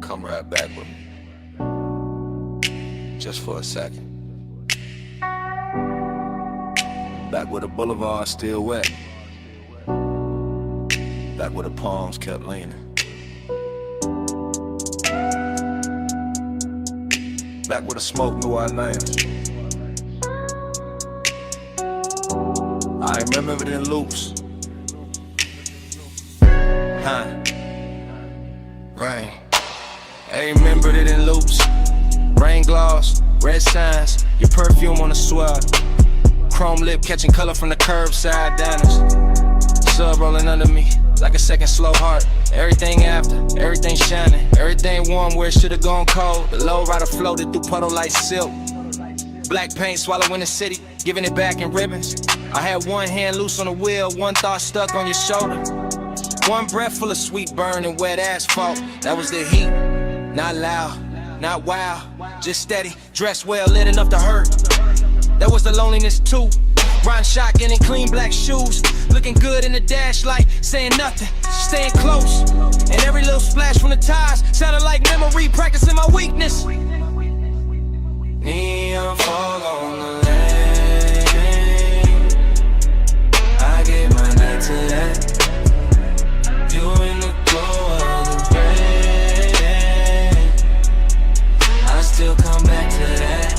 come right back with me. Just for a second. Back where the boulevard still wet. Back where the palms kept leaning. Back where the smoke knew our names. I remember it in loops. Rain. I remembered it in loops. Rain gloss, red signs, your perfume on the swell. Chrome lip catching color from the curbside diners. Sub rolling under me like a second slow heart. Everything after, everything shining, everything warm where it should've gone cold. The low rider floated through puddle like silk. Black paint swallowing the city, giving it back in ribbons. I had one hand loose on the wheel, one thought stuck on your shoulder. One breath full of sweet burn and wet asphalt. That was the heat, not loud, not wild, just steady, dressed well, lit enough to hurt. That was the loneliness too. Riding shotgun in clean black shoes, looking good in the dash light, saying nothing, staying close. And every little splash from the tires sounded like memory, practicing my weakness. Neon fog on the lane, I gave my night to that. You in the glow of the rain, I still come back to that.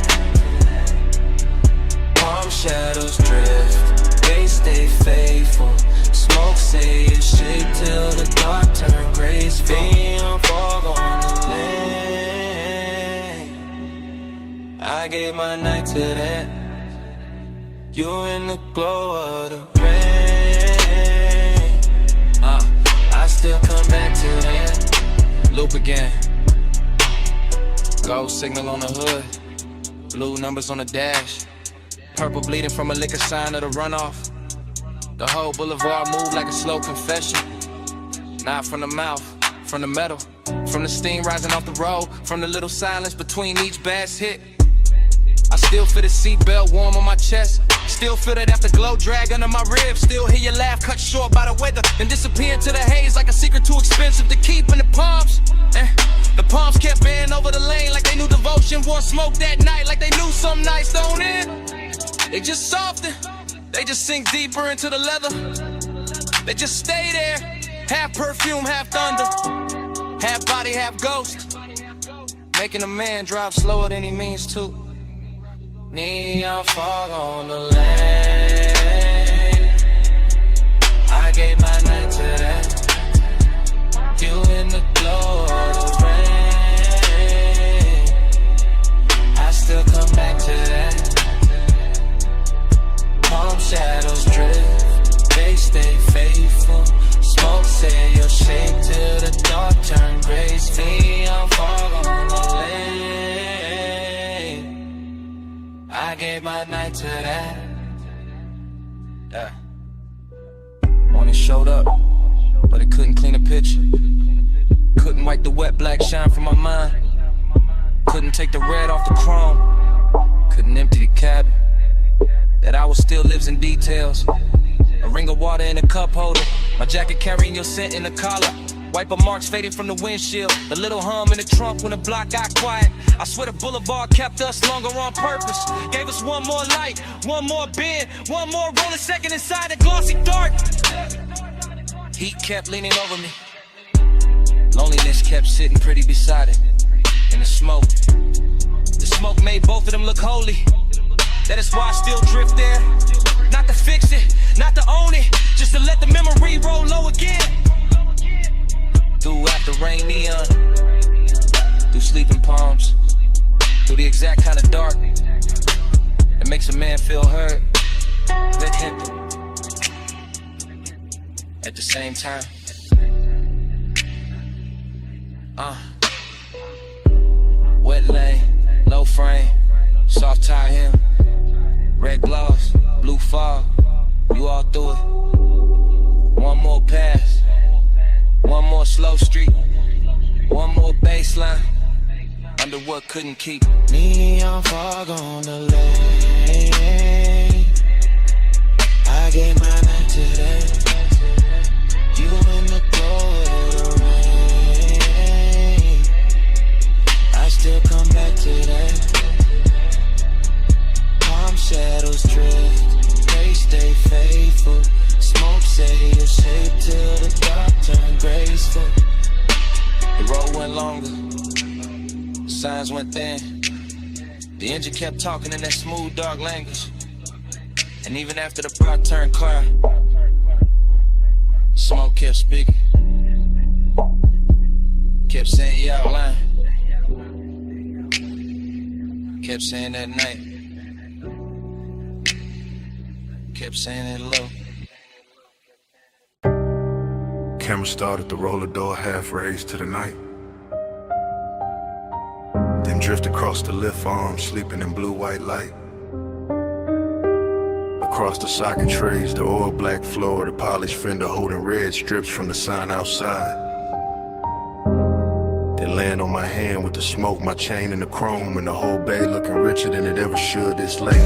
Palm shadows drift, they stay faithful. Smoke say it shake till the dark turn gray. Neon fog on the lane, I gave my night to that. You in the glow of the rain, I still come back to that. Loop again. Gold signal on the hood, blue numbers on the dash. Purple bleeding from a liquor sign of the runoff. The whole boulevard moved like a slow confession. Not from the mouth, from the metal, from the steam rising off the road, from the little silence between each bass hit. I still feel the seatbelt warm on my chest. Still feel that afterglow drag under my ribs. Still hear your laugh cut short by the weather and disappear into the haze like a secret too expensive to keep in the palms. The palms kept bending over the lane like they knew devotion. Wore smoke that night like they knew some nights don't end. They just soften, they just sink deeper into the leather. They just stay there, half perfume, half thunder, half body, half ghost, making a man drive slower than he means to. Neon fog on the lane, I gave my night to that. You in the glow of the rain, I still come back to that. Palm shadows drift, they stay faithful. Smoke say you'll shake till the dark turn gray. Neon fog on the lane, I gave my night to that. Morning showed up, but it couldn't clean a picture. Couldn't wipe the wet black shine from my mind. Couldn't take the red off the chrome. Couldn't empty the cabin. That hour still lives in details. A ring of water in a cup holder, my jacket carrying your scent in the collar. Wiper marks fading from the windshield, the little hum in the trunk when the block got quiet. I swear the boulevard kept us longer on purpose. Gave us one more light, one more bend, one more rolling second inside the glossy dark. Heat kept leaning over me, loneliness kept sitting pretty beside it. And the smoke made both of them look holy. That is why I still drift there. Not to fix it, not to own it, just to let the memory roll low again. Through after rain neon, through sleeping palms, through the exact kind of dark that makes a man feel heard, lit hippie. At the same time, wet lane, low frame, soft tie hem. Red gloss, blue fog, you all through it. One more pass, one more slow street, one more baseline, under what couldn't keep. Neon fog on the lane, I gave my night to that. You in the glow of the rain, longer. The signs went thin. The engine kept talking in that smooth, dark language. And even after the block turned clear, smoke kept speaking. Kept saying you out line. Kept saying that night. Kept saying it low. Camera started to roll the door half raised to the night. Then drift across the lift arm, sleeping in blue-white light. Across the socket trays, the oil black floor, the polished fender holding red strips from the sign outside. Then land on my hand with the smoke, my chain and the chrome, and the whole bay looking richer than it ever should this late.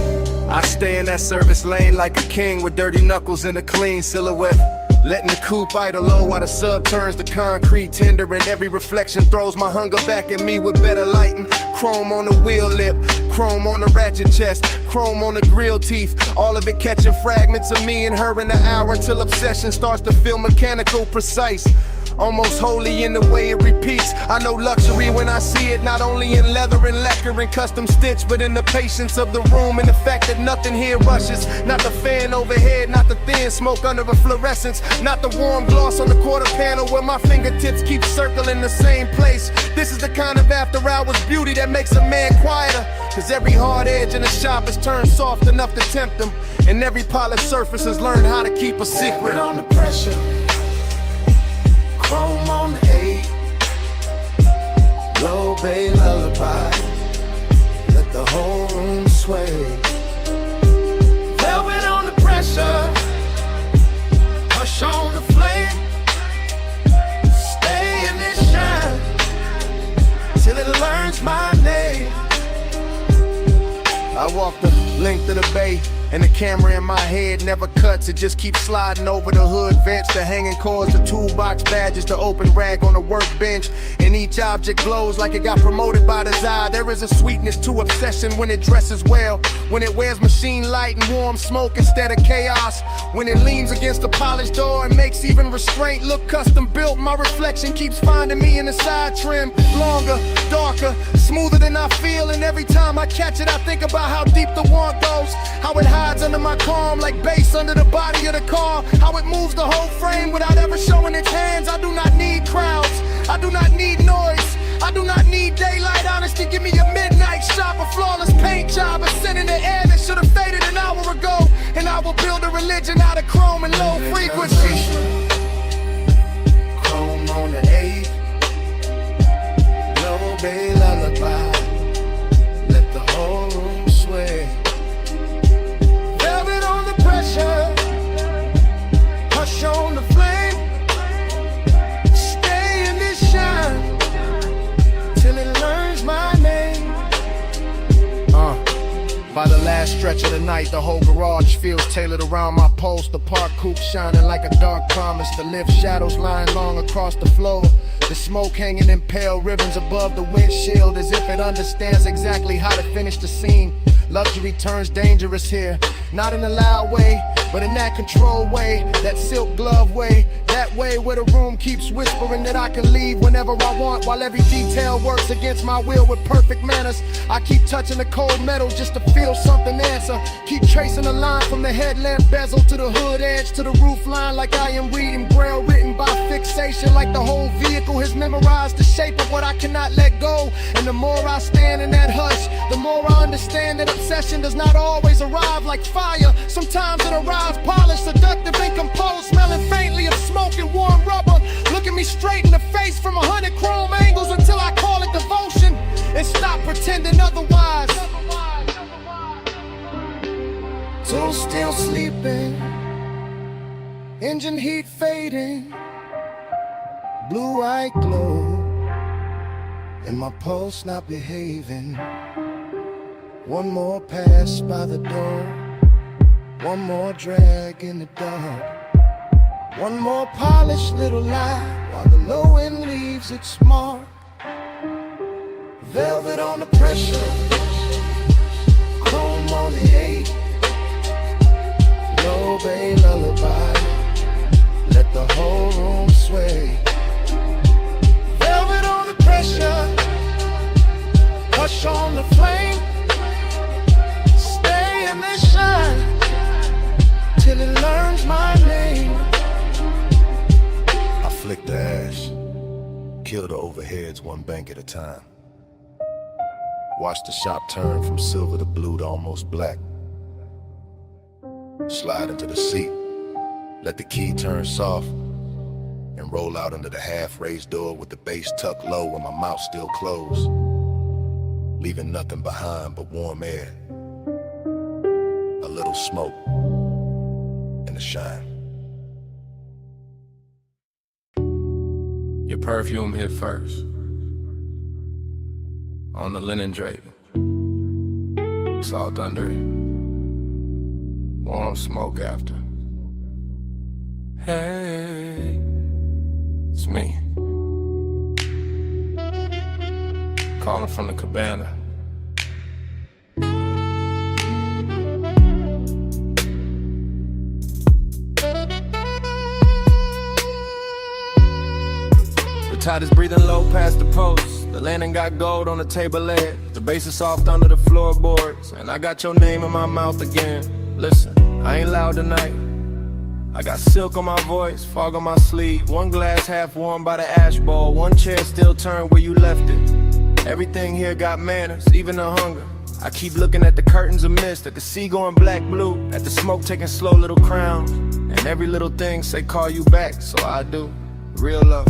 I stay in that service lane like a king with dirty knuckles and a clean silhouette. Letting the coupe idle low while the sub turns to concrete tender, and every reflection throws my hunger back at me with better lighting. Chrome on the wheel lip, chrome on the ratchet chest, chrome on the grill teeth, all of it catching fragments of me and her in the hour until obsession starts to feel mechanical, precise. Almost holy in the way it repeats. I know luxury when I see it, not only in leather and lacquer and custom stitch, but in the patience of the room and the fact that nothing here rushes. Not the fan overhead, not the thin smoke under a fluorescence, not the warm gloss on the quarter panel where my fingertips keep circling the same place. This is the kind of after hours beauty that makes a man quieter, cause every hard edge in the shop is turned soft enough to tempt them, and every polished surface has learned how to keep a secret. Under pressure, chrome on the 8, low bay lullaby, let the whole room sway. Velvet on the pressure, hush on the flame, stay in this shine till it learns my name. I walk the length of the bay, and the camera in my head never cuts. It just keeps sliding over the hood vents, the hanging cords, the toolbox badges, the open rag on the workbench. And each object glows like it got promoted by desire. There is a sweetness to obsession when it dresses well, when it wears machine light and warm smoke instead of chaos, when it leans against the polished door and makes even restraint look custom built. My reflection keeps finding me in the side trim, longer, darker, smoother than I feel. And every time I catch it, I think about how deep the want goes, how it hides under my calm like bass under the body of the car, how it moves the whole frame without ever showing its hands. I do not need crowds, I do not need noise, I do not need daylight honesty. Give me a midnight shot, a flawless paint job, a scent in the air that should have faded an hour ago, and I will build a religion out of chrome and low frequency. Chrome on the 8, low bay lullaby, let the whole room sway. Velvet on the pressure, hush on the flame, stay in this shine till it learns my name. By the last stretch of the night, the whole garage feels tailored around my post. The park coupe shining like a dark promise. The lift shadows lying long across the floor. The smoke hanging in pale ribbons above the windshield, as if it understands exactly how to finish the scene. Luxury turns dangerous here, not in a loud way, but in that controlled way, that silk glove way, that way where the room keeps whispering that I can leave whenever I want, while every detail works against my will with perfect manners. I keep touching the cold metal just to feel something answer. Keep tracing a line from the headlamp bezel to the hood edge to the roof line, like I am reading braille written by fixation, like the whole vehicle has memorized the shape of what I cannot let go. And the more I stand in that hush, the more I understand that obsession does not always arrive like fire. Sometimes it arrives polished, seductive, and composed, smelling faintly of smoke and warm rubber, looking me straight in the face from 100 chrome angles until I call it devotion and stop pretending otherwise. Till still sleeping, engine heat fading, blue-eyed glow, and my pulse not behaving. One more pass by the door, one more drag in the dark, one more polished little lie while the low end leaves its mark. Velvet on the pressure, chrome on the 8, low bay lullaby, let the whole room sway. Velvet on the pressure. finish, kill the overheads one bank at a time. Watch the shop turn from silver to blue to almost black. Slide into the seat, let the key turn soft, and roll out under the half-raised door with the base tucked low and my mouth still closed, leaving nothing behind but warm air, a little smoke, and a shine. Your perfume hit first, on the linen draping, salt under it, warm smoke after. Hey, it's me, calling from the cabana. Tide is breathing low past the post. The landing got gold on the table leg. The bass is soft under the floorboards. And I got your name in my mouth again. Listen, I ain't loud tonight. I got silk on my voice, fog on my sleeve. One glass half warm by the ash bowl. One chair still turned where you left it. Everything here got manners, even the hunger. I keep looking at the curtains of mist, at the sea going black-blue, at the smoke taking slow little crowns. And every little thing say call you back, so I do. Real love.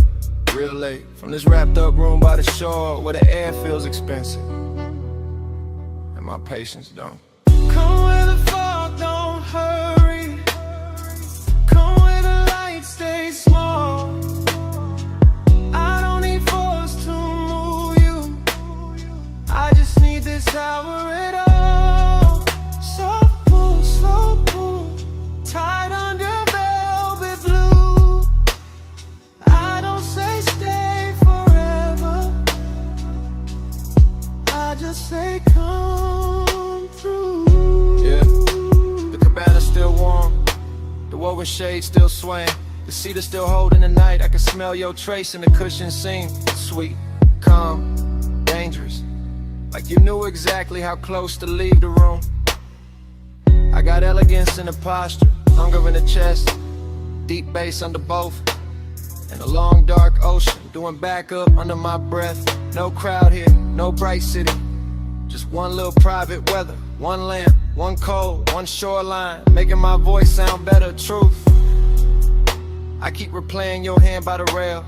Real late, from this wrapped up room by the shore where the air feels expensive and my patience don't. Come where the fog don't hurry. Come where the lights stay small. I don't need force to move you. I just need this hour at all. Soft pull, slow pull, tight under velvet blue. I don't say stay forever, I just say come through. Yeah, the cabana's still warm, the woven shade still swaying, the cedar still holding the night. I can smell your trace in the cushion seam. Sweet, calm, dangerous, like you knew exactly how close to leave the room. I got elegance in the posture, hunger in the chest, deep bass under both. In a long dark ocean, doing backup under my breath. No crowd here, no bright city, just one little private weather. One lamp, one cold, one shoreline, making my voice sound better. Truth, I keep replaying your hand by the rail,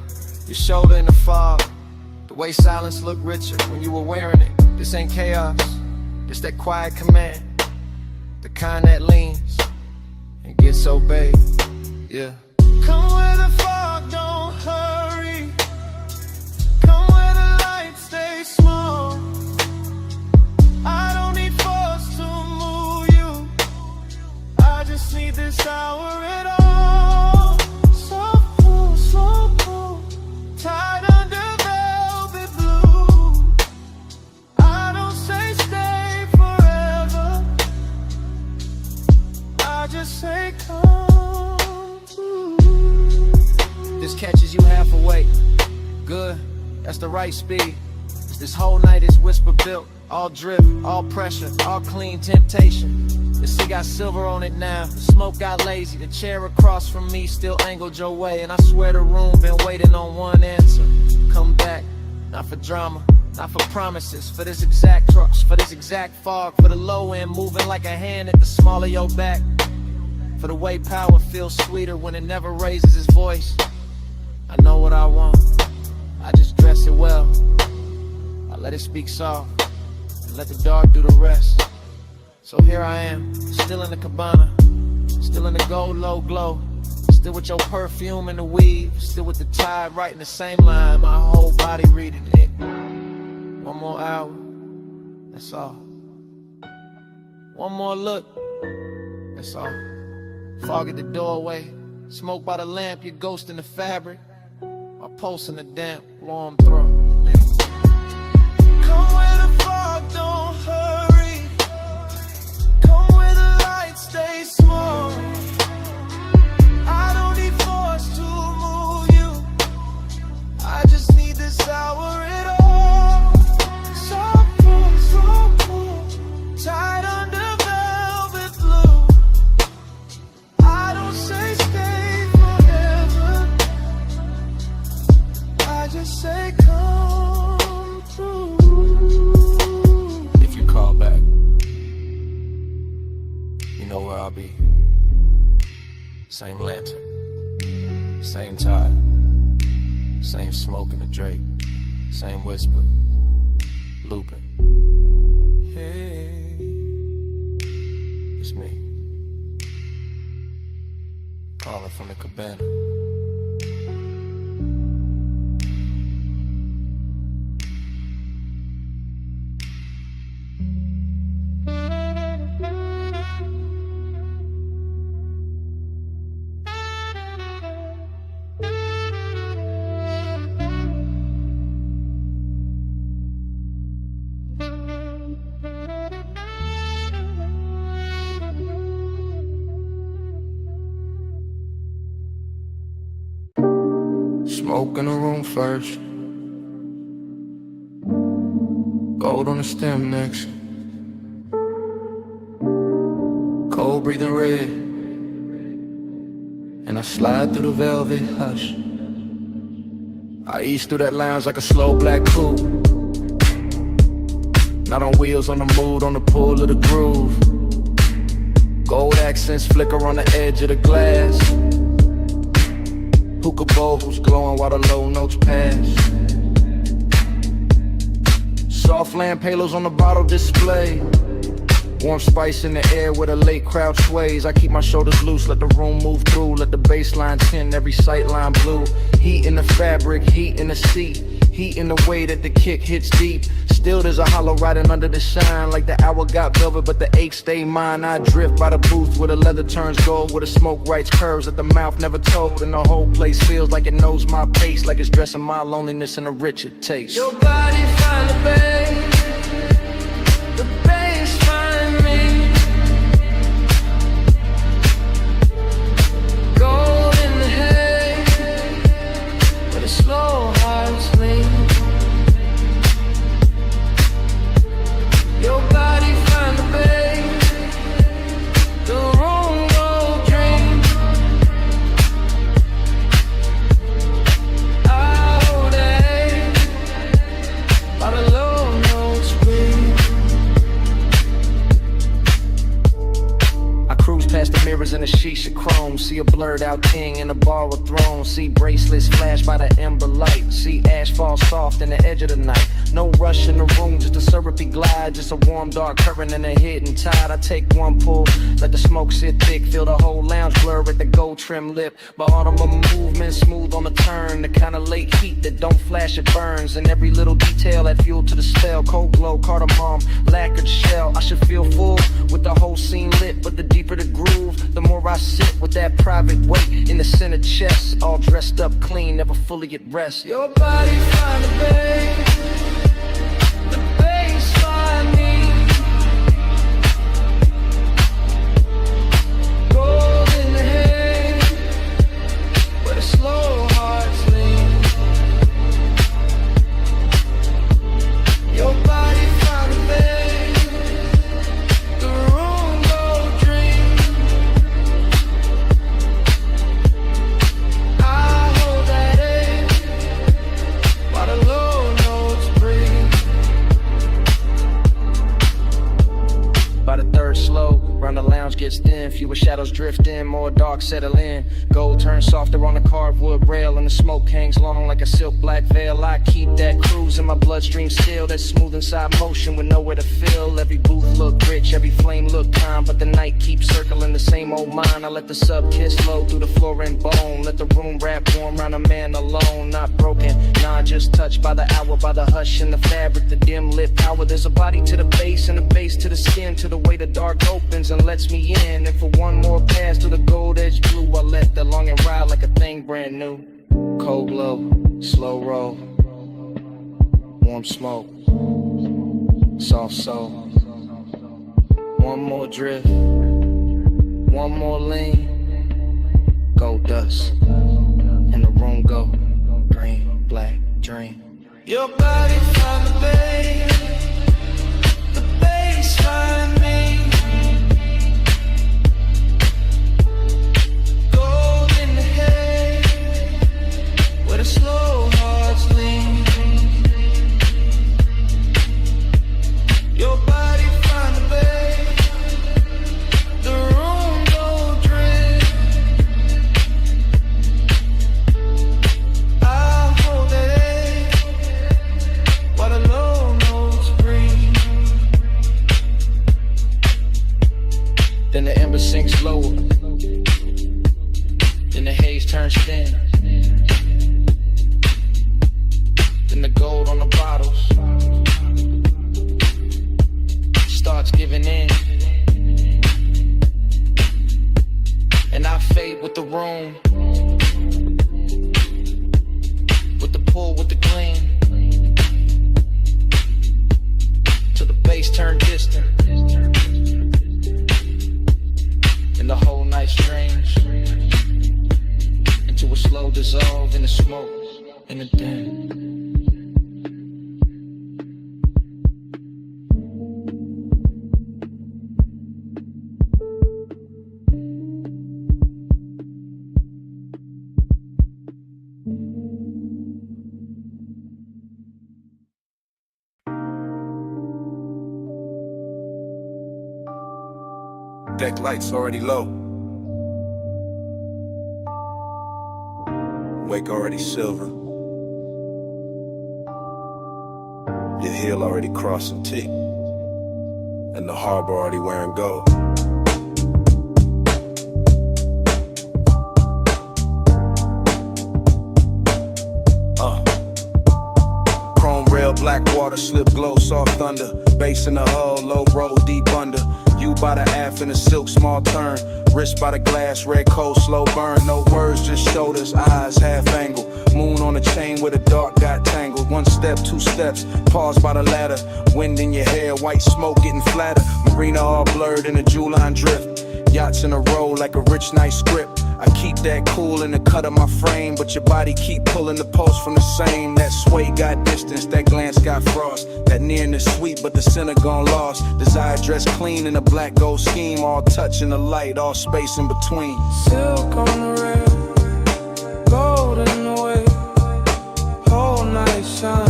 your shoulder in the fog, the way silence looked richer when you were wearing it. This ain't chaos, this that quiet command, the kind that leans and gets obeyed. Yeah. Come where the fog don't hurry. Come where the lights stay small. I don't need force to move you. I just need this hour at all. Soft pull, slow pull, tight under velvet blue. I don't say stay forever, I just say come through. This catches you half awake. Good, that's the right speed. This whole night is whisper built, all drip, all pressure, all clean temptation. The sea got silver on it now, the smoke got lazy. The chair across from me still angled your way, and I swear the room been waiting on one answer. Come back, not for drama, not for promises, for this exact trucks, for this exact fog, for the low end moving like a hand at the small of your back, for the way power feels sweeter when it never raises its voice. I know what I want, I just dress it well. I let it speak soft, and let the dark do the rest. So here I am, still in the cabana, still in the gold low glow, still with your perfume and the weave, still with the tide writing the same line, my whole body reading it. One more hour, that's all. One more look, that's all. Fog at the doorway, smoke by the lamp, your ghost in the fabric, my pulse in the damp, warm throat. Come where the fog don't hurry. Come where the lights stay small. I don't need force to move you. I just need this hour at all. Soft pull, slow pull, tight under velvet blue. I don't say stay forever, I just say come through. If you call back, you know where I'll be. Same lantern, same tide, same smoke in the Drake, same whisper, looping. Hey, it's me, calling from the cabana. Smoke in the room first, gold on the stem next, cold breathing red, and I slide through the velvet hush. I ease through that lounge like a slow black coupe, not on wheels, on the mood, on the pull of the groove. Gold accents flicker on the edge of the glass. Hookah bowls glowing while the low notes pass. Soft lamp halos on the bottle display. Warm spice in the air where the late crowd sways. I keep my shoulders loose, let the room move through. Let the baseline tint every sightline blue. Heat in the fabric, heat in the seat. Heat in the way that the kick hits deep. Still there's a hollow riding under the shine. Like the hour got velvet but the ache stay mine. I drift by the booth where the leather turns gold, where the smoke writes curves that the mouth never told. And the whole place feels like it knows my pace, like it's dressing my loneliness in a richer taste. Your body find the bass find me. Gold in the hay, where the slow hearts lean. Your body find the bass, the room go dream. All day, by the low notes breathe. I cruise past the mirrors in a shisha chrome. See a blurred out king in a bar of thrones. See bracelets flash by the ember light. See ash fall soft in the edge of the night. No rush in the room, just a syrupy glide. Just a warm dark current and a hidden tide. I take one pull, let the smoke sit thick. Feel the whole lounge blur at the gold trim lip. But autumn of movement, smooth on the turn. The kind of late heat that don't flash, it burns. And every little detail add fuel to the spell. Cold glow, cardamom, lacquered shell. I should feel full with the whole scene lit. But the deeper the groove, the more I sit with that private weight in the center chest. All dressed up clean, never fully at rest. Your body find the bass find me. Gold in the hay, where the slow hearts lean. Your body found the bass, the room go dream. I hold that ache, while the low notes breathe. By the third slow, round the lounge gets thin. Fewer shadows drift in, more dark settle in. Gold turns softer on the carved wood rail, and the smoke hangs long like a silk black veil. I keep that cruise in my bloodstream still. That smooth inside motion with nowhere to fill. Every booth look rich, every flame look calm, but the night keeps circling the same old mind. I let the sub kiss flow through the floor and bone. Let the room wrap warm round a man alone. Not broken, nah, just touched by the hour, by the hush in the fabric, the dim lit power. There's a body to the base and a base to the skin, to the way the dark opens and lets me in. And for one more pass to the gold edge blue, I let the longing ride like a thing brand new. Cold glow, slow roll, warm smoke, soft soul. One more drift, one more lean, gold dust, and the room go green, black dream. Your body found the bass find me. Gold in the hay, where the slow hearts lean. Deck lights already low. Wake already silver. Your heel already crossing T. And the harbor already wearing gold. Chrome rail, black water, slip glow, soft thunder. Bass in the hull, low roll, deep under. You by the aft in a silk, small turn. Wrist by the glass, red cold, slow burn. No words, just shoulders, eyes, half angle. Moon on a chain where the dark got tangled. One step, two steps, pause by the ladder. Wind in your hair, white smoke getting flatter. Marina all blurred in a Juline drift. Yachts in a row like a rich night script. I keep that cool in the cut of my frame, but your body keep pulling the pulse from the same. That sway got distance, that glance got frost. That nearness sweet, but the center gone lost. Desire dressed clean in a black gold scheme. All touch in the light, all space in between. Silk on the rail, gold in the way. Whole night shine,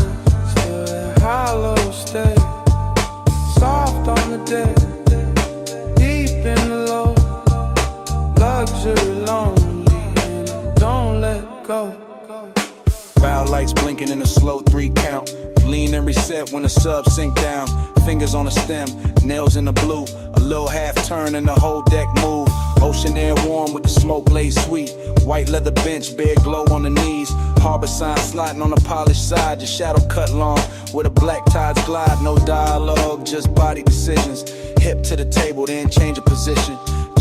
still that hollow stay. Soft on the deck, deep in the low. Luxury lonely, and don't let go. Bow lights blinking in a slow 3 count. Lean and reset when the sub sink down. Fingers on the stem, nails in the blue. A little half turn and the whole deck move. Ocean air warm with the smoke laid sweet. White leather bench, bare glow on the knees. Harbor sign sliding on the polished side. Your shadow cut long where the black tides glide. No dialogue, just body decisions. Hip to the table, then change of position.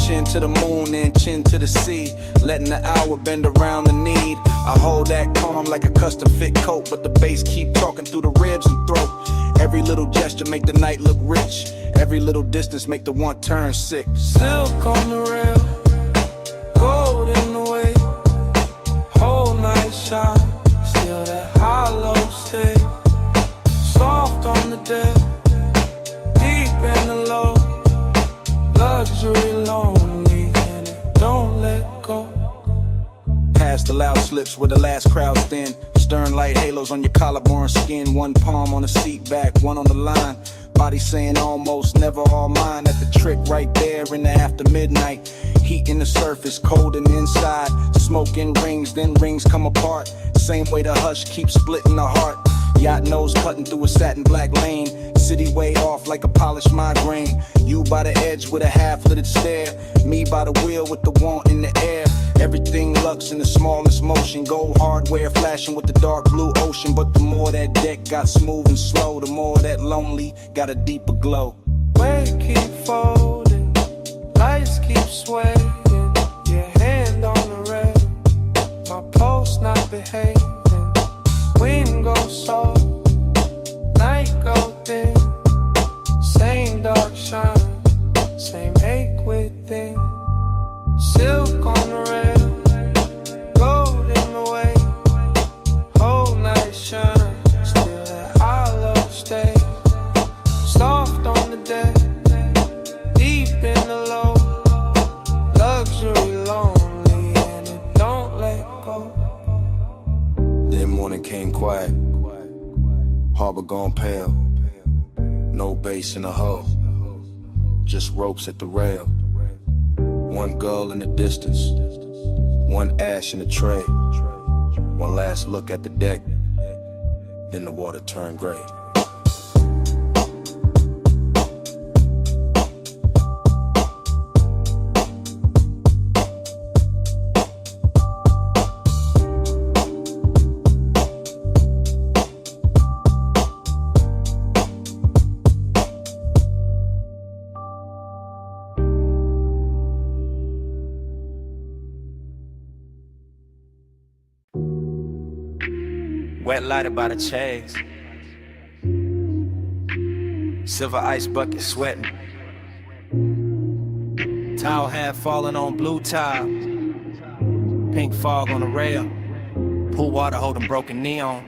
Chin to the moon, then chin to the sea. Letting the hour bend around the need. I hold that calm like a custom fit coat, but the bass keep talking through the ribs and throat. Every little gesture make the night look rich. Every little distance make the one turn sick. Silk on the rail, gold in the way. Whole night shine, still that hollow stay. Soft on the deck, deep in the low. Luxury lonely, and it don't let go. Past the loud slips where the last crowd's thin. Stern light halos on your collarbone skin. One palm on the seat back, one on the line. Body saying almost, never all mine. At the trick right there in the after midnight. Heat in the surface, cold in the inside. Smoke in rings, then rings come apart. Same way the hush keeps splitting the heart. Yacht nose cutting through a satin black lane. City way off like a polished migraine. You by the edge with a half-littered stare. Me by the wheel with the want in the air. Everything lux in the smallest motion. Gold hardware flashing with the dark blue ocean. But the more that deck got smooth and slow, the more that lonely got a deeper glow. Weight keep folding, lights keep swaying. Your hand on the rail, my pulse not behaving. Wind goes soft, night go thin. Same dark shine, same ache within. Silk on the rail, gold in the way. Whole night shine, still that hollow stay. Soft on the deck, deep in the low. Luxury lonely, and it don't let go. Then morning came quiet. Harbor gone pale. No bass in the hull. Just ropes at the rail. One gull in the distance. One ash in the tray. One last look at the deck. Then the water turned gray. Wet lighted by the chase. Silver ice bucket sweating. Towel hat falling on blue tile. Pink fog on the rail. Pool water holding broken neon.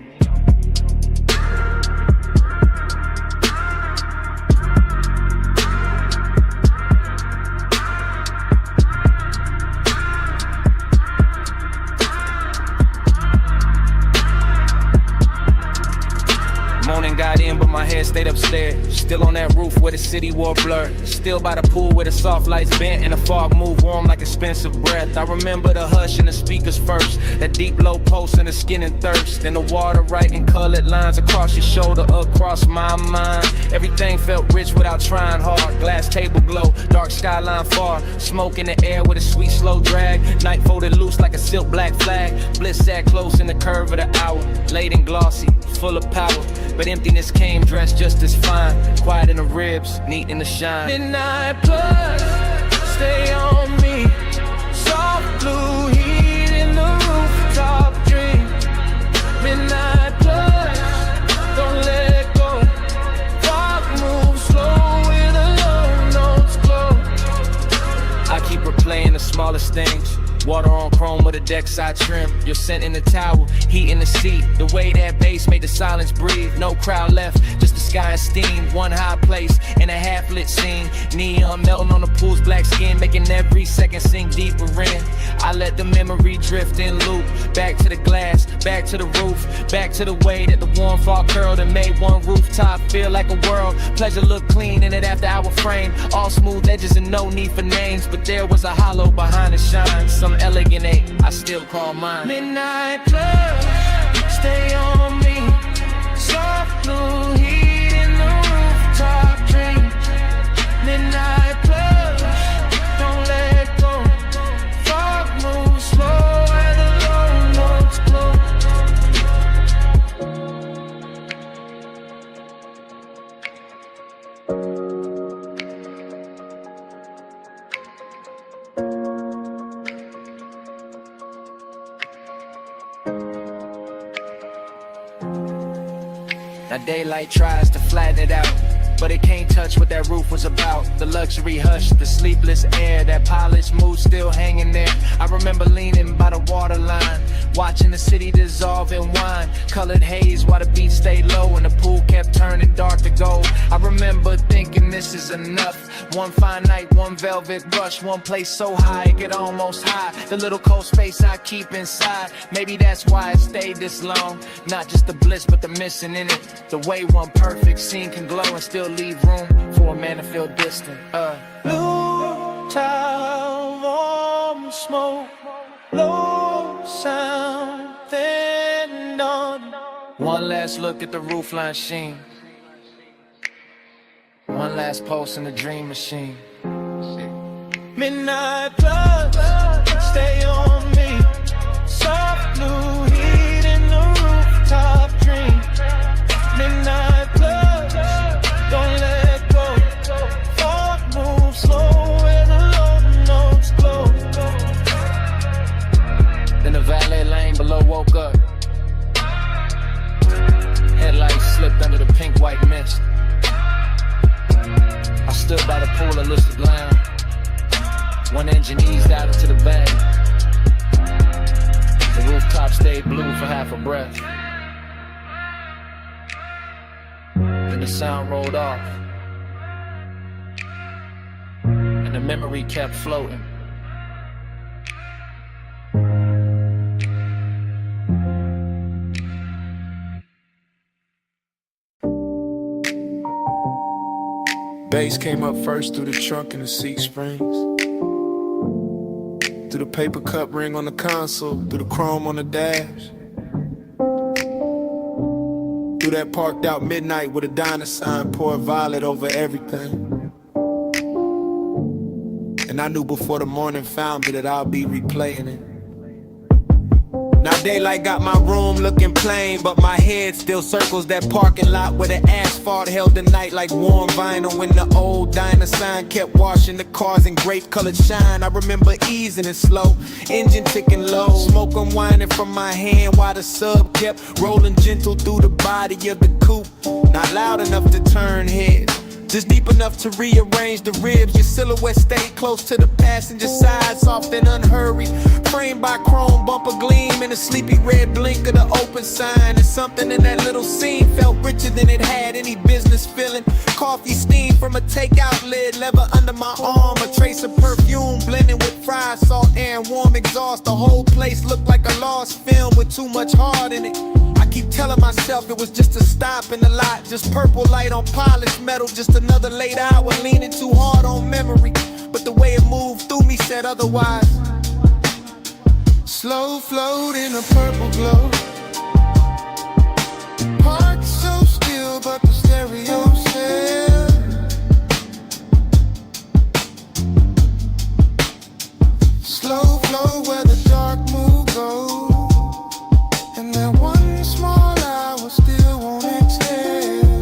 Morning got in, but my head stayed upstairs. Still on that roof where the city wore blur. Still by the pool where the soft lights bent and the fog moved warm like expensive breath. I remember the hush and the speakers first, that deep low pulse in the skin and thirst. Then the water writing colored lines across your shoulder, across my mind. Everything felt rich without trying hard. Glass table glow, dark skyline far. Smoke in the air with a sweet slow drag. Night folded loose like a silk black flag. Bliss sat close in the curve of the hour. Late and glossy, full of power. But emptiness came dressed just as fine. Quiet in the ribs, neat in the shine. Midnight plus, stay on me. Soft blue heat in the rooftop dream. Midnight plus, don't let go. Fog moves slow with the low notes glow. I keep replaying the smallest things. Water on chrome with a deck side trim. Your scent in the towel, heat in the seat. The way that bass made the silence breathe. No crowd left, just the sky and steam. One high place in a half-lit scene. Neon melting on the pool's black skin, making every second sink deeper in. I let the memory drift in loop. Back to the glass, back to the roof. Back to the way that the warm fog curled and made one rooftop feel like a world. Pleasure looked clean in it after our frame. All smooth edges and no need for names. But there was a hollow behind the shine. Some elegant eight, I still call mine. Midnight plus, stay on me. Soft blue heat in the rooftop dream. Midnight plus, don't let go. Fog moves slow where the low notes glow. Now daylight tries to flatten it out, but it can't touch what that roof was about. The luxury hush, the sleepless air, that polished mood still hanging there. I remember leaning by the waterline, watching the city dissolve in wine. Colored haze while the beat stayed low and the pool kept turning dark to gold. I remember thinking this is enough. One fine night, one velvet brush, one place so high it could almost hide the little cold space I keep inside. Maybe that's why it stayed this long. Not just the bliss, but the missing in it. The way one perfect scene can glow and still leave room for a man to feel distant. Blue tile, warm smoke, low sound, then dawn. One last look at the roofline sheen. One last pulse in the dream machine. Midnight plus, stay on me. Soft blue heat in the rooftop dream. Midnight plus, don't let go. Fog moves slow where the low notes glow. Then the valet lane below woke up. Headlights slipped under the pink-white mist. I stood by the pool and looked around. One engine eased out into the bay. The rooftop stayed blue for half a breath. Then the sound rolled off, and the memory kept floating. Bass came up first through the trunk and the seat springs, through the paper cup ring on the console, through the chrome on the dash, through that parked out midnight with a diner sign poured violet over everything. And I knew before the morning found me that I'll be replaying it. Now daylight got my room looking plain, but my head still circles that parking lot where the asphalt held the night like warm vinyl. When the old diner sign kept washing the cars in grape colored shine. I remember easing it slow, engine ticking low, smoke unwinding from my hand while the sub kept rolling gentle through the body of the coupe. Not loud enough to turn heads, just deep enough to rearrange the ribs. Your silhouette stayed close to the passenger side, soft and unhurried, framed by chrome bumper gleam and a sleepy red blink of the open sign. And something in that little scene felt richer than it had any business feeling. Coffee steam from a takeout lid, leather under my arm, a trace of perfume blending with fried salt air and warm exhaust. The whole place looked like a lost film with too much heart in it. I keep telling myself myself, it was just a stop in the lot. Just purple light on polished metal, just another late hour, leaning too hard on memory. But the way it moved through me said otherwise. Slow float in a purple glow. Parked so still, but the stereo said slow flow where the dark mood goes. And that one small hour still won't exhale.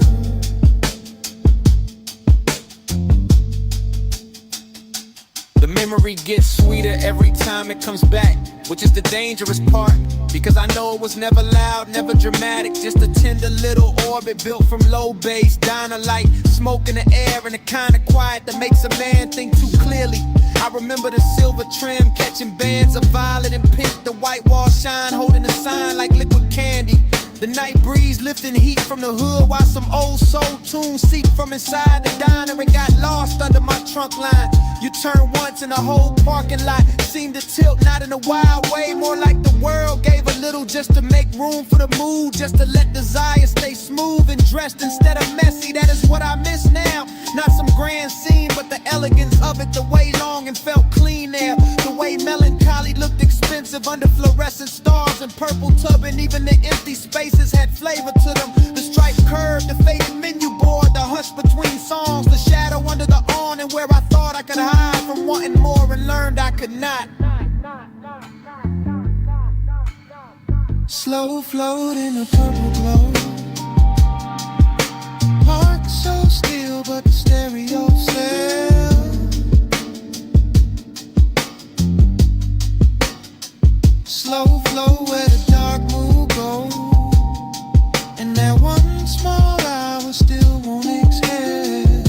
The memory gets sweeter every time it comes back, which is the dangerous part, because I know it was never loud, never dramatic, just a tender little orbit built from low bass, diner light, smoke in the air, and the kind of quiet that makes a man think too clearly. I remember the silver trim catching bands of violet and pink, the white wall shine holding a sign like liquid candy. The night breeze lifting heat from the hood while some old soul tunes seep from inside the diner and got lost under my trunk line. You turn once and the whole parking lot seemed to tilt, not in a wild way, more like the world gave a little just to make room for the mood, just to let desire stay smooth and dressed instead of messy. That is what I miss now. Not some grand scene, but the elegance of it, the way long and felt clean there, the way melancholy looked expensive under fluorescent stars and purple tub, and even the empty spaces had flavor to them. The striped curve, the faded menu board, the hush between songs, the shadow under the awning where I thought I could hide from wanting more and learned I could not. Slow float in a purple glow. Parked so still, but the stereo said slow flow where the dark mood goes. And that one small hour still won't exhale.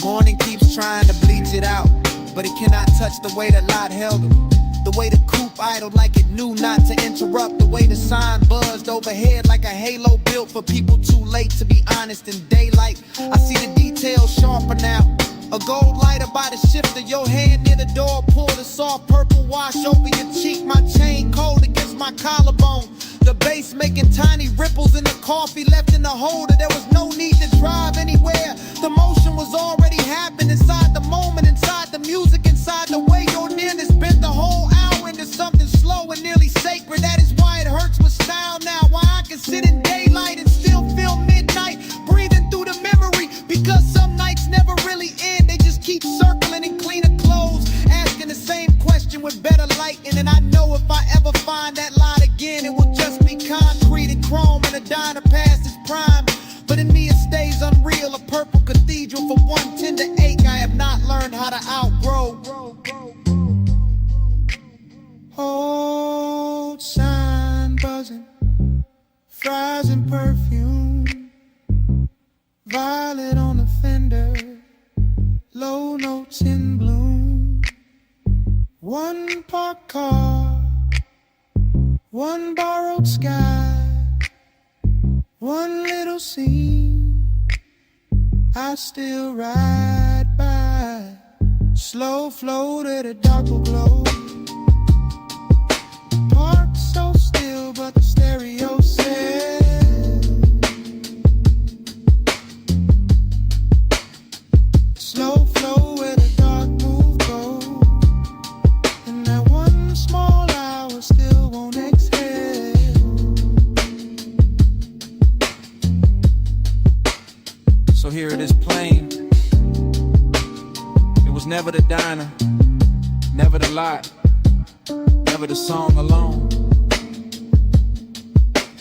Morning keeps trying to bleach it out, but it cannot touch the way that Lot held him. The way the coupe idled like it knew not to interrupt. The way the sign buzzed overhead like a halo built for people too late to be honest in daylight. I see the details sharper now. A gold lighter by the shifter, your hand near the door, pull the soft purple wash over your cheek. My chain cold against my collarbone. The bass making tiny ripples in the coffee left in the holder. There was no need to drive anywhere. The motion was already happening inside the moment, inside the music, inside the way your nearness bent the whole hour into something slow and nearly sacred. That is why it hurts with style now. Why I can sit in daylight and still feel midnight, breathing through the memory. Because some nights never really end. They just keep circling in cleaner clothes, asking the same question with better lighting. And I know if I ever find that light again, it will just be concrete and chrome and a diner past its prime. But in me it stays unreal, a purple cathedral for one tender ache I have not learned how to outgrow. Old sign buzzing, fries and perfume, violet on the fender, low notes in bloom. One parked car, one borrowed sky, one little scene I still ride by. Slow float at a darker glow. Parked so still, but the stereo said slow flow where the dark move goes. And that one small hour still won't exhale. So here it is plain. It was never the diner, never the lot, never the song alone.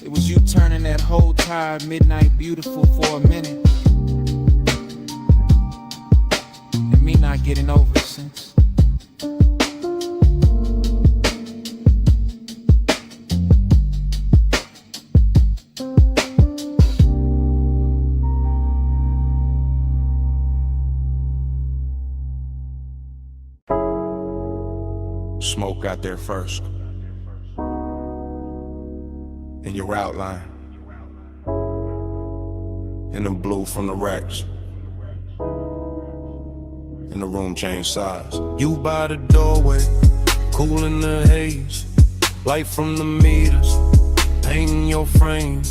It was you turning that whole tired midnight beautiful for a minute, and me not getting over it since. Smoke got there first. In your outline. In the blue from the racks. And the room changed size. You by the doorway, cool in the haze, light from the meters, painting your frame.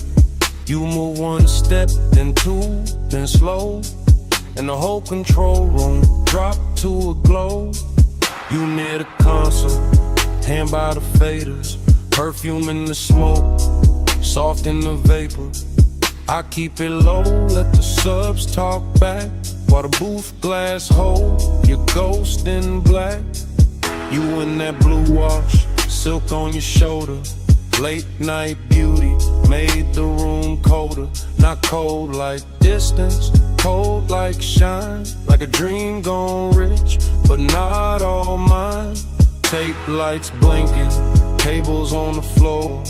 You move one step, then two, then slow, and the whole control room drop to a glow. You near the console, hand by the faders, perfume in the smoke, soft in the vapor. I keep it low, let the subs talk back, while the booth glass hold your ghost in black. You in that blue wash, silk on your shoulder, late night beauty made the room colder. Not cold like distance, cold like shine, like a dream gone rich, but not all mine. Tape lights blinking, cables on the floor,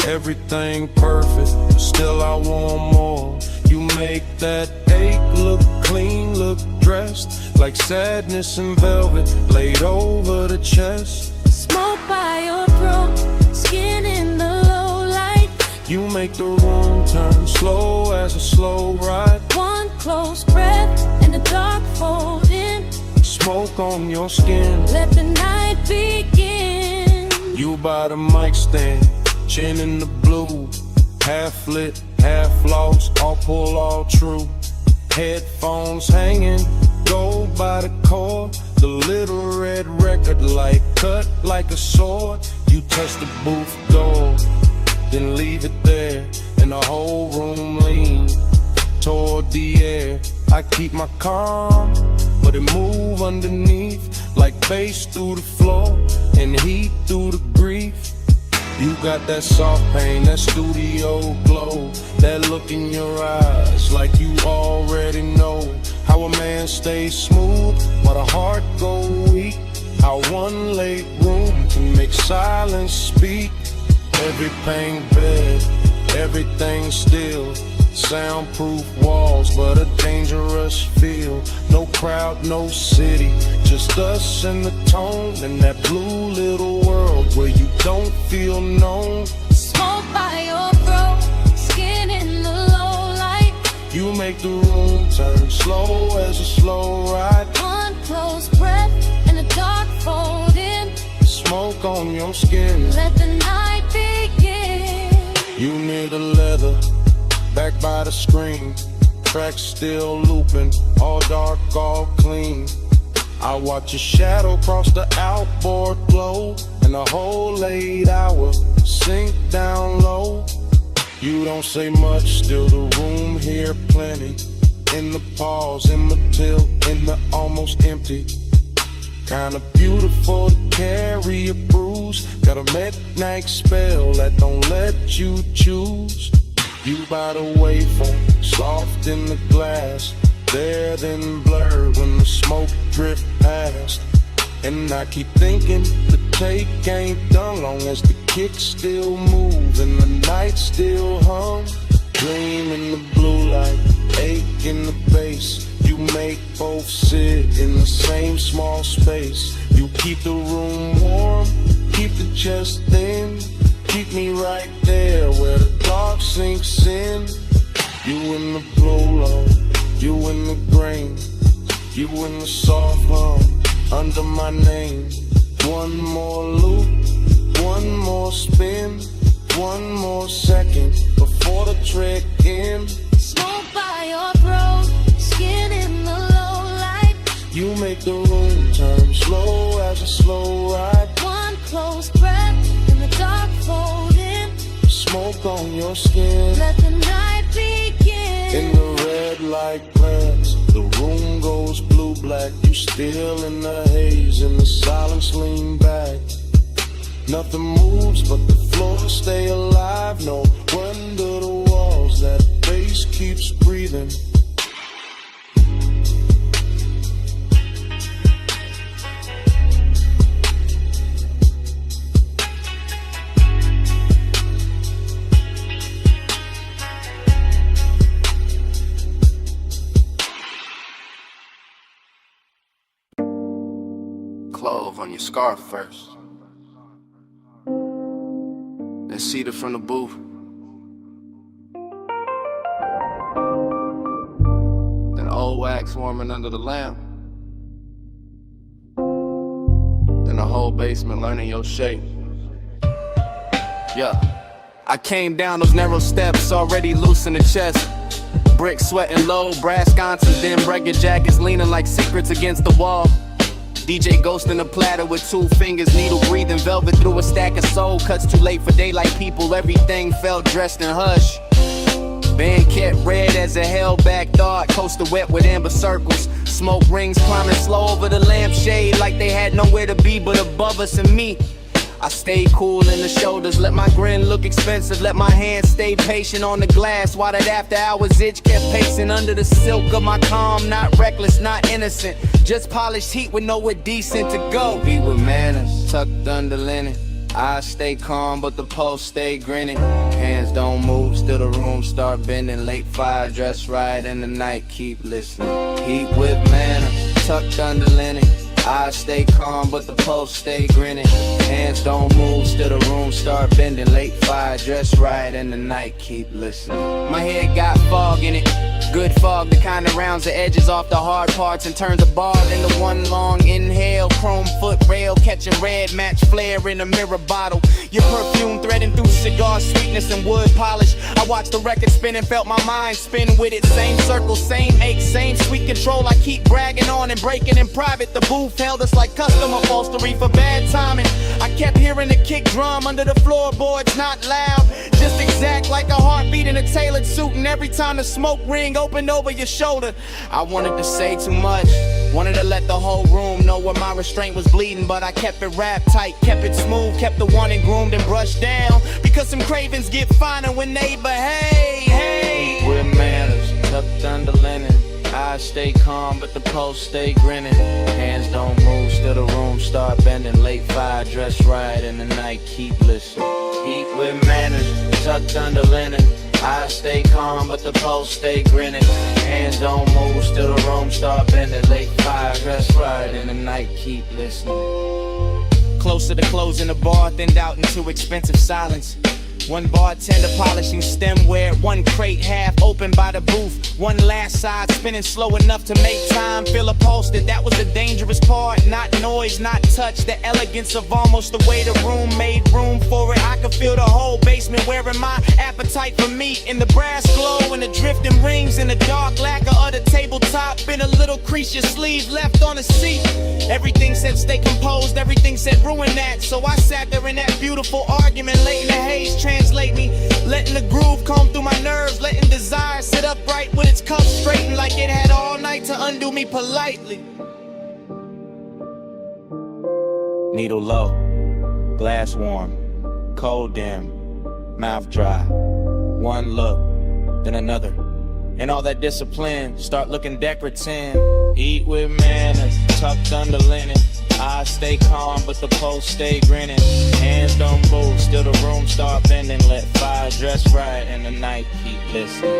everything perfect, still I want more. You make that ache look clean, look dressed, like sadness in velvet laid over the chest. Smoke by your throat, skin in the low light. You make the room turn slow as a slow ride. One close breath and the dark fold in. Smoke on your skin, Let the night begin. you by the mic stand, chin in the blue, half lit, half lost, all pull, all true. Headphones hanging, go by the cord, the little red record light cut like a sword. You touch the booth door, then leave it there, and the whole room lean toward the air. I keep my calm, but it move underneath, like bass through the floor and heat through the grief. You got that soft pain, that studio glow, that look in your eyes like you already know how a man stays smooth while the heart go weak, how one late room can make silence speak. Every pain bed, everything still, soundproof walls but a dangerous feel. No crowd, no city, just us and the tone, in that blue little world where you don't feel known. Smoke by your throat, skin in the low light. You make the room turn slow as a slow ride. One close breath and the dark fold in. Smoke on your skin, Let the night begin. you near the leather, back by the screen, tracks still looping, all dark, all clean. I watch your shadow cross the outboard glow, and the whole 8 hour sink down low. You don't say much, still the room here plenty, in the pause, in the tilt, in the almost empty. Kinda beautiful to carry a bruise, got a midnight spell that don't let you choose. You by the waveform, soft in the glass, there then blurred when the smoke drift past. And I keep thinking the take ain't done, long as the kicks still move and the night still hum. Dream in the blue light, ache in the bass, you make both sit in the same small space. You keep the room warm, keep the chest thin, keep me right there where the dark sinks in. You in the blow-low, you in the grain, you in the soft hum, under my name. One more loop, one more spin, one more second before the trek ends. Smoke by your throat, skin in the low light. You make the room turn slow as a slow ride. One close breath and the dark fold in. Smoke on your skin, Let the night begin. in the red light glance, the room goes blue-black. You still in the haze, and the silence lean back. Nothing moves but the floor stay alive. No wonder the walls, that bass keeps breathing. Clove on your scarf first, then cedar from the booth. Then old wax warming under the lamp. Then a whole basement learning your shape. Yeah, I came down those narrow steps, already loose in the chest. Brick sweating low, brass sconces, then break your jackets, leaning like secrets against the wall. DJ Ghost in a platter with 2 fingers, needle breathing, velvet through a stack of soul. Cuts too late for daylight people, everything felt dressed in hush. Band kept red as a held back thought, coaster wet with amber circles. Smoke rings climbing slow over the lampshade like they had nowhere to be but above us and me. I stayed cool in the shoulders, let my grin look expensive, let my hands stay patient on the glass while that after hours itch kept pacing under the silk of my calm. Not reckless, not innocent, just polished heat with nowhere decent to go. Be with manners, tucked under linen. I stay calm, but the pulse stay grinning. Hands don't move, still the room start bending. Late fire, dress right in the night, keep listening. Heat with manners, tucked under linen. I stay calm, but the pulse stay grinning. Hands don't move, still the room start bending. Late fire, dress right in the night, keep listening. My head got fog in it, good fog, the kind that rounds the edges off the hard parts and turns a bar into one long inhale. Chrome foot rail, catching red, match flare in a mirror bottle. Your perfume threading through cigar sweetness and wood polish. I watched the record spin and felt my mind spin with it. Same circle, same ache, same sweet control. I keep bragging on and breaking in private. The booth held us like custom upholstery for bad timing. I kept hearing the kick drum under the floorboards, not loud, just exact like a heartbeat in a tailored suit. And every time the smoke ring opened over your shoulder, I wanted to say too much, wanted to let the whole room know where my restraint was bleeding. But I kept it wrapped tight, kept it smooth, kept the one and groomed and brushed down, because some cravens get finer when they behave. Hey, with manners, tucked under linen. I stay calm, but the pulse stay grinning. Hands don't move, still the room start bending. Late fire, dress right in the night, keep listening. Heat with manners, tucked under linen. I stay calm, but the pulse stay grinning. Hands don't move, still the room start bending. Late fire, dress right in the night, keep listening. Closer to closing the bar, thinned out into expensive silence. One bartender polishing stemware, one crate half open by the booth, one last side spinning slow enough to make time feel upholstered. That was the dangerous part, not noise, not touch, the elegance of almost the way the room made room for it. I could feel the whole basement wearing my appetite for meat, in the brass glow and the drifting rings, in the dark lacquer of the tabletop, in a little crease your sleeve left on the seat. Everything said stay composed, everything said ruin that, so I sat there in that beautiful argument, late in the haze, translate me, letting the groove comb through my nerves, letting desire sit upright with its cuffs straightened like it had all night to undo me politely. Needle low, glass warm, cold dim, mouth dry. One look, then another, and all that discipline start looking decorative. Eat with manners, tucked under linen. I stay calm, but the pulse stay grinning. Hands don't move, still the room start bending. Let fire dress right and the night keep listening.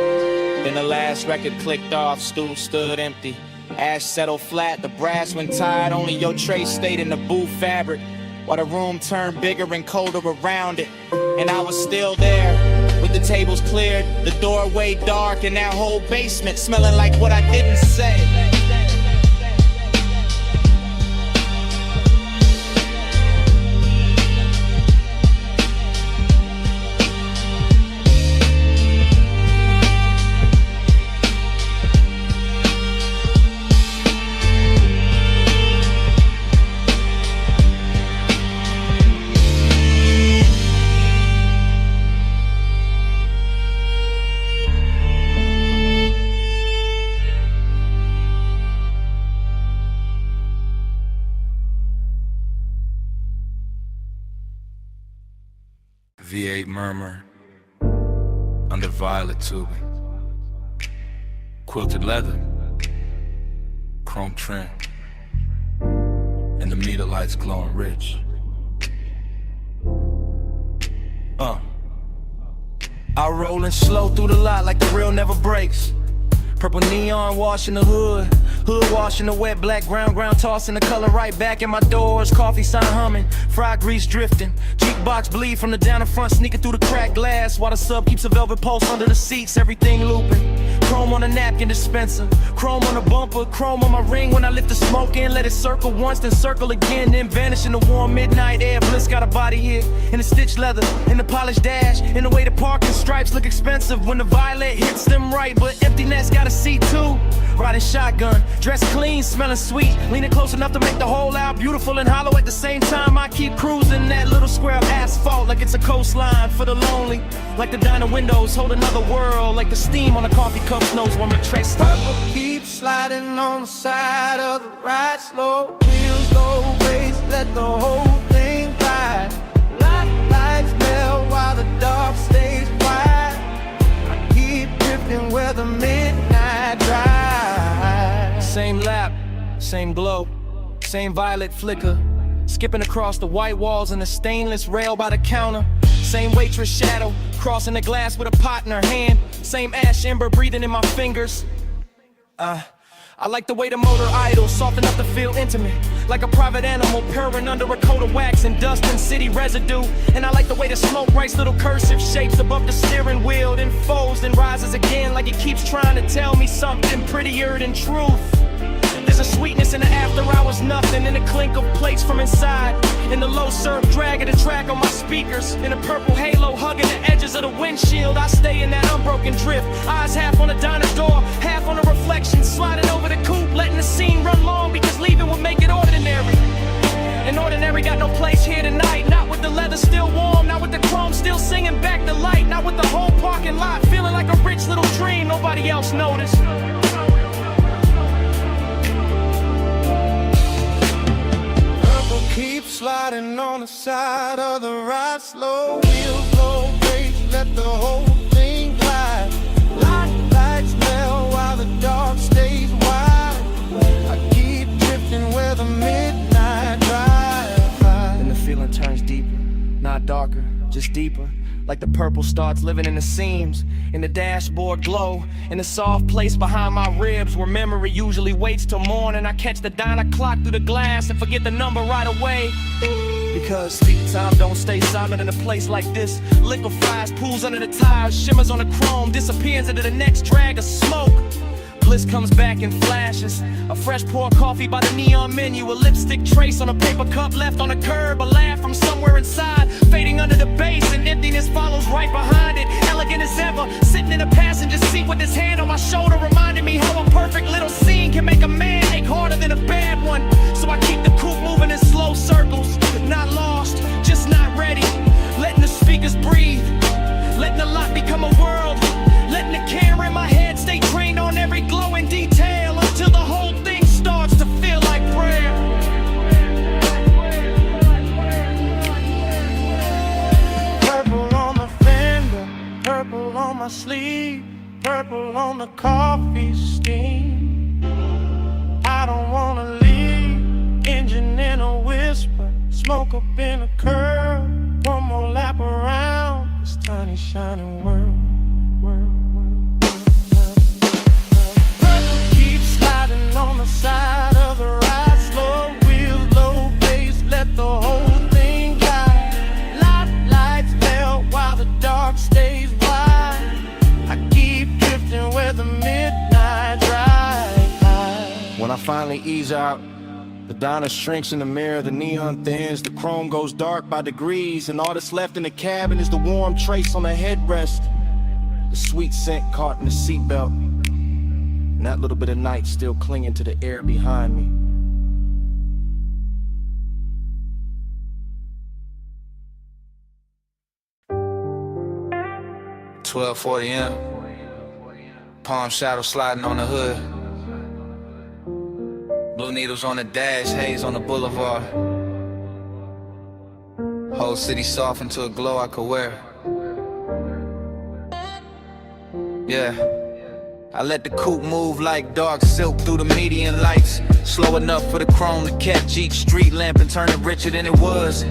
Then the last record clicked off, stool stood empty. Ash settled flat, the brass went tired. Only your tray stayed in the booth fabric, while the room turned bigger and colder around it. And I was still there, with the tables cleared, the doorway dark, and that whole basement smelling like what I didn't say. V8 murmur under violet tubing, quilted leather, chrome trim, and the meter lights glowing rich. I rollin' slow through the lot like the real never breaks. Purple neon wash in the hood. Hood wash in the wet black ground tossing the color right back in my doors. Coffee sign humming, fry grease drifting. Jukebox bleed from the down in front, sneaking through the cracked glass. While the sub keeps a velvet pulse under the seats, everything looping. Chrome on the napkin dispenser, chrome on the bumper, chrome on my ring when I lift the smoke in. Let it circle once, then circle again, then vanish in the warm midnight air. Bliss got a body here, in the stitched leather, in the polished dash, in the way the parking stripes look expensive when the violet hits them right, but emptiness got a seat too. Riding shotgun, dressed clean, smelling sweet, leaning close enough to make the whole out beautiful and hollow at the same time. I keep cruising that little square of asphalt like it's a coastline for the lonely, like the diner windows hold another world, like the steam on a coffee cup snows when my trace Purple keeps sliding on the side of the ride. Slow wheels, low bass, let the whole thing ride. Lights melt while the dark stays quiet. I keep drifting where the midnight drive. Same lap, same glow, same violet flicker, skipping across the white walls and the stainless rail by the counter. Same waitress shadow, crossing the glass with a pot in her hand. Same ash ember breathing in my fingers. I like the way the motor idles, soft enough to feel intimate, like a private animal purring under a coat of wax and dust and city residue. And I like the way the smoke writes little cursive shapes above the steering wheel, then folds and rises again, like it keeps trying to tell me something prettier than truth. There's a sweetness in the after hours, nothing in the clink of plates from inside, in the low surf dragging the track on my speakers, in a purple halo hugging the edges of the windshield. I stay in that unbroken drift, eyes half on the diner door, half on the reflection, sliding over the coupe, letting the scene run long because leaving would make it ordinary. And ordinary got no place here tonight, not with the leather still warm, not with the chrome still singing back the light, not with the whole parking lot feeling like a rich little dream nobody else noticed. Keep sliding on the side of the ride. Slow wheels, low bass, let the whole thing glide. Lights melt while the dark stays wide. I keep drifting where the midnight drive. Then the feeling turns deeper, not darker, just deeper. Like the purple starts living in the seams, in the dashboard glow, in the soft place behind my ribs where memory usually waits till morning. I catch the diner clock through the glass and forget the number right away. Because sleep time don't stay silent in a place like this. Liquefies, pools under the tires, shimmers on the chrome, disappears into the next drag of smoke. Bliss comes back in flashes, a fresh pour coffee by the neon menu, a lipstick trace on a paper cup left on the curb, a laugh from somewhere inside, fading under the bass, and emptiness follows right behind it. Elegant as ever, sitting in a passenger seat with his hand on my shoulder, reminding me how a perfect little scene can make a man ache harder than a bad one. So I keep the coupe moving in slow circles, not lost, just not ready, letting the speakers breathe, letting the lot become a world, letting the camera in my head stay trained on every glowing detail until the whole thing starts to feel like prayer. Purple on the fender, purple on my sleeve, purple on the coffee steam. I don't wanna leave, engine in a whisper, smoke up in a curl, one more lap around this tiny shining world. On the side of the ride, slow wheels, low bass, let the whole thing glide. Lights melt while the dark stays wide. I keep drifting where the midnight drive. When I finally ease out, the diner shrinks in the mirror, the neon thins, the chrome goes dark by degrees, and all that's left in the cabin is the warm trace on the headrest, the sweet scent caught in the seatbelt, and that little bit of night still clinging to the air behind me. $12:40 palm shadow sliding on the hood, blue needles on the dash, haze on the boulevard, whole city soft into a glow I could wear. Yeah, I let the coupe move like dark silk through the median lights, slow enough for the chrome to catch each street lamp and turn it richer than it was.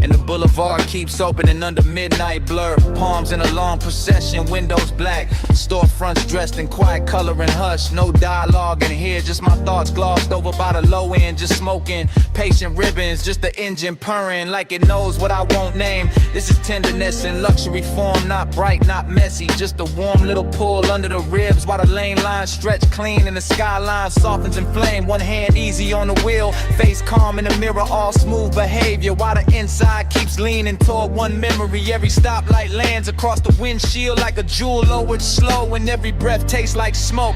And the boulevard keeps opening under midnight blur. Palms in a long procession, windows black. Storefronts dressed in quiet color and hush. No dialogue in here, just my thoughts glossed over by the low end. Just smoking, patient ribbons, just the engine purring like it knows what I won't name. This is tenderness in luxury form, not bright, not messy. Just a warm little pull under the ribs while the lane lines stretch clean and the skyline softens in flame. One hand easy on the wheel, face calm in the mirror, all smooth behavior while the inside keeps leaning toward one memory. Every stoplight lands across the windshield like a jewel lowered slow, and every breath tastes like smoke,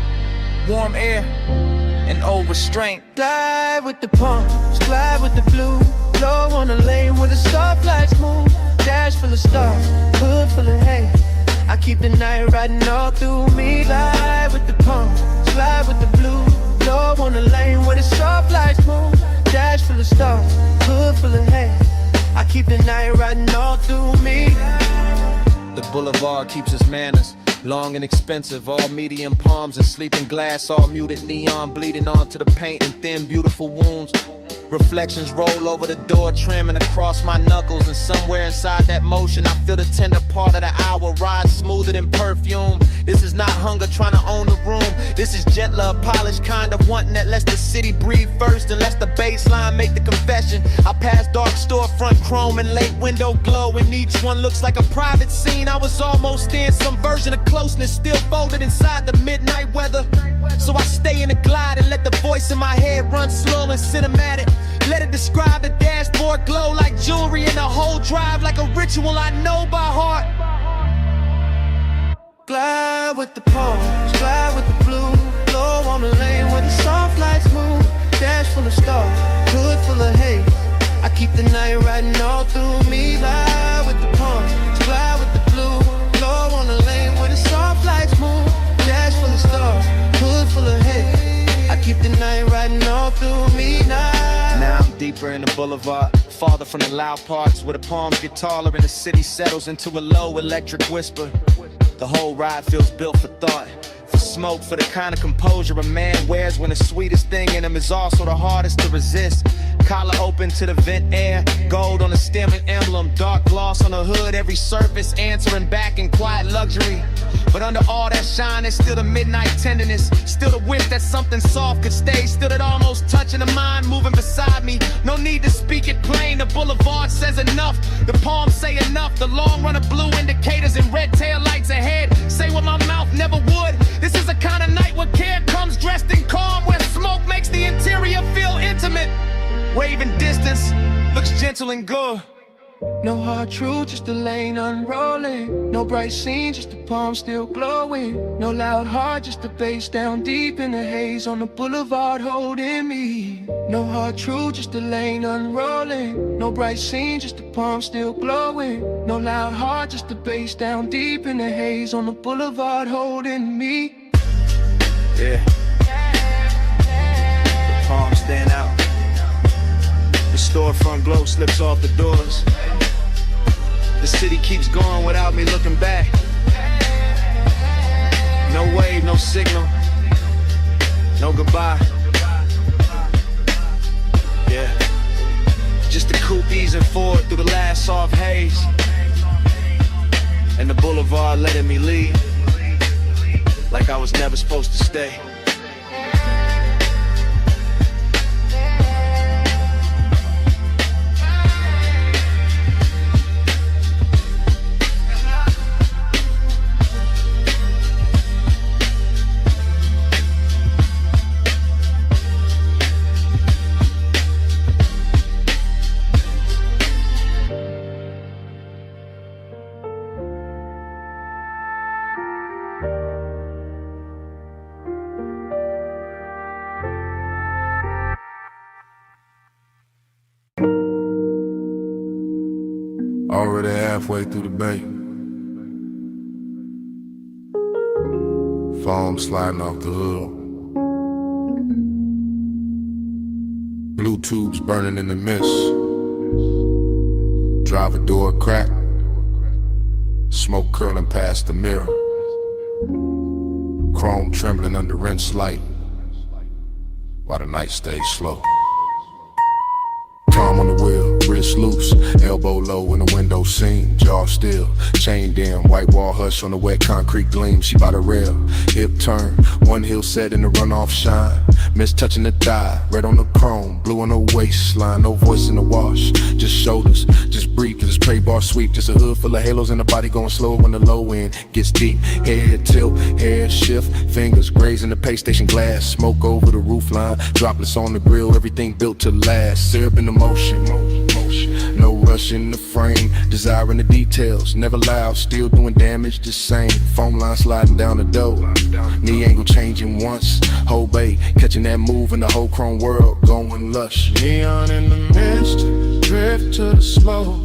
warm air, and old restraint. Glide with the palms, glide with the blue. Low on the lane where the stoplights move. Dash full of stars, hood full of hay. I keep the night riding all through me. Glide with the palms, glide with the blue. Low on the lane where the stoplights move. Dash full of stars, hood full of hay. I keep the night riding all through me. The boulevard keeps its manners, long and expensive, all medium palms and sleeping glass, all muted neon bleeding onto the paint and thin beautiful wounds. Reflections roll over the door trim and across my knuckles, and somewhere inside that motion I feel the tender part of the hour ride smoother than perfume. This is not hunger trying to own the room. This is gentler, polished kind of wanting that lets the city breathe first and lets the baseline make the confession. I pass dark storefront chrome and late window glow, and each one looks like a private scene. I was almost in some version of closeness, still folded inside the midnight weather. So I stay in the glide and let the voice in my head run slow and cinematic. Let it describe the dashboard glow like jewelry, and the whole drive like a ritual I know by heart. Glide with the palms, glide with the blue. Low on the lane where the soft lights move. Dash full of stars, hood full of hay. I keep the night riding all through me. Glide with the palms, glide with the blue. Low on the lane where the soft lights move. Dash full of stars, hood full of hay. I keep the night riding all through me now. Now I'm deeper in the boulevard, farther from the loud parts where the palms get taller and the city settles into a low electric whisper. The whole ride feels built for thought, for smoke, for the kind of composure a man wears when the sweetest thing in him is also the hardest to resist. Collar open to the vent air, gold on the stem and emblem, dark gloss on the hood, every surface answering back in quiet luxury. But under all that shine, there's still the midnight tenderness, still the wish that something soft could stay, still that almost touching the mind moving beside me. No need to speak it plain, the boulevard says enough, the palms say enough, the long run of blue indicators and red tail lights ahead say what my mouth never would. This is a kind of night where care comes dressed in calm, where smoke makes the interior feel intimate. Waving distance looks gentle and good. No hard truth, just the lane unrolling. No bright scene, just the palm still glowing. No loud heart, just the bass down deep in the haze on the boulevard holding me. No hard truth, just the lane unrolling. No bright scene, just the palm still glowing. No loud heart, just the bass down deep in the haze on the boulevard holding me. Yeah. The palms stand out. The storefront glow slips off the doors. The city keeps going without me looking back. No wave, no signal, no goodbye. Yeah, just the coupe easing forward through the last soft haze, and the boulevard letting me leave like I was never supposed to stay. Already halfway through the bay. Foam sliding off the hood. Blue tubes burning in the mist. Driver door crack. Smoke curling past the mirror. Chrome trembling under rinse light while the night stays slow. Palm on the wheel, wrist bust loose, elbow low in the window seam, jaw still, chained in, white wall hush on the wet concrete gleam. She by the rail, hip turn, one heel set in the runoff shine. Miss touching the thigh, red on the chrome, blue on the waistline. No voice in the wash, just shoulders, just breathe. Cause it's prey bar sweep, just a hood full of halos and the body going slow when the low end gets deep. Head tilt, hair shift, fingers grazing the pay station glass. Smoke over the roof line, droplets on the grill, everything built to last. Syrup in the motion, no rush in the frame, desiring the details, never loud, still doing damage the same. Foam line sliding down the door, knee angle changing once. Whole bay, catching that move in the whole chrome world, going lush. Neon in the mist, drift to the slow.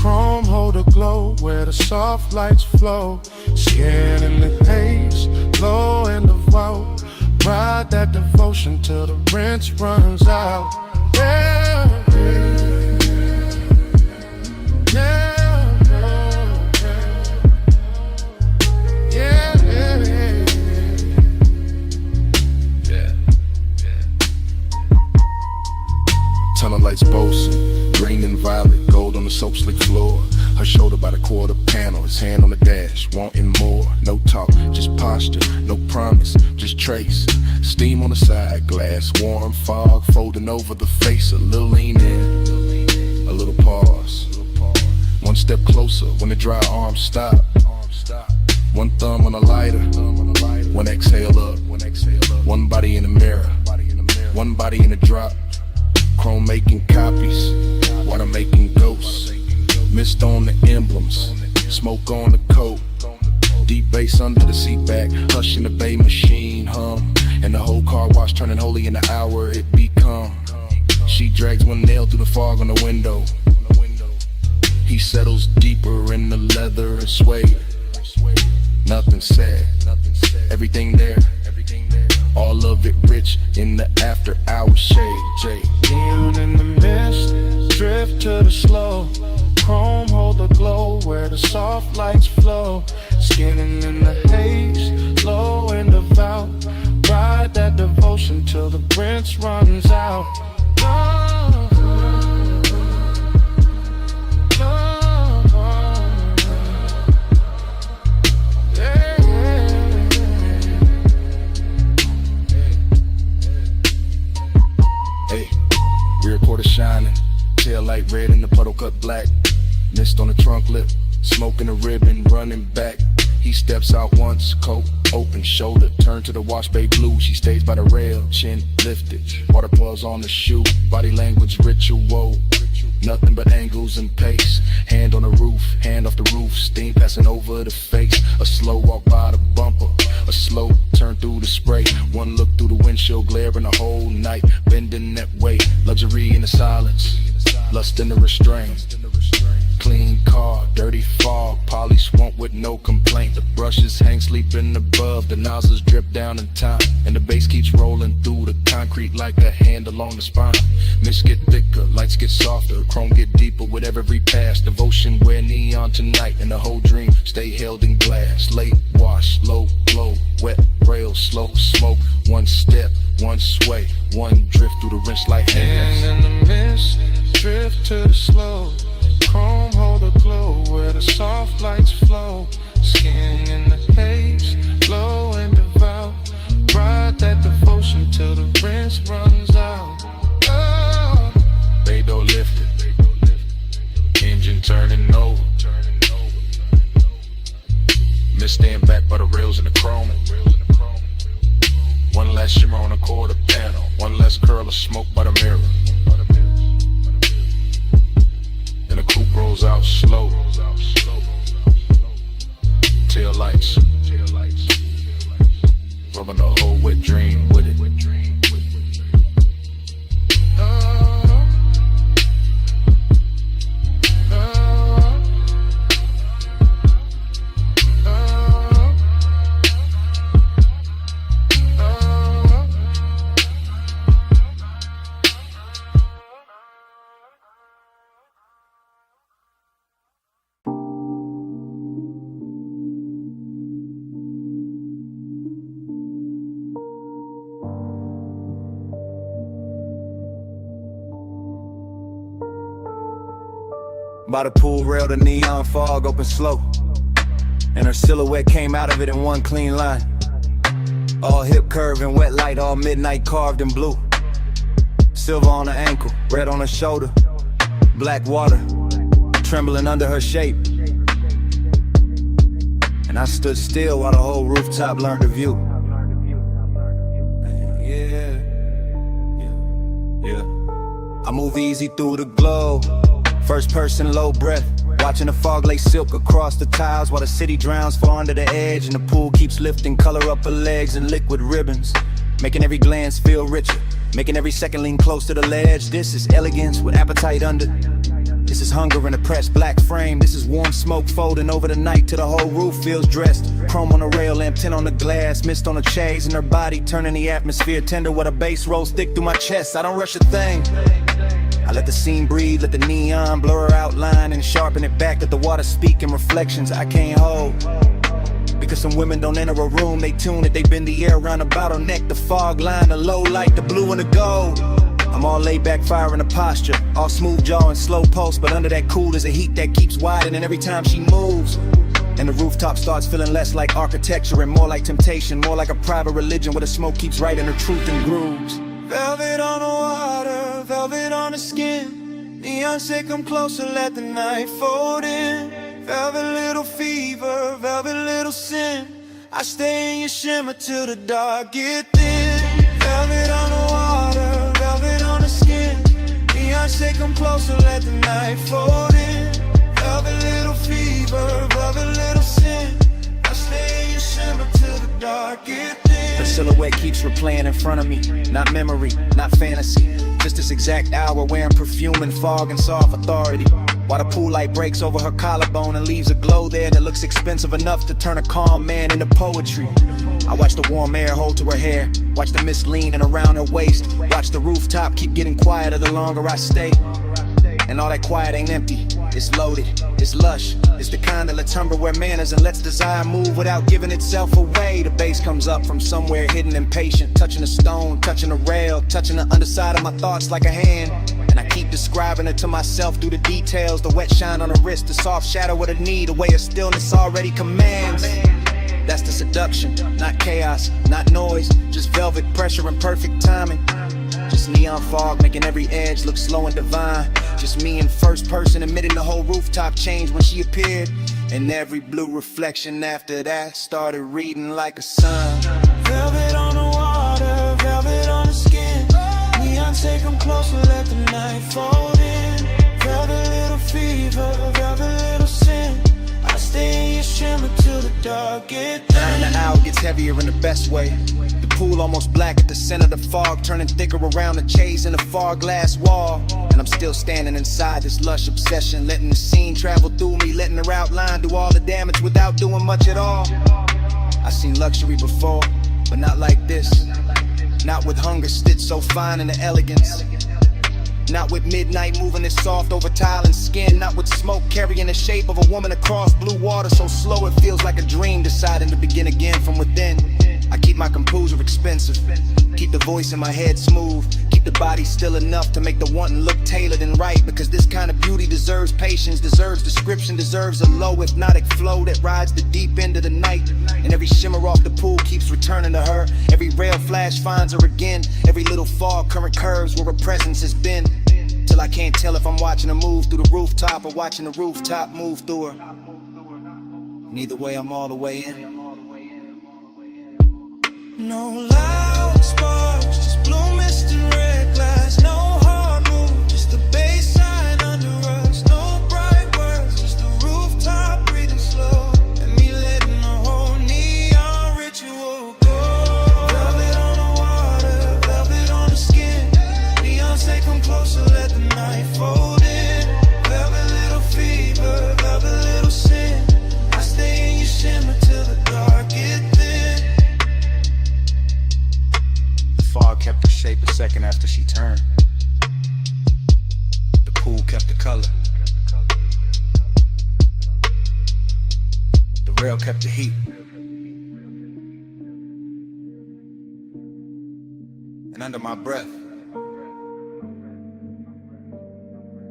Chrome hold a glow where the soft lights flow. Skin in the haze, low in the vault. Ride that devotion till the rinse runs out. Yeah, yeah, yeah, yeah. Tunnel lights boasting, green and violet, gold on the soap slick floor. Her shoulder by the quarter panel, his hand on the dash, wanting more. No talk, just posture, no promise, just trace. Steam on the side, glass warm, fog folding over the face. A little lean in, a little pause. One step closer when the dry arms stop. One thumb on the lighter, one exhale up. One body in the mirror, one body in the drop. Chrome making copies, water making ghosts. Mist on the emblems, smoke on the coat. Deep bass under the seat back, hush in the bay machine hum. And the whole car wash turning holy in the hour it become. She drags one nail through the fog on the window. He settles deeper in the leather and suede. Nothing said, everything there. All of it rich in the after hour shade. Jay. Neon in the mist, drift to the slow. Chrome hold the glow where the soft lights flow. Skinning in the haze, low in the vow. Ride that devotion till the rinse runs out. Oh, yeah, Hey, rear quarter shining, tail light red and the puddle cut black. Mist on the trunk lip, smoking a ribbon, running back. He steps out once, coat open, shoulder turn to the wash bay blue. She stays by the rail, chin lifted, water pulls on the shoe. Body language ritual, nothing but angles and pace. Hand on the roof, hand off the roof, steam passing over the face. A slow walk by the bumper, a slow turn through the spray. One look through the windshield, glaring the whole night, bending that way. Luxury in the silence, lust in the restraint. Clean car, dirty fog, polish won't with no complaint. The brushes hang sleeping above, the nozzles drip down in time. And the bass keeps rolling through the concrete like a hand along the spine. Mist get thicker, lights get softer, chrome get deeper with every pass. Devotion wear neon tonight, and the whole dream stay held in glass. Late wash, low glow, wet rail, slow smoke. One step, one sway, one drift through the rinse like hands. and in the mist, drift to the slow. Chrome hold a glow where the soft lights flow. Skin in the haze, low and devout. Ride that devotion till the rinse runs out. Oh. Bay door lifted, engine turning over. Mist stand back by the rails in the chrome. One last shimmer on the quarter panel, one less curl of smoke by the mirror. And the coupe rolls out slow. Tail lights, rubbing the whole wet dream with it. by the pool rail, the neon fog opened slow, and her silhouette came out of it in one clean line. All hip curve and wet light, all midnight carved in blue. Silver on her ankle, red on her shoulder, black water trembling under her shape. And I stood still while the whole rooftop learned to view. Yeah. I move easy through the glow, first person low breath, watching the fog lay silk across the tiles while the city drowns far under the edge, and the pool keeps lifting color up her legs in liquid ribbons, making every glance feel richer, making every second lean close to the ledge. This is elegance with appetite under. This is hunger in a pressed black frame. This is warm smoke folding over the night till the whole roof feels dressed. Chrome on the rail, lamp tint on the glass, mist on the shades, and her body turning the atmosphere tender while the bass rolls thick through my chest. I don't rush a thing. I let the scene breathe, let the neon blur her outline and sharpen it back, let the water speak in reflections I can't hold. Because some women don't enter a room, they tune it, they bend the air around the bottleneck, the fog line, the low light, the blue and the gold. I'm all laid back, fire in a posture, all smooth jaw and slow pulse, but under that cool is a heat that keeps widening every time she moves. And the rooftop starts feeling less like architecture and more like temptation, more like a private religion where the smoke keeps writing her truth in grooves. Velvet on the water, velvet on the skin. Neon say come closer, let the night fold in. Velvet little fever, velvet little sin. I stay in your shimmer till the dark get thin. Velvet on the water, velvet on the skin. Neon say come closer, let the night fold in. Velvet little fever, velvet little sin. I stay in your shimmer till the dark get thin. Her silhouette keeps replaying in front of me, not memory, not fantasy, just this exact hour wearing perfume and fog and soft authority. While the pool light breaks over her collarbone and leaves a glow there that looks expensive enough to turn a calm man into poetry. I watch the warm air hold to her hair, watch the mist leaning around her waist, watch the rooftop keep getting quieter the longer I stay. And all that quiet ain't empty, it's loaded, it's lush. It's the kind that lets Tupperware manners and lets desire move without giving itself away. The bass comes up from somewhere hidden impatient, touching a stone, touching a rail, touching the underside of my thoughts like a hand. And I keep describing it to myself through the details, the wet shine on the wrist, the soft shadow of the knee, the way of stillness already commands. That's the seduction, not chaos, not noise, just velvet pressure and perfect timing. Just neon fog making every edge look slow and divine. Just me in first person admitting the whole rooftop changed when she appeared. And every blue reflection after that started reading like a sun. Velvet on the water, velvet on the skin. Neon say come closer, let the night fold in. Velvet little fever, velvet little sin. I stay in your shimmer till the dark get thin. And the hour gets heavier in the best way. The pool almost black at the center of the fog, turning thicker around the chase in the far glass wall. And I'm still standing inside this lush obsession, letting the scene travel through me, letting her outline do all the damage without doing much at all. I've seen luxury before, but not like this. Not with hunger stitched so fine in the elegance. Not with midnight moving it soft over tile and skin. Not with smoke carrying the shape of a woman across blue water so slow it feels like a dream deciding to begin again from within. I keep my composure expensive, keep the voice in my head smooth, keep the body still enough to make the wanting look tailored and right. Because this kind of beauty deserves patience, deserves description, deserves a low hypnotic flow that rides the deep end of the night. And every shimmer off the pool keeps returning to her. Every rail flash finds her again. Every little fog current curves where her presence has been. Till I can't tell if I'm watching her move through the rooftop or watching the rooftop move through her. Neither way, I'm all the way in. No loud sparks, just blue mist and red glass. No hard move, just the baseline under us. No bright words, just the rooftop breathing slow. And me letting the whole neon ritual go. Velvet on the water, velvet on the skin. Neon say come closer, let the night fold in. Velvet little fever, velvet little sin. I stay in your shimmer till the dark get thin. Fog kept the shape a second after she turned. The pool kept the color. The rail kept the heat. And under my breath,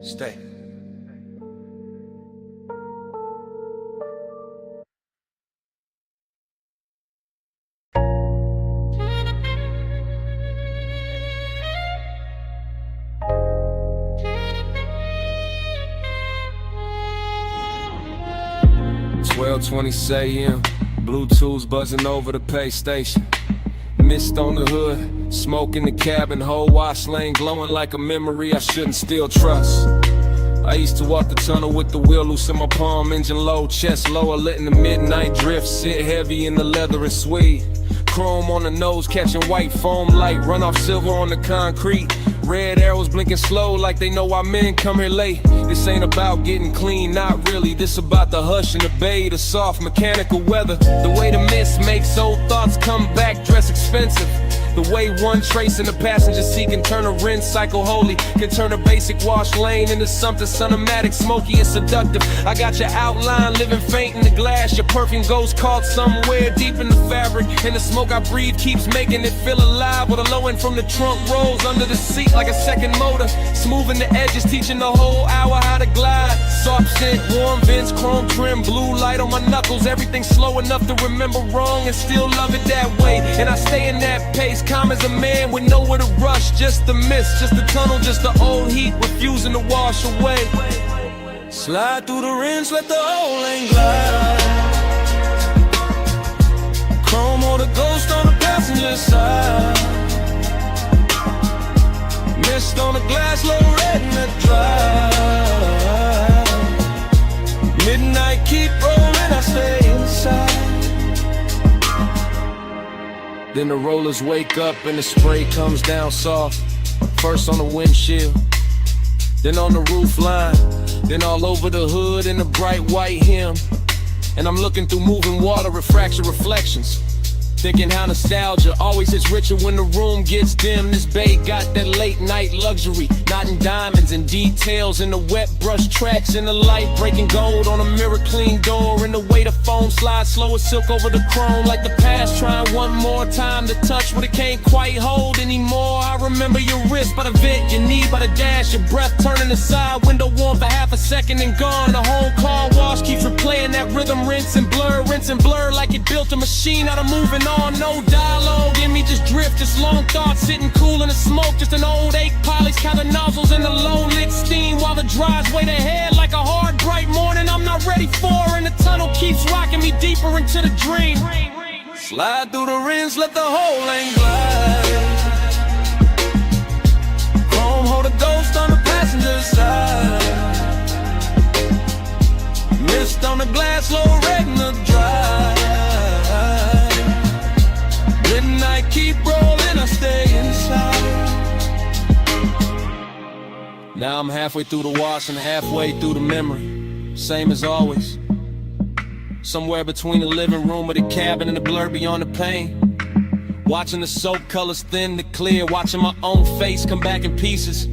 stay. 12:20 a.m. Bluetooth buzzing over the pay station. Mist on the hood, smoke in the cabin, whole wash lane glowing like a memory I shouldn't still trust. I used to walk the tunnel with the wheel loose in my palm, engine low, chest lower, letting the midnight drift sit heavy in the leather and suede. Chrome on the nose, catching white foam light, run off silver on the concrete. Red arrows blinking slow like they know our men come here late. This ain't about getting clean, not really. This about the hush and the bay, the soft mechanical weather. The way the mist makes old thoughts come back, dress expensive. The way one trace in the passenger seat can turn a rinse cycle holy, can turn a basic wash lane into something cinematic, smoky and seductive. I got your outline living faint in the glass. Your perfume goes caught somewhere deep in the fabric, and the smoke I breathe keeps making it feel alive. With a low end from the trunk rolls under the seat like a second motor, smoothing the edges, teaching the whole hour how to glide. Soft scent, warm vents, chrome trim, blue light on my knuckles. Everything slow enough to remember wrong and still love it that way. And I stay in that pace, calm as a man with nowhere to rush. Just the mist, just the tunnel, just the old heat refusing to wash away. Slide through the rinse, let the whole lane glide. Chrome or the ghost on the passenger side. Mist on the glass, low red in the drive. Midnight keep rolling, I stay inside. Then the rollers wake up and the spray comes down soft. First on the windshield, then on the roof line, then all over the hood in the bright white hem. And I'm looking through moving water, refraction reflections, thinking how nostalgia always is richer when the room gets dim. This bay got that late night luxury, knotting diamonds and details in the wet brush tracks, in the light breaking gold on a mirror clean door, and the way the foam slides slow as silk over the chrome, like the past trying one more time to touch what it can't quite hold anymore. I remember your wrist by the vent, your knee by the dash, your breath turning aside, window warm for half a second and gone. The whole car wash keeps replaying that rhythm, rinse and blur like it built a machine out of moving on. No dialogue in me, just drift, just long thoughts sitting cool in the smoke, just an old ache polish, counting nozzles in the low lit steam while the drives wait ahead like a hard bright morning I'm not ready for, and the tunnel keeps rocking me deeper into the dream. Slide through the rinse, let the whole lane glide. Chrome hold a ghost on the passenger side. Mist on the glass, low red in the drive. Midnight keep rolling, I stay inside. Now I'm halfway through the wash and halfway through the memory. Same as always. Somewhere between the living room or the cabin and the blur beyond the pain. Watching the soap colors thin to clear, watching my own face come back in pieces.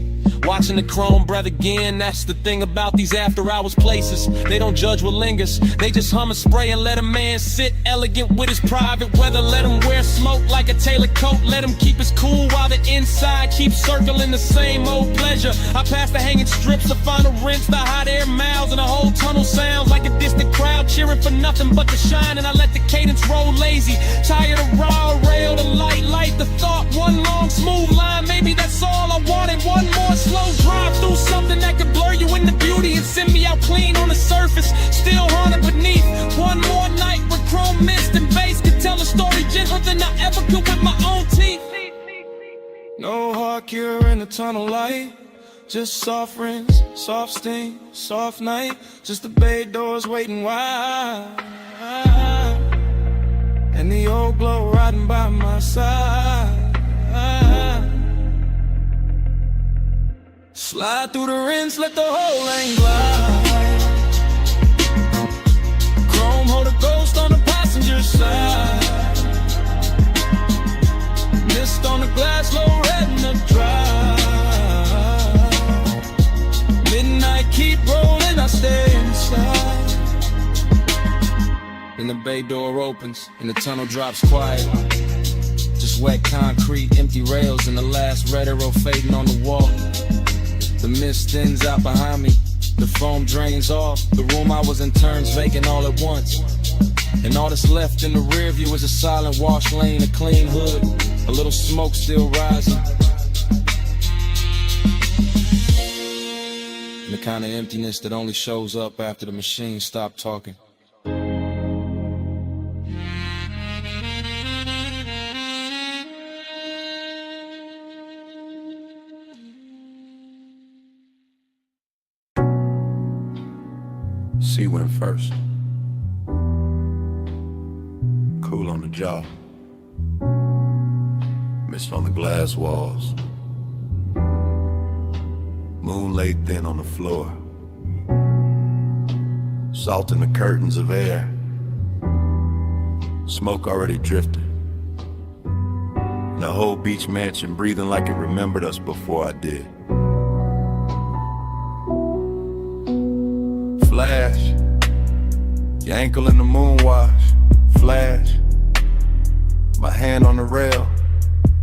Watching the chrome breath again, that's the thing about these after hours places. They don't judge what lingers, they just hum and spray and let a man sit elegant with his private weather. Let him wear smoke like a tailored coat, let him keep his cool while the inside keeps circling the same old pleasure. I pass the hanging strips, the final rinse, the hot air miles, and the whole tunnel sounds like a distant crowd cheering for nothing but the shine. And I let the cadence roll lazy, tired of raw rail, the light, the thought, one long smooth line. Maybe that's all I wanted, one more slow drive through something that could blur you into beauty and send me out clean on the surface, still haunted beneath. One more night with chrome mist and bass could tell a story gentler than I ever could with my own teeth. No hard cure in the tunnel light, just soft rinse, soft sting, soft night. Just the bay doors waiting wide, and the old glow riding by my side. Slide through the rinse, let the whole lane glide. Chrome hold a ghost on the passenger side. Mist on the glass, low red in the drive. Midnight keep rolling, I stay inside. Then the bay door opens and the tunnel drops quiet. Just wet concrete, empty rails, and the last red arrow fading on the wall. The mist thins out behind me, the foam drains off. The room I was in turns vacant all at once. And all that's left in the rear view is a silent wash lane, a clean hood, a little smoke still rising. And the kind of emptiness that only shows up after the machine stopped talking. She went first. Cool on the jaw. Mist on the glass walls. Moon laid thin on the floor. Salt in the curtains of air. Smoke already drifted. The whole beach mansion breathing like it remembered us before I did. Flash. Your ankle in the moon wash. Flash. My hand on the rail.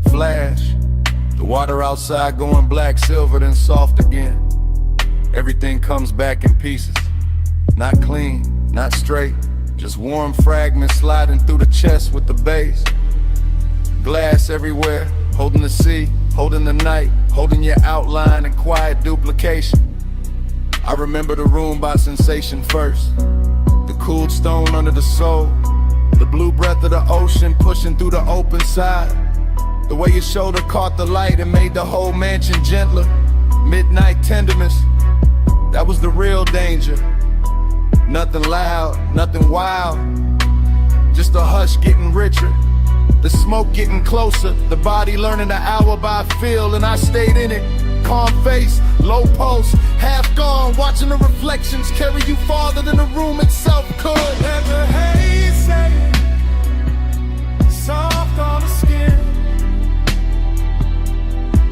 Flash. The water outside going black, silver, then soft again. Everything comes back in pieces. Not clean, not straight. Just warm fragments sliding through the chest with the bass. Glass everywhere, holding the sea, holding the night, holding your outline in quiet duplication. I remember the room by sensation first. The cooled stone under the soul. The blue breath of the ocean pushing through the open side. The way your shoulder caught the light and made the whole mansion gentler. Midnight tenderness, that was the real danger. Nothing loud, nothing wild, just a hush getting richer. The smoke getting closer, the body learning the hour by feel, and I stayed in it. Calm face, low pulse, half gone, watching the reflections carry you farther than the room itself could. Let the haze set soft on the skin.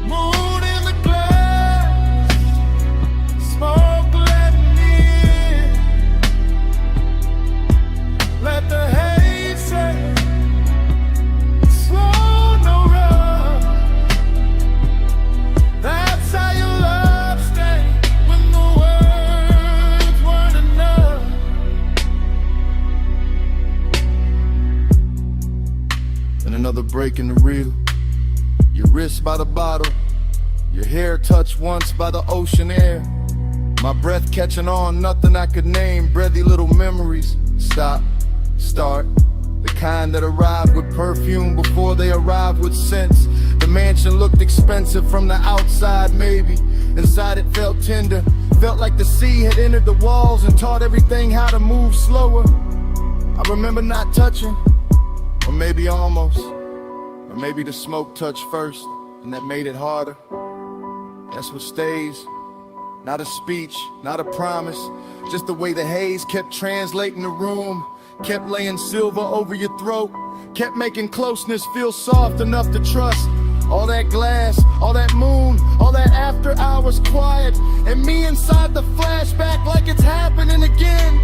Moon in the glass, smoke letting in. Let the haze set slow, no rush. That's how your love stayed when the words weren't enough. And another break in the reel. Your wrist by the bottle, your hair touched once by the ocean air. My breath catching on, nothing I could name. Breathy little memories. Stop, start. The kind that arrived with perfume before they arrived with scents. The mansion looked expensive from the outside, maybe. Inside it felt tender. Felt like the sea had entered the walls and taught everything how to move slower. I remember not touching, or maybe almost. Or maybe the smoke touched first, and that made it harder. That's what stays. Not a speech, not a promise. Just the way the haze kept translating the room. Kept laying silver over your throat. Kept making closeness feel soft enough to trust. All that glass, all that moon, all that after hours quiet. And me inside the flashback like it's happening again.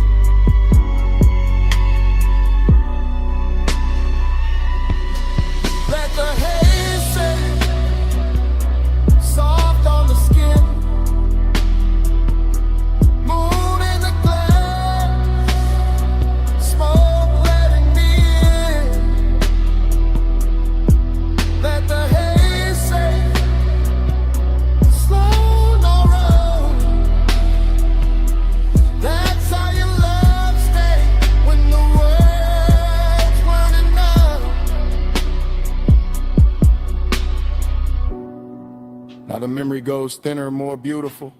Let the haze set soft on the skin. Moon in the glass, smoke letting me in. Let the haze set slow, no rush. That's how your love stayed when the words weren't enough. Now the memory goes thinner, more beautiful.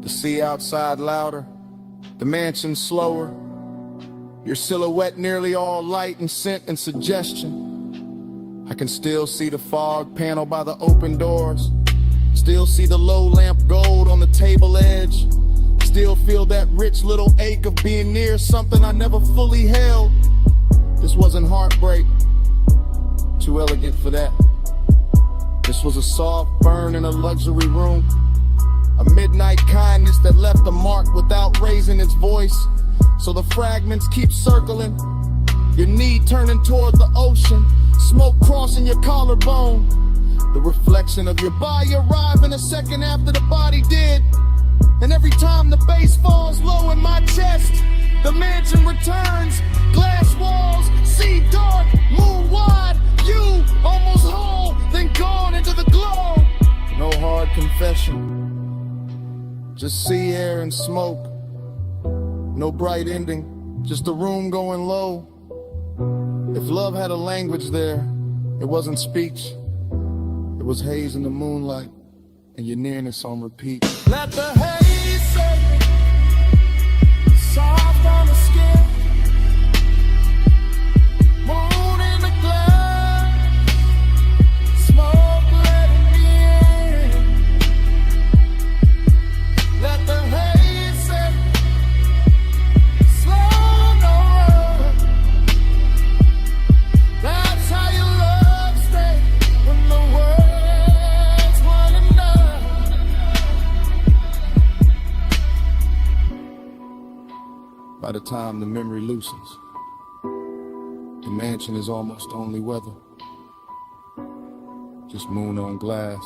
The sea outside louder, the mansion slower. Your silhouette nearly all light and scent and suggestion. I can still see the fog panel by the open doors. Still see the low lamp gold on the table edge. Still feel that rich little ache of being near something I never fully held. This wasn't heartbreak, too elegant for that. This was a soft burn in a luxury room. A midnight kindness that left a mark without raising its voice. So the fragments keep circling. Your knee turning toward the ocean. Smoke crossing your collarbone. The reflection of your body arriving a second after the body did. And every time the bass falls low in my chest, the mansion returns. Glass walls, sea dark, moon wide. You almost whole, then gone into the glow. No hard confession. Just sea air and smoke. No bright ending, just the room going low. If love had a language there, it wasn't speech. It was haze in the moonlight, and your nearness on repeat. Let the haze set Soft on the skin, moon in the glass, smoke letting me in. Let the haze set, slow no run. That's how your love stay when the world's running down. By the time the memory loosens, the mansion is almost only weather. Just moon on glass,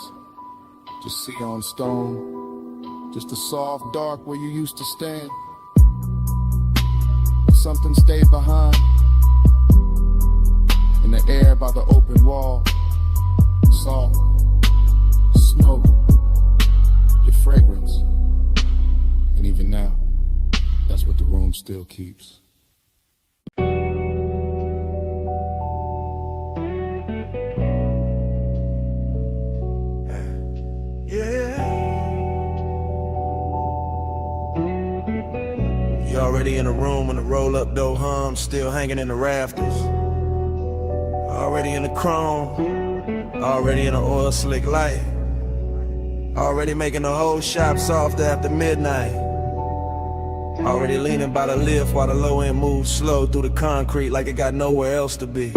just sea on stone, just the soft dark where you used to stand. Something stayed behind, in the air by the open wall, salt, smoke, your fragrance, and even now, that's what the room still keeps. You already in the room when the roll-up door hums, still hanging in the rafters. Already in the chrome, already in the oil slick light. Already making the whole shop soft after midnight. Already leaning by the lift while the low end moves slow through the concrete like it got nowhere else to be.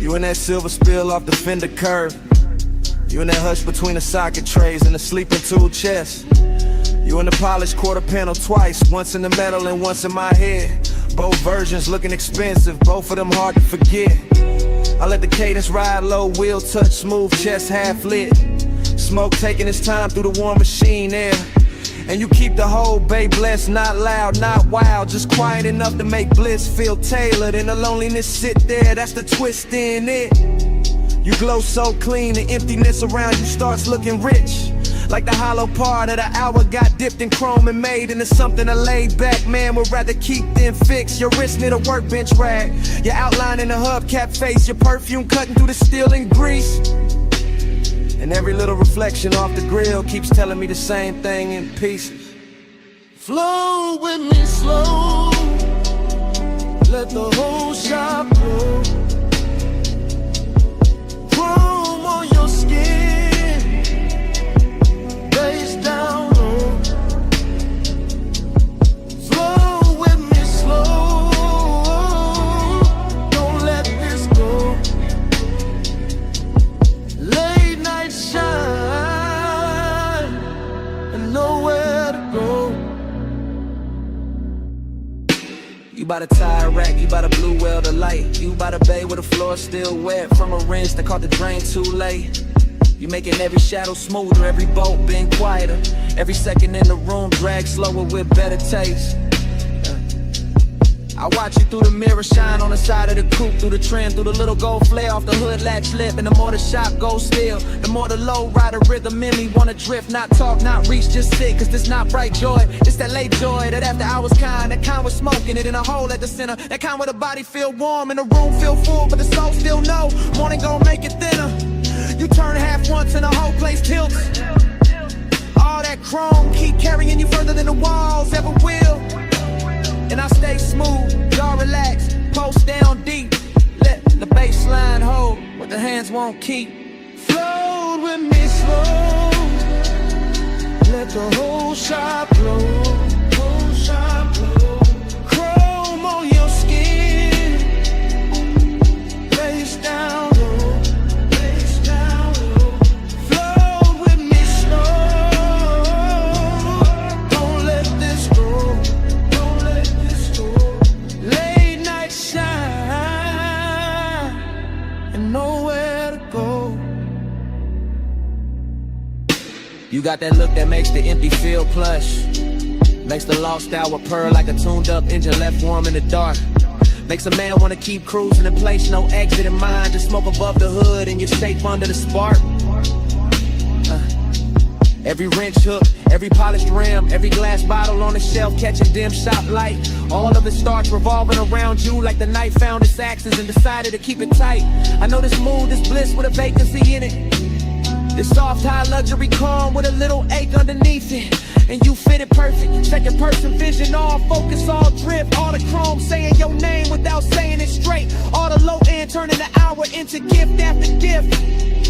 You in that silver spill off the fender curve. You in that hush between the socket trays and the sleeping tool chest. You in the polished quarter panel twice, once in the metal and once in my head. Both versions looking expensive, both of them hard to forget. I let the cadence ride low, wheel touch smooth, chest half lit. Smoke taking its time through the warm machine air. And you keep the whole bay blessed, not loud, not wild, just quiet enough to make bliss feel tailored. And the loneliness sit there, that's the twist in it. You glow so clean, the emptiness around you starts looking rich. Like the hollow part of the hour got dipped in chrome and made into something a laid back man would rather keep than fix. Your wrist near the workbench rag, your outline in the hubcap face, your perfume cutting through the steel and grease. And every little reflection off the grill keeps telling me the same thing in pieces. Flow with me slow, let the whole shop blow. Chrome on your skin, face down low. Flow with me slow, don't let this go. Late night shine and nowhere to go. You by the tire rack, you by the blue well the light. You by the bay where the floor still wet from a rinse that caught the drain too late. You making every shadow smoother, every bolt being quieter. Every second in the room drag slower with better taste. I watch you through the mirror shine on the side of the coupe, through the trim, through the little gold flare off the hood latch lip. And the more the shop goes still, the more the low rider rhythm in me wanna drift, not talk, not reach, just sit. Cause this not bright joy, it's that late joy, that after hours kind, that kind with smoking it in a hole at the center, that kind where the body feel warm and the room feel full, but the soul still know morning gon' make it thinner. You turn half once and the whole place tilts. All that chrome keep carrying you further than the walls ever will. And I stay smooth, y'all relax, post down deep. Let the bass line hold what the hands won't keep. Float with me slow, let the whole shop blow. Whole shop blow. Chrome on your skin, face down low, face down low. Float with me slow, don't let this go. Late night shine and nowhere to go. You got that look that makes the empty feel plush, makes the lost hour purr like a tuned up engine left warm in the dark. Makes a man wanna keep cruising in place, no exit in mind. Just smoke above the hood and you're safe under the spark. Every wrench hook, every polished rim, every glass bottle on the shelf catching dim shop light. All of it starts revolving around you like the night found its axes and decided to keep it tight. I know this mood, this bliss with a vacancy in it. This soft high luxury calm with a little ache underneath it. and you fit it perfect. Second person vision, all focus, all drift. All the chrome saying your name without saying it straight. All the low end turning the hour into gift after gift.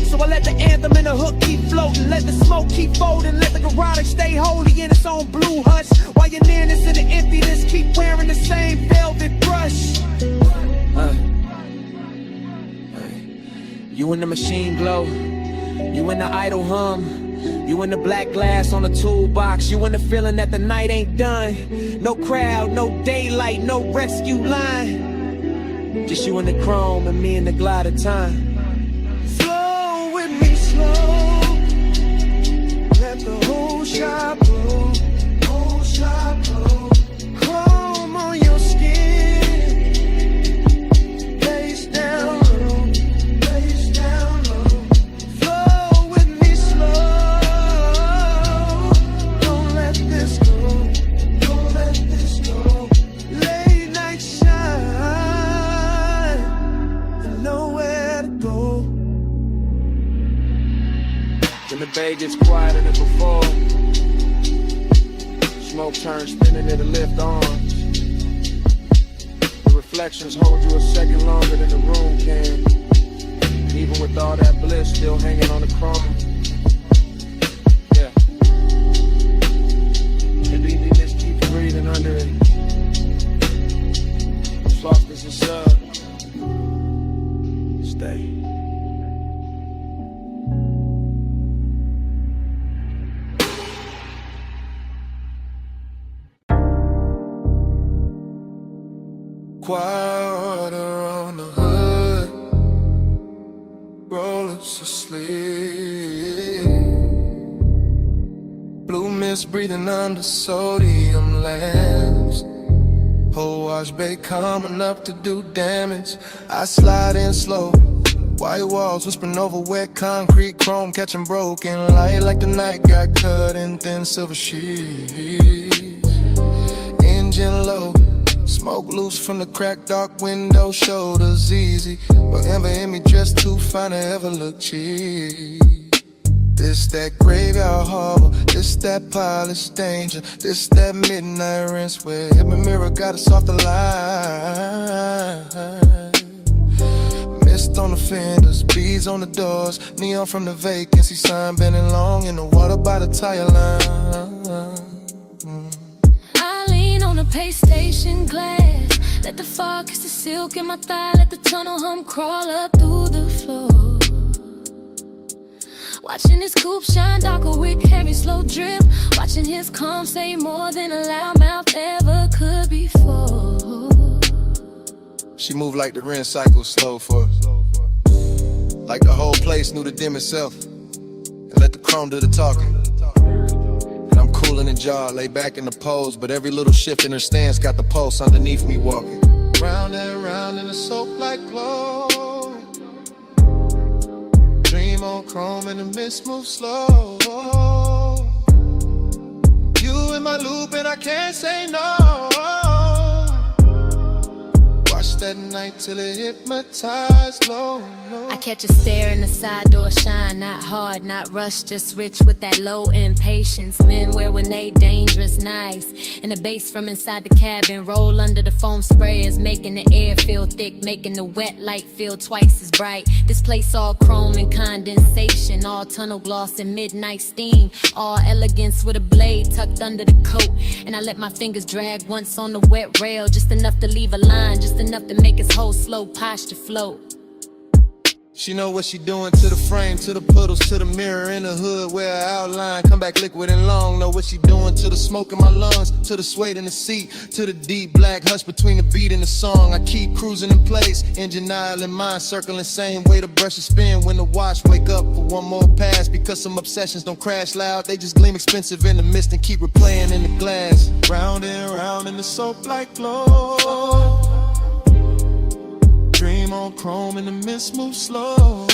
So I let the anthem and the hook keep floating, let the smoke keep folding, let the garage stay holy in its own blue hush. While your nearness and the emptiness keep wearing the same velvet brush. You in the machine glow, you in the idle hum, you in the black glass on the toolbox, you in the feeling that the night ain't done. No crowd, no daylight, no rescue line. Just you in the chrome and me in the glide of time. Flow with me slow, let the whole shop blow, whole shop blow. Chrome on your skin, face down low, face down low. Flow with me slow, don't let this go, don't let this go. Late night shine, and nowhere to go. When the bay gets quieter than before, smoke turns spinning, it'll lift arms. The reflections hold you a second longer than the room can. And even with all that bliss still hanging on the chrome. Yeah. And emptiness keeps breathing under it. Soft as a sub. Stay. Water on the hood, rollers asleep. Blue mist breathing under sodium lamps. Whole wash bay coming up to do damage. I slide in slow, white walls whispering over wet concrete. Chrome catching broken light like the night got cut in thin silver sheets. Engine low, smoke loose from the cracked dark window, shoulders easy. But ever in me dressed too fine to ever look cheap. This that graveyard harbor, this that polished danger, this that midnight rinse where every mirror got a softer line. Mist on the fenders, beads on the doors, neon from the vacancy sign bending long in the water by the tire line. On a pay station glass, let the fog kiss the silk in my thigh, let the tunnel hum crawl up through the floor. Watching his coupe shine darker with heavy slow drip, watching his calm say more than a loudmouth ever could before. She moved like the rinse cycle slow for her, like the whole place knew to dim itself and let the chrome do the talking. I'm cool in the jaw, lay back in the pose, but every little shift in her stance got the pulse underneath me walking. Round and round in the soap-like glow, dream on chrome and the mist moves slow. You in my loop and I can't say no. Watch that night till it hypnotized low. I catch a stare in the side door shine, not hard, not rushed, just rich with that low impatience. Men wear when they dangerous, nice. And the bass from inside the cabin roll under the foam sprayers, making the air feel thick, making the wet light feel twice as bright. This place all chrome and condensation, all tunnel gloss and midnight steam, all elegance with a blade tucked under the coat. And I let my fingers drag once on the wet rail, just enough to leave a line, just enough to make his whole slow posture float. She know what she doing to the frame, to the puddles, to the mirror in the hood where her outline come back liquid and long. Know what she doing to the smoke in my lungs, to the suede in the seat, to the deep black hush between the beat and the song. I keep cruising in place, engine aisle in mind, circling same way the brushes spin when the watch wake up for one more pass. Because some obsessions don't crash loud, they just gleam expensive in the mist and keep replaying in the glass. Round and round in the soap-like glow, dream on chrome and the mist moves slow.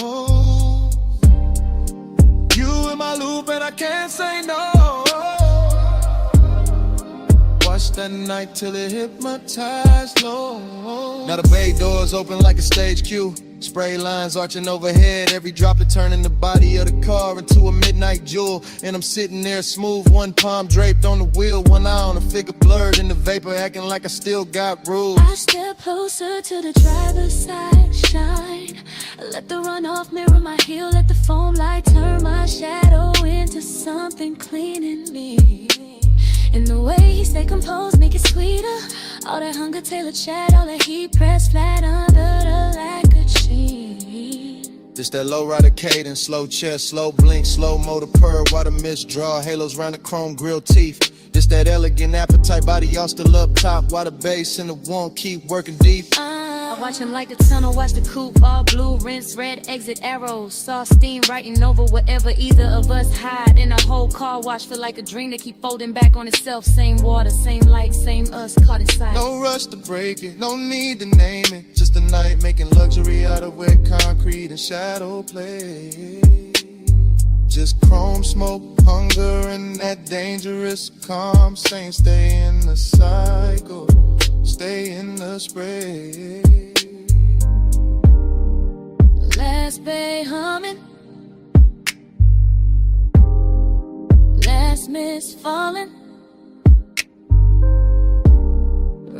You in my loop and I can't say no. Watch that night till it hypnotized low. Now the bay doors open like a stage cue. Spray lines arching overhead, every droplet turning the body of the car into a midnight jewel. And I'm sitting there smooth, one palm draped on the wheel, one eye on the figure blurred in the vapor, acting like I still got rules. I step closer to the driver's side, shine. Let the runoff mirror my heel, let the foam light turn my shadow into something clean in me. And the way he stay composed, make it sweeter. All that hunger, tailored chat, all that heat pressed flat under the lacquered sheen. This that low rider cadence, slow chest, slow blink, slow motor purr, while the mist draw, halos round the chrome grill teeth. This that elegant appetite, body all still up top, while the bass and the one keep working deep. I watch him like the tunnel, watch the coupe, all blue, rinse, red, exit arrows. Saw steam writing over wherever either of us hide. In a whole car wash, feel like a dream that keep folding back on itself. Same water, same light, same us, caught inside. No rush to break it, no need to name it. Just a night making luxury out of wet concrete and shadow play. Just chrome smoke, hunger, and that dangerous calm. Saying stay in the cycle, stay in the spray. Last bay humming, last mist falling.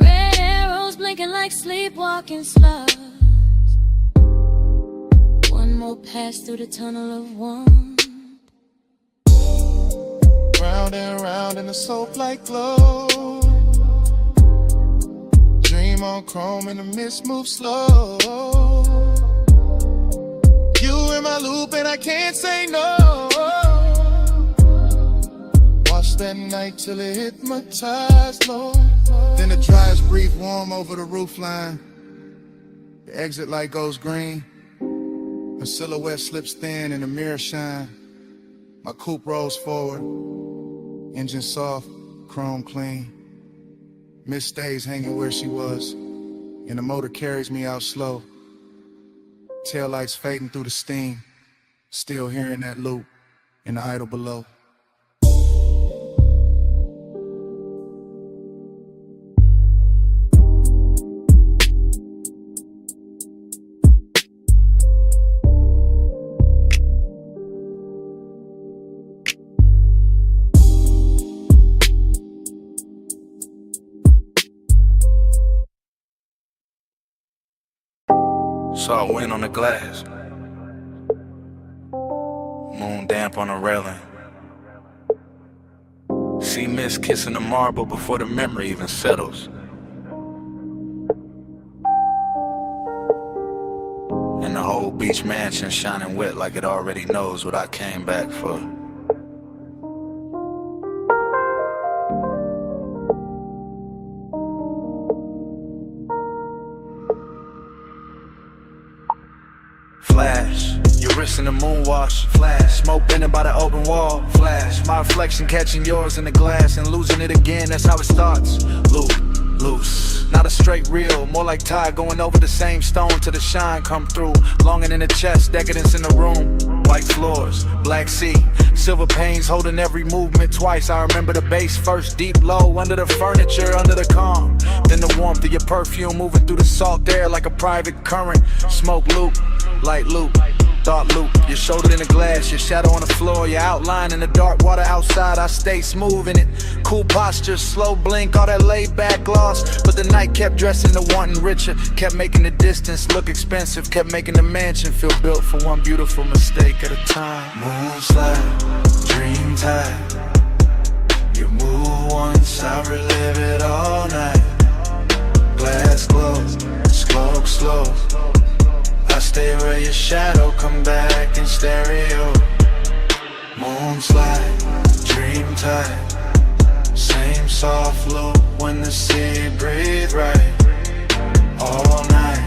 Red arrows blinking like sleepwalking slugs. One more pass through the tunnel of one. Round and round in a soap-like glow. Dream on chrome and the mist moves slow. You in my loop and I can't say no. Watch that night till it hypnotized, Lord. Then the driest breathe warm over the roofline. The exit light goes green. My silhouette slips thin and the mirror shine. My coupe rolls forward. Engine soft, chrome clean. Miss stays hanging where she was, and the motor carries me out slow. Taillights fading through the steam, still hearing that loop in the idle below. Saw wind on the glass, moon damp on the railing. See mist kissing the marble before the memory even settles. And the whole beach mansion shining wet like it already knows what I came back for. Flash, your wrist in the moonwash. Flash, smoke bending by the open wall. Flash, my reflection catching yours in the glass and losing it again, that's how it starts. Loose, not a straight reel, more like tide going over the same stone till the shine come through. Longing in the chest, decadence in the room. White floors, black sea, silver panes holding every movement twice. I remember the bass first, deep low, under the furniture, under the calm. Then the warmth of your perfume moving through the salt air like a private current. Smoke loop, light loop, thought loop. Your shoulder in the glass, your shadow on the floor, your outline in the dark water outside. I stay smooth in it, cool posture, slow blink, all that laid back gloss. But the night kept dressing to wanting richer, kept making the distance look expensive, kept making the mansion feel built for one beautiful mistake at a time. Moonslide, dream tide. You move once, I relive it all night. Glass glow, slow. I stay where your shadow come back in stereo. Moonslide, dream tide. Same soft loop when the sea breathe right. All night.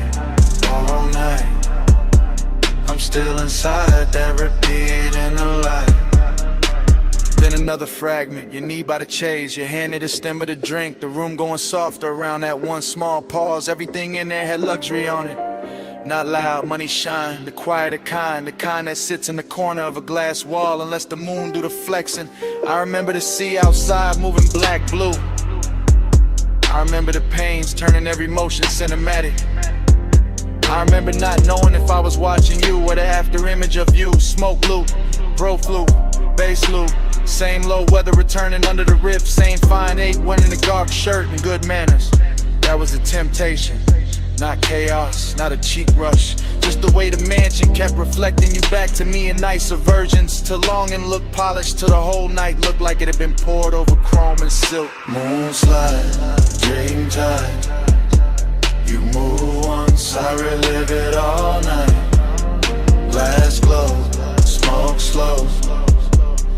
I'm still inside that repeat in the light. Then another fragment, your knee by the chase, your hand at the stem of the drink. The room going softer around that one small pause. Everything in there had luxury on it. Not loud, money shine, the quieter kind, the kind that sits in the corner of a glass wall and lets the moon do the flexing. I remember the sea outside moving black, blue. I remember the pains turning every motion cinematic. I remember not knowing if I was watching you or the after image of you. Smoke loop, bro flute, bass loop. Same low weather returning under the rip. Same fine 8 wearing the dark shirt and good manners. That was a temptation, not chaos, not a cheap rush. Just the way the mansion kept reflecting you back to me in nicer versions. To long and look polished, till the whole night looked like it had been poured over chrome and silk. Moonslide, dream time. You move once, I relive it all night. Glass glow, smoke slow.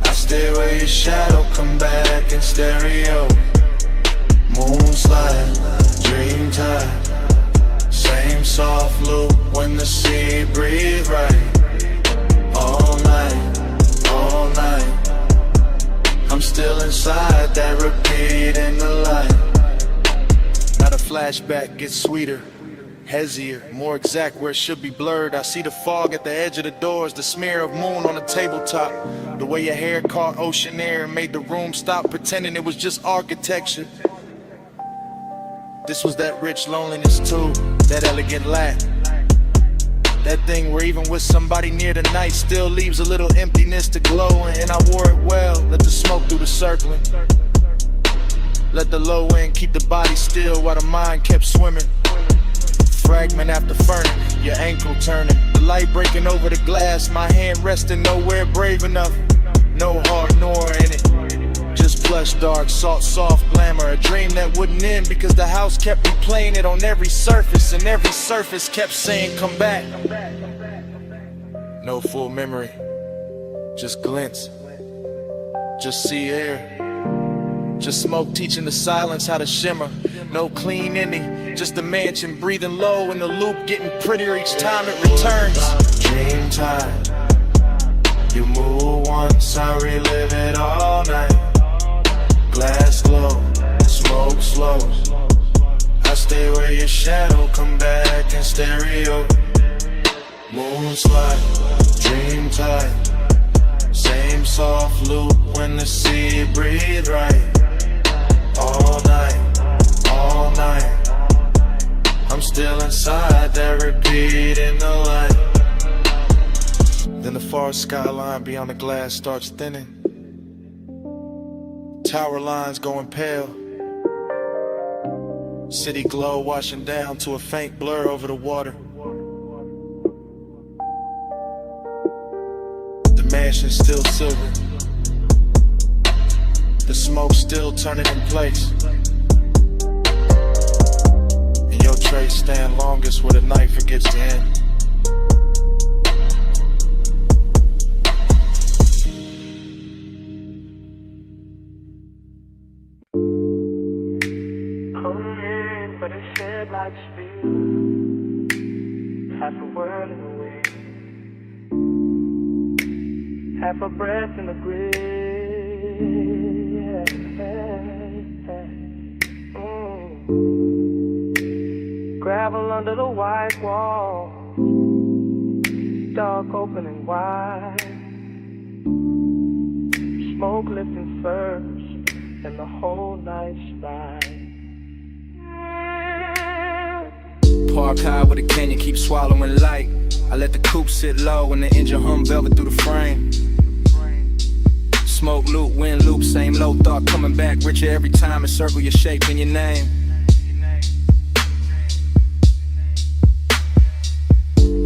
I stay where your shadow come back in stereo. Moonslide, dream time. Same soft loop when the sea breathe right. All night, all night. I'm still inside that repeat in the light. Now the flashback gets sweeter, hazier, more exact where it should be blurred. I see the fog at the edge of the doors, the smear of moon on the tabletop. The way your hair caught ocean air and made the room stop pretending it was just architecture. This was that rich loneliness too, that elegant lack. That thing where even with somebody near the night still leaves a little emptiness to glow. And I wore it well, let the smoke do the circling. Let the low end keep the body still while the mind kept swimming. Fragment after ferment, your ankle turning. The light breaking over the glass, my hand resting nowhere brave enough. No heart nor in it. Just plush dark, salt soft glamour. A dream that wouldn't end because the house kept replaying it on every surface. And every surface kept saying come back. No full memory, just glints. Just sea air. Just smoke teaching the silence how to shimmer. No clean ending, just a mansion breathing low and the loop getting prettier each time it returns. Dream time. You move once, I relive it all night. Glass glow, smoke slow. I stay where your shadow come back in stereo. Moonslide, dream time. Same soft loop when the sea breathe right. All night, all night. I'm still inside that repeat in the light. Then the far skyline beyond the glass starts thinning. Tower lines going pale. City glow washing down to a faint blur over the water. The mansion still silver. The smoke still turning in place. And your trays stand longest where the night forgets to end. But it shed like speed. Half a world in the wind. Half a breath in the grave. Gravel under the white wall. Dark open and wide. Smoke lifting first. And the whole night's ride. Park high with a canyon, keep swallowing light. I let the coupe sit low and the engine hum velvet through the frame. Smoke loop, wind loop, same low thought coming back richer every time. Encircle your shape and your name.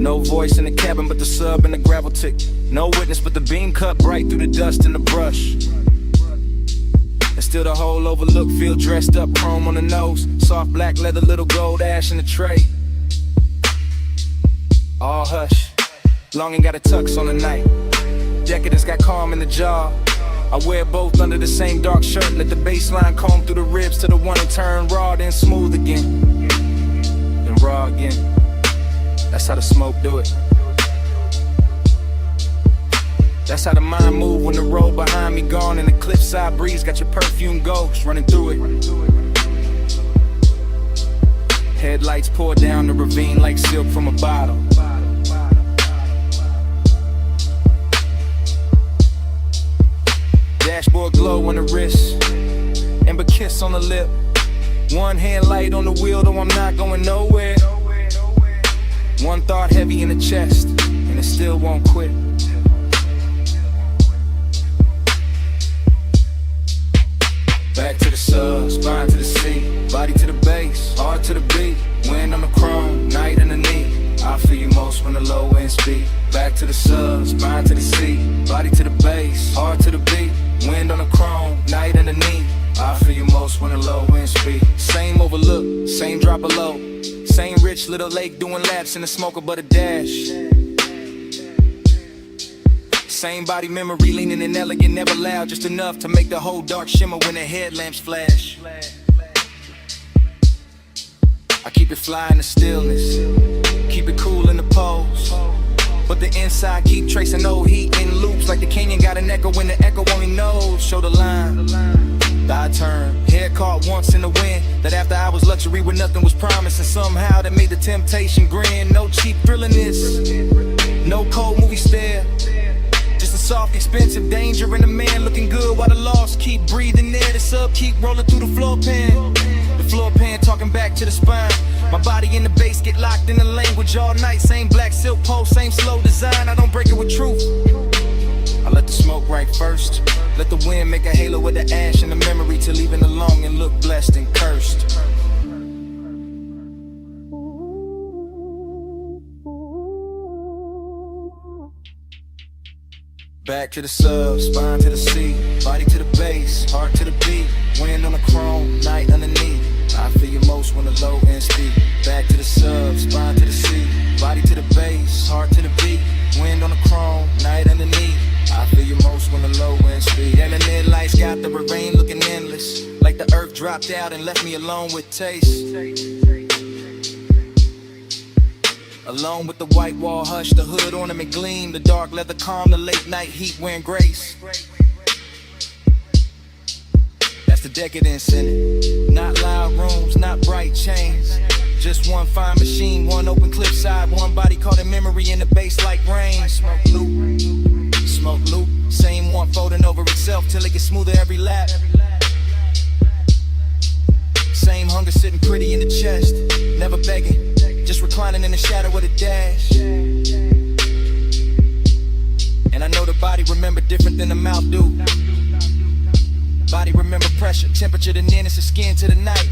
No voice in the cabin but the sub and the gravel tick. No witness but the beam cut bright through the dust and the brush. And still the whole overlook, feel dressed up, chrome on the nose. Soft black leather, little gold ash in the tray. All hush, long ain't got a tux on the night. Jacket has got calm in the jaw. I wear both under the same dark shirt. Let the baseline comb through the ribs to the one and turn raw, then smooth again. Then raw again. That's how the smoke do it. That's how the mind move when the road behind me gone and the cliffside breeze got your perfume ghost running through it. Headlights pour down the ravine like silk from a bottle. Dashboard glow on the wrist, amber kiss on the lip. One hand light on the wheel, though I'm not going nowhere. One thought heavy in the chest, and it still won't quit. Back to the sub, spine to the sea, body to the base, heart to the beat. Wind on the chrome, night underneath. I feel you most when the low end speed. Back to the sub, spine to the sea, body to the base, heart to the beat. Wind on the chrome, night underneath. I feel you most when the low end speed. Same overlook, same drop of low, same rich little lake doing laps in the smoker but a dash. Same body memory, leaning and elegant, never loud, just enough to make the whole dark shimmer when the headlamps flash. I keep it fly in the stillness, keep it cool in the pose, but the inside keep tracing old heat in loops like the canyon got an echo when the echo only knows. Show the line, I turn, head caught once in the wind. That after hours luxury where nothing was promised, and somehow that made the temptation grin. No cheap thrilling this, no cold movie stare, just a soft expensive danger and a man looking good while the lost keep breathing air. The sub keep rolling through the floor pan, the floor pan talking back to the spine. My body in the bass get locked in the language all night. Same black silk pole, same slow design. I don't break it with truth, I let the smoke right first. Let the wind make a halo with the ash and the memory till even the longing look blessed and cursed. Back to the sub, spine to the sea, body to the base, heart to the beat. Wind on the chrome, night underneath. I feel you most when the low end speed. Back to the sub, spine to the sea, body to the base, heart to the beat. Wind on the chrome, night underneath. I feel you most when the low end speed. And the midlights got the rain looking endless, like the earth dropped out and left me alone with taste. Alone with the white wall hush, the hood ornament gleam, the dark leather calm, the late night heat wearing grace. That's the decadence in it. Not loud rooms, not bright chains, just one fine machine, one open cliffside, one body caught in memory in the bass like rain. Smoke loop, same one folding over itself till it gets smoother every lap. Same hunger sitting pretty in the chest, never begging, just reclining in the shadow of the dash. And I know the body remember different than the mouth do. Body remember pressure, temperature, the nearness of skin to the night.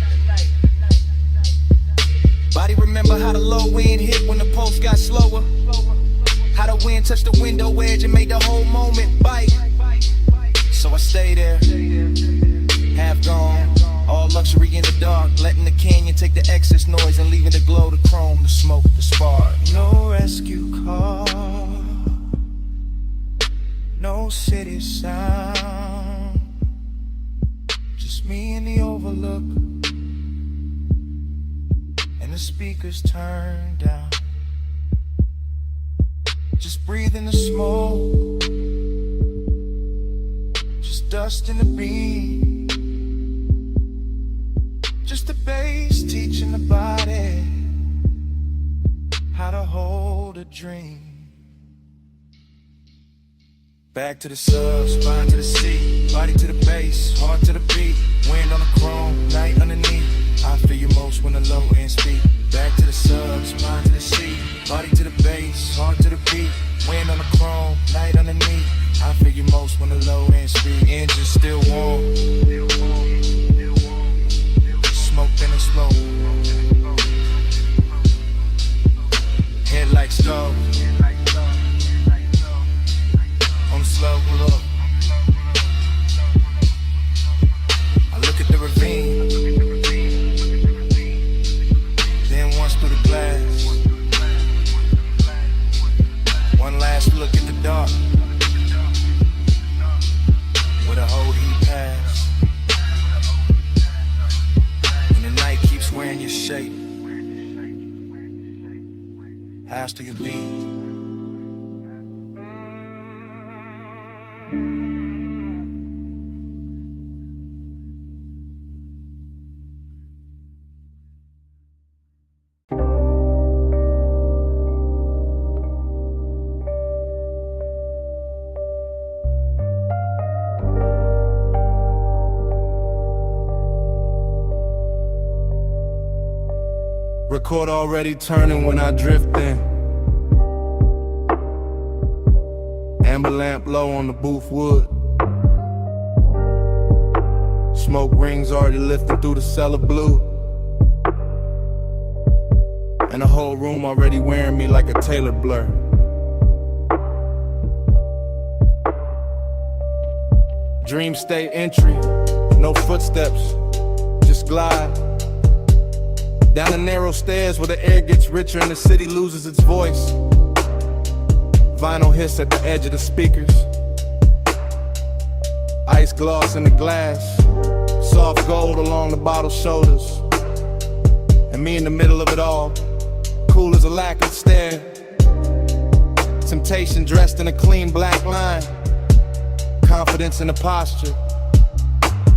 Body remember how the low wind hit when the pulse got slower, how the wind touched the window edge and made the whole moment bite. So I stay there, half gone, all luxury in the dark, letting the canyon take the excess noise and leaving the glow, the chrome, the smoke, the spark. No rescue call, no city sound, just me in the overlook, and the speakers turned down. Just breathing the smoke, just dust in the beat, just the bass teaching the body how to hold a dream. Back to the sub, spine to the sea, body to the base, heart to the beat. Wind on the chrome, night underneath. I feel you most when the low end speed. Back to the sub, spine to the sea, body to the base, heart to the beat. Wind on the chrome, night underneath. I feel you most when the low end speed. Engine still warm, smoke then explode. Headlights go on the slow pull up. I look at the ravine, then once through the glass. One last look at the dark, where the whole heat pass. And the night keeps wearing your shape. House to your beat. Record already turning when I drift in. Amber lamp low on the booth wood. Smoke rings already lifting through the cellar blue. And the whole room already wearing me like a tailored blur. Dream state entry, no footsteps, just glide down the narrow stairs where the air gets richer and the city loses its voice. Vinyl hiss at the edge of the speakers. Ice gloss in the glass, soft gold along the bottle's shoulders. And me in the middle of it all, cool as a lacquered stare. Temptation dressed in a clean black line. Confidence in the posture,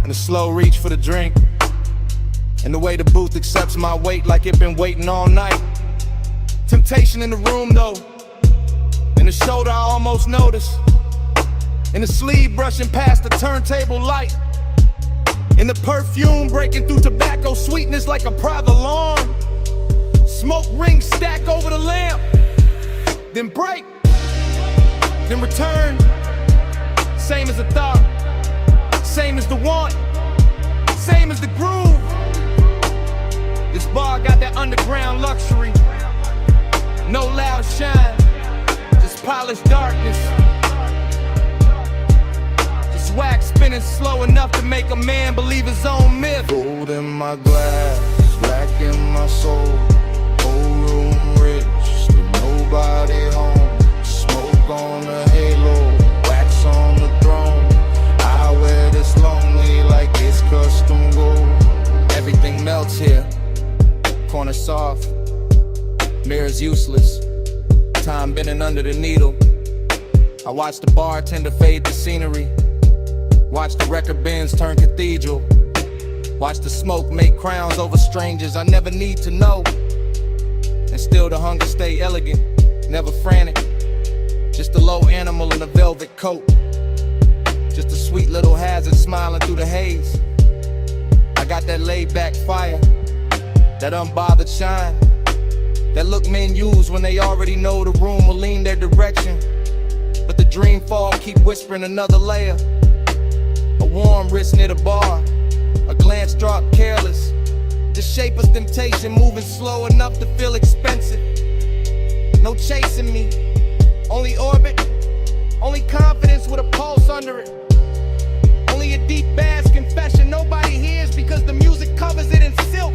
and a slow reach for the drink. And the way the booth accepts my weight like it been waiting all night. Temptation in the room though, in the shoulder I almost notice. In the sleeve brushing past the turntable light. In the perfume breaking through tobacco sweetness like a private alarm. Smoke rings stack over the lamp, then break, then return. Same as the thought, same as the want, same as the groove. This bar got that underground luxury. No loud shine, just polished darkness. Just wax spinning slow enough to make a man believe his own myth. Gold in my glass, black in my soul. Whole room rich, still nobody home. Smoke on the halo, wax on the throne. I wear this lonely like it's custom gold. Everything melts here, corner soft, mirrors useless. Time bending under the needle. I watch the bartender fade the scenery. Watch the record bins turn cathedral. Watch the smoke make crowns over strangers I never need to know. And still the hunger stay elegant, never frantic. Just a low animal in a velvet coat. Just a sweet little hazard smiling through the haze. I got that laid back fire, that unbothered shine, that look men use when they already know the room will lean their direction. But the dream fall keep whispering another layer. A warm wrist near the bar, a glance drop careless. The shape of temptation moving slow enough to feel expensive. No chasing me, only orbit, only confidence with a pulse under it. Only a deep bass confession nobody hears because the music covers it in silk.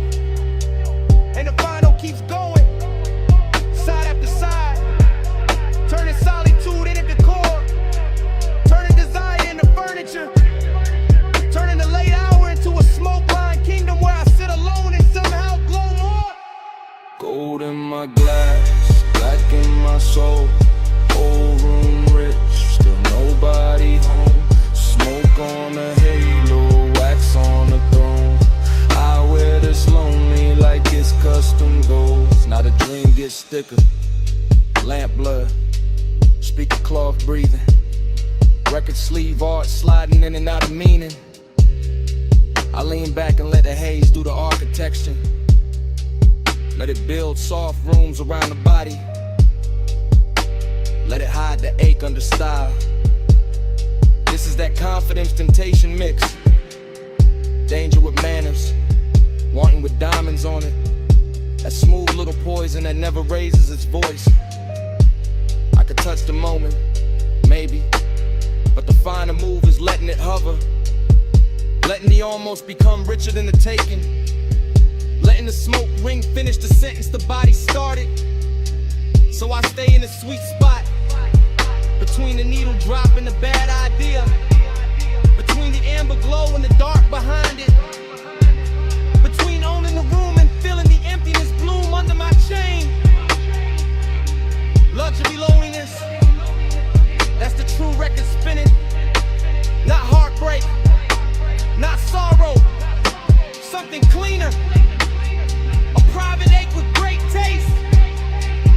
And the vinyl keeps going, side after side, turning solitude into decor, turning desire into furniture, turning the late hour into a smoke-lined kingdom where I sit alone and somehow glow more. Gold in my glass, black in my soul. Whole room rich, still nobody home. Smoke on the halo, wax on the throne. I wear this lonely like it's custom gold. Now the dream gets thicker, lamp blood, speaker cloth breathing, record sleeve art sliding in and out of meaning. I lean back and let the haze do the architecture. Let it build soft rooms around the body. Let it hide the ache under style. This is that confidence temptation mix. Danger with manners, wanting with diamonds on it. That smooth little poison that never raises its voice. I could touch the moment, maybe, but the finer move is letting it hover. Letting the almost become richer than the taking. Letting the smoke ring finish the sentence the body started. So I stay in the sweet spot, between the needle drop and the bad idea, between the amber glow and the dark behind it, between owning the room and feeling the emptiness bloom under my chain. Luxury loneliness, that's the true record spinning. Not heartbreak, not sorrow, something cleaner. A private ache with great taste.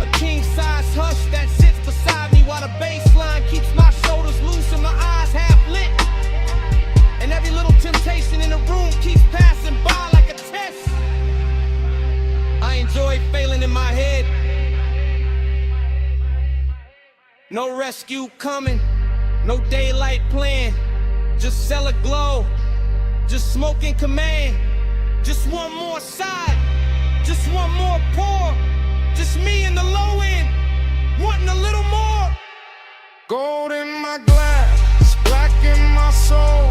A king-size hush that sits beside me while the bass line keeps my shoulders loose and my eyes half lit. And every little temptation in the room keeps No rescue coming, no daylight plan. Just cellar glow, just smoke in command. Just one more side, just one more pour. Just me in the low end, wanting a little more. Gold in my glass, black in my soul.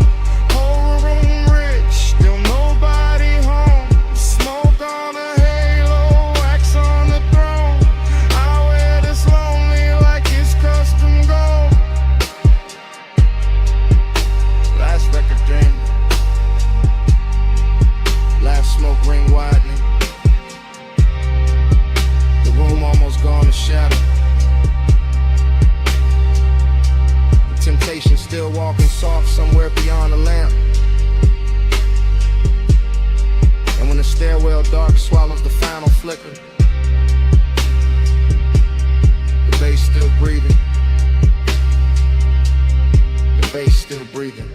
Whole room rich, still nobody home. Smoke on the halo, wax on the throne. I wear this lonely like it's custom gold. Last record dream. Last smoke ring widening. The room almost gone to shadow. Temptation still walking soft somewhere beyond the lamp. And when the stairwell dark swallows the final flicker, the bass still breathing. The bass still breathing.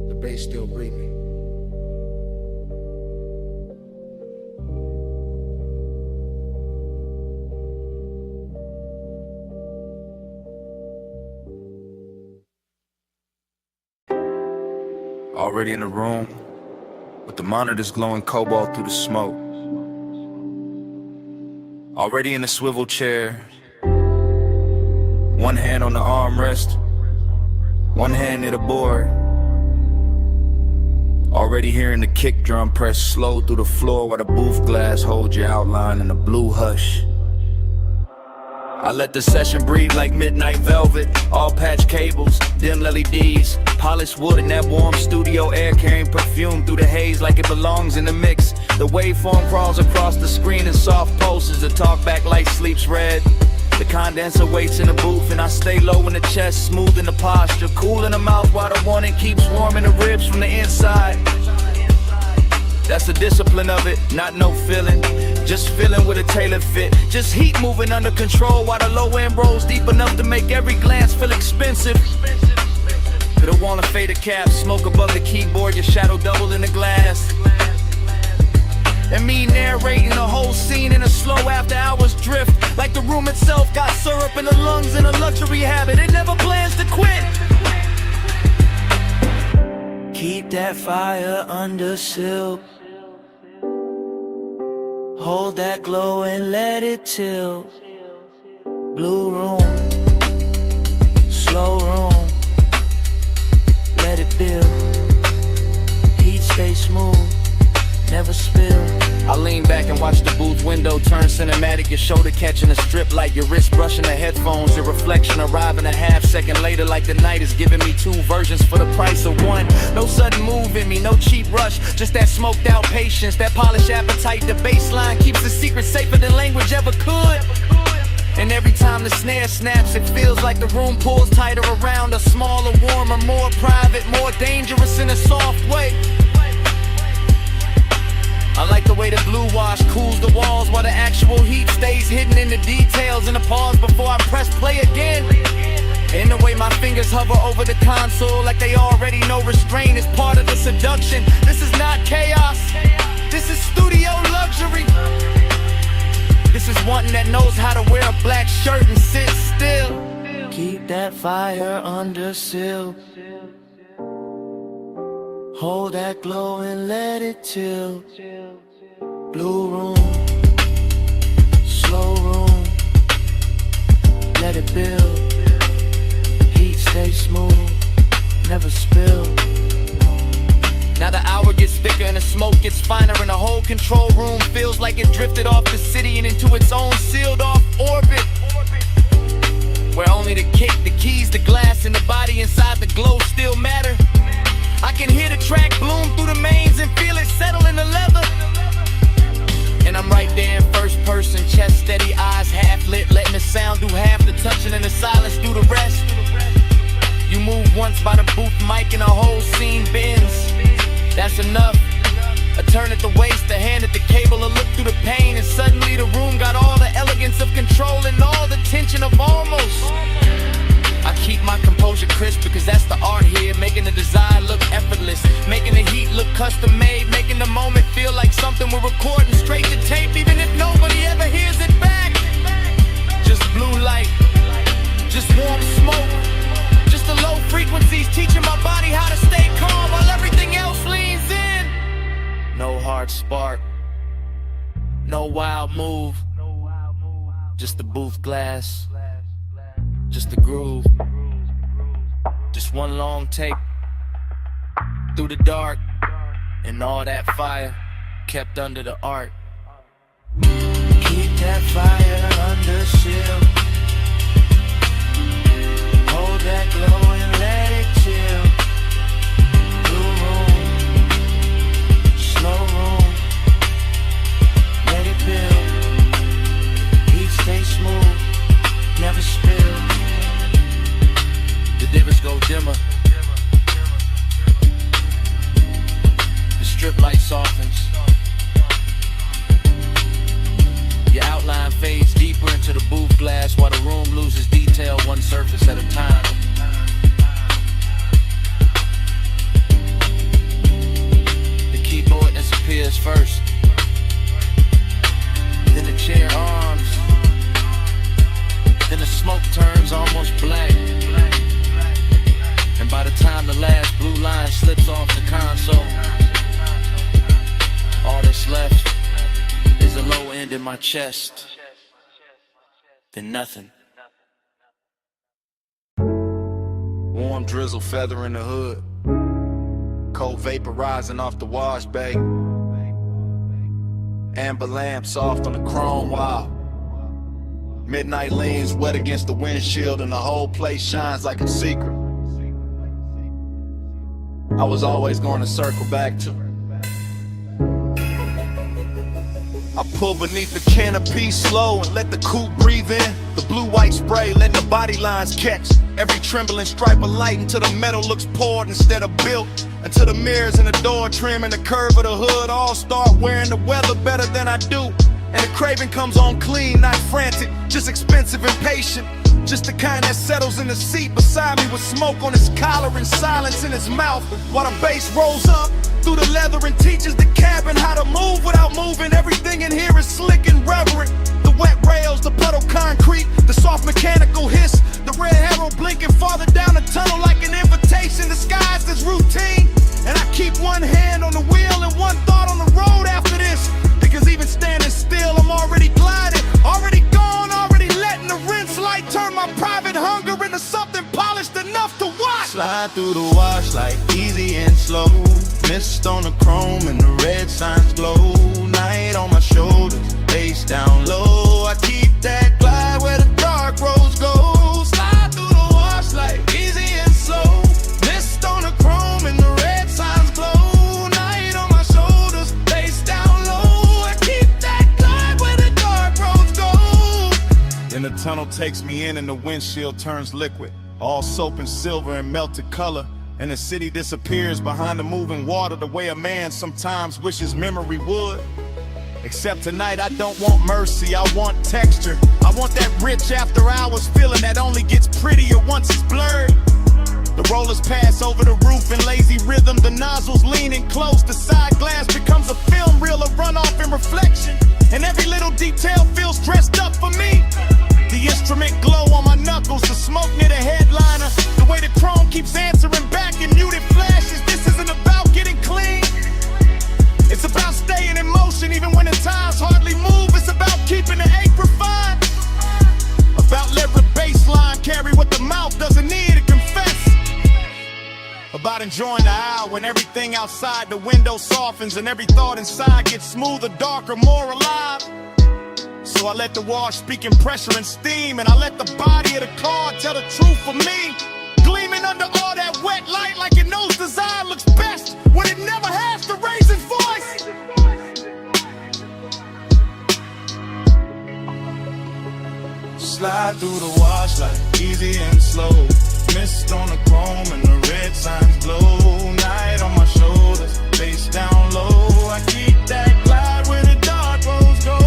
The bass still breathing. Already in the room, with the monitors glowing cobalt through the smoke. Already in the swivel chair, one hand on the armrest, one hand near the board. Already hearing the kick drum press slow through the floor while the booth glass holds your outline in a blue hush. I let the session breathe like midnight velvet. All patch cables, dim LEDs, polished wood and that warm studio air carrying perfume through the haze like it belongs in the mix. The waveform crawls across the screen in soft pulses. The talkback light sleeps red. The condenser waits in the booth and I stay low in the chest, smooth in the posture, cool in the mouth while the warning keeps warming the ribs from the inside. That's the discipline of it, not no feeling. Just feeling with a tailored fit. Just heat moving under control while the low end rolls deep enough to make every glance feel expensive. Could've worn a faded cap, smoke above the keyboard, your shadow doubled in the glass. And me narrating the whole scene in a slow after hours drift. Like the room itself got syrup in the lungs and a luxury habit. It never plans to quit. Keep that fire under silk. Hold that glow and let it tilt. Blue room, slow room, let it build. Heat stay smooth, never spill. I lean back and watch the booth window turn cinematic. Your shoulder catching a strip light, your wrist brushing the headphones. Your reflection arriving a half second later like the night is giving me two versions for the price of one. No sudden move in me, no cheap rush, just that smoked out patience, that polished appetite. The baseline keeps the secret safer than language ever could. And every time the snare snaps, it feels like the room pulls tighter around us. Smaller, warmer, more private, more dangerous in a soft way. I like the way the blue wash cools the walls while the actual heat stays hidden in the details. And a pause before I press play again. And the way my fingers hover over the console like they already know restraint is part of the seduction. This is not chaos, this is studio luxury. This is one that knows how to wear a black shirt and sit still. Keep that fire under seal. Hold that glow and let it tilt. Blue room, slow room, let it build. Heat stay smooth, never spill. Now the hour gets thicker and the smoke gets finer, and the whole control room feels like it drifted off the city and into its own sealed off orbit, where only the kick, the keys, the glass, and the body inside the glow still matter. I can hear the track bloom through the mains and feel it settle in the leather. And I'm right there in first person, chest steady, eyes half lit, letting the sound do half the touching and the silence do the rest. You move once by the booth mic and the whole scene bends. That's enough. A turn at the waist, a hand at the cable, a look through the pain, and suddenly the room got all the elegance of control and all the tension of almost. I keep my composure crisp because that's the art here, making the design look effortless, making the heat look custom made, making the moment feel like something we're recording straight to tape, even if nobody ever hears it back. spark. No wild move, just the booth glass, just the groove. Just one long take through the dark, and all that fire kept under the arc. Keep that fire under seal. Hold that glow and let it chill. Blue room, slow room, let it build. Heat stay smooth, never spill. The divots go dimmer, the strip light softens. Your outline fades deeper into the booth glass while the room loses detail one surface at a time. The keyboard disappears first, then the chair arms, then the smoke turns almost black. And by the time the last blue line slips off the console, all that's left is a low end in my chest, then nothing. Warm drizzle feather in the hood, cold vapor rising off the wash bay. Amber lamp soft on the chrome wall. Midnight leans wet against the windshield and the whole place shines like a secret I was always going to circle back to. I pull beneath the canopy slow and let the coupe breathe in. The blue-white spray letting the body lines catch every trembling stripe of light until the metal looks poured instead of built. Until the mirrors in the door trim and the curve of the hood all start wearing the weather better than I do. And the craving comes on clean, not frantic, just expensive and patient. Just the kind that settles in the seat beside me with smoke on his collar and silence in his mouth while the bass rolls up through the leather and teaches the cabin how to move without moving. Everything in here is slick and reverent. The wet rails, the puddle concrete, the soft mechanical hiss, the red arrow blinking farther down the tunnel like an invitation disguised as routine. And I keep one hand on the wheel and one thought on the road after this, because even standing still I'm already gliding, already gone, already letting the rinse light turn my private hunger into something polished enough to watch. Slide through the wash like easy and slow. Mist on the chrome and the red signs glow. Night on my shoulders, face down low. I keep that glide where the dark roads go. Slide through the wash like easy and slow. Mist on the chrome and the red signs glow. Night on my shoulders, face down low. I keep that glide where the dark roads go. Then the tunnel takes me in and the windshield turns liquid, all soap and silver and melted color. And the city disappears behind the moving water the way a man sometimes wishes memory would. Except tonight I don't want mercy, I want texture. I want that rich after hours feeling that only gets prettier once it's blurred. The rollers pass over the roof in lazy rhythm, the nozzles leaning close, the side glass becomes a film reel of runoff and reflection. And every little detail feels dressed up for me. The instrument glow on my knuckles, the smoke near the headliner, the way the chrome keeps answering back in muted flashes. This isn't about getting clean, it's about staying in motion even when the times hardly move. It's about keeping the ache refined, about letting the baseline carry what the mouth doesn't need to confess, about enjoying the hour when everything outside the window softens and every thought inside gets smoother, darker, more alive. So I let the wash speak in pressure and steam, and I let the body of the car tell the truth for me. Gleaming under all that wet light like it knows design looks best when it never has to raise its voice. Slide through the wash like easy and slow. Mist on the chrome and the red signs glow. Night on my shoulders, face down low. I keep that glide where the dark roads go.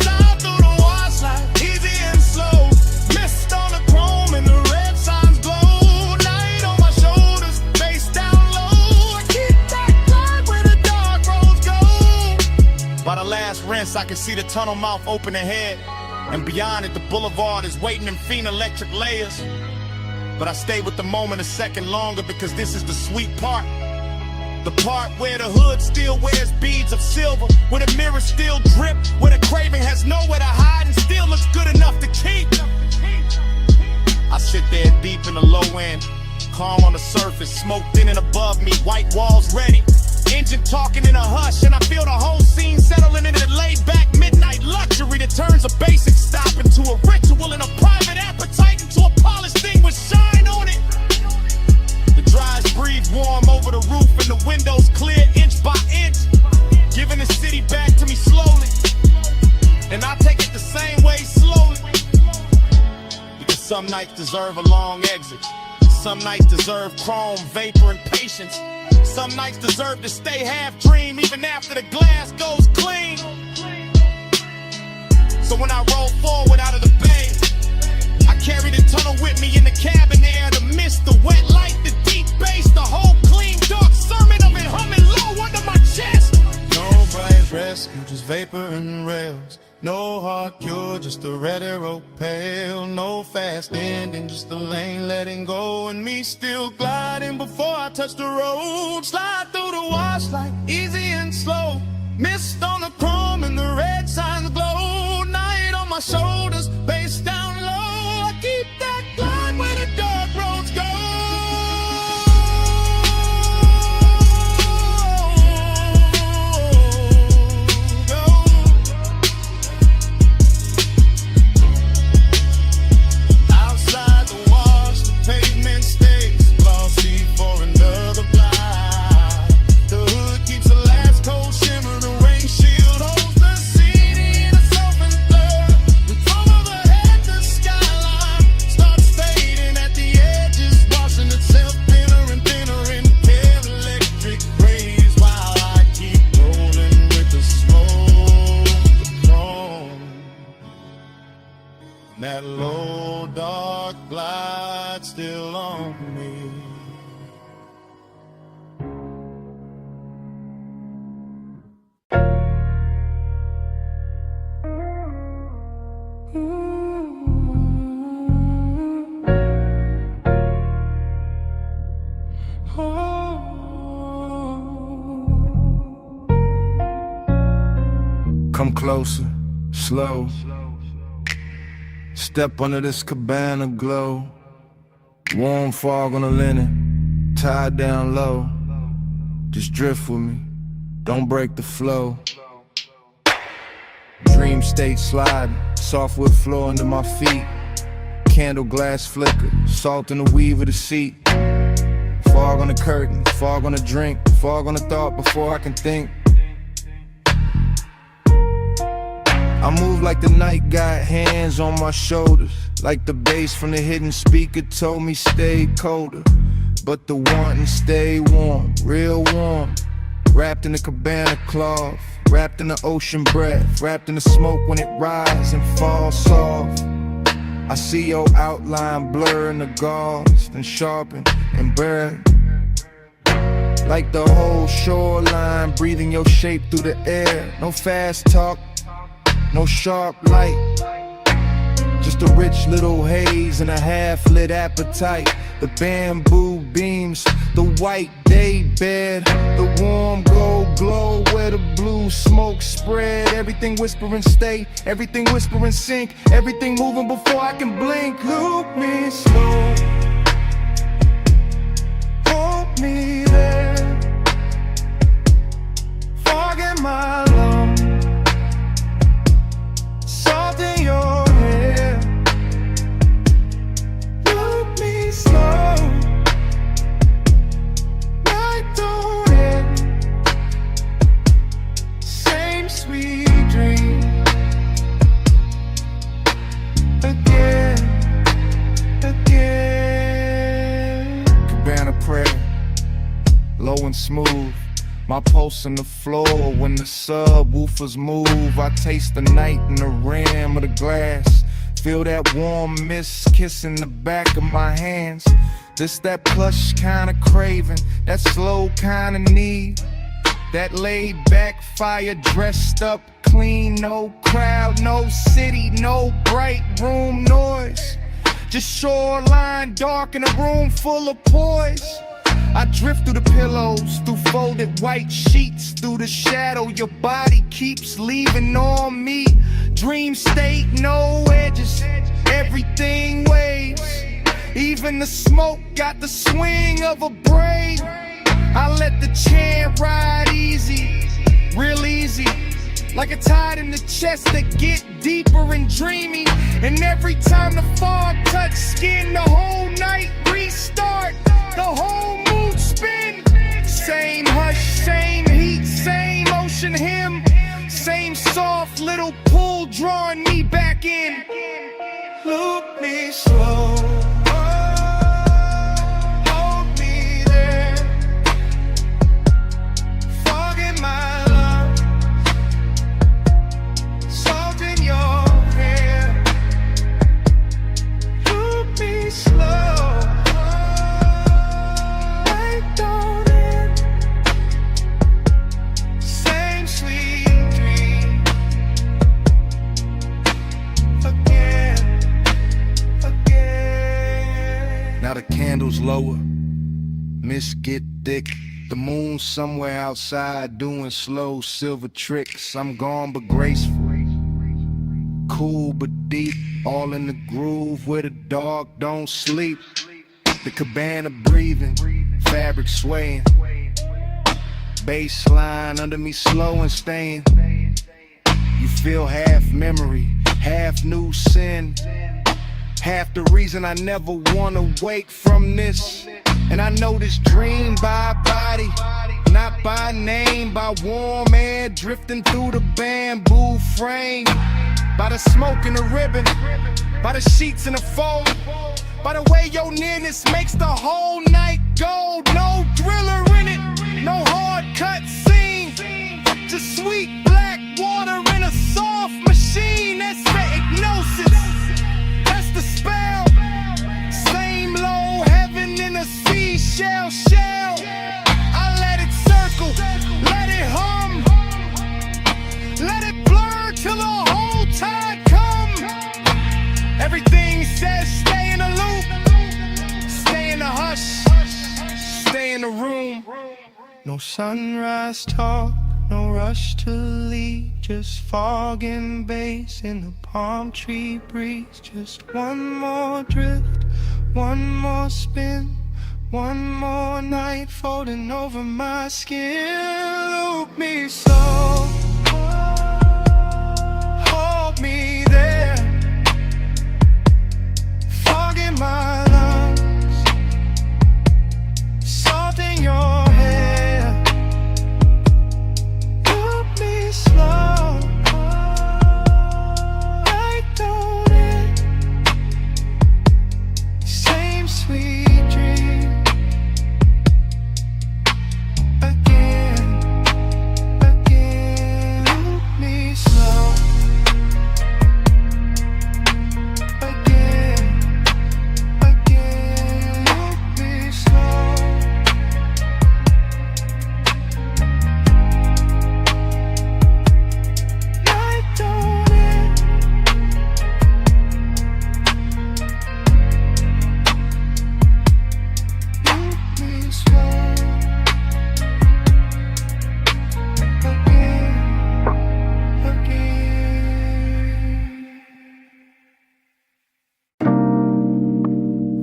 Slide through the wash like easy and slow. Mist on the chrome and the red signs glow. Night on my shoulders, face down low. I keep that glide where the dark roads go. By the last rinse, I can see the tunnel mouth open ahead, and beyond it, the boulevard is waiting in fiend electric layers. But I stay with the moment a second longer because this is the sweet part. The part where the hood still wears beads of silver, where the mirrors still drip, where the craving has nowhere to hide and still looks good enough to keep. I sit there deep in the low end, calm on the surface, smoke thin and above me, white walls ready. Engine talking in a hush, and I feel the whole scene settling into laid back midnight luxury that turns a basic stop into a ritual and a private appetite into a polished thing with shine on it. The dries breathe warm over the roof and the windows clear inch by inch, giving the city back to me slowly. And I take it the same way slowly, because some nights deserve a long exit. Some nights deserve chrome, vapor, and patience. Some nights deserve to stay half dream even after the glass goes clean. So when I roll forward out of the bay, I carry the tunnel with me in the cabin air, the mist, the wet light, the deep bass, the whole clean dark sermon of it humming low under my chest. No bright rescue, just vapor and rails. No hard cure, just a red arrow pale. No fast ending, just the lane letting go, and me still gliding before I touch the road. Slide through the wash like easy and slow. Mist on the chrome and the red signs glow. Night on my shoulders, bass down low. I keep that glide where the dark roads go. That low dark glide still on me. Come closer, slow. Step under this cabana glow. Warm fog on the linen, tied down low. Just drift with me, don't break the flow. Dream state sliding, softwood floor under my feet. Candle glass flicker, salt in the weave of the seat. Fog on the curtain, fog on the drink, fog on the thought before I can think. I move like the night got hands on my shoulders, like the bass from the hidden speaker told me stay colder. But the wanting stay warm, real warm. Wrapped in the cabana cloth, wrapped in the ocean breath, wrapped in the smoke when it rises and falls soft. I see your outline blur in the gauze, then sharpen and burn. Like the whole shoreline, breathing your shape through the air. No fast talk, no sharp light, just a rich little haze and a half-lit appetite. The bamboo beams, the white day bed, the warm gold glow where the blue smoke spread. Everything whispering stay, everything whispering sink, everything moving before I can blink. Loop me slow, hold me there, fog in my lungs, salt in your hair. Look me slow, night don't end. Same sweet dream again, again. Cabana prayer, low and smooth. My pulse on the floor when the subwoofers move. I taste the night in the rim of the glass. Feel that warm mist kissing the back of my hands. This that plush kind of craving, that slow kind of need. That laid back fire dressed up clean. No crowd, no city, no bright room noise. Just shoreline dark in a room full of poise. I drift through the pillows, through folded white sheets, through the shadow your body keeps leaving on me. Dream state, no edges, everything waves. Even the smoke got the swing of a braid. I let the chant ride easy, real easy, like a tide in the chest that get deeper and dreamy. And every time the fog touch skin, the whole night restart, the whole mood spin. Same hush, same heat, same ocean hymn, same soft little pull drawing me back in. Look me slow, hold me there, fog in my lungs, salt in your hair. Look me slow, wait on it, same sweet dream, again. Now the candles lower, mist get thick. The moon somewhere outside doing slow silver tricks. I'm gone but graceful, cool but deep, all in the groove where the dog don't sleep. The cabana breathing, fabric swaying, bass line under me slow and staying. You feel half memory, half new sin, half the reason I never wanna wake from this. And I know this dream by body, not by name, by warm air drifting through the bamboo frame, by the smoke and the ribbon, by the sheets and the fold, by the way your nearness makes the whole night gold. No thriller in it, no hard cut scene, just sweet black water in a soft machine. That's the hypnosis, that's the spell. Same low heaven in a seashell shell. I let it circle, let it hum, let it blur till the whole tide come. Everything says stay in the loop, stay in the hush, stay in the room. No sunrise talk, no rush to leave, just fog and bass in the palm tree breeze. Just one more drift, one more spin, one more night folding over my skin. Loop me slow, hold me there, fog in my lungs, salt in your hair. Loop me slow, right on it, same sweet dream, again, again. Loop me slow, again, again. Loop me slow, right on it, loop me slow, again, again.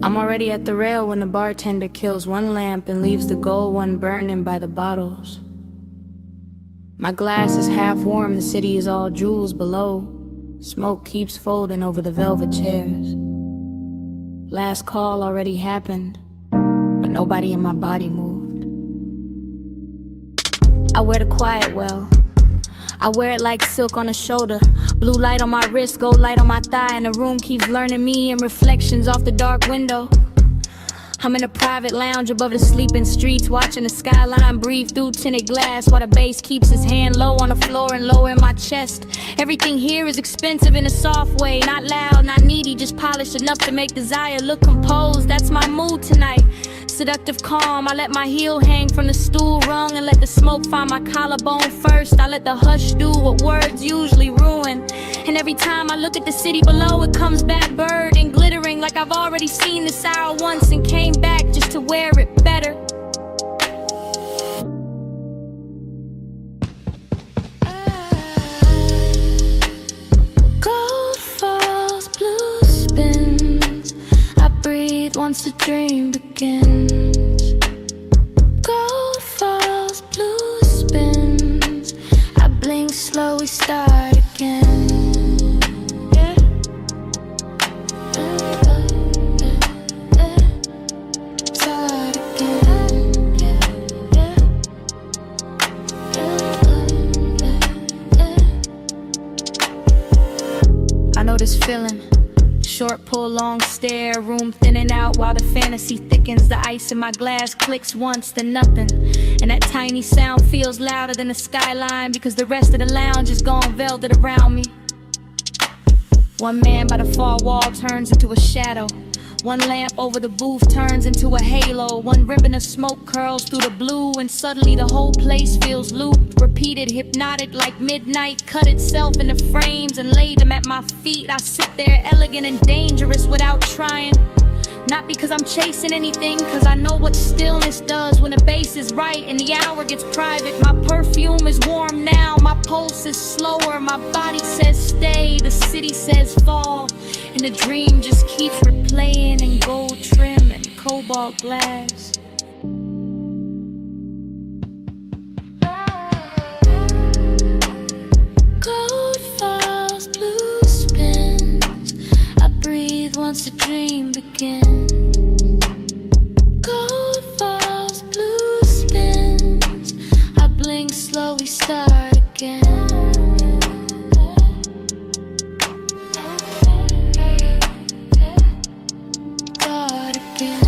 I'm already at the rail when the bartender kills one lamp and leaves the gold one burning by the bottles. My glass is half warm, the city is all jewels below. Smoke keeps folding over the velvet chairs. Last call already happened, but nobody in my body moved. I wear the quiet well, I wear it like silk on the shoulder. Blue light on my wrist, gold light on my thigh, and the room keeps learning me in reflections off the dark window. I'm in a private lounge above the sleeping streets, watching the skyline breathe through tinted glass, while the bass keeps his hand low on the floor and low in my chest. Everything here is expensive in a soft way, not loud, not needy, just polished enough to make desire look composed. That's my mood tonight. Seductive calm, I let my heel hang from the stool rung and let the smoke find my collarbone first. I let the hush do what words usually ruin. And every time I look at the city below, it comes back bird and glittering like I've already seen this hour once and came back just to wear it better. once the dream begins. Gold falls, blue spins. I blink slow, we start again. Yeah. Start again. Yeah. I know this feeling. Short pull, long stare, room thinning out while the fantasy thickens. The ice in my glass clicks once, then nothing. And that tiny sound feels louder than the skyline, because the rest of the lounge is gone velvet around me. One man by the far wall turns into a shadow. One lamp over the booth turns into a halo. One ribbon of smoke curls through the blue, and suddenly the whole place feels looped, repeated, hypnotic, like midnight cut itself into frames and laid them at my feet. I sit there elegant and dangerous without trying. Not because I'm chasing anything, cause I know what stillness does when the bass is right and the hour gets private. My perfume is warm now, my pulse is slower. My body says stay, the city says fall. And the dream just keeps replaying in gold trim and cobalt glass. Gold falls, blue spins. I breathe once the dream begins. Gold falls, blue spins. I blink slow, we start again. Start again.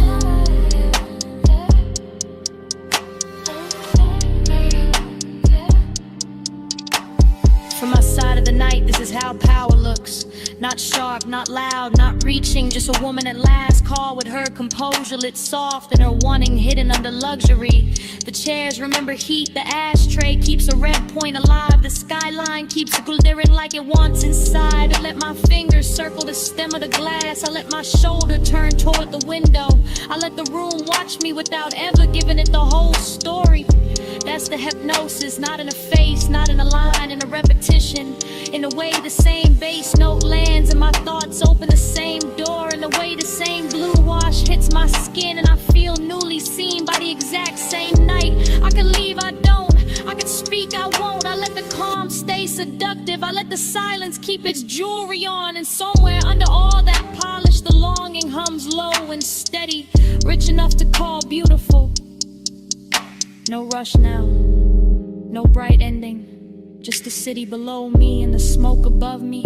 From my side of the night, this is how power looks. Not sharp, not loud, not reaching, just a woman at last call with her composure lit soft and her wanting hidden under luxury. The chairs remember heat, the ashtray keeps a red point alive. The skyline keeps glittering like it wants inside. I let my fingers circle the stem of the glass. I let my shoulder turn toward the window. I let the room watch me without ever giving it the whole story. That's the hypnosis, not in a face, not in a line, in a repetition. In the way the same bass note lands and my thoughts open the same door. In the way the same blue wash hits my skin and I feel newly seen by the exact same night. I can leave, I don't. I can speak, I won't. I let the calm stay seductive. I let the silence keep its jewelry on. And somewhere under all that polish, the longing hums low and steady, rich enough to call beautiful. No rush now, no bright ending, just the city below me and the smoke above me.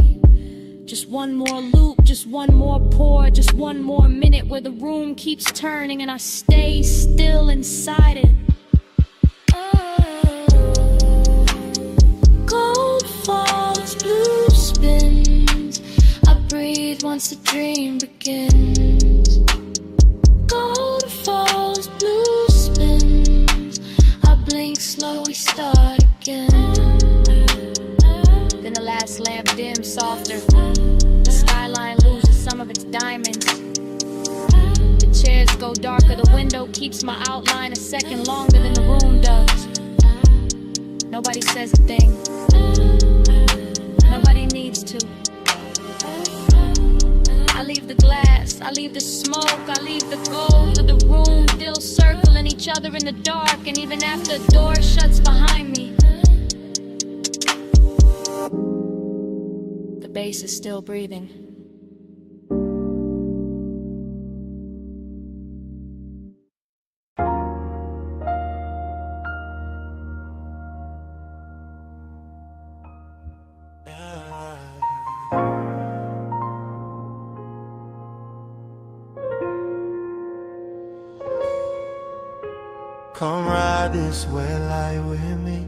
Just one more loop, just one more pour, just one more minute where the room keeps turning and I stay still inside it. Gold falls, blue spins. I breathe once the dream begins. Gold falls, blue spins. I blink slow, we start again. Then the last lamp dims softer. The skyline loses some of its diamonds. The chairs go darker. The window keeps my outline a second longer than the room does. Nobody says a thing. Nobody needs to. I leave the glass, I leave the smoke, I leave the gold of the room still circling each other in the dark. And even after the door shuts behind me, the bass is still breathing. Come ride this red light with me.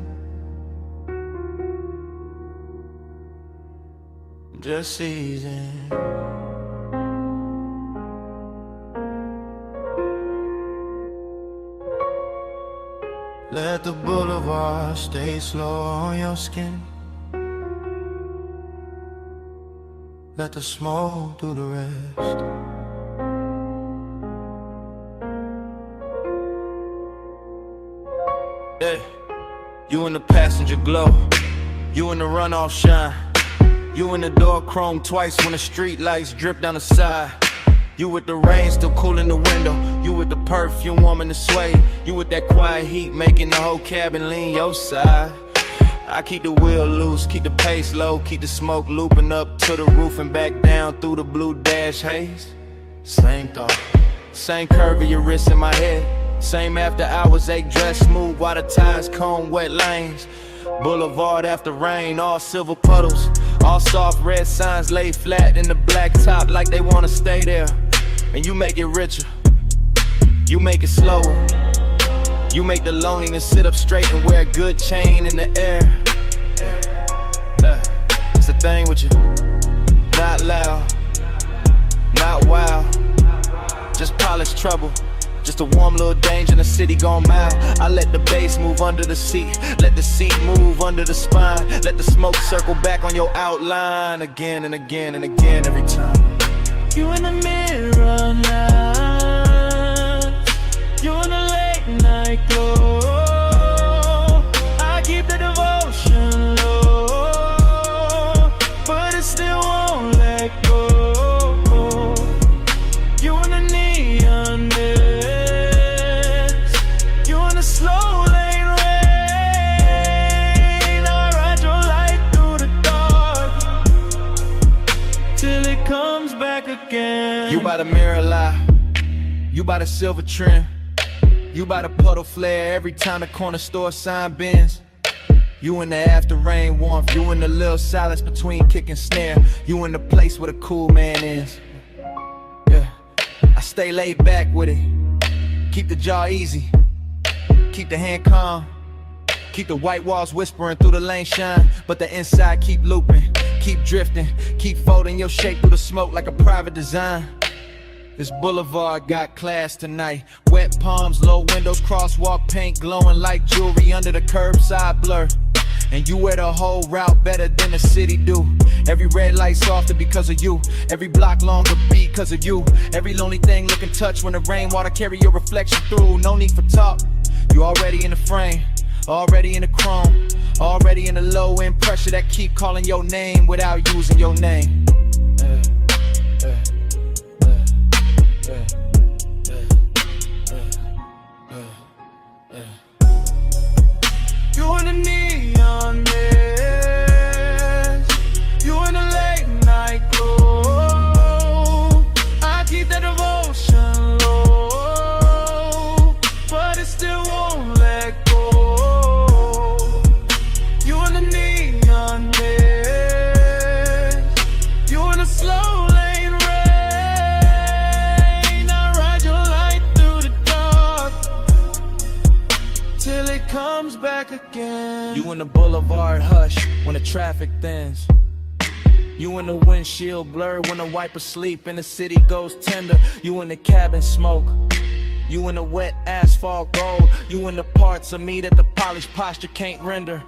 Just easing. Let the boulevard stay slow on your skin. Let the smoke do the rest. Yeah, you in the passenger glow, you in the runoff shine, you in the door chrome twice when the street lights drip down the side. You with the rain still cool in the window. You with the perfume warming the sway. You with that quiet heat making the whole cabin lean your side. I keep the wheel loose, keep the pace low, keep the smoke looping up to the roof and back down through the blue dash haze. Same thought, same curve of your wrist in my head. Same after hours ache, dress smooth while the tires comb wet lanes. Boulevard after rain, all silver puddles, all soft red signs laid flat in the black top like they wanna stay there. And you make it richer, you make it slower. You make the loneliness sit up straight and wear a good chain in the air. It's the thing with you, not loud, not wild, just polished trouble. Just a warm little danger in the city gone mild. I let the bass move under the seat, let the seat move under the spine, let the smoke circle back on your outline again and again and again every time. You in the mirror now, you in the late night glow. I keep the devotion low, but it still won't let go. You in the neon mist, you in the slow lane rain. I ride your light through the dark till it comes back again. You by the mirror lie, you by the silver trim, you by the puddle flare every time the corner store sign bends. You in the after rain warmth, you in the little silence between kick and snare. You in the place where the cool man is. Yeah, I stay laid back with it, keep the jaw easy, keep the hand calm, keep the white walls whispering through the lane shine, but the inside keep looping, keep drifting, keep folding your shape through the smoke like a private design. This boulevard got class tonight. Wet palms, low windows, crosswalk paint glowing like jewelry under the curbside blur. And you wear the whole route better than the city do. Every red light softer because of you. Every block longer because of you. Every lonely thing looking touch when the rainwater carry your reflection through. No need for talk, you already in the frame, already in the chrome, already in the low end pressure that keep calling your name without using your name. You in the neon mist, you in the late night glow. I keep that devotion low, but it still won't let go. You in the neon mist, you in the slow lane rain. I ride your light through the dark till it comes back again. You in the boulevard hush when the traffic thins. You in the windshield blur when the wiper sleep and the city goes tender. You in the cabin smoke, you in the wet asphalt gold. You in the parts of me that the polished posture can't render.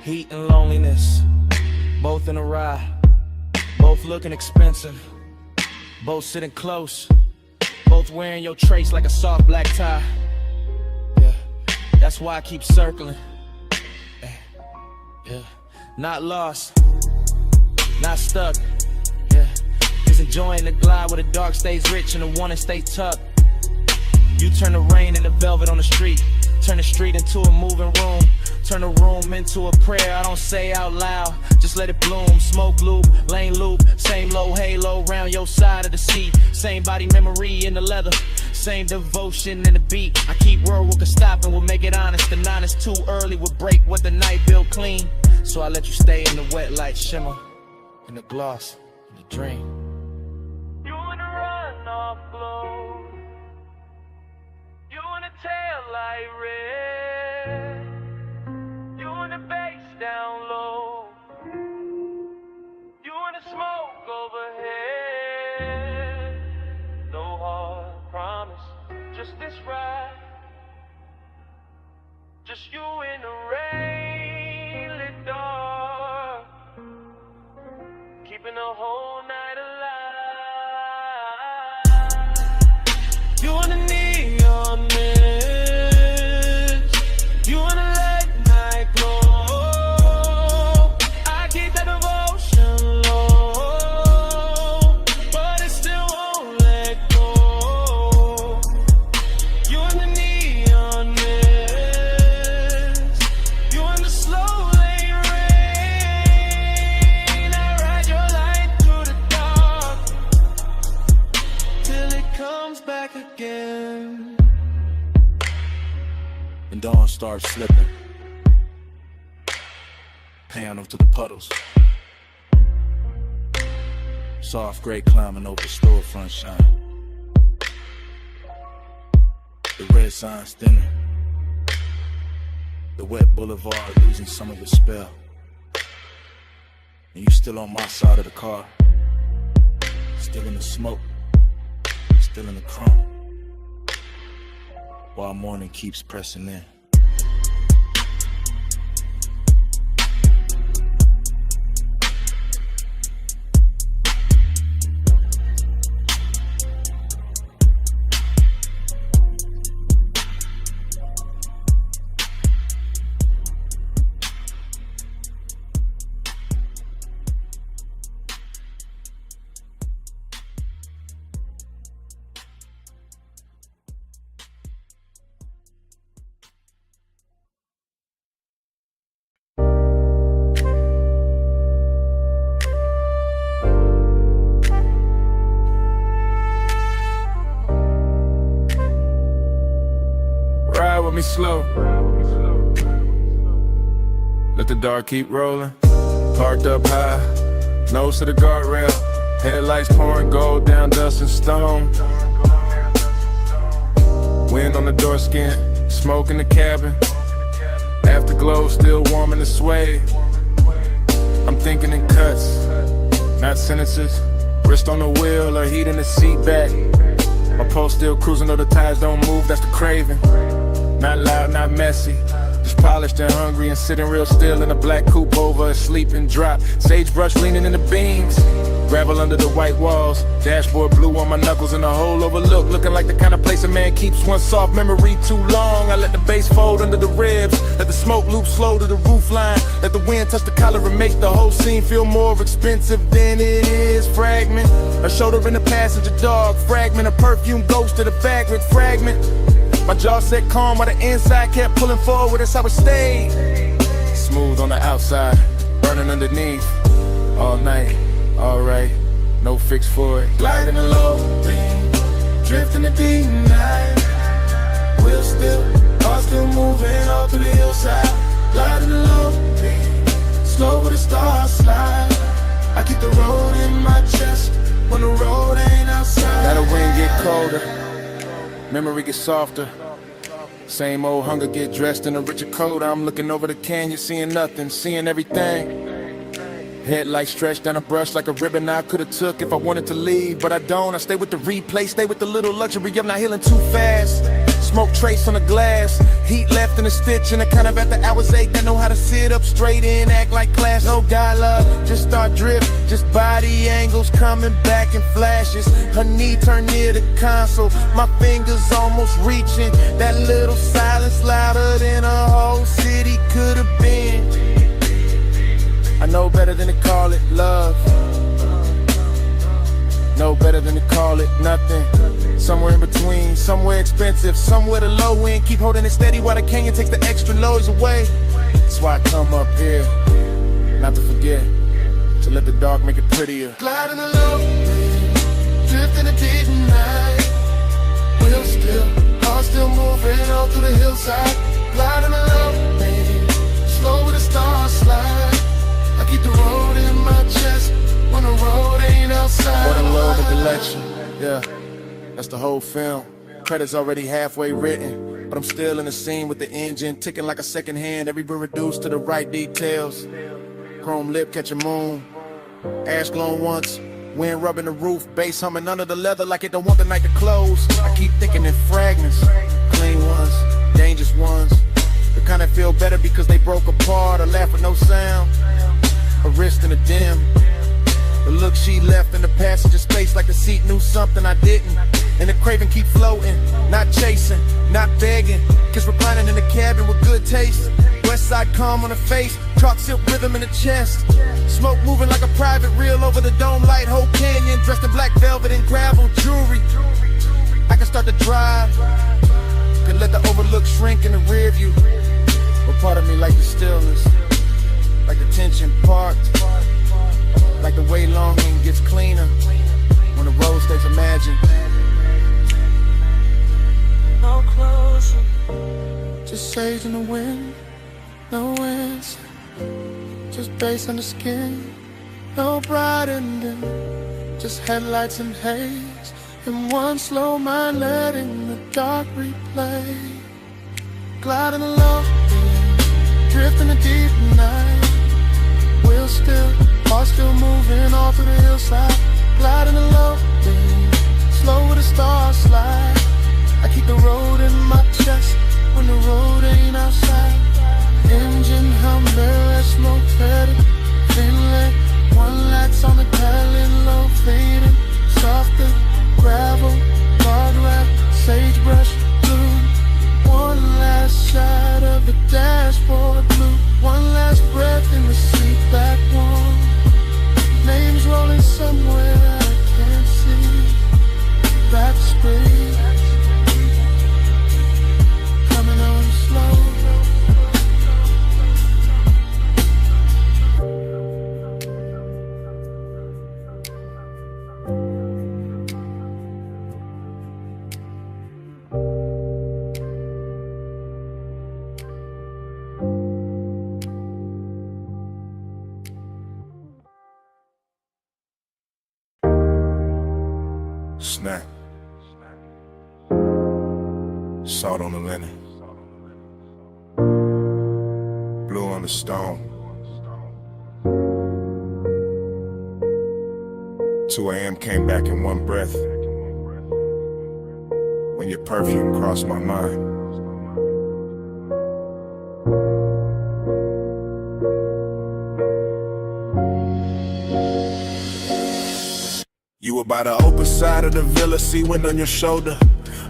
Heat and loneliness, both in a ride, both looking expensive, both sitting close, both wearing your trace like a soft black tie. That's why I keep circling. Yeah, not lost, not stuck. Yeah, just enjoying the glide where the dark stays rich and the warning stays tucked. You turn the rain into velvet on the street, turn the street into a moving room, turn the room into a prayer I don't say out loud, just let it bloom. Smoke loop, lane loop, same low halo round your side of the seat, same body memory in the leather, same devotion in the beat. I keep word we can stop and we'll make it honest. The nine is too early, we'll break what the night built clean. So I let you stay in the wet light shimmer, in the gloss, in the dream. You in the runoff glow, you in the tail light red, you in the bass down low, you in the smoke overhead. No hard promise, just this ride, just you in the rain lit dark, keeping the whole night alive. You in the neon mist, you in the late night glow. I keep that devotion low, but it still won't starts slipping. Piano to the puddles. Soft gray climbing over the storefront shine. The red signs thinning. The wet boulevard losing some of its spell. And you still on my side of the car. Still in the smoke. Still in the crumb. While morning keeps pressing in. Me slow. Let the dark keep rolling. Parked up high, nose to the guardrail. Headlights pouring gold down dust and stone. Wind on the door skin, smoke in the cabin. Afterglow still warm in the sway. I'm thinking in cuts, not sentences. Wrist on the wheel or heat in the seat back. My pulse still cruising though the tires don't move, that's the craving. Not loud, not messy, just polished and hungry and sitting real still in a black coupe over a sleeping drop. Sagebrush leaning in the beams, gravel under the white walls. Dashboard blue on my knuckles and a hole overlooked, looking like the kind of place a man keeps one soft memory too long. I let the bass fold under the ribs, let the smoke loop slow to the roof line. Let the wind touch the collar and make the whole scene feel more expensive than it is. Fragment, a shoulder in the passenger dog. Fragment, a perfume ghost to the vagrant. Fragment, my jaw set calm while the inside kept pulling forward, that's how it stayed. Smooth on the outside, burning underneath. All night, alright, no fix for it. Gliding the low beam, drifting the deep night. Wheel still, car still moving all through the hillside. Gliding the low beam, slow with the stars slide. I keep the road in my chest when the road ain't outside. Now the wind get colder, memory gets softer. Same old hunger get dressed in a richer coat. I'm looking over the canyon, seeing nothing, seeing everything. Headlights stretched down a brush like a ribbon I could've took if I wanted to leave, but I don't. I stay with the replay, stay with the little luxury of not healing too fast. Smoke trace on the glass, heat left in a stitch, and the kind of after hours ache that know how to sit up straight in, act like class. No dialogue, just start drift, just body angles coming back in flashes. Her knee turned near the console, my fingers almost reaching. That little silence louder than a whole city could have been. I know better than to call it love. Know better than to call it nothing. Somewhere in between, somewhere expensive, somewhere the low end. Keep holding it steady while the canyon takes the extra noise away. That's why I come up here, not to forget, to let the dark make it prettier. Gliding the low, drifting the deep night. Wheel still, car still moving all through the hillside. Gliding the low, baby, slow with the stars slide. I keep the road in my chest when the road ain't outside. What a load of election, yeah, that's the whole film. Credits already halfway written, but I'm still in the scene with the engine ticking like a second hand. Every bit reduced to the right details. Chrome lip catching moon, ash glowing once, wind rubbing the roof, bass humming under the leather like it don't want the night to close. I keep thinking in fragments, clean ones, dangerous ones. The kind that feel better because they broke apart or laugh with no sound. A wrist in a dim. The look she left in the passenger space like the seat knew something I didn't. And the craving keep floating, not chasing, not begging. Kiss reclining in the cabin with good taste. West side calm on the face, chalk silk rhythm in the chest. Smoke moving like a private reel over the dome light. Whole canyon dressed in black velvet and gravel jewelry. I can start to drive, could let the overlook shrink in the rear view. But part of me like the stillness, like the tension parked, like the way longing gets cleaner when the road stays imagined. No closer. Just say rage in the wind, no answer, just bass on the skin, no bright ending, just headlights and haze, and one slow mind letting the dark replay. Gliding along, drifting the deep night, wheel still, heart still moving all through the hillside. Gliding along, slow with the stars slide. I keep the road in my chest when the road ain't outside. Engine hum, barrel smoke faded, Finland. One lights on the dialing low, fading, softer gravel, guardrail, sagebrush blue. One last shot of the dashboard blue. One last breath in the seat back warm. Names rolling somewhere I can't see. Back street, coming on slow. Snack. Salt on the linen. Blue on the stone. 2 a.m. came back in one breath. When your perfume crossed my mind. You were by the open side of the villa, sea wind on your shoulder,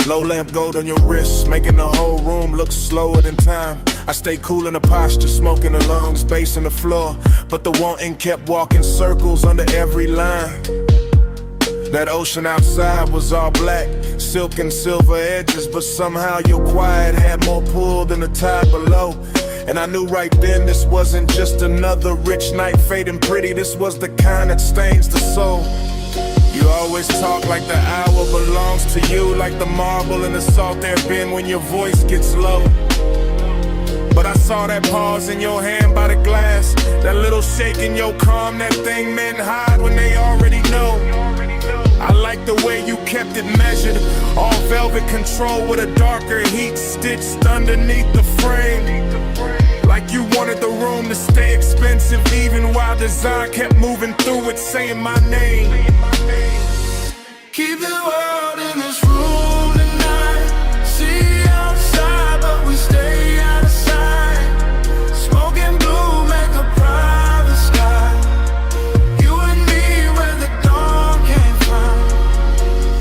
low lamp gold on your wrist, making the whole room look slower than time. I stayed cool in the posture, smoking the lungs, bass on the floor, but the wanting kept walking circles under every line. That ocean outside was all black, silk and silver edges, but somehow your quiet had more pull than the tide below. And I knew right then this wasn't just another rich night fading pretty, this was the kind that stains the soul. You always talk like the hour belongs to you, like the marble in the salt there bin when your voice gets low. But I saw that pause in your hand by the glass, that little shake in your calm, that thing men hide when they already know. I like the way you kept it measured, all velvet control with a darker heat stitched underneath the frame. Like you wanted the room to stay expensive, even while design kept moving through it, saying my name. Keep the world in this room tonight. See outside, but we stay out of sight. Smoking blue, make a private sky. You and me where the dawn came from.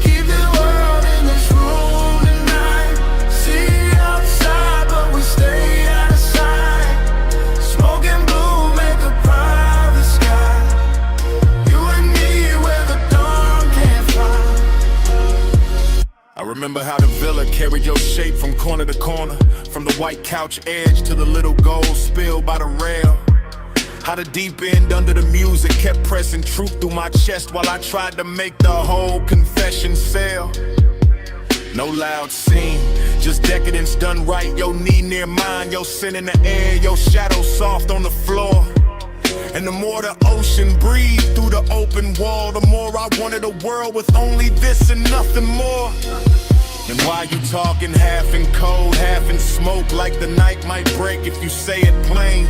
Keep the world in this room tonight. See outside, but we stay out of sight. Smoking blue, make a private sky. You and me where the dawn came from. I remember how the villa carried your shape from corner to corner, from the white couch edge to the little gold spill by the rail. How the deep end under the music kept pressing truth through my chest while I tried to make the whole confession sell. No loud scene, just decadence done right. Your knee near mine, your sin in the air, your shadow soft on the floor. And the more the ocean breathed through the open wall, the more I wanted a world with only this and nothing more. And why you talking half in cold, half in smoke, like the night might break if you say it plain?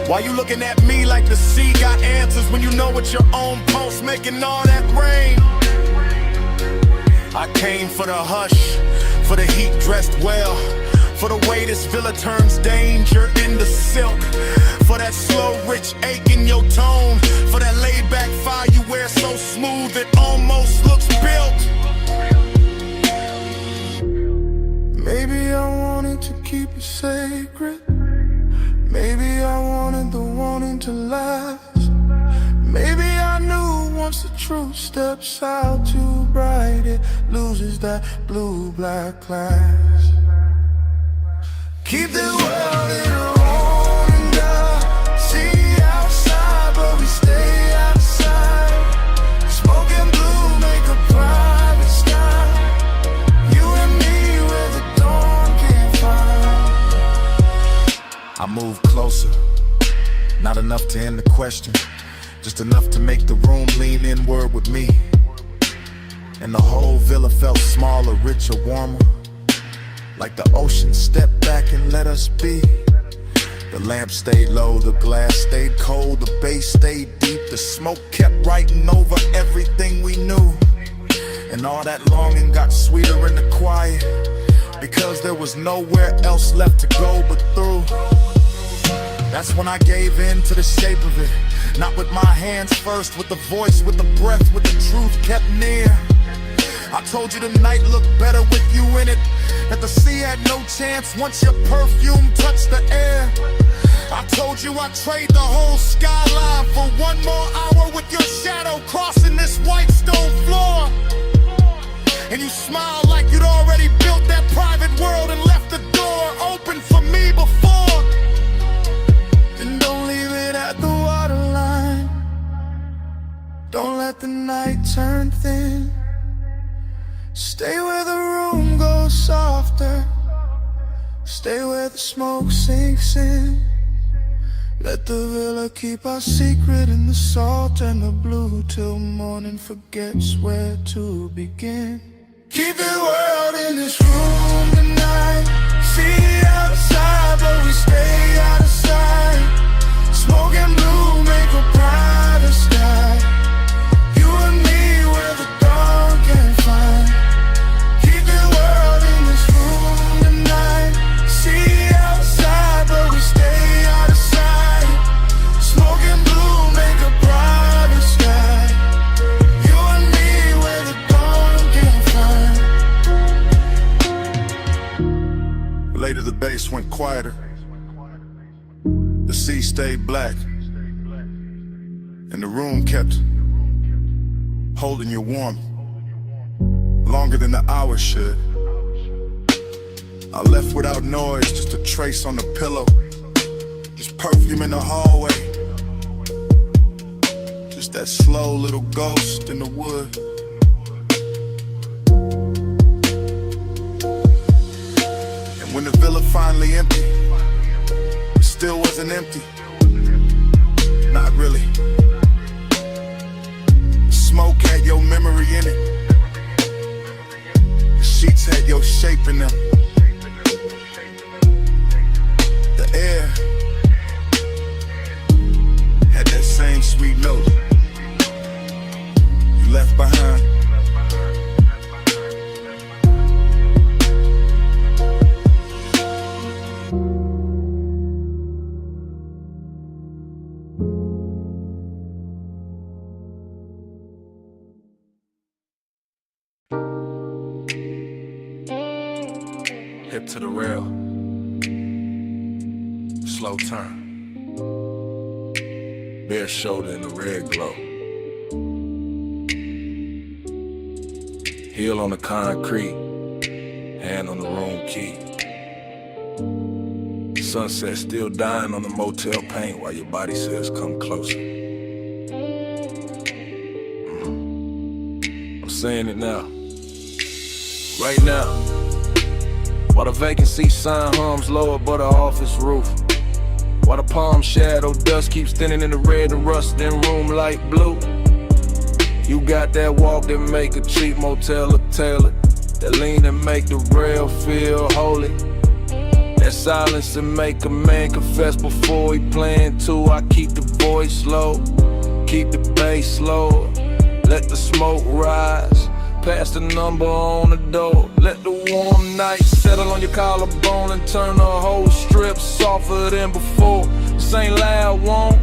Why you looking at me like the sea got answers when you know it's your own pulse making all that rain? I came for the hush, for the heat dressed well, for the way this villa turns danger into silk, for that slow rich ache in your tone, for that laid back fire you wear so smooth it almost looks built. Maybe I wanted to keep it sacred. Maybe I wanted the wanting to last. Maybe I knew once the truth steps out too bright, it loses that blue-black class. Keep the world in a rolling dial. See outside, but we stay outside. Smoking blue, make a private sky. You and me where the dawn came. Not enough to end the question, just enough to make the room lean inward with me. And the whole villa felt smaller, richer, warmer. Like the ocean stepped back and let us be. The lamp stayed low, the glass stayed cold, the bass stayed deep. The smoke kept writing over everything we knew. And all that longing got sweeter in the quiet, because there was nowhere else left to go but through. That's when I gave in to the shape of it. Not with my hands first, with the voice, with the breath, with the truth kept near. I told you the night looked better with you in it, that the sea had no chance once your perfume touched the air. I told you I'd trade the whole skyline for one more hour with your shadow crossing this white stone floor. And you smiled like you'd already built that private world and left the door open for me before. And don't leave it at the waterline. Don't let the night turn thin. Stay where the room goes softer. Stay where the smoke sinks in. Let the villa keep our secret in the salt and the blue, till morning forgets where to begin. Keep the world in this room tonight. See outside, but we stay out of sight. Smoke and blue make a brighter sky. You and me where the dawn can find. Keep the world in this room tonight. See outside, but we stay out of sight. Smoke and blue make a brighter sky. You and me where the dawn can find. Later the bass went quieter. The sea stayed black, and the room kept holding you warm, longer than the hours should. I left without noise, just a trace on the pillow, just perfume in the hallway, just that slow little ghost in the wood. And when the villa finally emptied, it still wasn't empty. Not really. The smoke had your memory in it. The sheets had your shape in them. The air had that same sweet note you left behind. Hip to the rail, slow turn, bare shoulder in the red glow, heel on the concrete, hand on the room key. Sunset still dying on the motel paint while your body says come closer. I'm saying it now, right now. While the vacancy sign hums low above the office roof, while the palm shadow dust keeps thinning in the red and rusting room light blue. You got that walk that make a cheap motel look tailored, that lean and make the rail feel holy, that silence that make a man confess before he playing too. I keep the voice low, keep the bass low, let the smoke rise. Pass the number on the door. Let the warm night settle on your collarbone and turn the whole strip softer than before. This ain't loud, won't.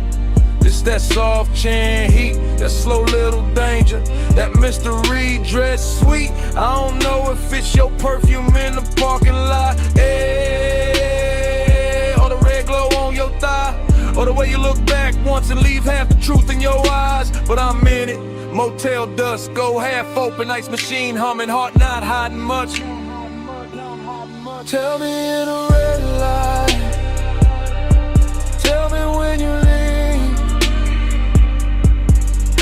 This that soft chin heat, that slow little danger, that mystery dress sweet. I don't know if it's your perfume in the parking lot, or the red glow on your thigh, or the way you look back once and leave half the truth in your eyes. But I'm in it. Motel dust, go half open, ice machine humming, heart not hiding much. Tell me in a red light, tell me when you leave.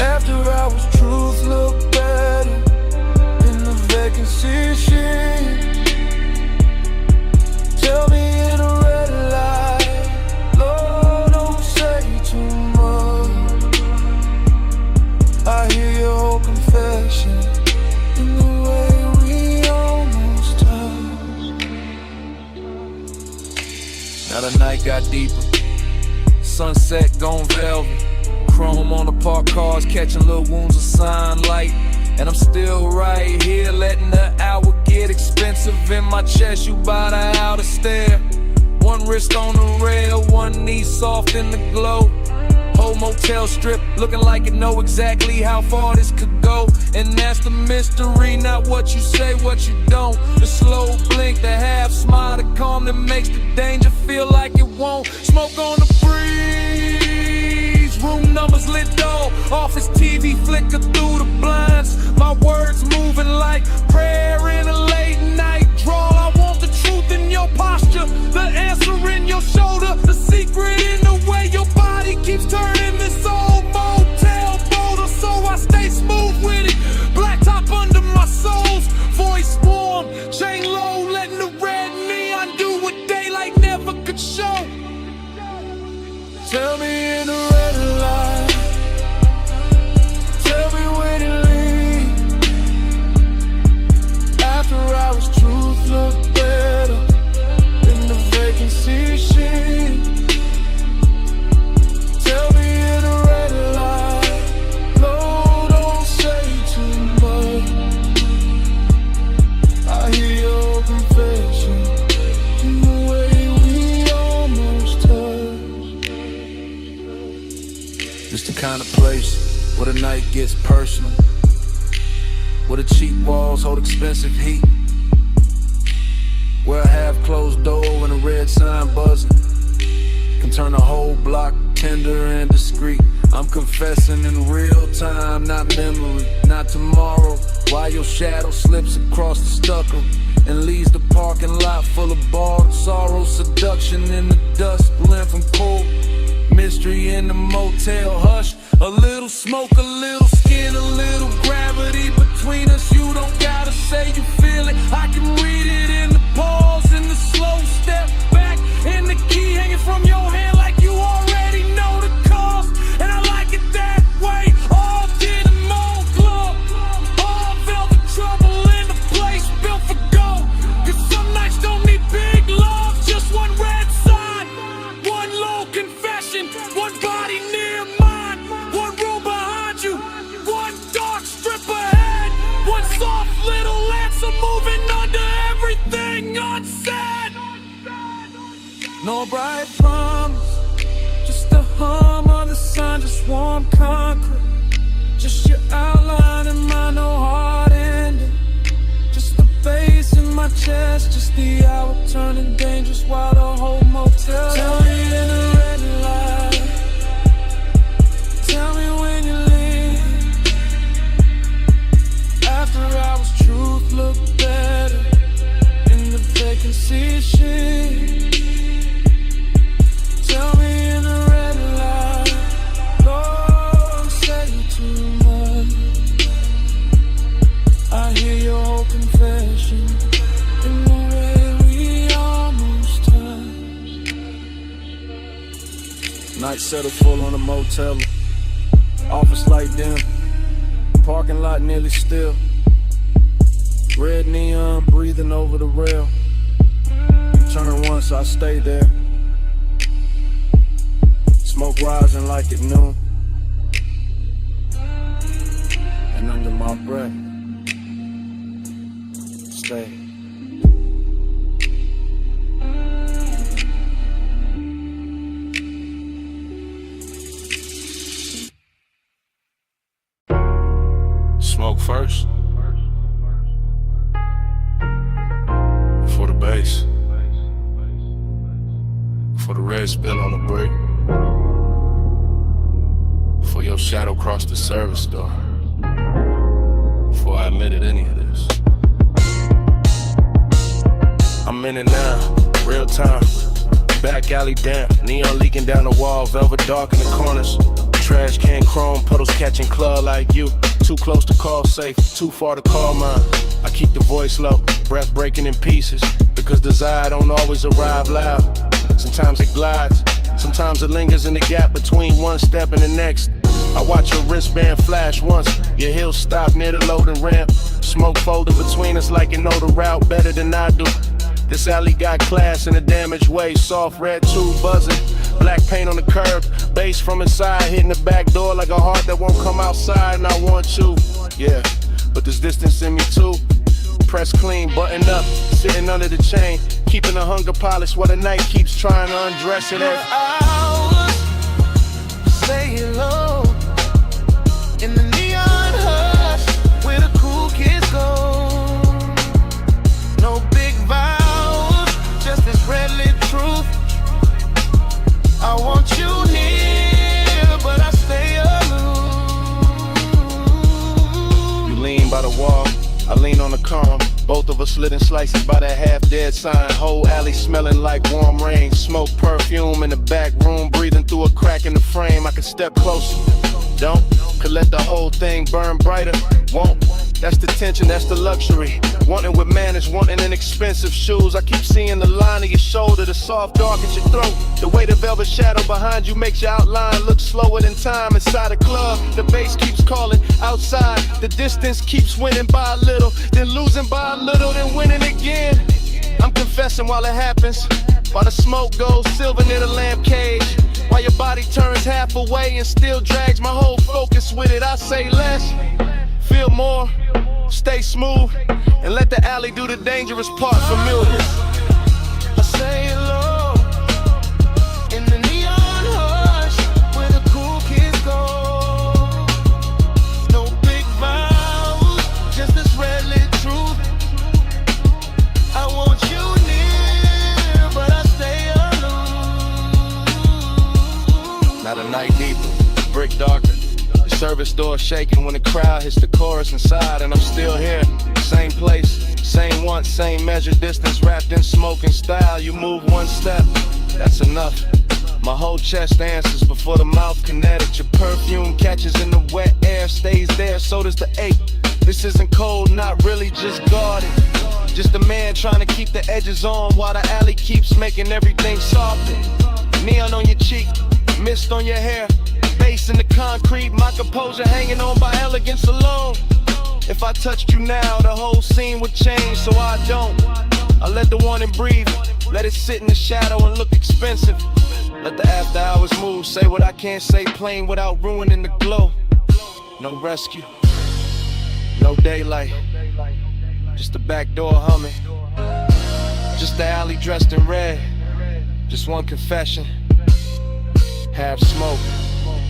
After hours, truth look better in the vacancy sheet. Tell me in a red light, Lord, don't say too got deeper. Sunset gone velvet. Chrome on the parked cars, catching little wounds of sunlight. And I'm still right here, letting the hour get expensive in my chest. You by the outer stair. One wrist on the rail, one knee soft in the glow. Whole motel strip looking like it know exactly how far this could go. And that's the mystery, not what you say, what you don't. The slow blink, the half smile, the calm that makes the danger feel like it won't. Smoke on the breeze, room numbers lit dull. Office TV flicker through the blinds. My words moving like prayer in a late night drawl. I want the truth in your posture, the answer in your shoulder, the secret in the way your body keeps turning this old motel boulder. So I stay smooth with it, black top under my soles, voice warm, chain low, letting the red neon do what daylight never could show. Tell me in the red light, tell me when it leave. After hours, truth look better in the vacancy sheet. Tell me in the red light, no, don't say too much. I hear your confession in the way we almost touch. It's the kind of place where the night gets personal, where the cheap walls hold expensive heat, where a half-closed door and a red sign buzzing can turn a whole block tender and discreet. I'm confessing in real time, not memory, not tomorrow. While your shadow slips across the stucco and leaves the parking lot full of borrowed sorrow. Seduction in the dust, blend from cold mystery in the motel hush. A little smoke, a little skin, a little gravity between us. You don't gotta say you feel it, I can read it in the pause, in the slow step back, and the key hanging from your hand like you already know the cost. And I like it that way, all denim mall club, all velvet trouble in the place built for gold. Cause some nights don't need big love, just one red sign, one low confession, one body near mine, one room behind you, one dark strip ahead, one soft little answer moving under everything unsaid. No bright promise, just a hum of the sun, just warm concrete, just your outline and my no hard ending, just the bass in my chest, just the hour turning dangerous while the whole motel. Tell me in the red light, tell me when you leave. After hours, truth look better in the vacancy sheet. Tell me in the red light, don't say too much. I hear your whole confession in the way we almost touched. Night settle full on a motel, office light dim, parking lot nearly still. Red neon breathing over the rail. Turn once, I stay there. Smoke rising like at noon, and under my breath, stay. Smoke first, for the bass, for the red spill on the brick, for your shadow crossed the service door, before I admitted any of this. I'm in it now, real time, back alley damp, neon leaking down the wall, velvet dark in the corners, trash can chrome, puddles catching club like you, too close to call safe, too far to call mine. I keep the voice low, breath breaking in pieces, because desire don't always arrive loud. Sometimes it glides, sometimes it lingers in the gap between one step and the next. I watch your wristband flash once, your heels stop near the loading ramp. Smoke folding between us like you know the route better than I do. This alley got class in a damaged way. Soft red tube buzzing, black paint on the curb, bass from inside hitting the back door like a heart that won't come outside. And I want you, yeah, but there's distance in me too. Press clean, buttoned up, sitting under the chain, keeping the hunger polished while the night keeps trying to undress it. Hours, say hello in the neon hush where the cool kids go. No big vows, just this red lit truth. I want you near, but I stay aloof. You lean by the wall, I lean on the column. Both of us slitting slices by that half-dead sign. Whole alley smelling like warm rain. Smoke, perfume in the back room, breathing through a crack in the frame. I could step closer, don't. Could let the whole thing burn brighter, won't. That's the tension, that's the luxury. Wanting with manners, wanting in expensive shoes. I keep seeing the line of your shoulder, the soft dark at your throat. The way the velvet shadow behind you makes your outline look slower than time. Inside a club, the bass keeps calling. Outside, the distance keeps winning by a little, then losing by a little, then winning again. I'm confessing while it happens, while the smoke goes silver near the lamp cage, while your body turns half away and still drags my whole focus with it. I say less, feel more, stay smooth, and let the alley do the dangerous part familiar. I say hello in the neon hush where the cool kids go. No big vows, just this red lit truth. I want you near, but I stay aloof. Not a night deeper, brick darker. The service door shaking when the crowd hits the chorus inside, and I'm still here. Same place, same want, same measure, distance wrapped in smoke and style. You move one step, that's enough. My whole chest answers before the mouth kinetic. Your perfume catches in the wet air, stays there, so does the ache. This isn't cold, not really, just guarded. Just a man trying to keep the edges on while the alley keeps making everything softer. Neon on your cheek, mist on your hair, bass in the concrete, my composure hanging on by elegance alone. If I touched you now, the whole scene would change, so I don't. I let the warning breathe, let it sit in the shadow and look expensive. Let the after hours move, say what I can't say plain without ruining the glow. No rescue, no daylight, just the back door humming. Just the alley dressed in red, just one confession. Half smoke,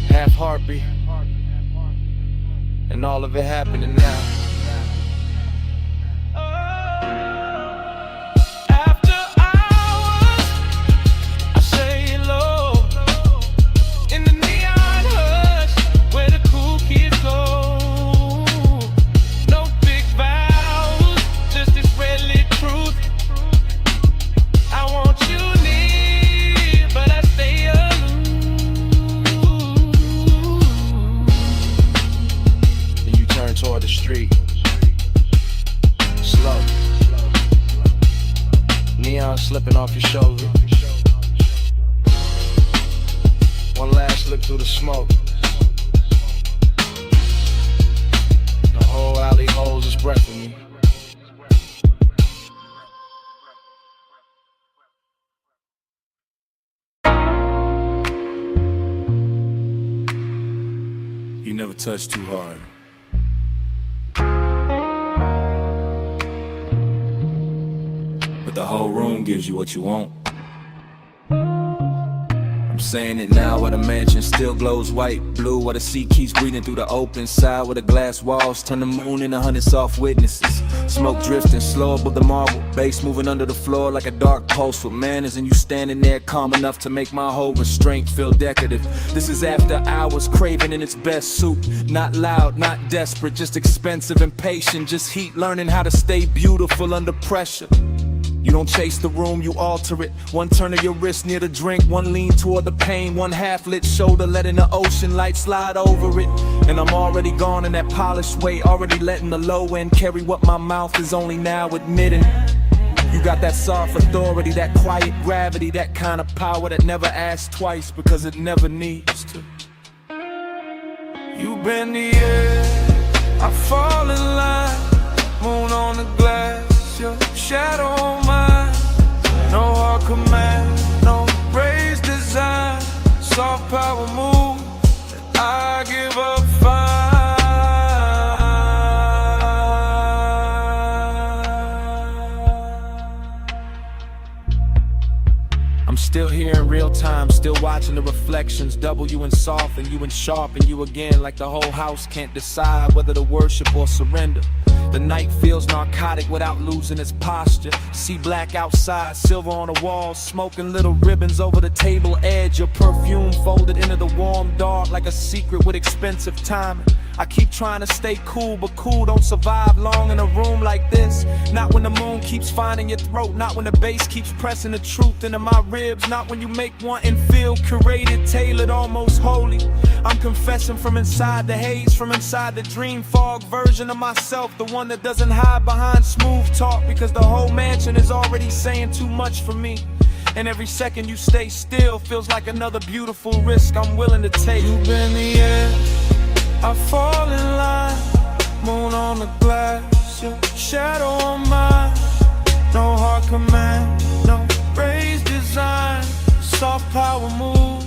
half heartbeat, and all of it happening now. After hours, I say hello in the neon hush where the cool kids go. No big vows, just this red lit truth. I want you near, but I stay aloof. Turn toward the street, slow. Neon slipping off your shoulder. One last look through the smoke. The whole alley holds its breath in me. You never touch too hard. The whole room gives you what you want. I'm saying it now while the mansion still glows white, blue, while the sea keeps breathing through the open side, where the glass walls turn the moon into 100 soft witnesses. Smoke drifting slow above the marble, bass moving under the floor like a dark pulse with manners, and you standing there calm enough to make my whole restraint feel decorative. This is after hours, craving in its best suit. Not loud, not desperate, just expensive and patient, just heat, learning how to stay beautiful under pressure. You don't chase the room, you alter it. One turn of your wrist near the drink, one lean toward the pain, one half-lit shoulder letting the ocean light slide over it. And I'm already gone in that polished way, already letting the low end carry what my mouth is only now admitting. You got that soft authority, that quiet gravity, that kind of power that never asks twice because it never needs to. You bend the air, I fall in line, moon on the glass, your shadow on mine. command, no raised design, soft power move, I give up fine. I'm still here in real time, still watching the reflections. Double you in soft and you in sharp and you again. Like the whole house can't decide whether to worship or surrender. The night feels narcotic without losing its posture. See black outside, silver on the walls, smoking little ribbons over the table edge. Your perfume folded into the warm dark like a secret with expensive timing. I keep trying to stay cool, but cool don't survive long in a room like this. Not when the moon keeps finding your throat, not when the bass keeps pressing the truth into my ribs. Not when you make one and feel curated, tailored, almost holy. I'm confessing from inside the haze, from inside the dream fog version of myself, the one that doesn't hide behind smooth talk, because the whole mansion is already saying too much for me. And every second you stay still feels like another beautiful risk I'm willing to take. You've been the air, I fall in line, moon on the glass, your shadow on mine. No hard command, no raised design, soft power move,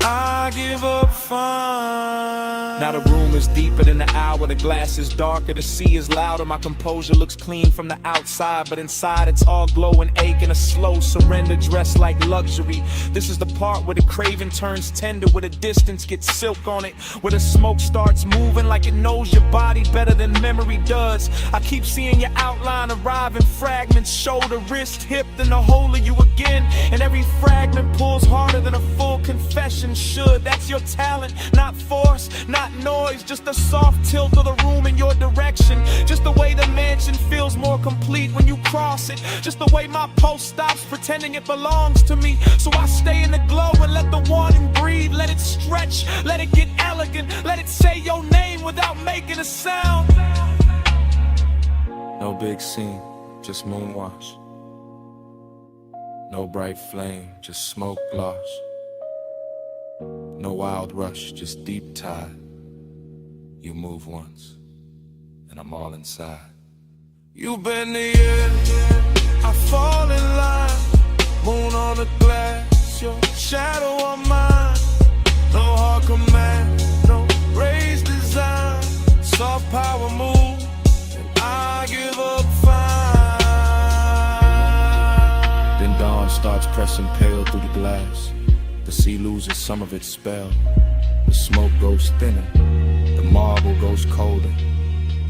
I give up fine. Now the room is deeper than the hour, the glass is darker, the sea is louder. My composure looks clean from the outside, but inside it's all glow and ache and a slow surrender dressed like luxury. This is the part where the craving turns tender, where the distance gets silk on it, where the smoke starts moving like it knows your body better than memory does. I keep seeing your outline arrive in fragments, shoulder, wrist, hip, then the whole of you again. And every fragment pulls harder than a full confession should. That's your talent, not force, not noise, just a soft tilt of the room in your direction. Just the way the mansion feels more complete when you cross it. Just the way my pulse stops pretending it belongs to me. So I stay in the glow and let the warning breathe. Let it stretch, let it get elegant, let it say your name without making a sound. No big scene, just moonwash. No bright flame, just smoke gloss. No wild rush, just deep tide. You move once, and I'm all inside. You bend the air, I fall in line, moon on the glass, your shadow on mine. No hard command, no raised design, soft power move, and I give up fine. Then dawn starts pressing pale through the glass. The sea loses some of its spell. The smoke goes thinner, the marble goes colder.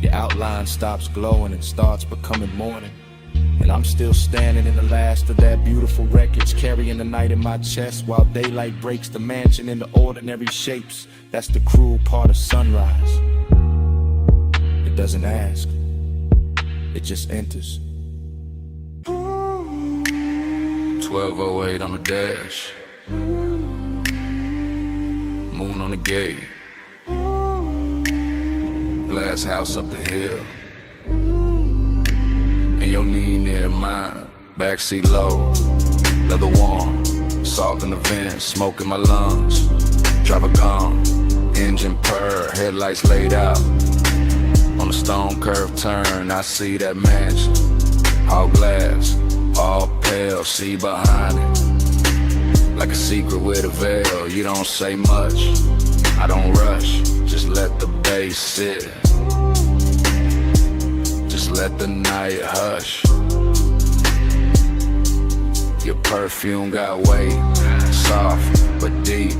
Your outline stops glowing and starts becoming morning. And I'm still standing in the last of that beautiful wreckage, carrying the night in my chest while daylight breaks the mansion into ordinary shapes. That's the cruel part of sunrise. It doesn't ask, it just enters. 12:08 on the dash, moon on the gate, glass house up the hill, and your knee near mine, backseat low, leather warm, salt in the vents, smoke in my lungs, driver gone, engine purr, headlights laid out, on the stone curve turn, I see that mansion, all glass, all pale, see behind it, like a secret with a veil, you don't say much, I don't rush, just let the bass sit, just let the night hush. Your perfume got weight, soft but deep,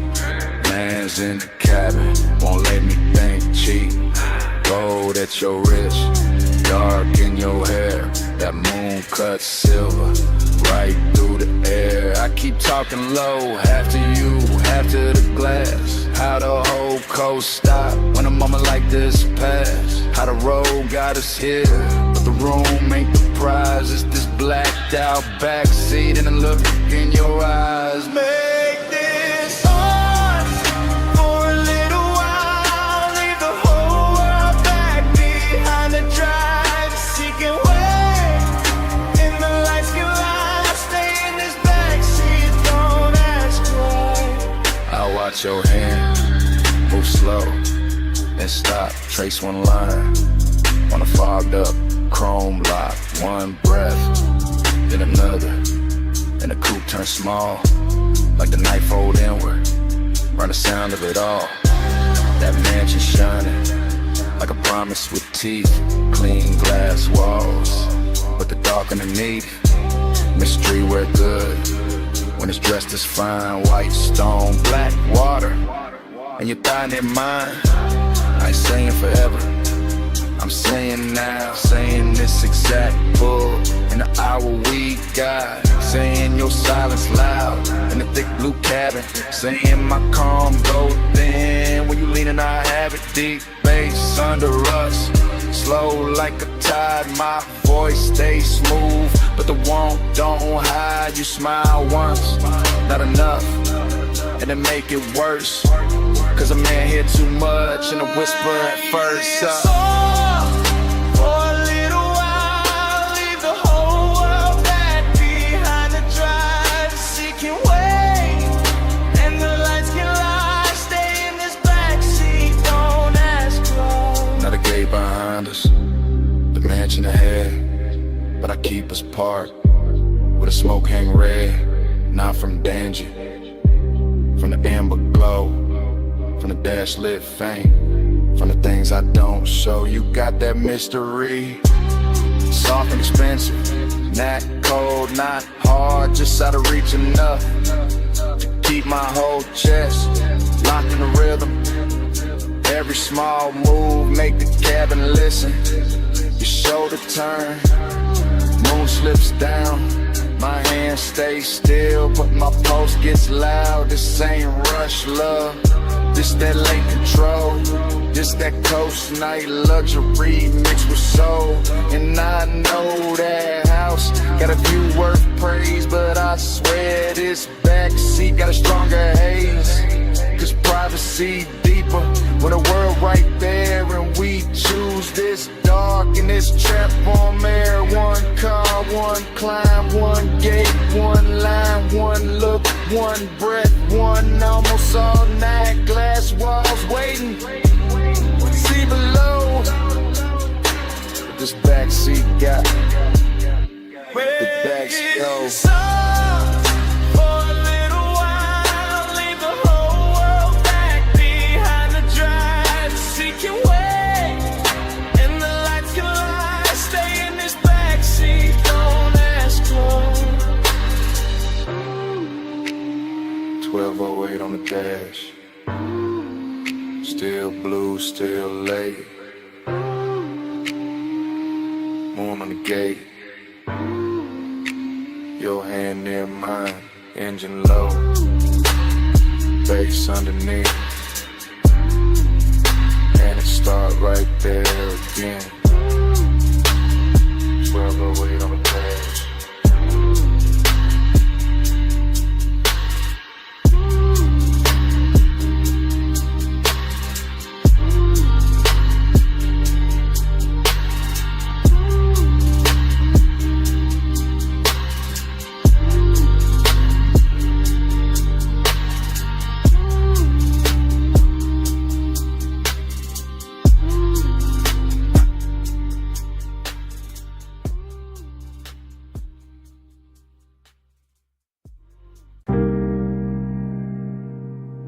lands in the cabin, won't let me think cheap, gold at your wrist, dark in your hair, that moon cut silver, right through the air. I keep talking low, half to you, half to the glass. How the whole coast stop when a moment like this pass. How the road got us here, but the room ain't the prize. It's this blacked out backseat and a look in your eyes. Make this ours for a little while. Leave the whole world back behind the drive. Seeking way in the lights can lie. Stay in this backseat, don't ask why. I'll watch your hand move slow and stop. Trace one line on a fogged up chrome lock. One breath, then another. and the coupe turns small, like the night fold inward, run the sound of it all. That mansion shining, like a promise with teeth, clean glass walls, but the dark underneath, mystery we're good, when it's dressed as fine, white stone, black water, and your thigh near mine. I ain't saying forever, I'm saying now, saying this exact bull in the hour we got, saying your silence loud in the thick blue cabin, saying my calm go thin when you leaning, I have it deep bass under us, slow like a tide, my voice stays smooth, but the want don't hide. You smile once, not enough, and then make it worse, cause a man hear too much and a whisper at first. Behind us, the mansion ahead, but I keep us parked where the smoke hang red, not from danger, from the amber glow, from the dash lit faint, from the things I don't show. You got that mystery, soft and expensive, not cold, not hard, just out of reach enough to keep my whole chest locked in the rhythm. Every small move make the cabin listen. Your shoulder turn, moon slips down, my hand stays still, but my pulse gets loud. This ain't rush love, this that late control, this that coast night luxury mixed with soul. And I know that house got a view worth praise, but I swear this backseat got a stronger haze, cause privacy deeper when the world right there and we choose this dark and this trap on air. One car, one climb, one gate, one line, one look, one breath, one almost all night. Glass walls waiting, see below. But this backseat got the backseat. On the dash, still blue, still late, moon on the gate, your hand near mine, engine low, bass underneath, and it start right there again. 1208 on the dash.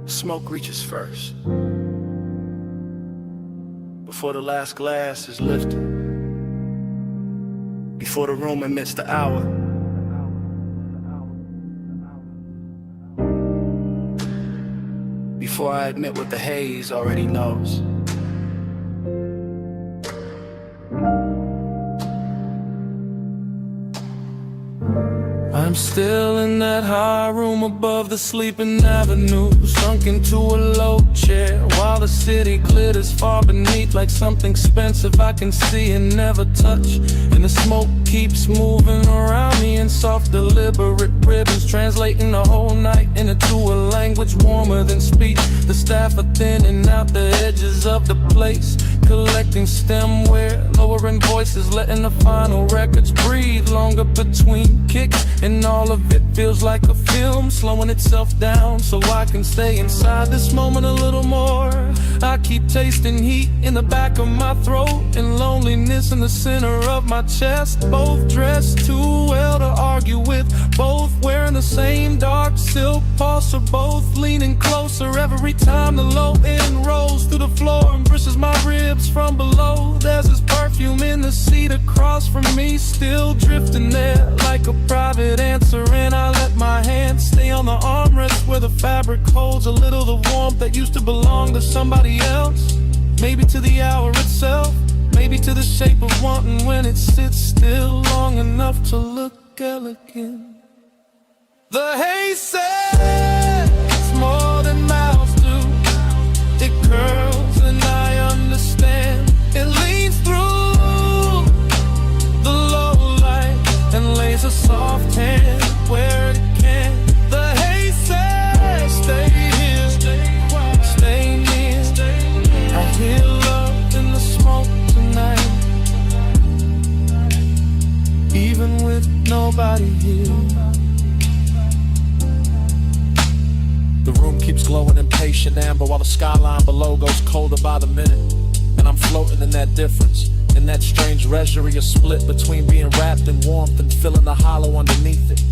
Smoke reaches first, before the last glass is lifted, before the room admits the hour. Before I admit what the haze already knows. I'm still in that high room above the sleeping avenue, sunk into a low chair, while the city glitters far beneath like something expensive I can see and never touch. And the smoke keeps moving around me in soft deliberate ribbons, translating the whole night into a language warmer than speech. The staff are thinning out the edges edges of the place, collecting stemware, lowering voices, letting the final records breathe longer between kicks, and all of it feels like a film, slowing itself down so I can stay inside this moment a little more. I keep tasting heat in the back of my throat and loneliness in the center of my chest, both dressed too well to argue with, both wearing the same dark silk pulse, or both leaning closer every time the low end rolls through the floor and pushes my ribs from below. There's this perfume in the seat across from me, still drifting there like a private answer, and I let my hands stay on the armrest where the fabric holds a little the warmth that used to belong to somebody else. Maybe to the hour itself, maybe to the shape of wanting when it sits still long enough to look elegant. The haze says more than mouths do. It curls and I understand. It leans through the low light and lays a soft hand where it can. The haze says stay here, stay near. I hear love in the smoke tonight, even with nobody here. The room keeps glowing in patient amber while the skyline below goes colder by the minute. And I'm floating in that difference, in that strange reverie, a split between being wrapped in warmth and feeling the hollow underneath it.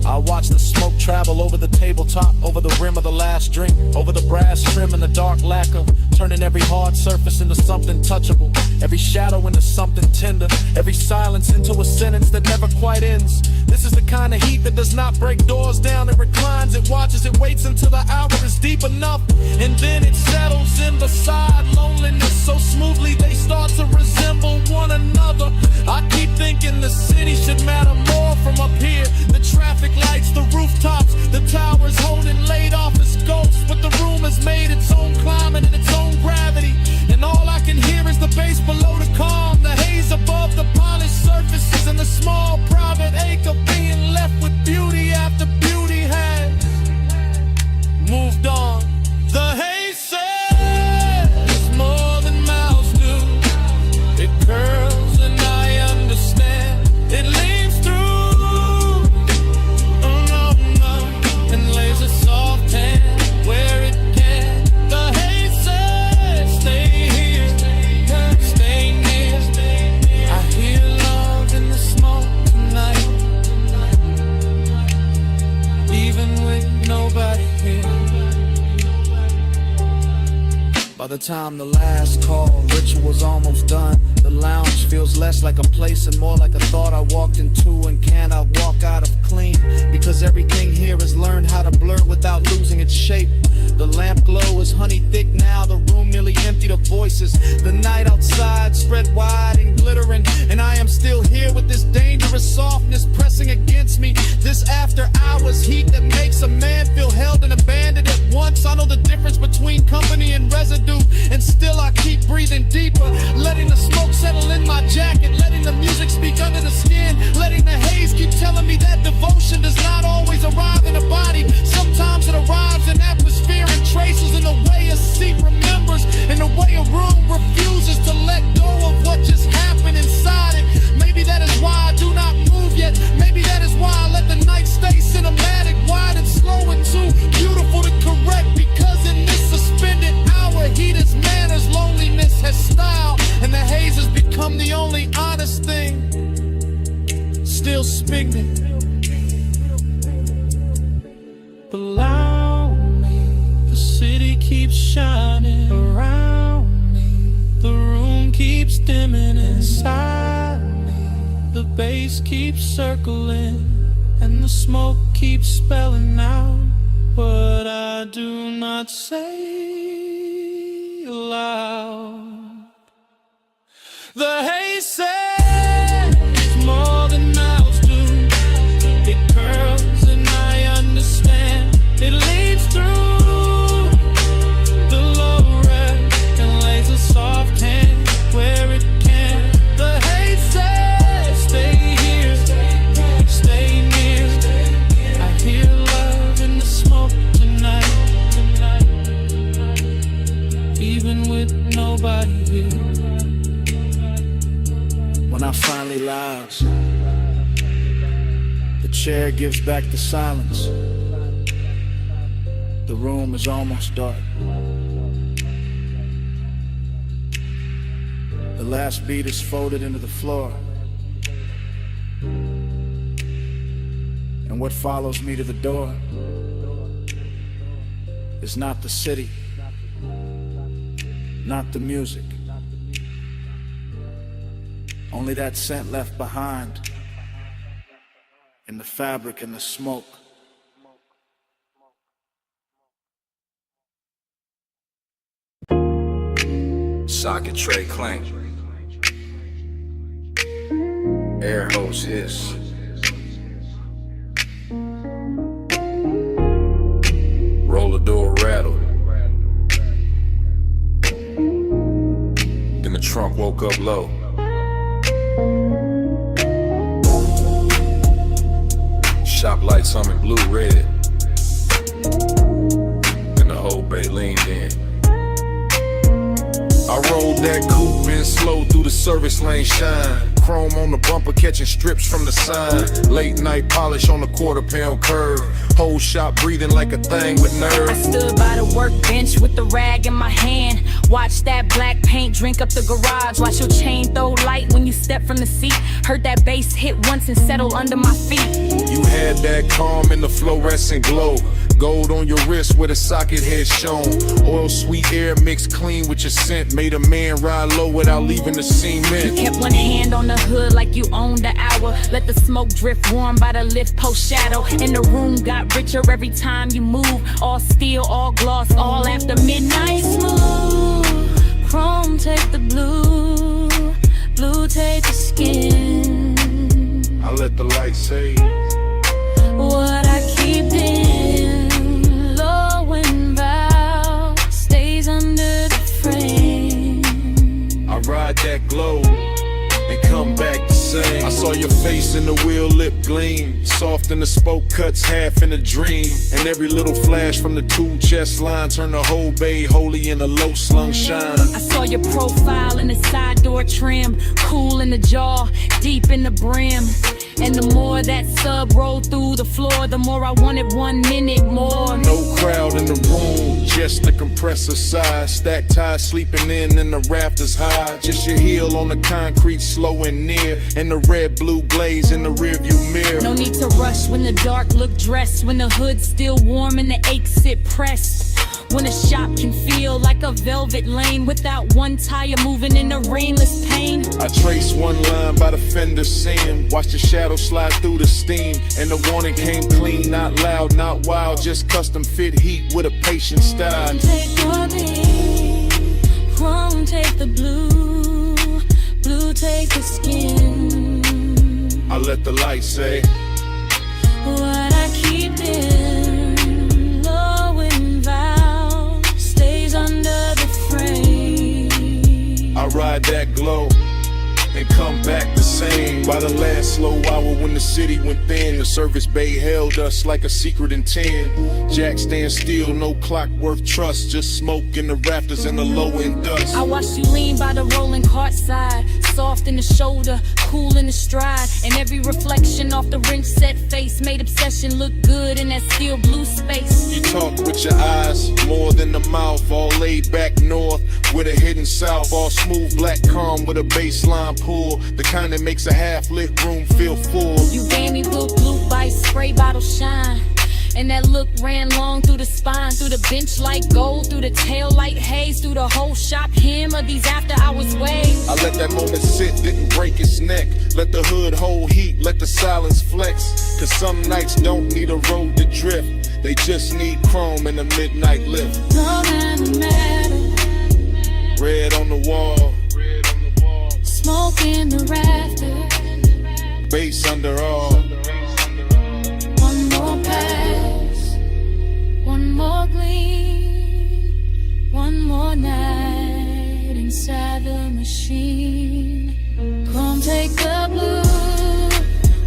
I watch the smoke travel over the tabletop, over the rim of the last drink, over the brass trim and the dark lacquer, turning every hard surface into something touchable, every shadow into something tender, every silence into a sentence that never quite ends. This is the kind of heat that does not break doors down. It reclines, it watches, it waits until the hour is deep enough, and then it settles in beside loneliness so smoothly they start to resemble one another. I keep thinking the city should matter more from up here. The traffic lights, the rooftops, the towers holding laid off as ghosts, but the room has made its own climate and its own gravity, and all I can hear is the bass below the calm, the haze above the polished surfaces, and the small private ache of being left with beauty after beauty has moved on. The haze says more than mouths do. It curls and I understand. It leaves through and lays a soft hand where it can. The haze says stay here, stay near. I hear love in the smoke tonight, even with nobody here. By the time the last call ritual's almost done, the lounge feels less like a place and more like a thought I walked into and cannot walk out of clean, because everything here is learned how to blur without losing its shape. The lamp glow is honey thick now, the room nearly emptied of voices. The night outside spread wide and glittering, and I am still here with this dangerous softness pressing against me. This after hours heat that makes a man feel held and abandoned at once. I know the difference between company and residue, and still I keep breathing deeper, letting the smoke settle in my jacket, letting the music speak under the skin, letting the haze keep telling me that devotion does not always arrive in a body. Sometimes it arrives in atmosphere and traces, in the way a seat remembers, in the way a room refuses to let go of what just happened inside it. Maybe that is why I do not move yet. Maybe that is why I let the night stay cinematic, wide and slow and too beautiful to correct, because in this suspended hour heat is manners, loneliness has style, and the haze has become the only honest thing still speaking. Below me, the city keeps shining around me, the room keeps dimming inside me, the bass keeps circling, and the smoke keeps spelling out what I do not say aloud. The haze says more than mouths do. It curls and I understand. It leads through the low red and lays a soft hand where it can. The haze says stay here, stay near. I hear love in the smoke tonight, even with nobody here. When I finally louse, the chair gives back the silence. The room is almost dark. The last beat is folded into the floor. And what follows me to the door is not the city, not the music, only that scent left behind in the fabric and the smoke. Socket tray clank. Air hose hiss. Roller door rattle. Then the trunk woke up low. Shop lights on in blue red. And the whole bay leaned in. I rolled that coupe in slow through the service lane shine. Chrome on the bumper catching strips from the sign. Late night polish on the quarter-pound curve. Whole shop breathing like a thing with nerve. I stood by the workbench with the rag in my hand. Watch that black paint drink up the garage. Watch your chain throw light when you step from the seat. Heard that bass hit once and settle under my feet. You had that calm in the fluorescent glow. Gold on your wrist where the socket head shown. Oil sweet air mixed clean with your scent. Made a man ride low without leaving the cement. You kept one hand on the hood like you owned the hour. Let the smoke drift warm by the lift post shadow. And the room got richer every time you move. All steel, all gloss, all after midnight. Smooth, chrome take the blue, blue take the skin. I let the light say what I keep in, low and bow, stays under the frame. I ride that glow and come back the same. I saw your face in the wheel lip gleam. Soft in the spoke cuts, half in a dream. And every little flash from the two chest line turned the whole bay holy in a low slung shine. I saw your profile in the side door trim, cool in the jaw, deep in the brim. And the more that sub rolled through the floor, the more I wanted 1 minute more. No crowd in the room, just the compressor side. Stacked ties sleeping in and the rafters high. Just your heel on the concrete, slow and near. And the red blue glaze in the rearview mirror. No need to rush when the dark look dressed. When the hood's still warm and the ache sit pressed. When a shop can feel like a velvet lane without one tire moving in the rainless pain. I trace one line by the fender seam. Watch the shadow slide through the steam. And the warning came clean, not loud, not wild. Just custom fit heat with a patient style. Take your beat, chrome take the blue, blue take the skin. I let the light say what I keep in, low and vow, stays under the frame. I ride that glow and come back the same. By the last slow hour when the city went thin, the service bay held us like a secret in 10. Jack stand still, no clock worth trust. Just smoke in the rafters and the low end dust. I watched you lean by the rolling cart side, soft in the shoulder, cool in the stride. And every reflection off the wrench set face made obsession look good in that steel blue space. You talk with your eyes, more than the mouth. All laid back north with a hidden south. All smooth black calm with a baseline pull. The kind that makes a half-lit room feel full. You gave me blue by spray bottle shine. And that look ran long through the spine, through the bench like gold, through the tail light haze, through the whole shop hem of these after hours waves. I let that moment sit, didn't break its neck. Let the hood hold heat, let the silence flex. Cause some nights don't need a road to drift. They just need chrome in the midnight lift. Love and matter, Red on the wall, smoke in the rafters, bass under all. one more pass, one more gleam, one more night inside the machine. Come take the blue,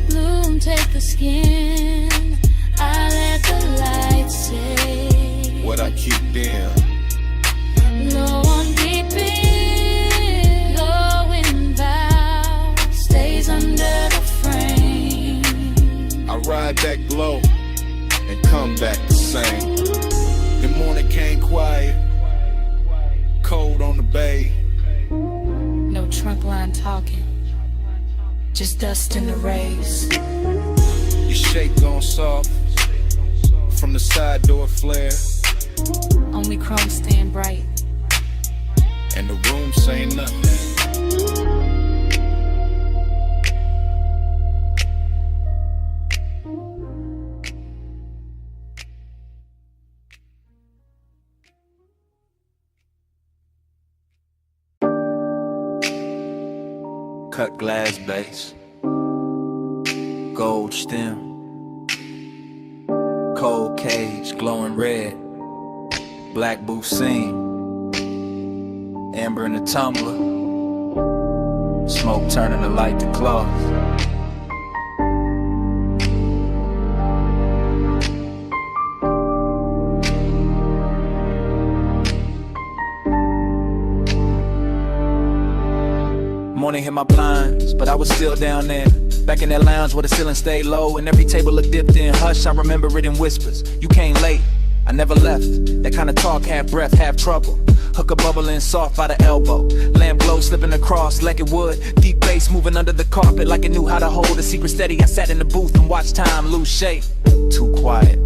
bloom take the skin. I let the light say What I keep down. low on deep in. talking. Just dust in the rays. Your shape gone soft from the side door flare, Only chrome stand bright. and the room say nothing. Cut glass base, gold stem, cold cage glowing red, black booth seam, amber in the tumbler, smoke turning the light to cloth. Morning hit my blinds, but I was still down there. Back in that lounge where the ceiling stayed low and every table looked dipped in hush. I remember it in whispers. You came late, I never left. That kind of talk, half breath, half trouble. Hooker bubbling soft by the elbow. Lamp glow slipping across like it would. Deep bass moving under the carpet like it knew how to hold a secret steady. I sat in the booth and watched time lose shape. Too quiet.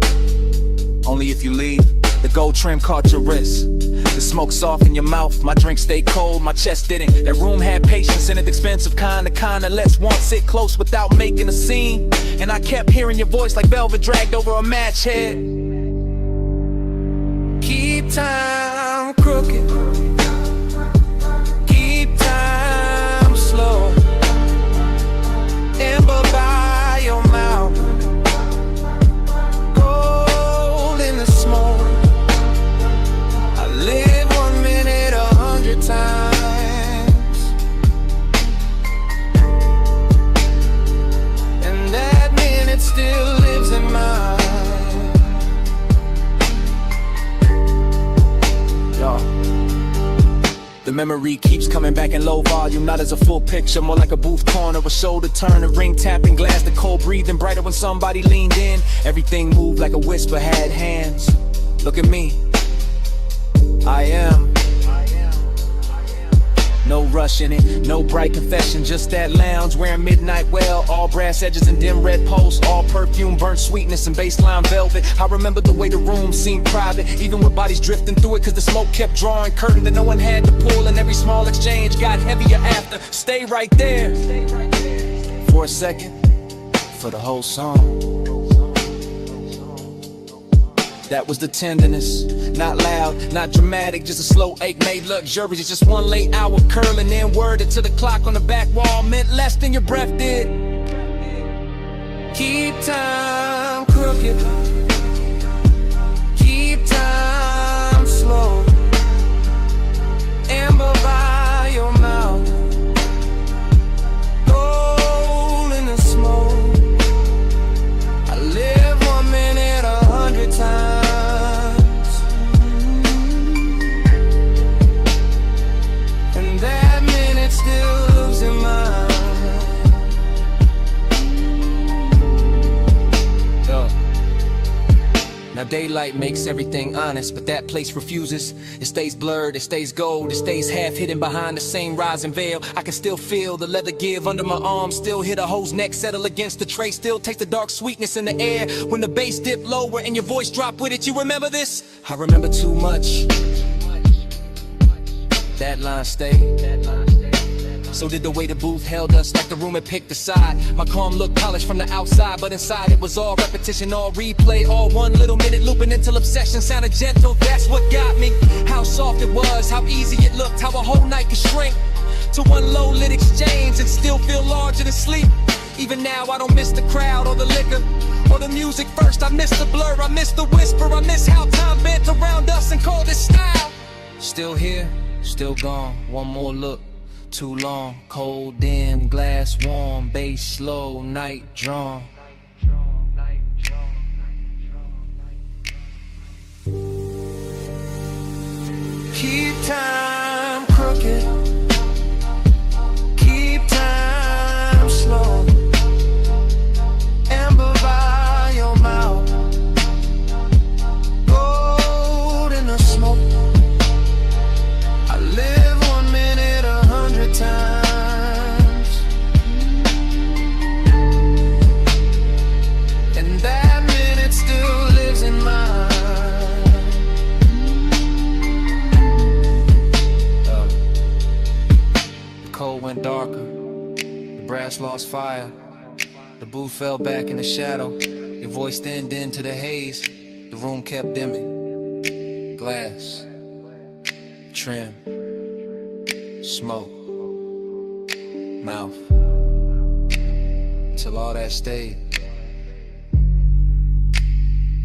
Only if you leave. The gold trim caught your wrist. The smoke soft in your mouth, my drink stayed cold, my chest didn't. That room had patience in it, expensive kind, the kind that lets one sit close without making a scene. And I kept hearing your voice like velvet dragged over a match head. Keep time crooked, keep time slow. Amber by your mouth, gold in the smoke. Live 1 minute 100 times, and that minute still lives in mine. Yo. The memory keeps coming back in low volume, not as a full picture, more like a booth corner, a shoulder turn, a ring tapping glass, the cold breathing brighter when somebody leaned in. Everything moved like a whisper had hands. Look at me, I am. No rush in it, no bright confession, just that lounge wearing midnight well, all brass edges and dim red posts, all perfume, burnt sweetness and baseline velvet. I remember the way the room seemed private, even with bodies drifting through it, cause the smoke kept drawing curtain that no one had to pull, and every small exchange got heavier after. Stay right there for a second, for the whole song. That was the tenderness, not loud, not dramatic, just a slow ache made luxurious. Just one late hour curling, then worded to the clock on the back wall meant less than your breath did. Keep time crooked, keep time slow. Amber by your mouth, gold in the smoke. I live 1 minute 100 times. Now daylight makes everything honest, but that place refuses. It stays blurred, it stays gold, it stays half hidden behind the same rising veil. I can still feel the leather give under my arm, still hear the hoe's neck settle against the tray, still taste the dark sweetness in the air when the bass dipped lower and your voice dropped with it. You remember this? I remember too much. That line stayed. So did the way the booth held us, like the room had picked a side. My calm looked polished from the outside, but inside it was all repetition, all replay, all 1 little minute looping until obsession sounded gentle. That's what got me. How soft it was, how easy it looked, how a whole night could shrink to one low lit exchange and still feel larger than sleep. Even now I don't miss the crowd or the liquor or the music first. I miss the blur, I miss the whisper, I miss how time bent around us and called it style. Still here, still gone, one more look. Too long, cold dim, glass warm, bass slow, night drawn. Keep time crooked, keep time slow. Amber by your mouth, gold in the smoke. I live 1 minute 100 times. went darker. The brass lost fire. The booth fell back in the shadow. Your voice thinned into the haze. The room kept dimming. Glass, trim, smoke, mouth. Till all that stayed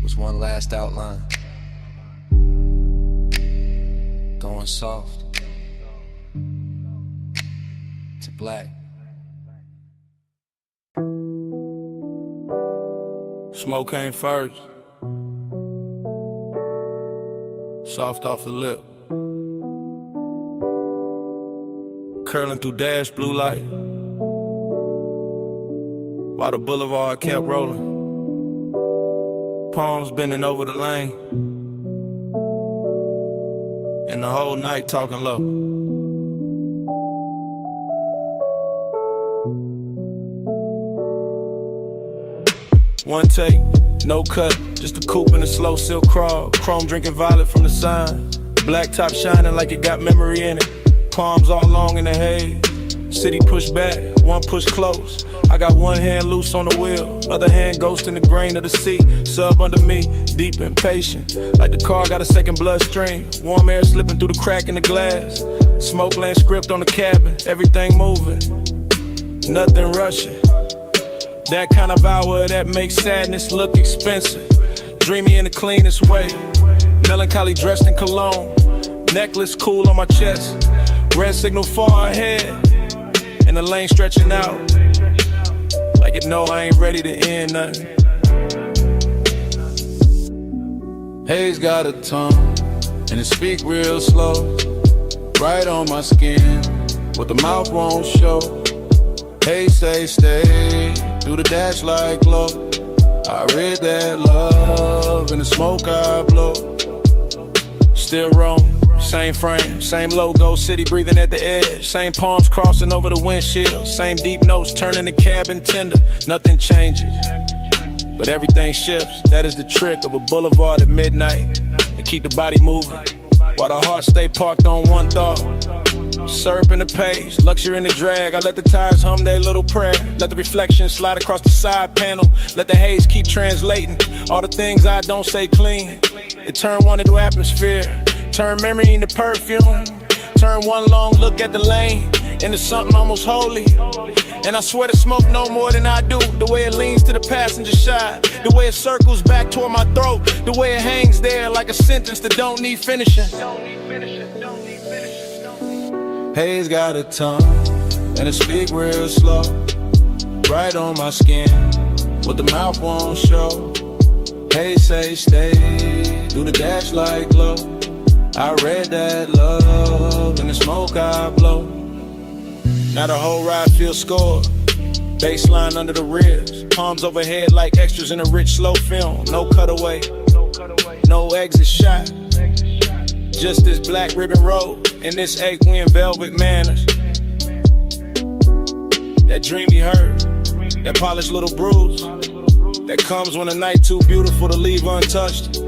was one last outline. Going soft to black. Smoke came first. Soft off the lip. Curling through dash blue light. While the boulevard kept rolling. Palms bending over the lane. And the whole night talking low. One take, no cut, just a coupe and a slow silk crawl. Chrome drinking violet from the sign. Black top shining like it got memory in it. Palms all long in the haze. City push back, one push close. I got one hand loose on the wheel, other hand ghost in the grain of the sea. Sub under me, deep impatient, like the car got a second bloodstream. Warm air slipping through the crack in the glass. Smoke land script on the cabin, everything moving, nothing rushing. That kind of hour that makes sadness look expensive. Dreamy in the cleanest way, melancholy dressed in cologne. Necklace cool on my chest, red signal far ahead, and the lane stretching out. Like it know I ain't ready to end nothing. Haze got a tongue, and it speak real slow. Right on my skin, what the mouth won't show. Haze say stay, through the dash like glow. I read that love, in the smoke I blow. Still roam, same frame, same logo, city breathing at the edge. Same palms crossing over the windshield. Same deep notes turning the cabin tender. Nothing changes, but everything shifts. That is the trick of a boulevard at midnight. To keep the body moving, while the heart stay parked on one thought. Syrup in the page, luxury in the drag. I let the tires hum their little prayer. Let the reflection slide across the side panel. Let the haze keep translating all the things I don't say clean. It turn one into atmosphere, turn memory into perfume. Turn one long look at the lane into something almost holy. And I swear to smoke no more than I do. The way it leans to the passenger side, the way it circles back toward my throat, the way it hangs there like a sentence that don't need finishing. Haze got a tongue, and it speak real slow. Right on my skin, what the mouth won't show. Haze say stay, do the dash like glow. I read that love, in the smoke I blow. Now the whole ride feels scored. Baseline under the ribs, palms overhead like extras in a rich slow film. No cutaway, no exit shot. Just this black ribbon road and this 8-win velvet manners. That dreamy hurt, that polished little bruise that comes when the night too beautiful to leave untouched.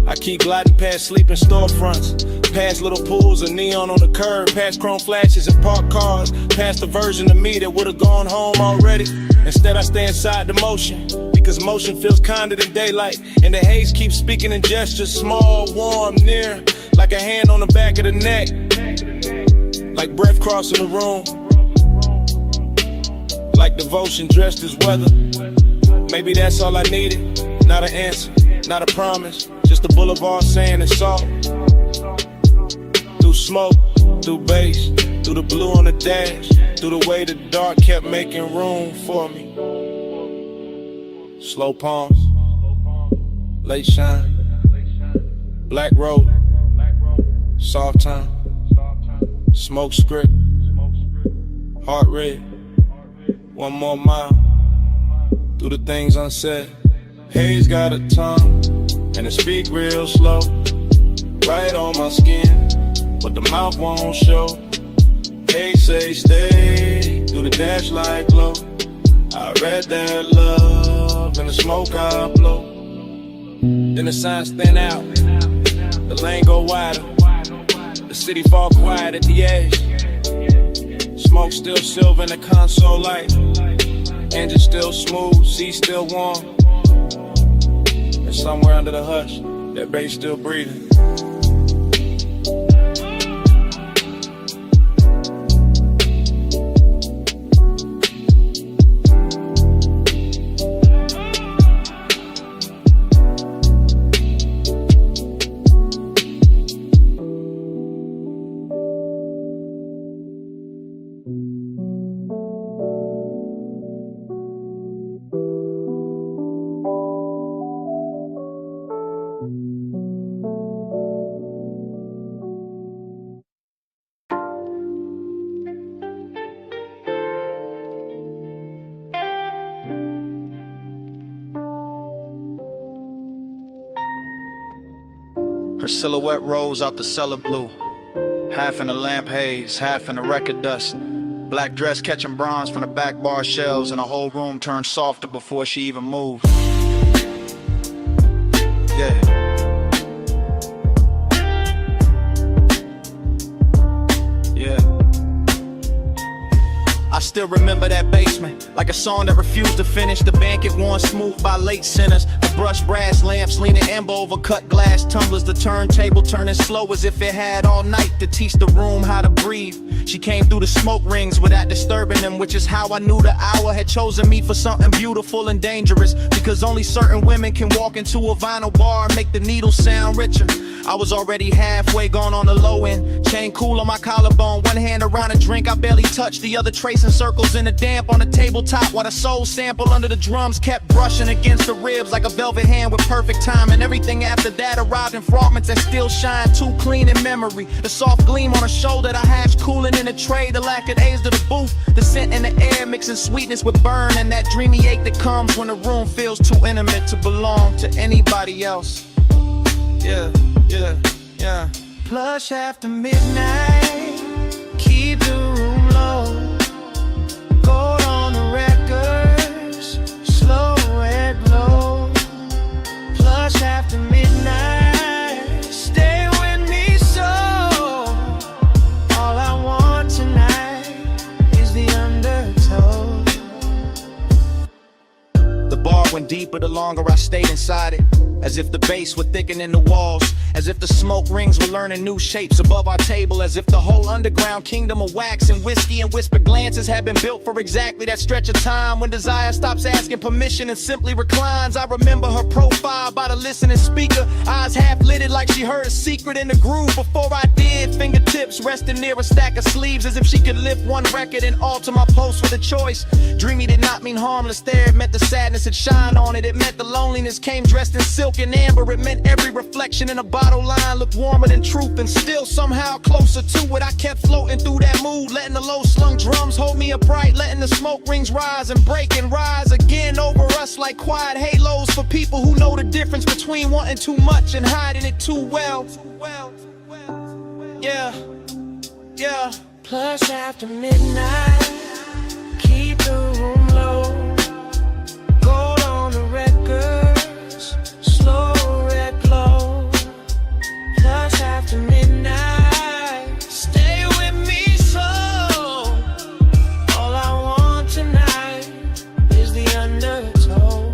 I keep gliding past sleeping storefronts, past little pools of neon on the curb, past chrome flashes and parked cars, past the version of me that would've gone home already. Instead I stay inside the motion, because motion feels kinder than daylight. And the haze keeps speaking in gestures, small, warm, near, like a hand on the back of the neck, like breath crossing the room, like devotion dressed as weather. Maybe that's all I needed, not an answer, not a promise, just a boulevard saying it's all. Through smoke, through bass, through the blue on the dash, through the way the dark kept making room for me. Slow palms, late shine, black road, soft time, smoke script, heart rate, one more mile, through the things unsaid. Haze got a tongue, and it speak real slow, right on my skin, but the mouth won't show. Haze say stay, do the dash like glow. I read that love, in the smoke I blow. Then the signs thin out, the lane go wider, the city fall quiet at the edge. Smoke still silver in the console light. Engine still smooth, seat still warm. And somewhere under the hush, that bass still breathing. Her silhouette rose out the cellar blue, half in the lamp haze, half in the record dust. Black dress catching bronze from the back bar shelves, and the whole room turned softer before she even moved. Yeah. I still remember that basement, like a song that refused to finish. The banquet worn smooth by late sinners. The brushed brass lamps leaning amber over cut glass tumblers. The turntable turning slow as if it had all night to teach the room how to breathe. She came through the smoke rings without disturbing them, which is how I knew the hour had chosen me for something beautiful and dangerous. Because only certain women can walk into a vinyl bar and make the needle sound richer. I was already halfway gone on the low end. Chain cool on my collarbone, one hand around a drink I barely touched, the other tracing circles in the damp on the tabletop, while the soul sample under the drums kept brushing against the ribs like a velvet hand with perfect time. And everything after that arrived in fragments that still shine too clean in memory. The soft gleam on her shoulder, the hash cooling in the tray, the lack of aids to the booth, the scent in the air mixing sweetness with burn, and that dreamy ache that comes when the room feels too intimate to belong to anybody else. Yeah, yeah, yeah. Plush after midnight, keep the room low. Gold on the records, slow red glow. Plush after midnight, stay with me so. All I want tonight is the undertow. The bar went deeper the longer I stayed inside it, as if the bass were thickening the walls, as if the smoke rings were learning new shapes above our table, as if the whole underground kingdom of wax and whiskey and whispered glances had been built for exactly that stretch of time when desire stops asking permission and simply reclines. I remember her profile by the listening speaker, eyes half lidded like she heard a secret in the groove before I did. Fingertips resting near a stack of sleeves, as if she could lift one record and alter my post with a choice. Dreamy did not mean harmless there, it meant the sadness had shine on it. It meant the loneliness came dressed in silk and amber. It meant every reflection in a bottle line looked warmer than truth, and still somehow closer to it. I kept floating through that mood, letting the low slung drums hold me upright, letting the smoke rings rise and break and rise again over us like quiet halos for people who know the difference between wanting too much and hiding it too well. Yeah, yeah. Plush after midnight, keep the room low. Gold on the records, slow red glow. Plush after midnight, stay with me so. All I want tonight is the undertow.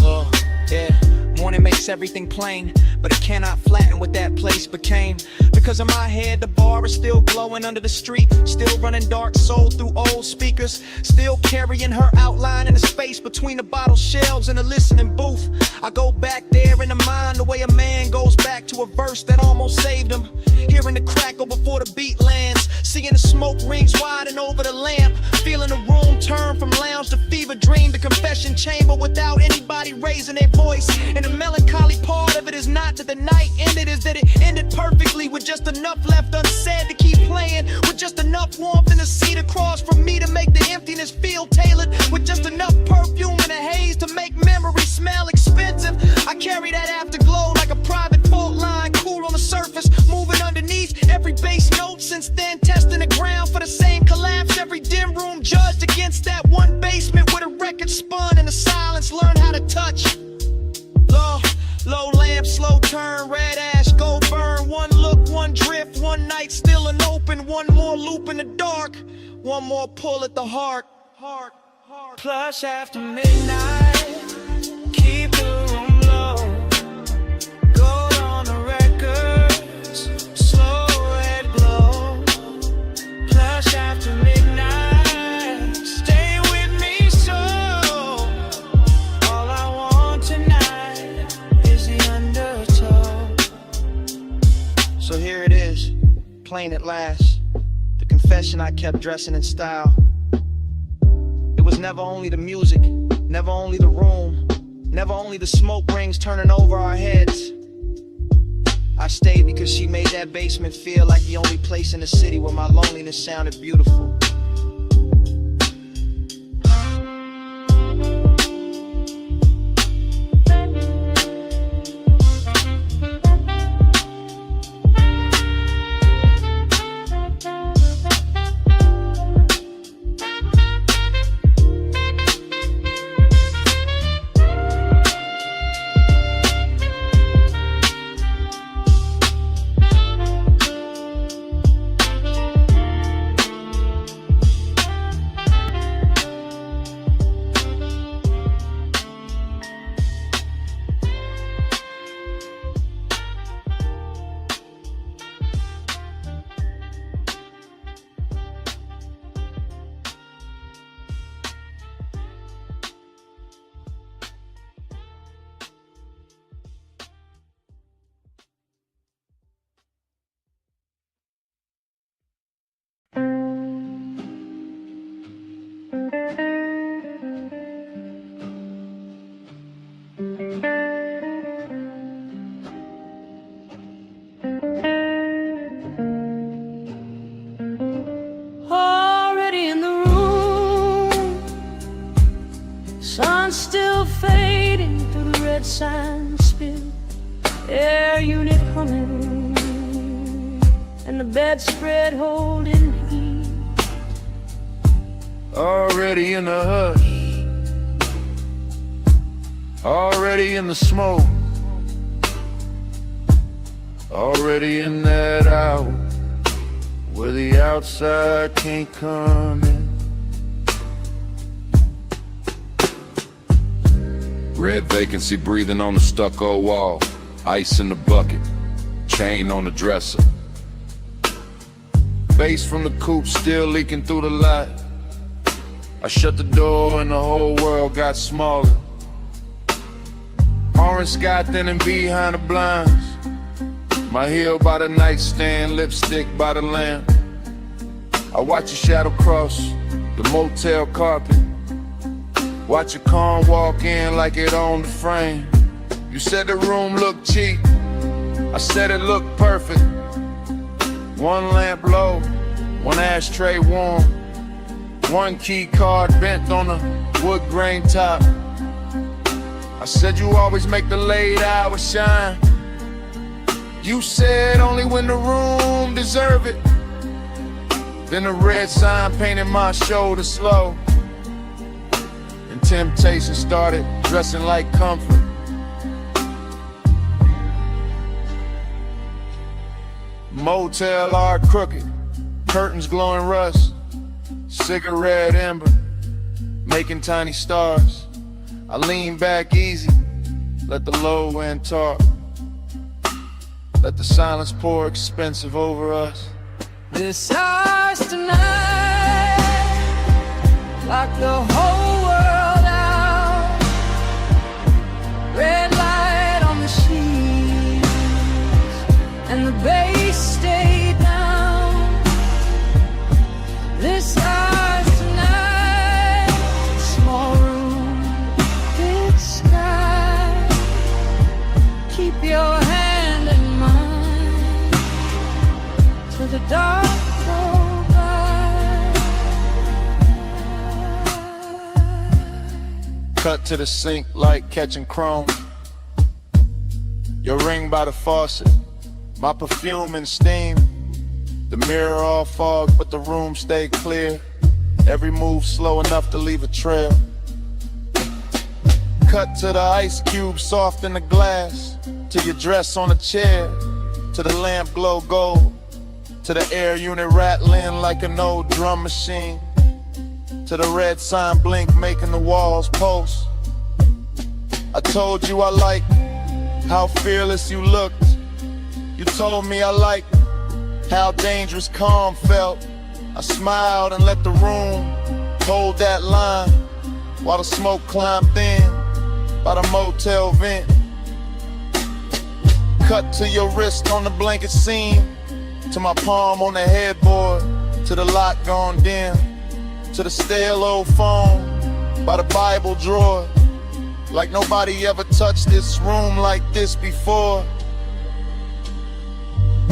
Oh, yeah. Morning makes everything plain, but it cannot flatten what that place became. Because in my head, the bar is still glowing under the street, still running dark soul through old speakers, still carrying her outline in the space between the bottle shelves and the listening booth. I go back there in the mind the way a man goes back to a verse that almost saved him. Hearing the crackle before the beat lands, seeing the smoke rings widen over the lamp, feeling the room turn from lounge to fever dream to confession chamber without anybody raising their voice. And the melancholy part of it is not that the night ended, is that it ended perfectly with just enough left unsaid to keep playing, with just enough warmth in the seat across from me to make the emptiness feel tailored, with just enough perfume and a haze to make memories smell expensive. I carry that afterglow like a private fault line, cool on the surface, moving underneath every bass note. Since then, testing the ground for the same collapse. Every dim room judged against that one basement where the record spun and the silence learned how to touch. Low lamp, slow turn, red ash, go burn. One look, one drift, one night. night, still an open. One more loop in the dark, one more pull at the heart. Plush after midnight, keep the room low. Gold on the records, slow red glow. Plush after midnight, stay with me so. All I want tonight is the undertow. So here it is, plain at last. The confession I kept dressing in style. It was never only the music, never only the room, never only the smoke rings turning over our heads. I stayed because she made that basement feel like the only place in the city where my loneliness sounded beautiful. Already in the room, sun still fading through the red sign spill, air unit humming, and the bedspread holding heat. Already in the hush, already in the smoke, already in that hour where the outside can't come in. Red vacancy breathing on the stucco wall, ice in the bucket, chain on the dresser. Bass from the coupe still leaking through the light. I shut the door and the whole world got smaller. Orange sky thinning behind the blinds. My heel by the nightstand, lipstick by the lamp. I watch your shadow cross the motel carpet. Watch your car walk in like it owned the frame. You said the room looked cheap, I said it looked perfect. One lamp low, one ashtray warm, one key card bent on the wood grain top. I said you always make the late hours shine. You said only when the room deserve it. Then the red sign painted my shoulder slow, and temptation started dressing like comfort. Motel art crooked, curtains glowing rust, cigarette ember, making tiny stars. I lean back easy, let the low end talk. Let the silence pour expensive over us. This house tonight, lock the whole world out. Red light on the sheets, and the bass stay down. This house tonight, small room, big sky. Keep your hand in mine till the dark go by. Cut to the sink like catching chrome. Your ring by the faucet, my perfume and steam. The mirror all fog, but the room stay clear. Every move slow enough to leave a trail. Cut to the ice cube soft in the glass, to your dress on a chair, to the lamp glow gold. To the air unit rattling like an old drum machine. To the red sign blink making the walls pulse. I told you I liked how fearless you looked. You told me I liked how dangerous calm felt. I smiled and let the room hold that line while the smoke climbed thin by the motel vent. Cut to your wrist on the blanket seam, to my palm on the headboard, to the lock gone dim, to the stale old phone by the Bible drawer. Like nobody ever touched this room like this before.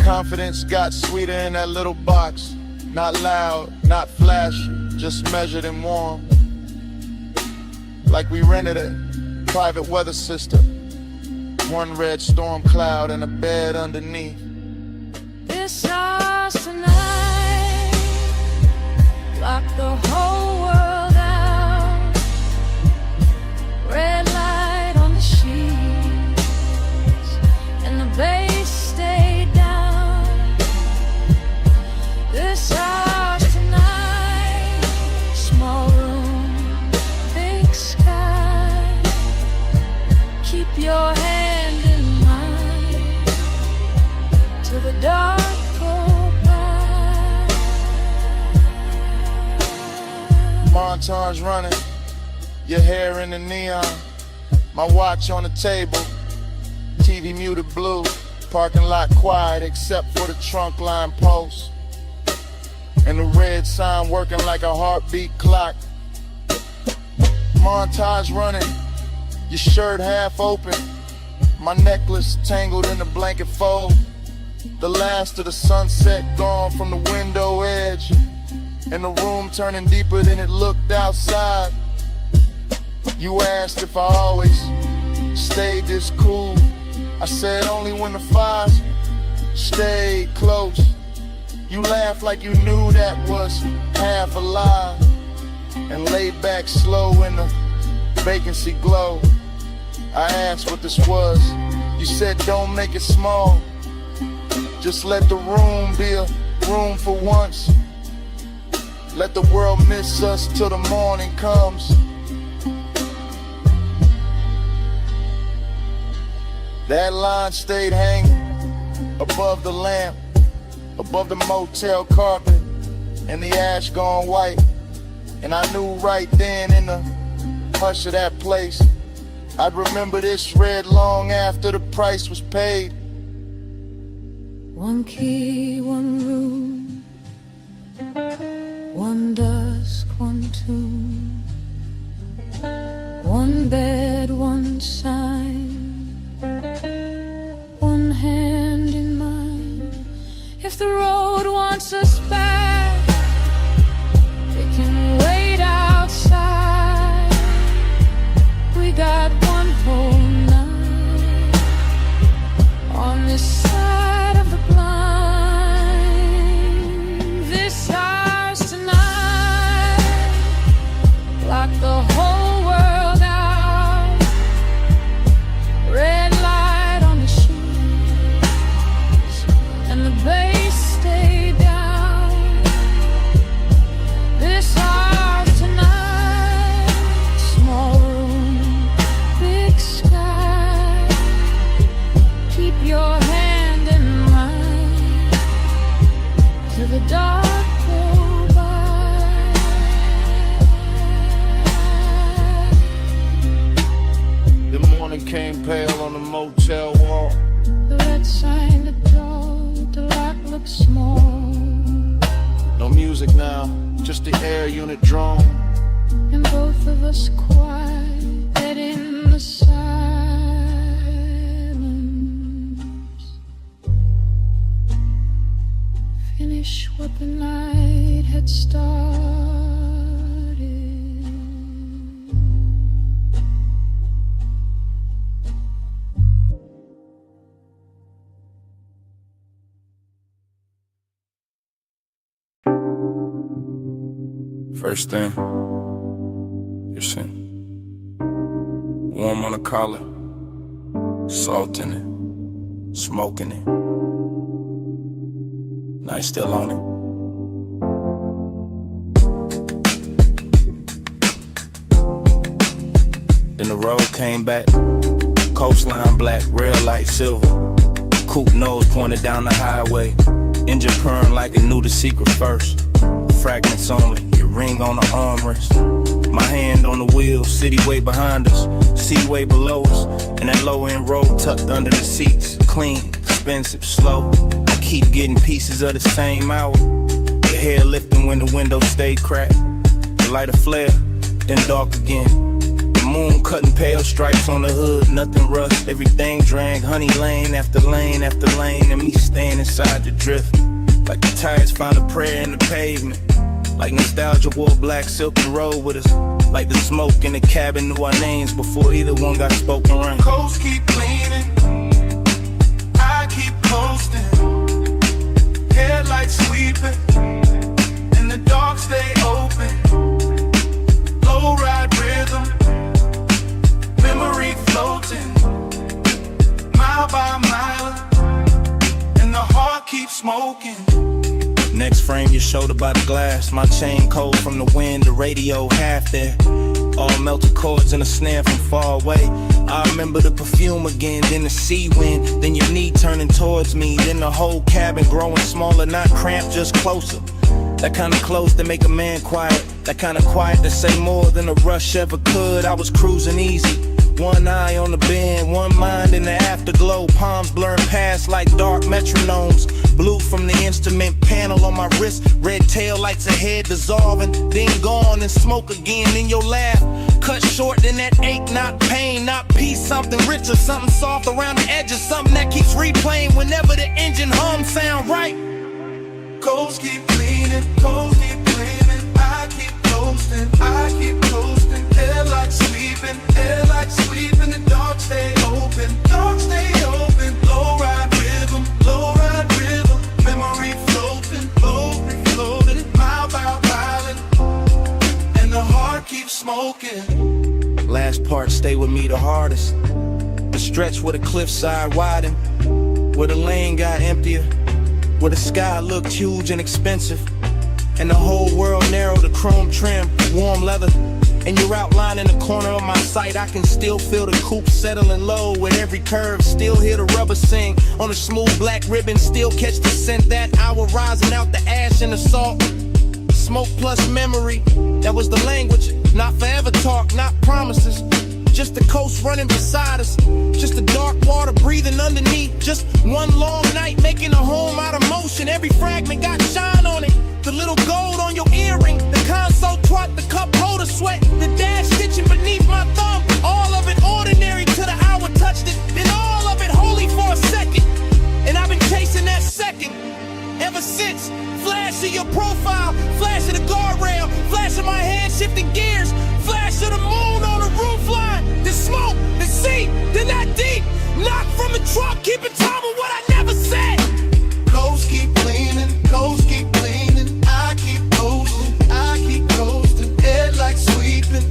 Confidence got sweeter in that little box. Not loud, not flashy, just measured and warm. Like we rented a private weather system. One red storm cloud and a bed underneath. This house tonight, lock the whole world out. Red light on the sheets, and the bass stayed down. This house tonight, small room, big sky. Keep your hand in mine till the dark go by. Montage running, your hair in the neon, my watch on the table, TV muted blue, parking lot quiet except for the trunk line post, and the red sign working like a heartbeat clock. Montage running, your shirt half open, my necklace tangled in the blanket fold, the last of the sunset gone from the window edge, and the room turning deeper than it looked outside. You asked if I always stayed this cool. I said only when the fires stayed close. You laughed like you knew that was half a lie, and laid back slow in the vacancy glow. I asked what this was. You said don't make it small, just let the room be a room for once. Let the world miss us till the morning comes. That line stayed hanging above the lamp, above the motel carpet, and the ash gone white. And I knew right then in the hush of that place, I'd remember this red long after the price was paid. One key, one room, one dusk, one tune, one bed, one sign, one hand in mine. If the road wants us back, it can wait outside. We got one whole night on this side of the blind. This house tonight, lock the whole world out. Red light on the sheets, and the bass stay down. This house tonight, small room, big sky. Keep your hand in mine till the dark go by. The morning came pale on the motel wall. The red sign, the door, the lock looks small, No music now, just the air unit drone. and both of us quiet in the silence. Finish what the night had started. First thing, your sin. Warm on the collar, salt in it, smoke in it. Night still on it. Then the road came back, coastline black, rail light silver. Coupe nose pointed down the highway, engine purring like it knew the secret first. Fragments only, your ring on the armrest. My hand on the wheel, city way behind us, sea way below us, and that low end road tucked under the seats. Clean, expensive, slow. I keep getting pieces of the same hour. Your hair lifting when the window stayed cracked. The light a flare, then dark again. Moon cutting pale stripes on the hood, nothing rushed, everything drank, honey lane after lane after lane, and me staying inside the drift. Like the tires found a prayer in the pavement. Like nostalgia wore black silk and rode with us. Like the smoke in the cabin knew our names before either one got spoken right. Coast keep cleaning, I keep coasting. Headlights sweeping, and the dark stay open. Low ride rhythm, memory floating, mile by mile, and the heart keeps smoking. Next frame, your shoulder by the glass. My chain cold from the wind, the radio half there. All melted chords and a snare from far away. I remember the perfume again, then the sea wind, then your knee turning towards me, then the whole cabin growing smaller, not cramped, just closer. That kind of close to make a man quiet, that kind of quiet to say more than a rush ever could. I was cruising easy, one eye on the bend, one mind in the afterglow, palms blurring past like dark metronomes. Blue from the instrument panel on my wrist, red tail lights ahead dissolving, then gone and smoke again in your laugh. Cut short, then that ache, not pain, not peace, something richer, something soft around the edges, something that keeps replaying whenever the engine hum sound right. Coast keep cleaning, coast keep cleaning, I keep coasting, I keep coasting. Headlights sweeping, the dark stay open, low ride rhythm, memory floating, mile by mile, and the heart keeps smoking. Last part stay with me the hardest. The stretch where the cliffside widened, where the lane got emptier, where the sky looked huge and expensive, and the whole world narrowed to chrome trim, warm leather. And you're outlining the corner of my sight. I can still feel the coupe settling low with every curve. Still hear the rubber sing on a smooth black ribbon. Still catch the scent that hour rising out the ash and the salt. Smoke plus memory, that was the language. Not forever talk, not promises. Just the coast running beside us, just the dark water breathing underneath. Just one long night making a home out of motion. Every fragment got shine on it. The little gold on your earring, the console twat, the cup holder sweat, the dash stitching beneath my thumb. All of it ordinary till the hour touched it, then all of it holy for a second. And I've been chasing that second ever since. Flash of your profile, flash of the guardrail, flash of my head shifting gears, flash of the moon on the roof line, the smoke, the sea, then that deep knock from the truck, keeping time with what I never said. Coast keep cleaning, coast keep cleaning, I keep coasting, headlights sweeping,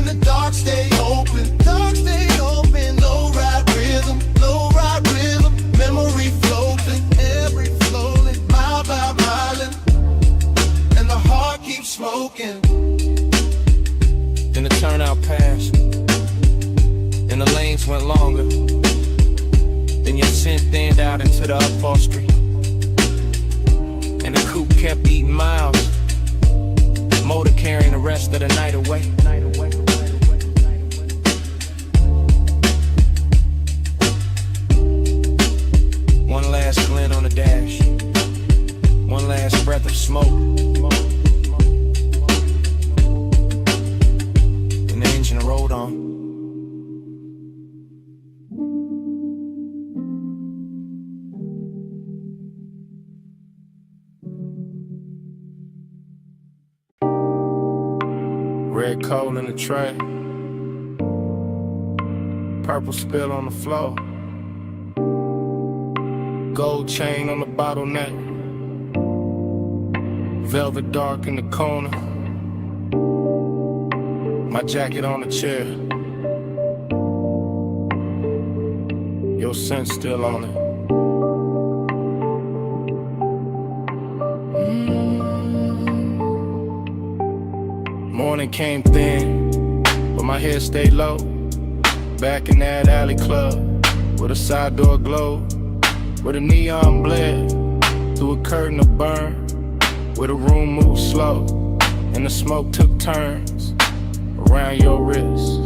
the dark stay open, low ride rhythm, memory floating, every flowing, mile by mile, and the heart keeps smoking. Then the turnout passed, and the lanes went longer. Then your scent thinned out into the upholstery, and the coupe kept eating miles. Motor carrying the rest of the night away. One last glint on the dash, one last breath of smoke, and the engine rolled on. Red coal in the tray, purple spill on the floor, gold chain on the bottleneck, velvet dark in the corner, my jacket on the chair, your scent still on it. morning came thin, but my hair stayed low. Back in that alley club, with a side door glow, where the neon bled through a curtain of burn, where the room moved slow, and the smoke took turns around your wrist,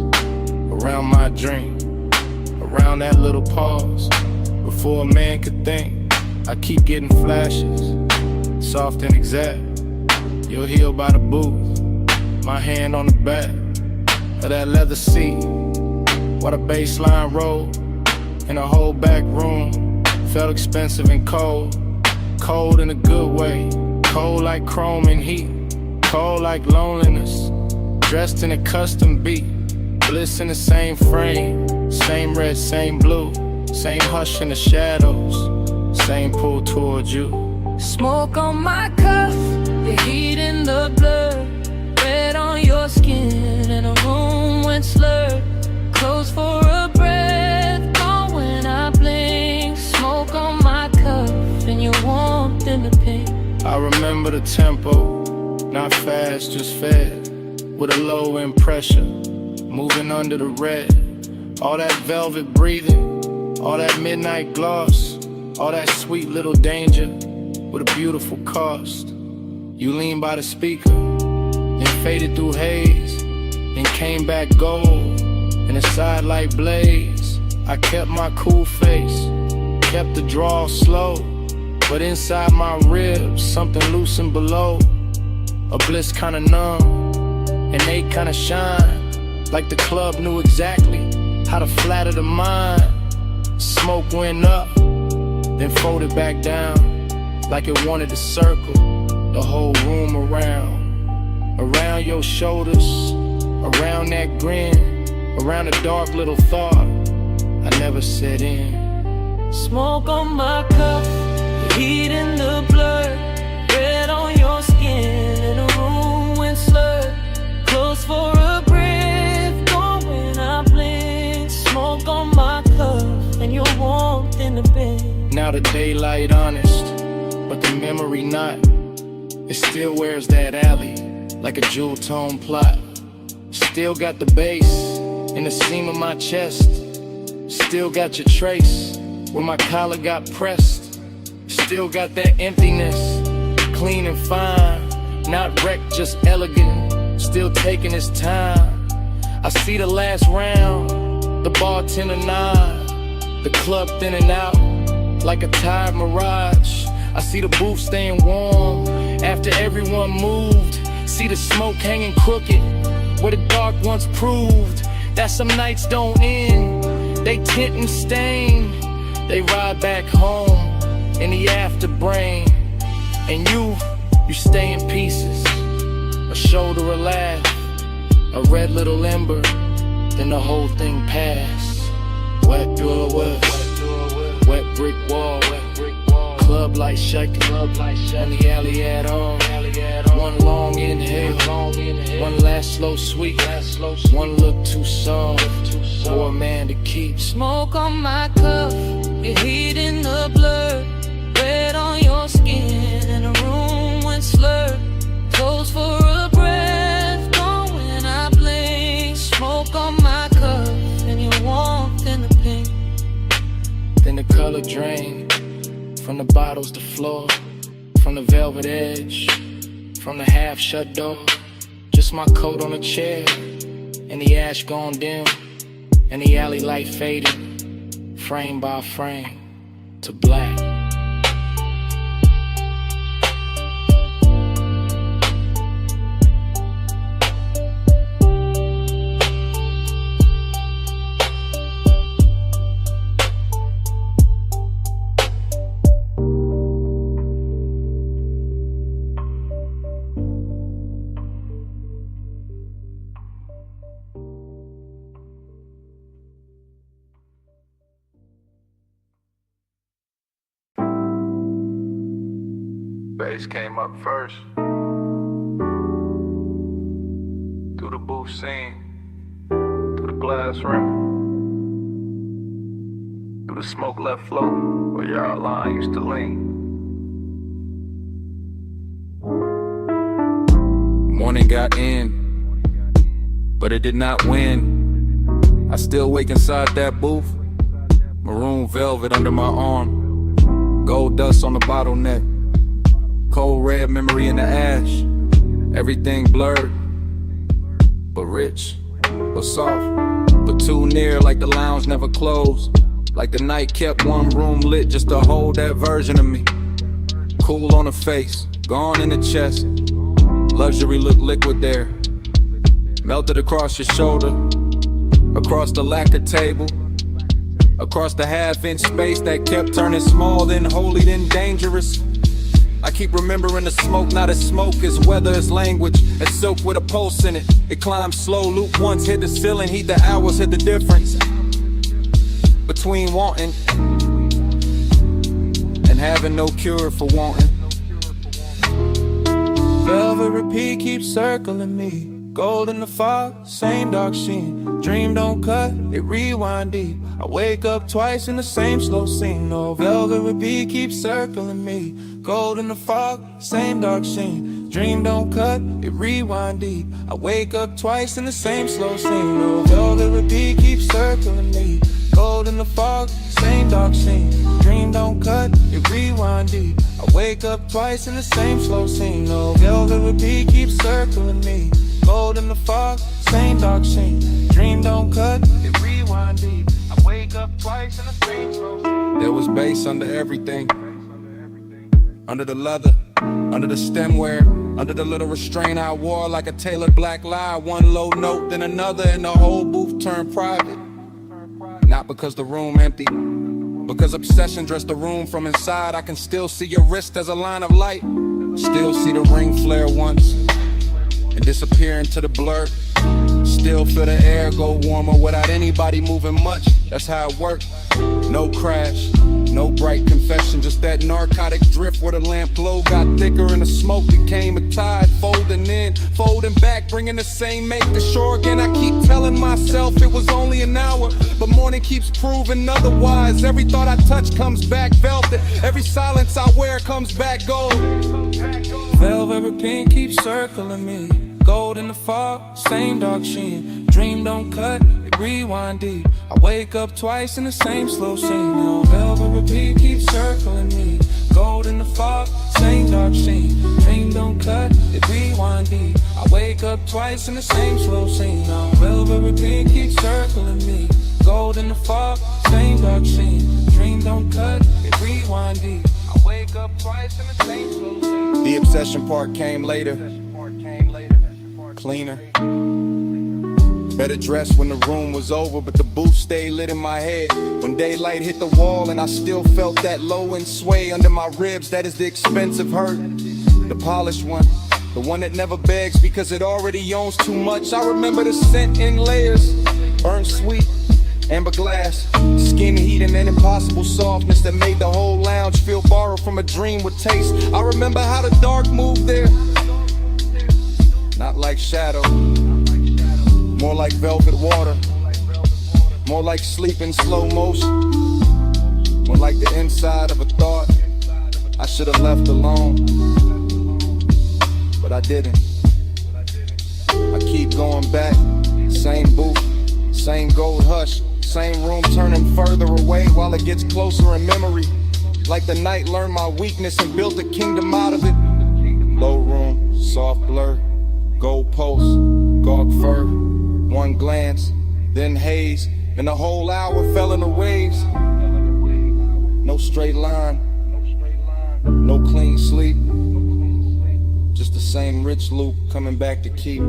around my drink, around that little pause. Before a man could think, I keep getting flashes, soft and exact. You're healed by the booth, my hand on the back of that leather seat, while the bass line rolled, and the whole back room felt expensive and cold. Cold in a good way, cold like chrome and heat, cold like loneliness, dressed in a custom beat, bliss in the same frame, same red, same blue, same hush in the shadows, same pull towards you. Smoke on my cuff, the heat in the blood, red on your skin, and a room went slurred, close for a breath, gone when I blink. Smoke on my cuff, and your warmth in the pink. I remember the tempo, not fast, just fed, with a low end pressure, moving under the red. All that velvet breathing, all that midnight gloss, all that sweet little danger, with a beautiful cost. You lean by the speaker, then faded through haze, then came back gold, in a side light blaze. I kept my cool face, kept the draw slow, but inside my ribs, something loosened below. A bliss kinda numb, and they kinda shine, like the club knew exactly how to flatter the mind. Smoke went up, then folded back down, like it wanted to circle the whole room around your shoulders, around that grin, around a dark little thought I never set in. Smoke on my cuff, the heat in the blood, red on your skin, and a room went slurred, close for a breath, gone when I blink. Smoke on my cuff, and your warmth in the bed. Now the daylight honest, but the memory not. It still wears that alley, like a jewel tone plot. Still got the bass in the seam of my chest. Still got your trace where my collar got pressed. Still got that emptiness, clean and fine, not wrecked, just elegant, still taking his time. I see the last round, the bartender nod, the club thinning out like a tired mirage. I see the booth staying warm after everyone moved. See the smoke hanging crooked where the dark once proved that some nights don't end, they tint and stain. They ride back home in the afterbrain, and you stay in pieces. A shoulder, a laugh, a red little ember, then the whole thing pass. Wet door, wet brick wall, club light shaking, and the alley at all. One long inhale, one last slow sweep, one look too soft for a man to keep. Smoke on my cuff, your heat in the blood, red on your skin, and a room went slurred, close for a breath, gone when I blink. Smoke on my cuff, and your warmth in the pink. Then the color drained from the bottles to floor, from the velvet edge, from the half shut door. Just my coat on a chair, and the ash gone dim, and the alley light faded, frame by frame, to black. Bass came up first. Through the booth scene, through the glass rim, through the smoke left float where your line used to lean. Morning got in, but it did not win. I still wake inside that booth, maroon velvet under my arm, gold dust on the bottleneck, cold red memory in the ash. Everything blurred, but rich, but soft, but too near, like the lounge never closed, like the night kept one room lit just to hold that version of me. Cool on the face, gone in the chest, luxury look liquid there, melted across your shoulder, across the lacquer table, across the half-inch space that kept turning small, then holy, then dangerous. I keep remembering the smoke, not as smoke as weather, as language, as silk with a pulse in it. It climbs slow, loop once, hit the ceiling, heat the hours, hit the difference between wanting and having no cure for wanting. Velvet repeat keeps circling me. Gold in the fog, same dark sheen. Dream don't cut, it rewind deep. I wake up twice in the same slow scene. No, velvet repeat keeps circling me. Gold in the fog, same dark sheen. Dream don't cut, it rewind deep. I wake up twice in the same slow scene. No, velvet repeat keeps circling me. Gold in the fog, same dark scene. Dream don't cut, it rewind deep. I wake up twice in the same slow scene. No, velvet repeat keeps circling me. Gold in the fog, same dark scene. Dream don't cut, it rewind deep. I wake up twice in the same slow scene. There was bass under everything, under the leather, under the stemware, under the little restraint I wore like a tailored black lie. One low note, then another, and the whole booth turned private. Not because the room empty, because obsession dressed the room from inside. I can still see your wrist as a line of light, still see the ring flare once and disappear into the blur. Still feel the air go warmer without anybody moving much. That's how it worked. No crash, no bright confession, just that narcotic drift where the lamp glow got thicker and the smoke became a tide, folding in, folding back, bringing the same make to shore again. I keep telling myself it was only an hour, but morning keeps proving otherwise. Every thought I touch comes back velvet, every silence I wear comes back gold. Velvet pink keeps circling me. Gold in the fog, same dark sheen. Dream don't cut, it rewind deep. I wake up twice in the same slow scene. No, velvet repeat keeps circling me. Gold in the fog, same dark sheen. Dream don't cut, it rewind deep. I wake up twice in the same slow scene. No, velvet repeat keeps circling me. Gold in the fog, same dark sheen. Dream don't cut, it rewind deep. I wake up twice in the same slow scene. The obsession part came later, cleaner, better dressed when the room was over, but the booth stayed lit in my head. When daylight hit the wall and I still felt that low end sway under my ribs, that is the expensive hurt. The polished one, the one that never begs because it already owns too much. I remember the scent in layers, burnt sweet, amber glass, skin heat and an impossible softness that made the whole lounge feel borrowed from a dream with taste. I remember how the dark moved there, not like shadow, more like velvet water, more like sleep in slow motion, more like the inside of a thought I should have left alone, but I didn't. I keep going back, same booth, same gold hush, same room turning further away while it gets closer in memory, like the night learned my weakness and built a kingdom out of it. Low room, soft blur, gold post, gawk fur, one glance, then haze, and the whole hour fell in the waves. No straight line, no clean sleep, just the same rich loop coming back to keep.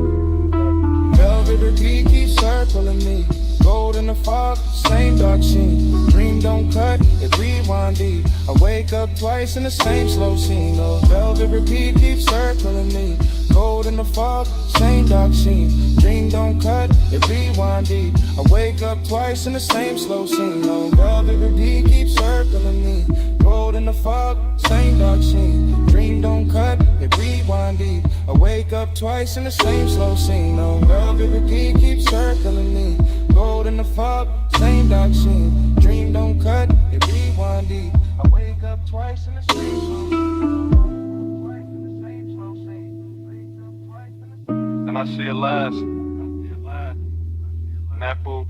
Velvet repeat keeps circling me. Gold in the fog, same dark sheen. Dream don't cut, it rewind deep. I wake up twice in the same slow scene. Oh, velvet repeat keeps circling me. Gold in the fog, same dark sheen. Dream don't cut, it rewind deep. I wake up twice in the same slow scene. Oh, velvet repeat keeps circling me. Gold in the fog, same dark sheen. Dream don't cut, it rewind deep. I wake up twice in the same slow scene. Oh, velvet repeat keeps circling me. Gold in the fog, same dark sheen. Dream don't cut, it rewind deep. I wake up twice in the same slow scene. And I see it last. that booth,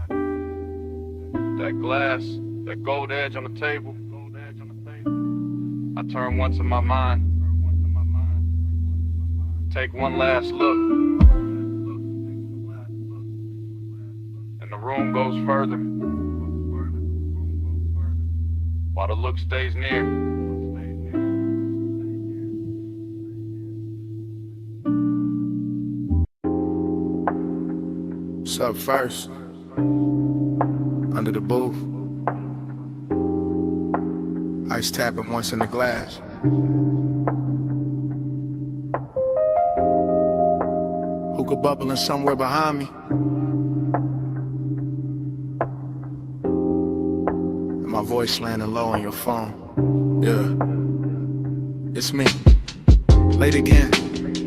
that glass, that gold edge on the table, I turn once in my mind, take one last look, and the room goes further, while the look stays near. What's up first? Under the booth. Ice tapping once in the glass. Hookah bubbling somewhere behind me. And my voice landing low on your phone. Yeah, it's me. Late again.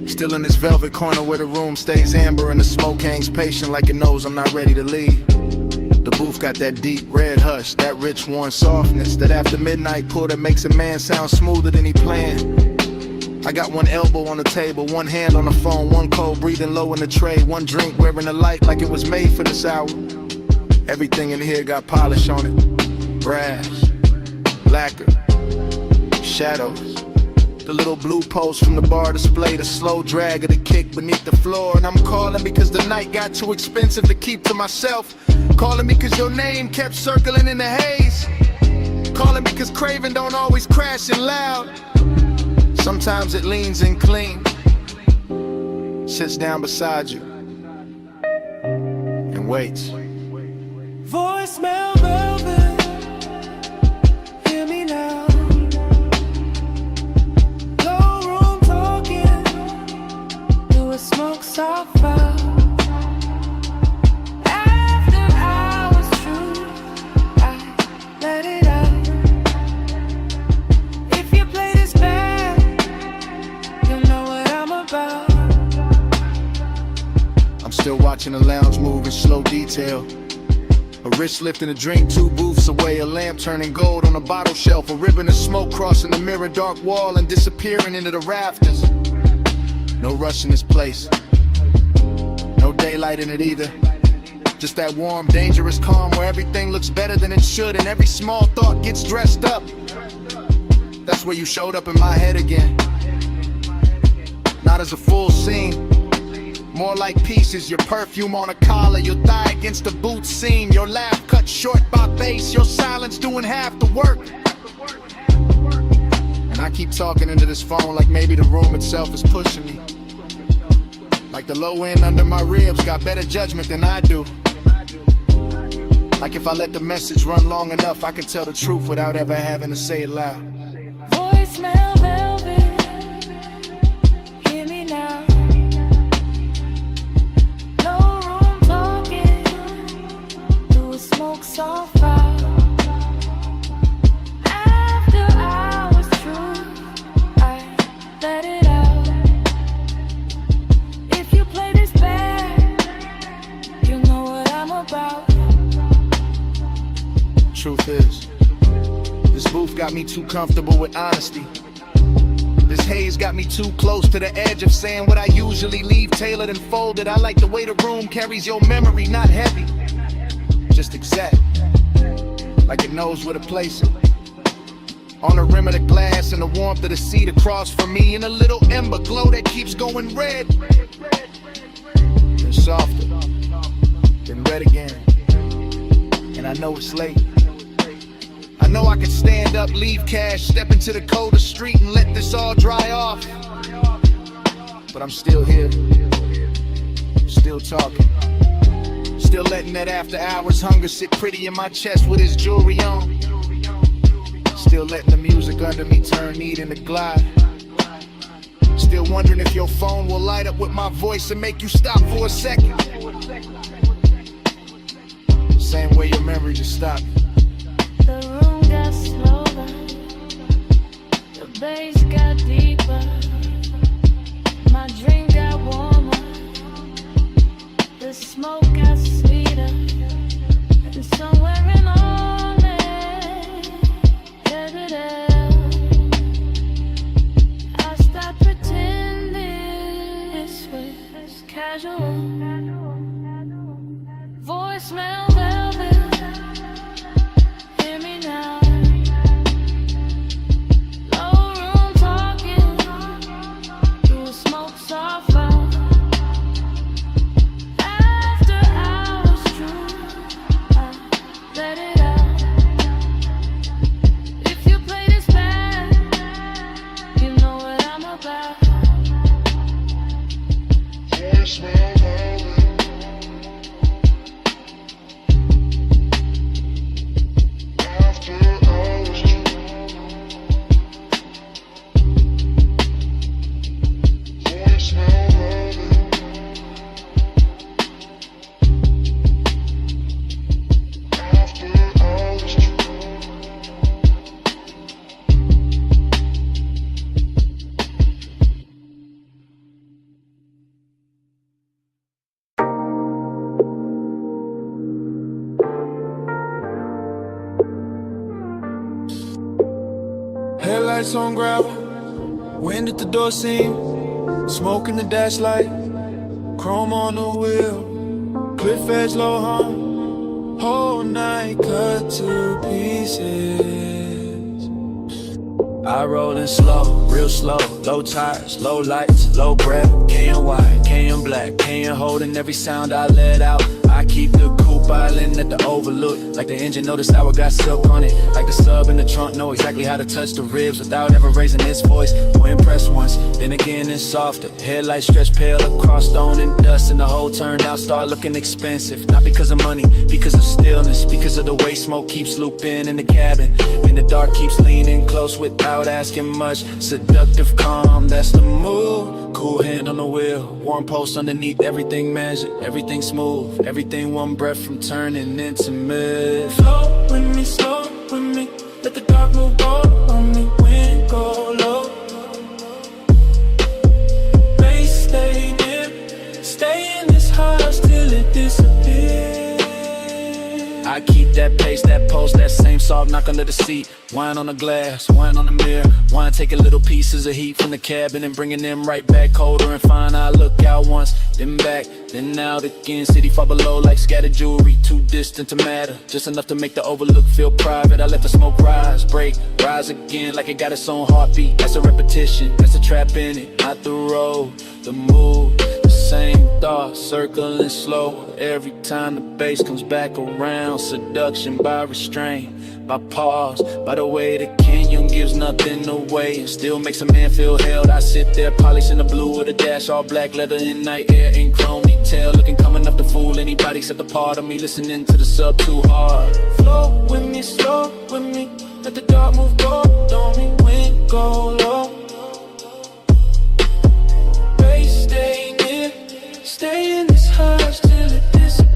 Still in this velvet corner where the room stays amber and the smoke hangs patient like it knows I'm not ready to leave. The booth got that deep red hush, that rich warm softness, that after midnight pull that makes a man sound smoother than he planned. I got one elbow on the table, one hand on the phone, one cold breathing low in the tray, one drink wearing a light like it was made for this hour. Everything in here got polish on it. Brass, lacquer, shadows. The little blue post from the bar display, the slow drag of the kick beneath the floor. And I'm calling because the night got too expensive to keep to myself. Calling because your name kept circling in the haze. Calling because craving don't always crash and loud. Sometimes it leans in clean, sits down beside you, and waits. Voicemail velvet, hear me now. Smokes off after hours true, I let it out. If you play this bad, you'll know what I'm about. I'm still watching the lounge move in slow detail. A wrist lifting a drink 2 booths away, a lamp turning gold on a bottle shelf, a ribbon of smoke crossing the mirror dark wall and disappearing into the rafters. No rush in this place, no daylight in it either. Just that warm, dangerous calm where everything looks better than it should and every small thought gets dressed up. That's where you showed up in my head again. Not as a full scene, more like pieces. Your perfume on a collar, your thigh against the boot seam, your laugh cut short by bass, your silence doing half the work. And I keep talking into this phone like maybe the room itself is pushing me. Like the low end under my ribs got better judgment than I do. Like if I let the message run long enough, I can tell the truth without ever having to say it loud. Voicemail velvet, hear me now. No room talking, do a smoke soft fire. Let it out. If you play this bad, you know what I'm about. Truth is, this booth got me too comfortable with honesty. This haze got me too close to the edge of saying what I usually leave tailored and folded. I like the way the room carries your memory, not heavy, just exact, like it knows where to place it. On the rim of the glass and the warmth of the seat across from me, and a little ember glow that keeps going red. Then softer, then red again. And I know it's late. I know I could stand up, leave cash, step into the colder street and let this all dry off. But I'm still here, still talking, still letting that after hours hunger sit pretty in my chest with his jewelry on. Still letting the music under me turn neat into glide. Still wondering if your phone will light up with my voice and make you stop for a second. Same way your memory just stopped. The room got slower, the bass got deeper, my drink got warmer, the smoke got sweeter, and somewhere in all it, I stopped pretending this was casual. Headlights on gravel, wind at the door seam, smoke in the dash light, chrome on the wheel, cliff edge low hum, whole night cut to pieces. I rollin' slow, real slow, low tires, low lights, low breath, KN white, KN black, KN holding every sound I let out. I keep the coupe island at the overlook, like the engine know the sour got silk on it, like the sub in the trunk know exactly how to touch the ribs without ever raising its voice. We're impressed once, then again it's softer. Headlights stretch pale across stone and dust, and the whole turned out start looking expensive. Not because of money, because of stillness, because of the way smoke keeps looping in the cabin, and the dark keeps leaning close without asking much. Seductive calm, that's the move. Cool hand on the wheel, warm post underneath, everything measured, everything smooth, everything one breath from turning into mid. Slow with me, let the dark move on me, wind go low. Bass stay near, stay in this house till it disappears. I keep that pace, that pulse, that same soft knock under the seat. Wine on the glass, wine on the mirror. Wine taking little pieces of heat from the cabin and bringing them right back colder and fine. I look out once, then back, then out again. City far below like scattered jewelry, too distant to matter, just enough to make the overlook feel private. I let the smoke rise, break, rise again like it got its own heartbeat. That's a repetition, that's a trap in it. Not the road, the move, the same thought, circling slow. Every time the bass comes back around, seduction by restraint, by pause, by the way the canyon gives nothing away and still makes a man feel held. I sit there polishing the blue of the dash, all black leather in night air in chrome detail, looking calm enough to fool anybody except a part of me listening to the sub too hard. Flow with me, slow with me, let the dark move gold on me, wind go low. Bass stay near, stay in this house till it disappears.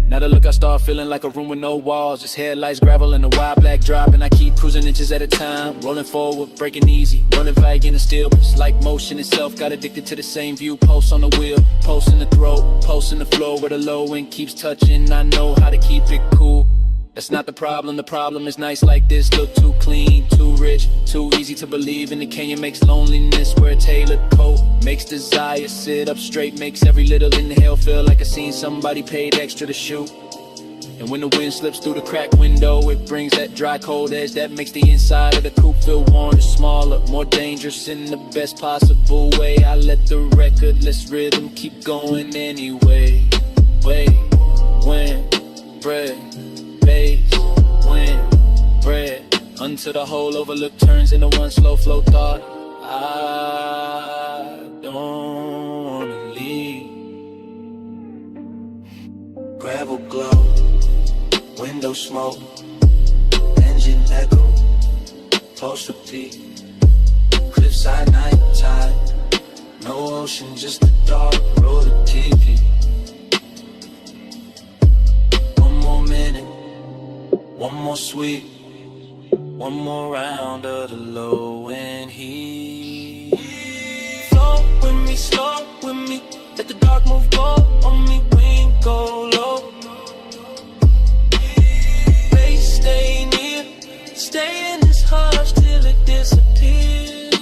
Now the look I start feeling like a room with no walls, just headlights, gravel, and a wide black drop. And I keep cruising inches at a time, rolling forward, breaking easy, running vague in the still, but it's like motion itself. Got addicted to the same view, pulse on the wheel, pulse in the throat, pulse in the floor where the low end keeps touching. I know how to keep it cool. That's not the problem is nights like this look too clean, too rich, too easy to believe in. The canyon makes loneliness wear a tailored coat, makes desire sit up straight, makes every little inhale feel like I seen somebody paid extra to shoot. And when the wind slips through the cracked window, it brings that dry cold edge that makes the inside of the coupe feel warmer, smaller, more dangerous in the best possible way. I let the recordless rhythm keep going anyway. Wait, when, bread, bass, wind, bread, until the whole overlook turns into one slow flow thought. I don't wanna leave. Gravel glow, window smoke, engine echo, pulse repeat, cliffside night tide, no ocean, just a dark road of TV. One more minute, one more sweet, one more round of the low end heat. Flow with me, slow with me, let the dark move go on me, wind go low. Bass stay near, stay in this hush till it disappears.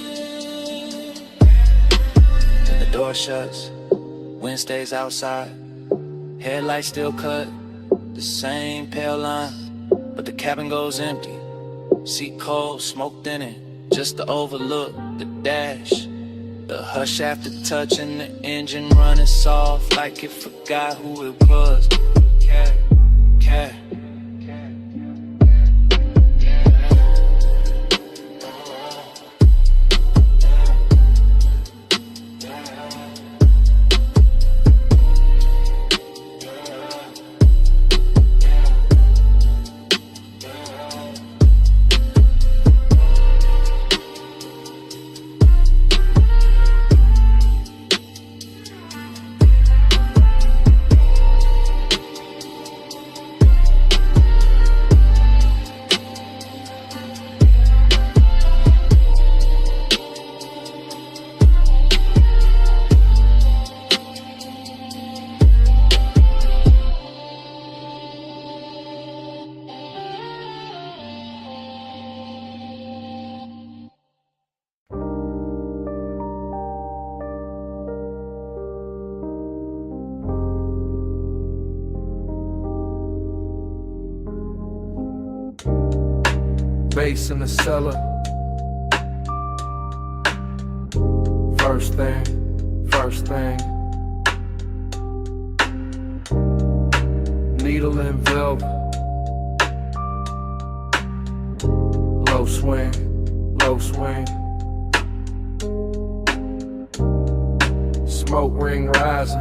Then the door shuts, wind stays outside, headlights still cut, the same pale line, but the cabin goes empty. Seat cold, smoked in it, just the overlook, the dash, the hush after touching the engine running soft like it forgot who it was. Cat, cat. bass in the cellar. First thing. Needle and velvet. Low swing. Smoke ring rising.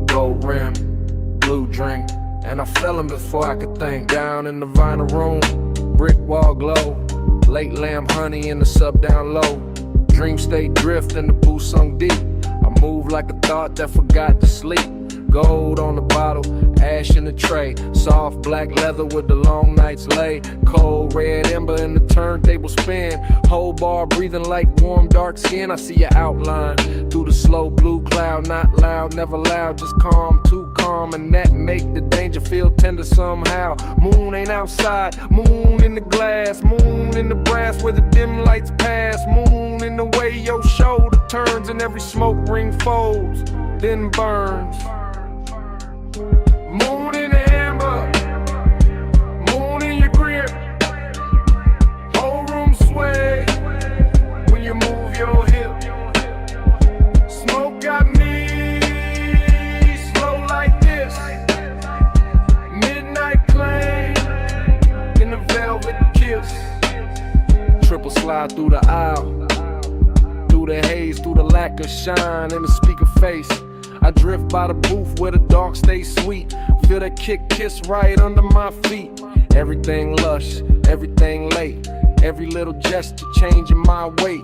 Gold rim, blue drink. And I fell in before I could think. Down in the vinyl room, brick wall glow. Late lamb honey in the sub down low. Dream state drift in the booth sunk deep. I move like a thought that forgot to sleep. Gold on the bottle, ash in the tray. Soft black leather with the long nights lay. Cold red ember in the turntable spin. Whole bar breathing like warm dark skin. I see your outline through the slow blue cloud. Not loud, never loud, just calm, too calm. And that make the danger feel tender somehow. Moon ain't outside, moon in the glass. Moon in the brass where the dim lights pass. Moon in the way your shoulder turns and every smoke ring folds, then burns. Moon in the amber, moon in your grip. Whole room sway when you move your hip. Smoke got me slow like this. Midnight claim in the velvet kiss. Triple slide through the aisle, through the haze, through the lack of shine in the speaker face. I drift by the booth where the dark stays sweet. Feel that kick kiss right under my feet. Everything lush, everything late. Every little gesture changing my weight.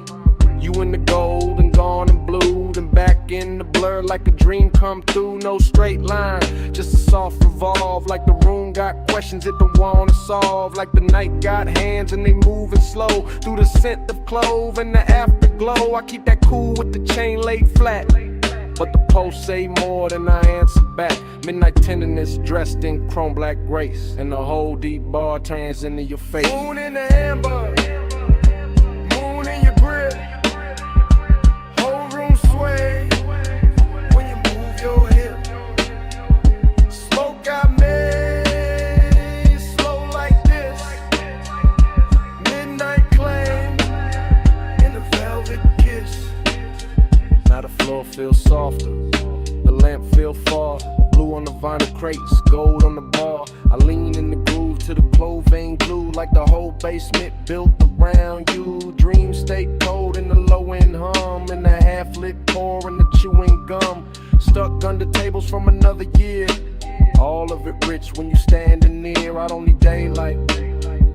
You in the gold and gone in blue, then back in the blur like a dream come through. No straight line, just a soft revolve. Like the room got questions it don't wanna solve. Like the night got hands and they moving slow through the scent of clove and the afterglow. I keep that cool with the chain laid flat, but the post say more than I answer back. Midnight tenderness dressed in chrome black grace, and the whole deep bar turns into your face. Moon in the amber, moon in your grip. Whole room sway when you move your hip. Smoke got me slow like this. Midnight claim in the velvet kiss. Now the floor feels softer, the lamp feel far. Blue on the vinyl crates, gold on the bar. I lean in the groove to the clove vein glue, like the whole basement built around you. Dreams stay cold in the low end hum, and the half lit pour and the chewing gum. Stuck under tables from another year. All of it rich when you standing near. I don't need daylight,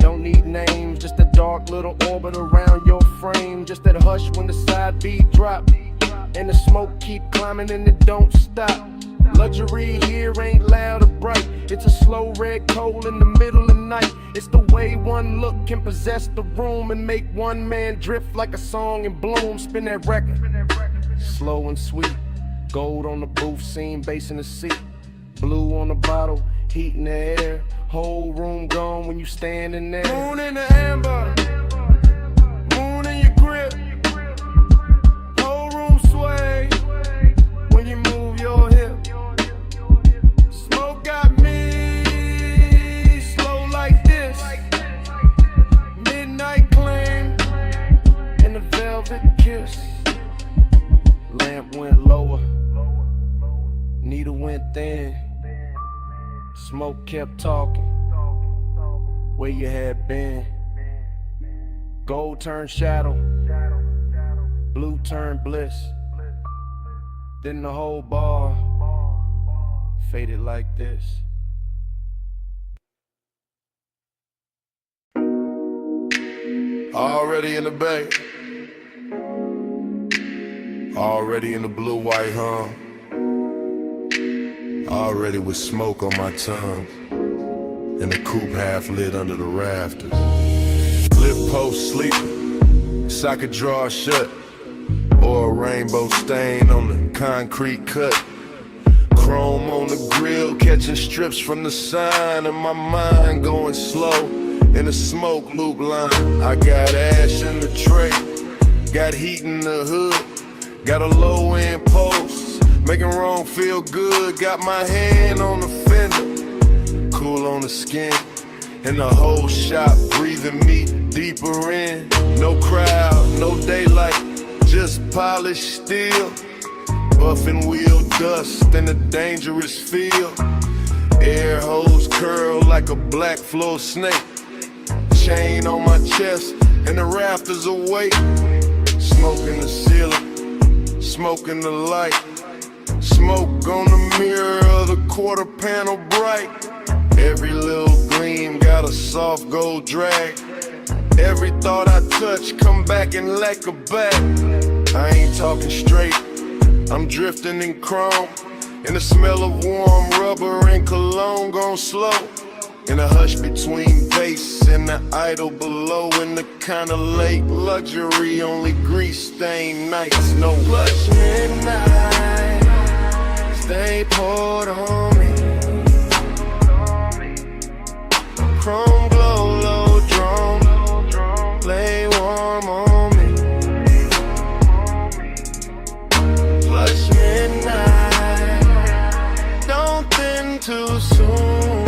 don't need names, just a dark little orbit around your frame. Just that hush when the side beat drop, and the smoke keep climbing and it don't stop. Luxury here ain't loud or bright. It's a slow red coal in the middle of the night. It's the way one look can possess the room and make one man drift like a song in bloom. Spin that record, slow and sweet. Gold on the booth scene, bass in the seat. Blue on the bottle, heat in the air. Whole room gone when you standing there. Moon in the amber, moon in your grip. Whole room sway when you move your hip. Smoke got me slow like this. Midnight claim and the velvet kiss. Lamp went lower, needle went thin. Smoke kept talking, where you had been. Gold turned shadow, blue turned bliss. Then the whole bar faded like this. Already in the bay, already in the blue-white hum, already with smoke on my tongue, and the coupe half lit under the rafters. Lip post sleeping, socket drawer shut, or a rainbow stain on the concrete cut. Chrome on the grill, catching strips from the sign, and my mind going slow in the smoke loop line. I got ash in the tray, got heat in the hood, got a low end post, making wrong feel good. Got my hand on the fender, cool on the skin, And the whole shop breathing me deeper in. No crowd, no daylight, just polished steel. Buffing wheel dust in a dangerous field. Air hose curl like a black floor snake. Chain on my chest and the rafters awake. Smoke in the ceiling, smoke in the light. Smoke on the mirror of the quarter panel bright. Every little gleam got a soft gold drag. Every thought I touch come back and lack a back. I ain't talking straight, I'm drifting in chrome. In the smell of warm rubber and cologne gone slow. In a hush between bass and the idol below. In the kinda late luxury, only grease stained nights. No blush midnight, stay poured on me. Chrome glow, low drone, lay warm on me. Blush midnight, don't thin too soon.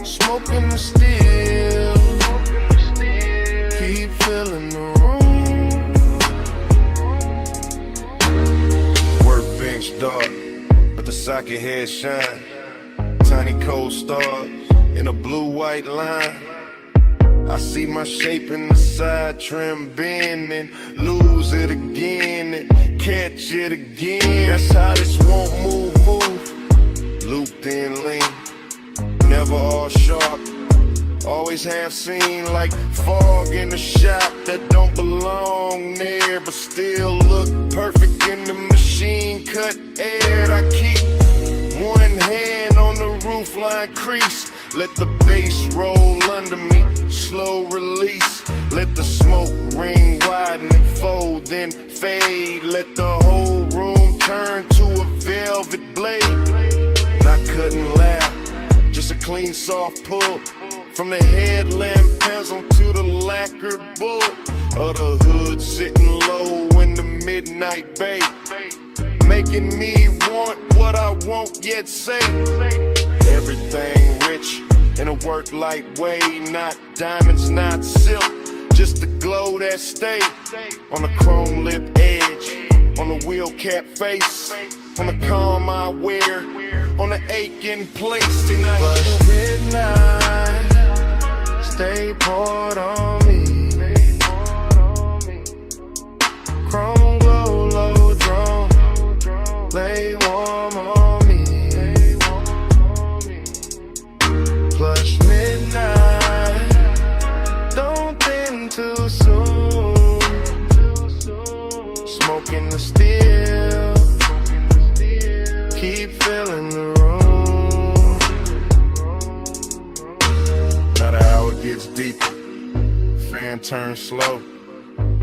Smoking the steel, keep filling the room. Workbench dark, but the socket head shine. Tiny cold stars in a blue-white line. I see my shape in the side trim bend and lose it again and catch it again. That's how this won't move. Looped in lean, never all sharp. Always half seen like fog in the shop that don't belong there, but still look perfect in the machine cut air. I keep one hand on the roofline crease. Let the bass roll under me, slow release. Let the smoke ring widen and fold, then fade. Let the whole room turn to a velvet blade. And I couldn't laugh, just a clean soft pull. From the headlamp pencil to the lacquered bull. Of the hood sitting low in the midnight bay. Making me want what I won't yet say. Everything rich in a work light way. Not diamonds, not silk, just the glow that stay. On the chrome lip edge, on the wheel cap face. On the calm I wear, on the aching place. But midnight, stay poured on me. Chrome glow, low drone, lay warm on me. Plush midnight, don't thin too soon. Smoking the steel, keep filling the room. Now the hour gets deeper, fan turns slow.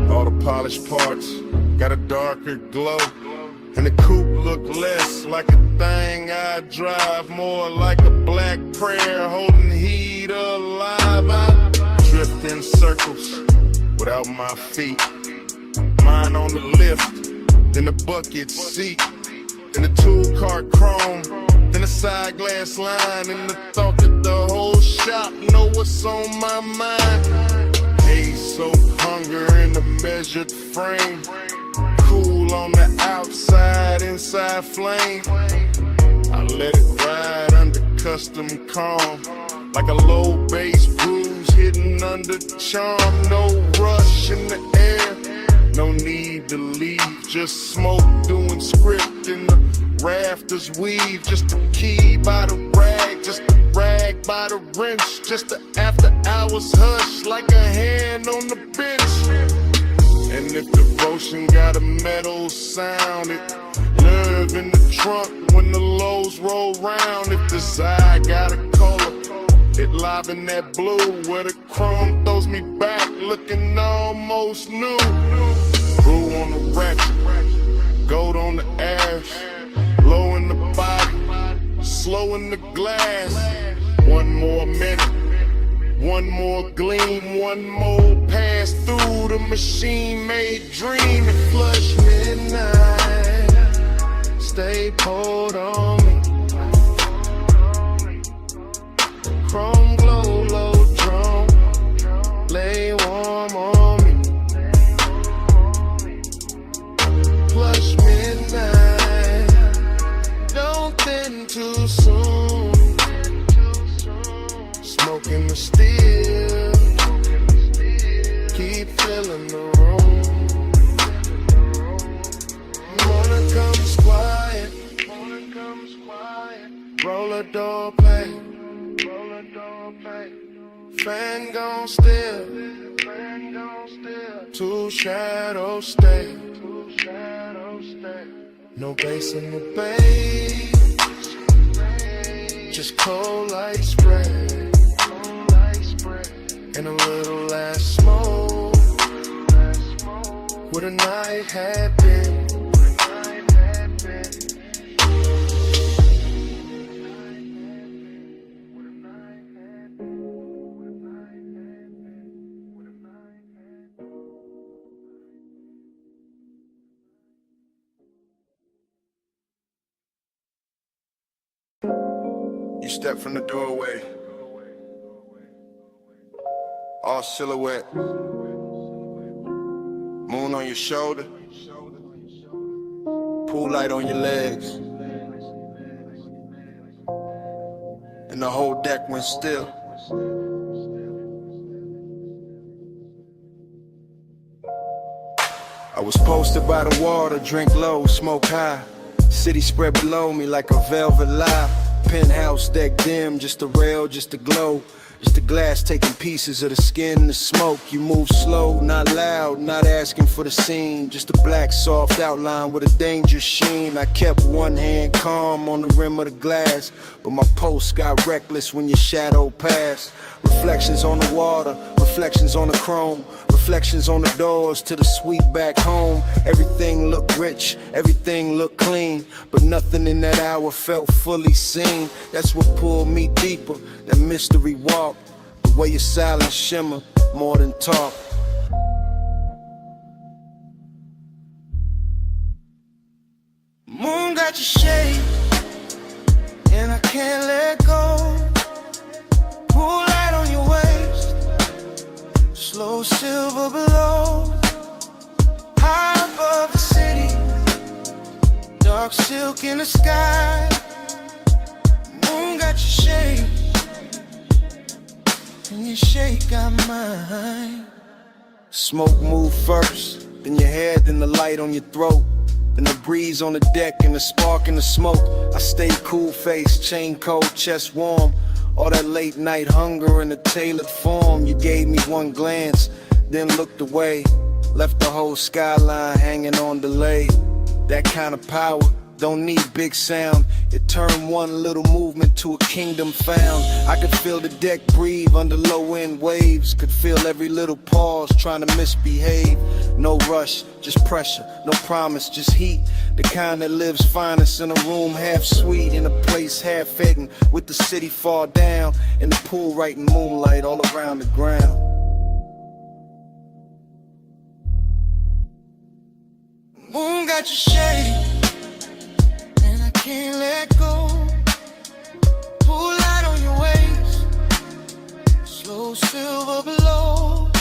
All the polished parts got a darker glow. And the coupe look less like a thing I drive, more like a black prayer holding heat alive. I drift in circles without my feet. Mine on the lift, then the bucket seat. Then the tool cart chrome, then the side glass line. And the thought that the whole shop know what's on my mind. Haze, soap, hunger in a measured frame. Cool on the outside, inside flame. I let it ride under custom calm. Like a low bass bruise hidden under charm. No rush in the air, no need to leave. Just smoke doing script in the rafters weave. Just a key by the rag, just a rag by the wrench. Just the after hours hush like a hand on the bench. And if devotion got a metal sound, it nerve in the trunk when the lows roll round. If desire got a color, it live in that blue where the chrome throws me back looking almost new. Brew on the ratchet, gold on the ash, low in the body, slow in the glass. One more minute, one more gleam, one more pass through the machine-made dream. And flush midnight, stay poured on me. smoking the steel. Keep filling the room. Morning comes quiet. Roll a door play. Fan gon' still. Two shadows stay. No bass in the bay. Just cold light spray. And a little last smoke. What a night had been. You step from the doorway, all silhouette, moon on your shoulder, pool light on your legs, and the whole deck went still. I was posted by the water, drink low, smoke high, city spread below me like a velvet lie. Penthouse deck dim, just a rail, just a glow. Just the glass taking pieces of the skin, the smoke. You move slow, not loud, not asking for the scene. Just a black soft outline with a danger sheen. I kept one hand calm on the rim of the glass, but my pulse got reckless when your shadow passed. Reflections on the water, reflections on the chrome. Reflections on the doors to the suite back home. Everything looked rich, everything looked clean, but nothing in that hour felt fully seen. That's what pulled me deeper, that mystery walk. The way your silence shimmer more than talk. Moon got your shade, and I can't let go. Pool light on your waist, slow silver below. High above the city, dark silk in the sky. Moon got your shade, and your shade got mine. Smoke move first, then your head, then the light on your throat. Then the breeze on the deck and the spark in the smoke. I stay cool faced, chain cold, chest warm. All that late night hunger in a tailored form. You gave me one glance, then looked away. Left the whole skyline hanging on delay. That kind of power don't need big sound. It turned one little movement to a kingdom found. I could feel the deck breathe under low end waves. Could feel every little pause trying to misbehave. No rush, just pressure, no promise, just heat. The kind that lives finest in a room half sweet, in a place half hidden, with the city far down, and the pool right in moonlight all around the ground. Moon got your shade, and I can't let go. Pool light on your waist, slow silver below.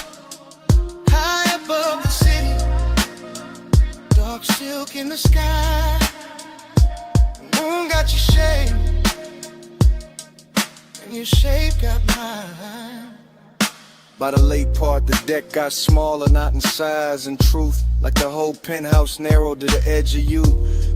High above the city, dark silk in the sky. Moon got your shade, and your shade got mine. By the late part, the deck got smaller, not in size and truth. Like the whole penthouse narrowed to the edge of you.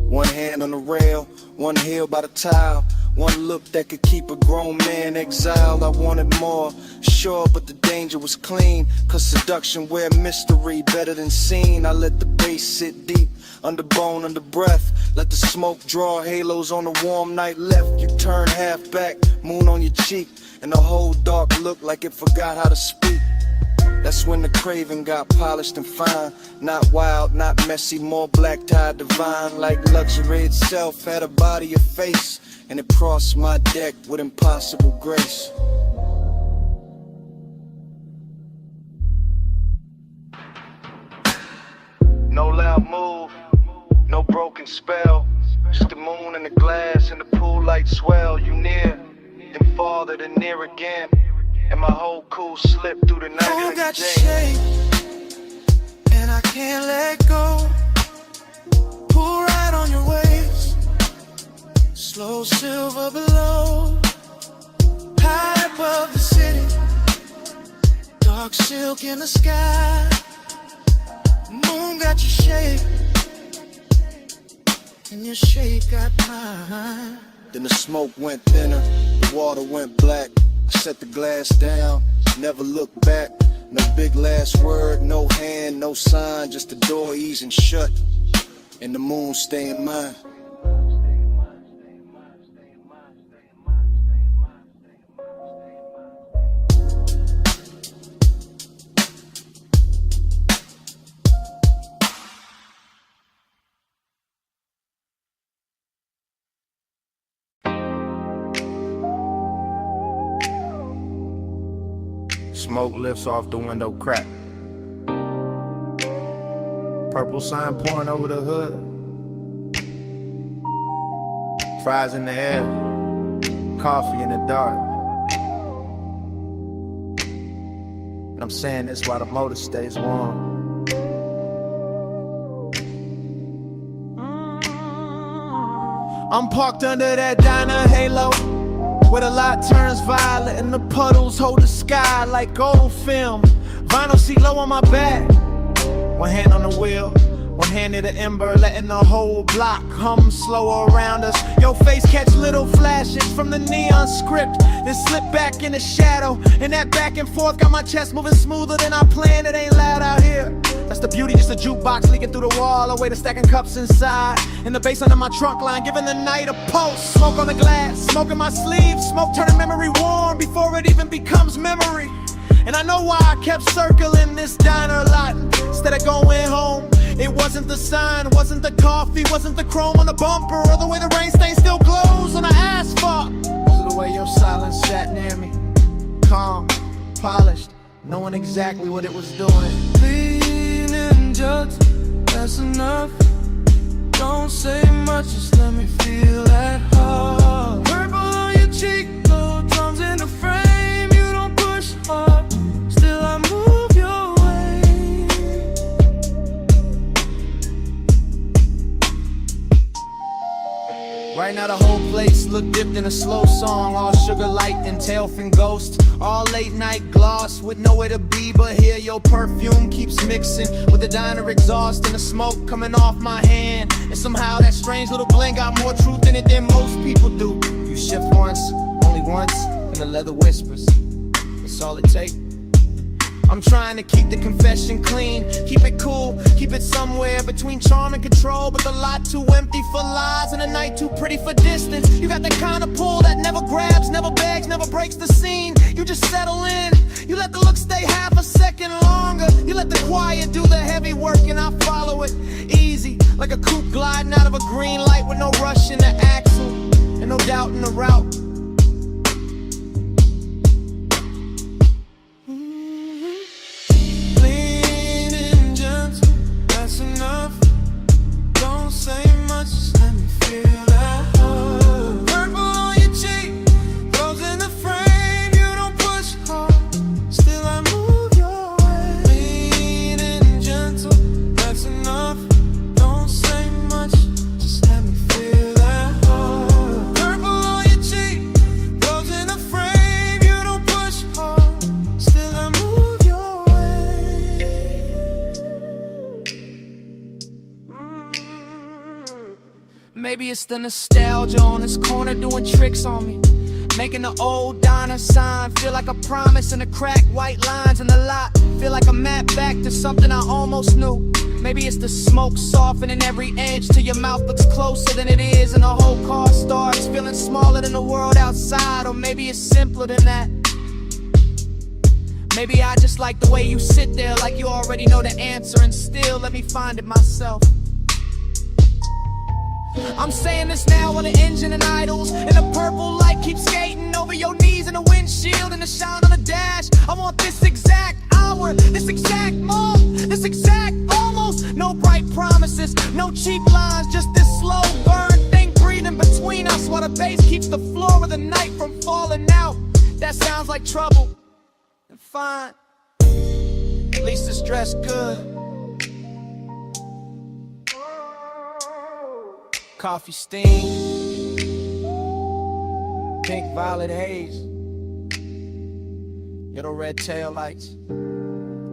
One hand on the rail, one heel by the tile. One look that could keep a grown man exiled. I wanted more, sure, but the danger was clean. Cause seduction wear mystery better than seen. I let the bass sit deep, under bone, under breath. Let the smoke draw halos on a warm night left. You turn half back, moon on your cheek, and the whole dark looked like it forgot how to speak. That's when the craving got polished and fine. Not wild, not messy, more black tie divine. Like luxury itself had a body, a face, and it crossed my deck with impossible grace. No loud move, no broken spell. Just the moon and the glass and the pool light swell. You near, then farther, then near again. And my whole cool slipped through the night. Moon got your shade, and I can't let go. Pull right on your waist, slow silver below. High above the city, look silk in the sky. Moon got your shape, and your shape got mine. Then the smoke went thinner, the water went black. I set the glass down, never looked back. No big last word, no hand, no sign, just the door easing shut, and the moon staying mine. Smoke lifts off the window crack. Purple sign pouring over the hood. Fries in the air, coffee in the dark. And I'm saying this while the motor stays warm. I'm parked under that diner halo, where the light turns violet and the puddles hold the sky like old film. Vinyl seat low on my back, one hand on the wheel, one hand near the ember, letting the whole block hum slow around us. Your face catch little flashes from the neon script, then slip back in the shadow, and that back and forth got my chest moving smoother than I planned. It ain't loud out here. That's the beauty, just a jukebox leaking through the wall, a way to stacking cups inside, and the bass under my trunk line, giving the night a pulse. Smoke on the glass, smoke in my sleeve, smoke turning memory warm before it even becomes memory. And I know why I kept circling this diner lot instead of going home. It wasn't the sign, wasn't the coffee, wasn't the chrome on the bumper, or the way the rain stain still glows on the asphalt. It was the way your silence sat near me, calm, polished, knowing exactly what it was doing. Just, that's enough. Don't say much, just let me feel that heart. Purple on your cheek, low drums in the frame. You don't push hard, still I move your way. Right now the whole place look dipped in a slow song, all sugar light and tailfin ghost, all late night gloss with nowhere to be but here. Your perfume keeps mixing with the diner exhaust and the smoke coming off my hand, and somehow that strange little blend got more truth in it than most people do. You shift once, only once, and the leather whispers, that's all it takes. I'm trying to keep the confession clean, keep it cool, keep it somewhere between charm and control, but the lot too empty for lies and the night too pretty for distance. You got the kind of pull that never grabs, never begs, never breaks the scene. You just settle in, you let the look stay half a second longer. You let the quiet do the heavy work and I follow it easy, like a coupe gliding out of a green light with no rush in the axle and no doubt in the route. Enough. Don't say much, just let me feel that heart. Purple on your cheek, goes in the frame. You don't push hard, still I move your way. Lean and gentle, that's enough. Don't say much, just let me feel that heart. Purple on your cheek, goes in the frame. You don't push hard, still I move your way. Maybe it's the nostalgia on this corner doing tricks on me, making the old diner sign feel like a promise, and the cracked white lines in the lot feel like a map back to something I almost knew. Maybe it's the smoke softening every edge till your mouth looks closer than it is, and the whole car starts feeling smaller than the world outside. Or maybe it's simpler than that. Maybe I just like the way you sit there like you already know the answer, and still let me find it myself. I'm saying this now when the engine and idles, and the purple light keeps skating over your knees in the windshield and the shine on the dash. I want this exact hour, this exact moment, this exact almost. No bright promises, no cheap lines, just this slow burn thing breathing between us while the bass keeps the floor of the night from falling out. That sounds like trouble, and fine, at least it's dressed good. Coffee steam, pink violet haze, little red tail lights.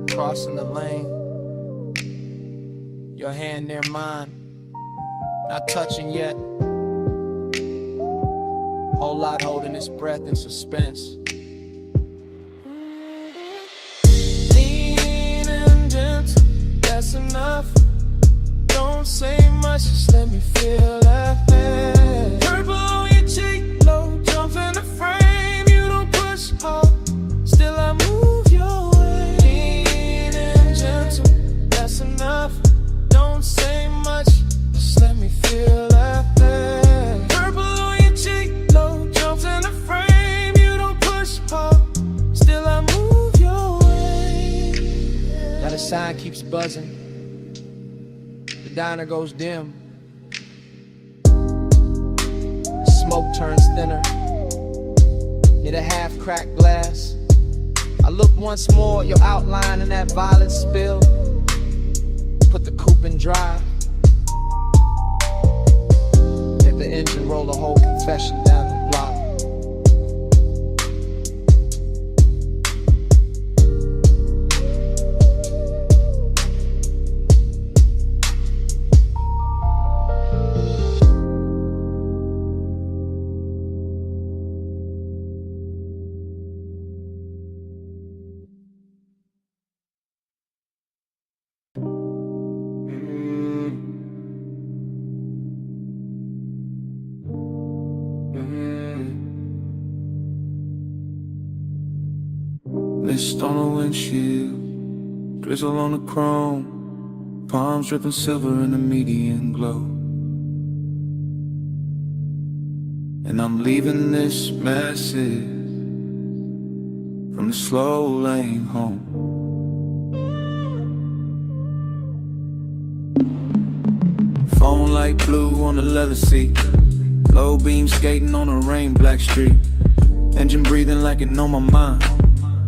crossing the lane. Your hand near mine, not touching yet. Whole lot holding its breath in suspense. Lean and gentle, that's enough. Don't say much, just let me feel that thing. Purple on your cheek, low jump in the frame. You don't push hard, still I move your way. Lean and gentle, that's enough. Don't say much, just let me feel that thing. Purple on your cheek, low jumps in the frame. You don't push hard, still I move your way. Now the sign keeps buzzing. The diner goes dim. Smoke turns thinner. Near the half-cracked glass, I look once more at your outline in that violet spill. Put the coupe in drive. Let the engine roll a whole confession down the block. Mist on the windshield, drizzle on the chrome, palms dripping silver in the median glow. And I'm leaving this message from the slow lane home. Phone light blue on the leather seat, low beam skating on a rain black street, engine breathing like it know my mind.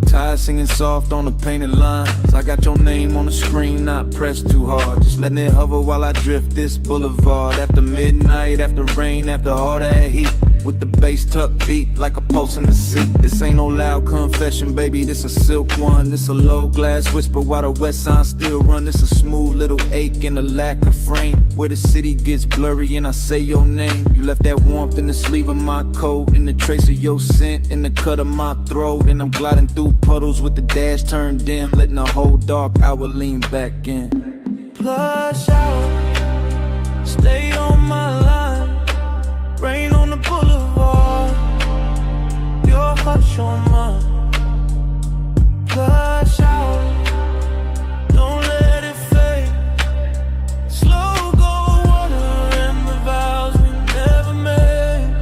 Tires singing soft on the painted lines. I got your name on the screen, not pressed too hard. Just letting it hover while I drift this boulevard. After midnight, after rain, after all that heat, with the bass tuck beat like a pulse in the seat. This ain't no loud confession, baby, this a silk one. This a low glass whisper while the west side still run. This a smooth little ache and a lack of frame, where the city gets blurry and I say your name. You left that warmth in the sleeve of my coat, in the trace of your scent, in the cut of my throat. And I'm gliding through puddles with the dash turned dim, letting the whole dark hour lean back in. Plush out, stay on my line. Rain on the boulevard, your hush on mine. Plush out, don't let it fade. Slow go water and the vows we never made.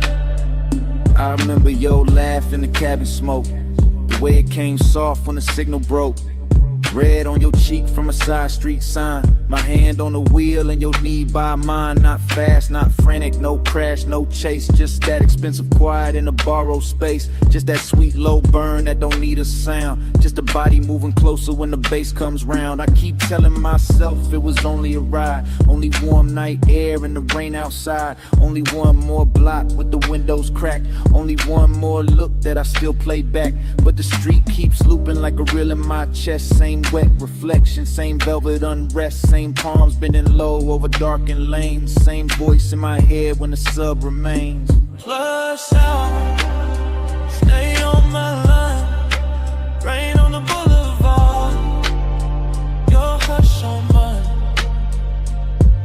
I remember your laugh in the cabin smoke, the way it came soft when the signal broke. Red on your cheek from a side street sign. My hand on the wheel and your knee by mine. Not fast, not frantic, no crash, no chase. Just that expensive quiet in a borrowed space. Just that sweet low burn that don't need a sound. Just a body moving closer when the bass comes round. I keep telling myself it was only a ride. Only warm night air and the rain outside. Only one more block with the windows cracked. Only one more look that I still play back. But the street keeps looping like a reel in my chest. Same wet reflection, same velvet unrest. Same palms bending low over darkened lanes. Same voice in my head when the sub remains. Plush out, stay on my line. Rain on the boulevard, your hush on mine.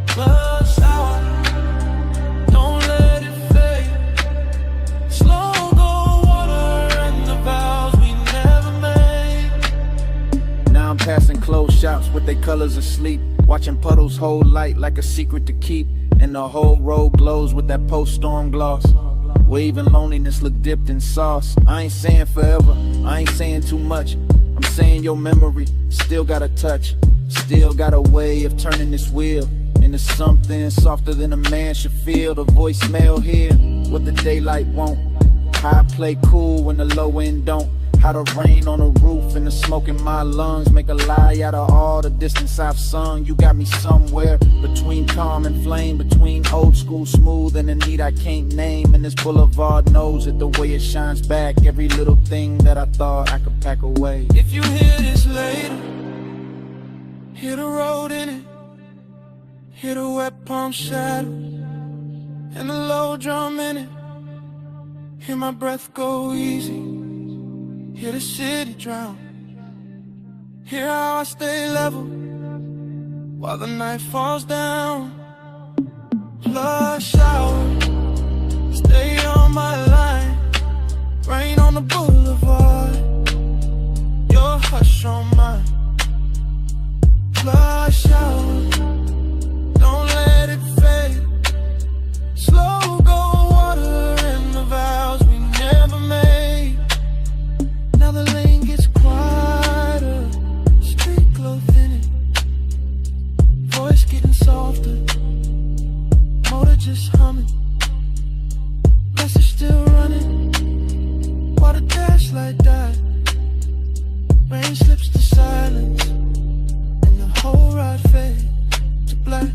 Plush out, don't let it fade. Slow go water and the vows we never made. Now I'm passing closed shops with their colors asleep, watching puddles hold light like a secret to keep. And the whole road glows with that post-storm gloss. Waving loneliness look dipped in sauce. I ain't saying forever, I ain't saying too much. I'm saying your memory still got a touch, still got a way of turning this wheel into something softer than a man should feel. The voicemail here, what the daylight won't. How I play cool when the low end don't. How the rain on the roof and the smoke in my lungs make a lie out of all the distance I've sung. You got me somewhere between calm and flame, between old school smooth and the need I can't name. And this boulevard knows it, the way it shines back every little thing that I thought I could pack away. If you hear this later, Hear the road in it, hear the wet palm shadow, and the low drum in it. Hear my breath go easy, hear the city drown. Hear how I stay level while the night falls down. Flush shower, stay on my line. Rain on the boulevard, your hush on mine. Flush shower, don't let it fade. Slow go water in the vows we never made. Now the lane gets quieter, street glow thinning, voice getting softer, motor just humming, message still running, while the dash light died. Rain slips to silence, and the whole ride fades to black.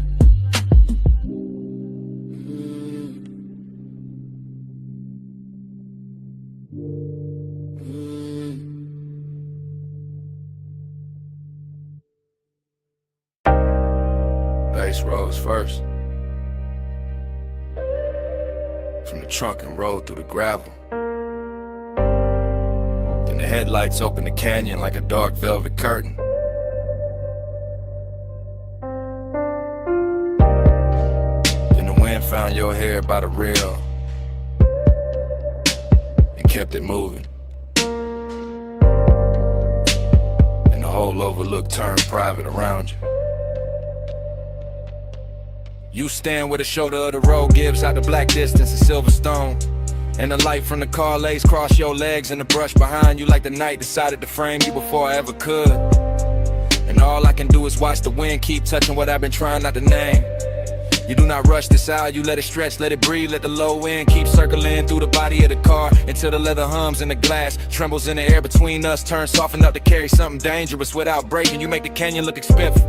Bass rose first. From the trunk and rolled through the gravel. Then the headlights opened the canyon like a dark velvet curtain. Then the wind found your hair by the rail and kept it moving. And the whole overlook turned private around you. You stand where the shoulder of the road gives out the black distance of Silverstone. And the light from the car lays cross your legs and the brush behind you like the night decided to frame you before I ever could. And all I can do is watch the wind keep touching what I've been trying not to name. You do not rush this out, you let it stretch, let it breathe, let the low wind keep circling through the body of the car until the leather hums and the glass trembles in the air between us, turns soft enough to carry something dangerous without breaking. You make the canyon look expensive.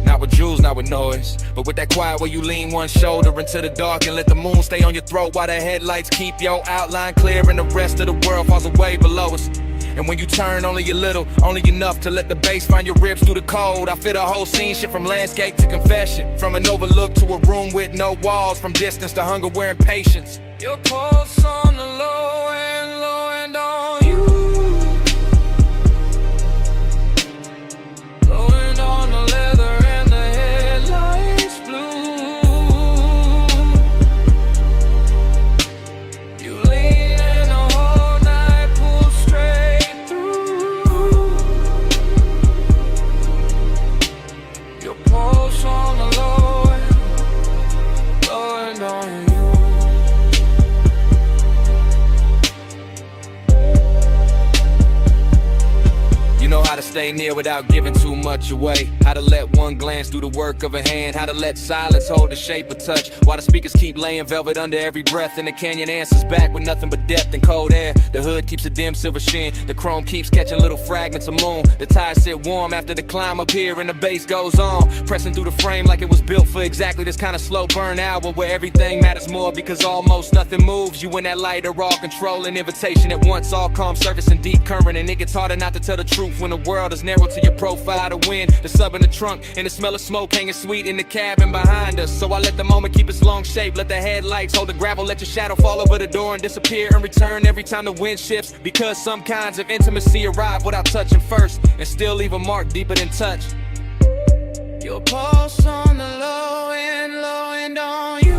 Not with jewels, not with noise, but with that quiet where you lean one shoulder into the dark and let the moon stay on your throat while the headlights keep your outline clear and the rest of the world falls away below us. And when you turn only a little, only enough to let the bass find your ribs through the cold. I feel the whole scene shift from landscape to confession, from an overlook to a room with no walls, from distance to hunger wearing patience. Your pulse on the low and on you. Low end on the leather and the headlights blue. You lean and the whole night pull straight through. Your pulse on the low end on you. You know how to stay near without giving too much away. How to let one glance do the work of a hand. How to let silence hold the shape of touch, while the speakers keep laying velvet under every breath. And the canyon answers back with nothing but depth and cold air. The hood keeps a dim silver sheen. The chrome keeps catching little fragments of moon. The tires sit warm after the climb up here and the bass goes on, pressing through the frame like it was built for exactly this kind of slow burn hour where everything matters more because almost nothing moves. You and that light are all controlling invitation at once, all calm surface and deep current. And it gets harder not to tell the truth when the world is narrow to your profile. The wind, the sub in the trunk, and the smell of smoke hanging sweet in the cabin behind us. So I let the moment keep its long shape, let the headlights hold the gravel, let your shadow fall over the door and disappear and return every time the wind shifts. Because some kinds of intimacy arrive without touching first and still leave a mark deeper than touch. Your pulse on the low end on you.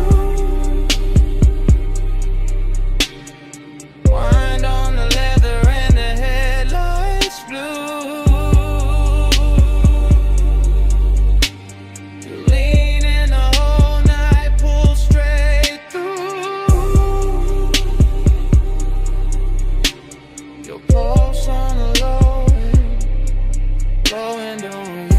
Wind on the leather and the headlights blue. You lean in the whole night, pull straight through. Your pulse on the low end on you.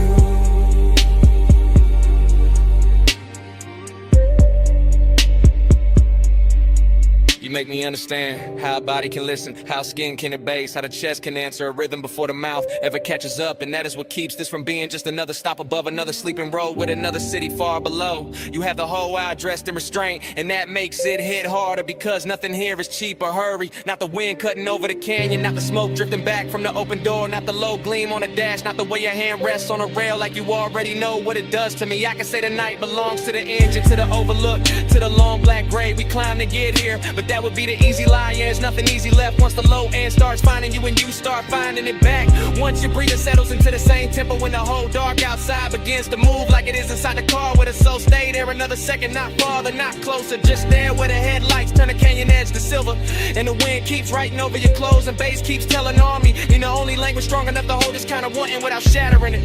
make me understand how a body can listen, how skin can base, how the chest can answer a rhythm before the mouth ever catches up. And that is what keeps this from being just another stop above another sleeping road with another city far below. You have the whole wild dressed in restraint, and that makes it hit harder because nothing here is cheap or hurry. Not the wind cutting over the canyon, not the smoke drifting back from the open door, not the low gleam on the dash, not the way your hand rests on a rail like you already know what it does to me. I can say the night belongs to the engine, to the overlook, to the long black grave we climb to get here. But that would be the easy lie, yeah, there's nothing easy left once the low end starts finding you and you start finding it back. Once your breathing settles into the same tempo when the whole dark outside begins to move like it is inside the car with a soul. Stay there another second, not farther, not closer, just there where the headlights turn the canyon edge to silver. And the wind keeps writing over your clothes and bass keeps telling on me you're the only language strong enough to hold this kind of wanting without shattering it.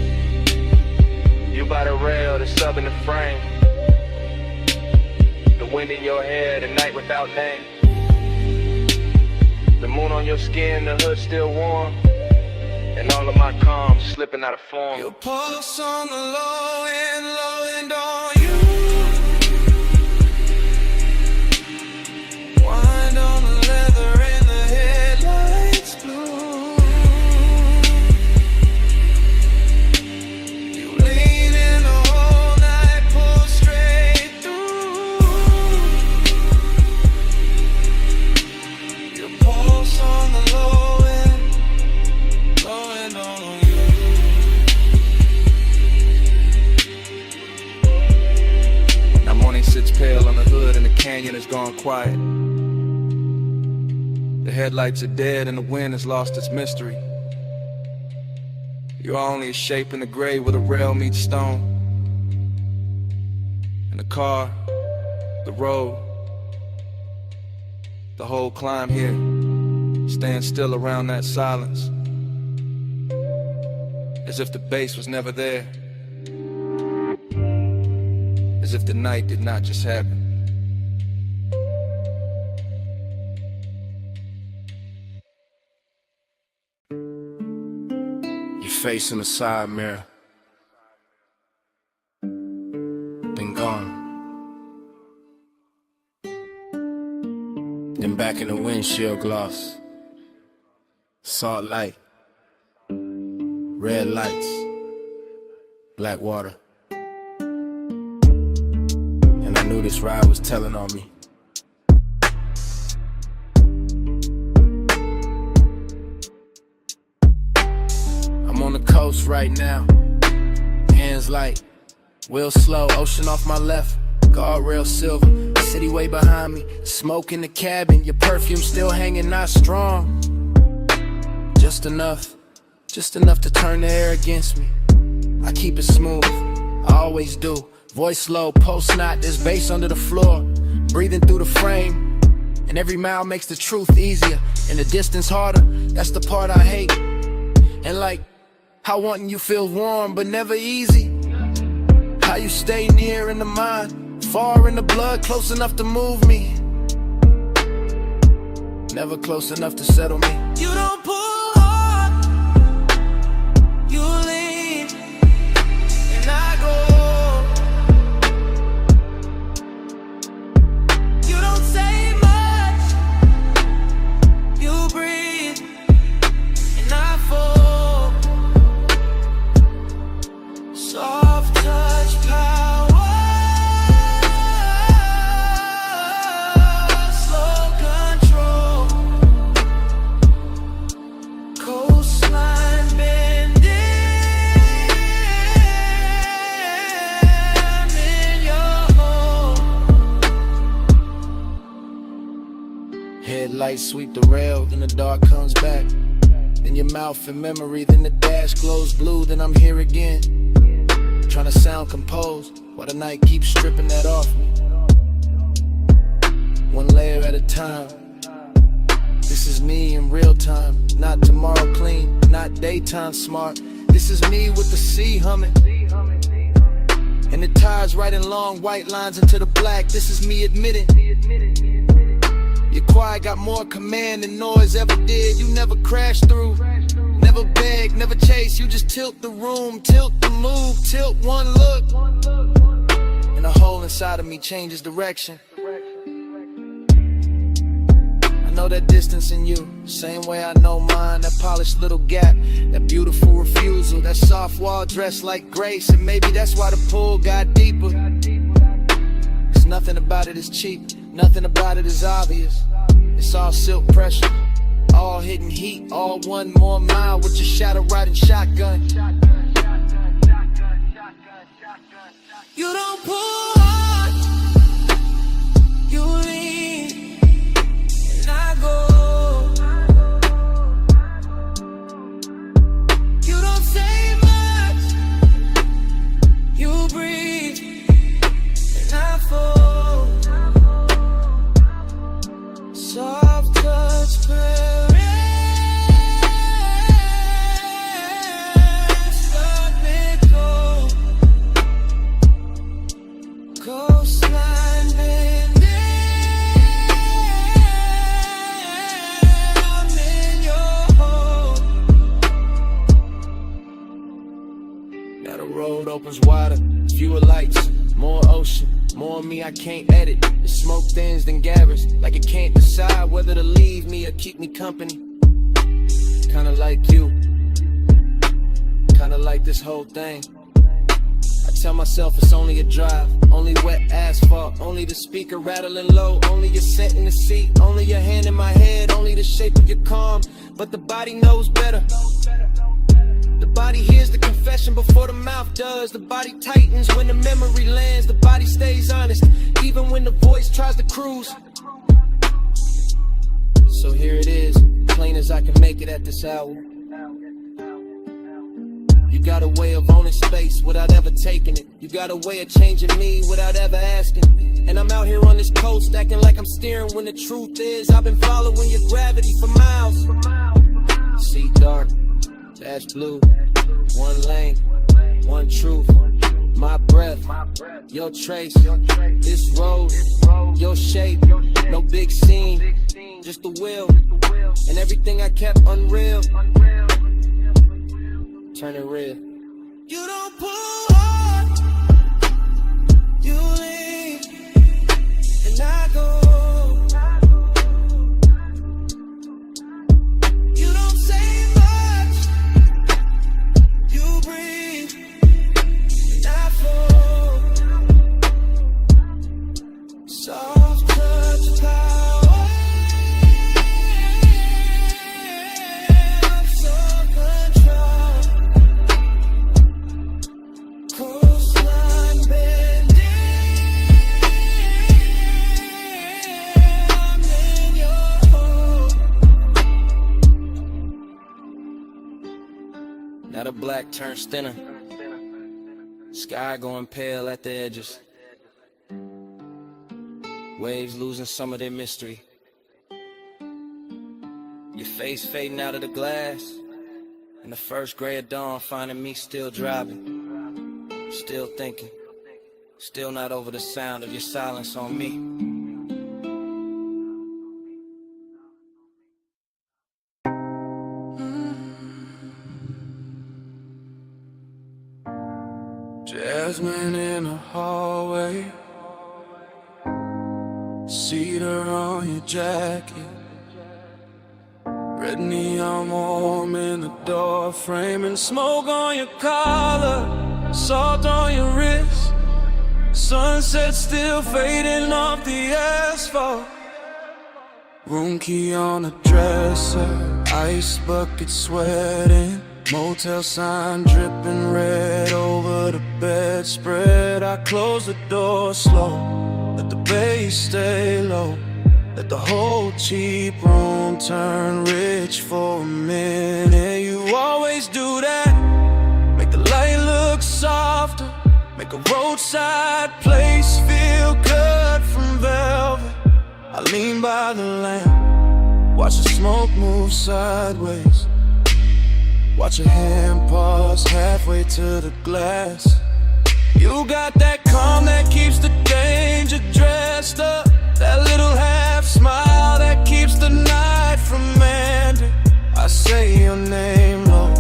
You by the rail, the sub in the frame, the wind in your hair, the night without name, the moon on your skin, the hood still warm, and all of my calm slipping out of form. Your pulse on the low end on you. Wind on the leather and the headlights blue. You lean in the whole night, pull straight through. Your pulse on the low end on you. Now morning sits pale on the hood and the canyon has gone quiet. The headlights are dead and the wind has lost its mystery. You're only a shape in the gray where the rail meets stone. And the car, the road, the whole climb here stands still around that silence, as if the bass was never there, as if the night did not just happen. Face in the side mirror, been gone. Then back in the windshield gloss, salt light, red lights, black water. And I knew this ride was telling on me. On the coast right now, hands light, wheel slow, ocean off my left, guardrail silver, city way behind me, smoke in the cabin, your perfume still hanging, not strong, just enough to turn the air against me. I keep it smooth, I always do, voice low, post knot, there's bass under the floor, breathing through the frame, and every mile makes the truth easier, and the distance harder, that's the part I hate, and like, how wanting you feels warm but never easy. How you stay near in the mind, far in the blood, close enough to move me, never close enough to settle me. You don't pull hard, you lean, and I go. You don't say much, you breathe, and I fall. Soft touch power, slow control, coastline bending in your home. Headlights sweep the rail, then the dark comes back. Then your mouth in memory, then the dash glows blue, then I'm here again. Trying to sound composed while the night keeps stripping that off me. One layer at a time. This is me in real time, not tomorrow clean, not daytime smart. This is me with the sea humming, and the tides writing long white lines into the black. This is me admitting your quiet got more command than noise ever did. You never crash through, never beg, never chase. You just tilt the room, tilt the move, tilt one look, and the hole inside of me changes direction. know that distance in you, same way I know mine. That polished little gap, that beautiful refusal, that soft wall dressed like grace. And maybe that's why the pull got deeper. Cause nothing about it is cheap, nothing about it is obvious. It's all silk pressure, all hidden heat, all 1 more mile with your shadow riding shotgun. You don't pull hard, you lean, and I go. You don't say much, you breathe, and I fall. Soft touch, prayer. Coastline bending, I'm in your home. Now the road opens wider, fewer lights, more ocean, more me I can't edit. The smoke thins then gathers, like it can't decide whether to leave me or keep me company. Kinda like you, kinda like this whole thing. I tell myself it's only a drive, only wet asphalt, only the speaker rattling low, only your scent in the seat, only your hand in my head, only the shape of your calm. But the body knows better. The body hears the confession before the mouth does. The body tightens when the memory lands. The body stays honest, even when the voice tries to cruise. So here it is, plain as I can make it at this hour. You got a way of owning space without ever taking it. You got a way of changing me without ever asking. And I'm out here on this coast acting like I'm steering when the truth is I've been following your gravity for miles. See dark, dash blue, 1 lane, 1 truth. My breath, your trace, this road, your shape. No big scene, just the will, and everything I kept unreal. Turn it real. You don't pull hard, you lean, and I go. You don't say much, you breathe, and I fall. Soft touch power. Now the black turns thinner, sky going pale at the edges, waves losing some of their mystery, your face fading out of the glass, and the first gray of dawn finding me still driving, still thinking, still not over the sound of your silence on me. Jasmine in the hallway, cedar on your jacket, red neon warm in the door frame, and smoke on your collar, salt on your wrist, sunset still fading off the asphalt. Room key on the dresser, ice bucket sweating, motel sign dripping red over the bedspread. I close the door slow, let the bass stay low, let the whole cheap room turn rich for a minute. You always do that, make the light look softer, make a roadside place feel good from velvet. I lean by the lamp, watch the smoke move sideways, watch your hand pause halfway to the glass. You got that calm that keeps the danger dressed up, that little half smile that keeps the night from ending. I say your name low,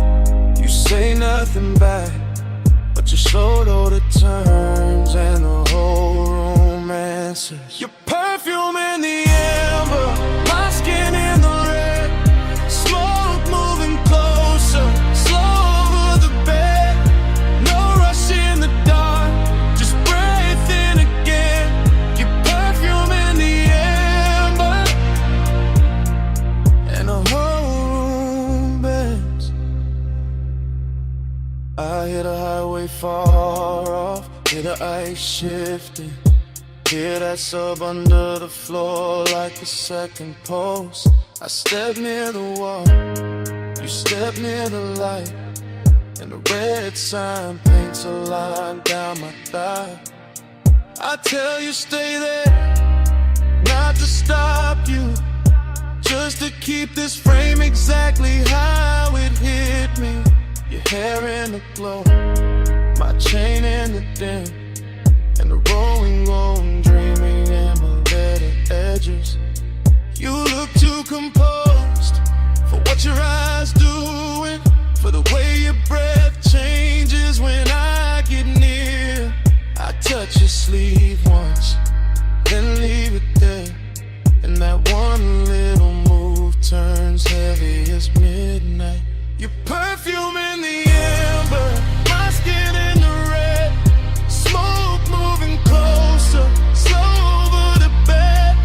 you say nothing back, but you're slow to the turns and the whole room answers. Your perfume in the amber, my skin I hear the highway far off, hear the ice shifting, hear that sub under the floor like a second pulse. I step near the wall, you step near the light, and the red sign paints a line down my thigh. I tell you stay there, not to stop you, just to keep this frame exactly how it hit me. Your hair in the glow, my chain in the dim, and the rolling on dreaming emerald edges. You look too composed for what your eyes doing, for the way your breath changes when I get near. I touch your sleeve once, then leave it there, and that one little move turns heavy as midnight. Your perfume in the amber, my skin in the red, smoke moving closer, slow over the bed.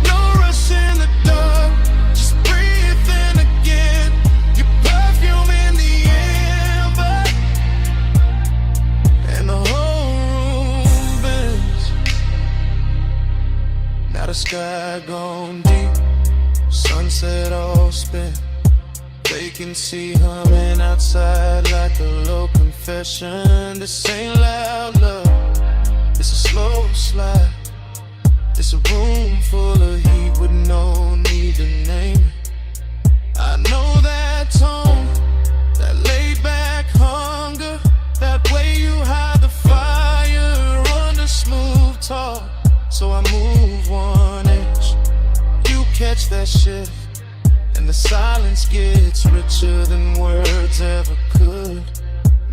No rush in the dark, just breathe in again. Your perfume in the amber, and the whole room bends. Now the sky gone deep, sunset all spent. Vacancy humming outside like a low confession. This ain't loud love, it's a slow slide. It's a room full of heat with no need to name it. I know that tone, that laid back hunger, that way you hide the fire under smooth talk. So I move one inch, you catch that shift, and the silence gets richer than words ever could.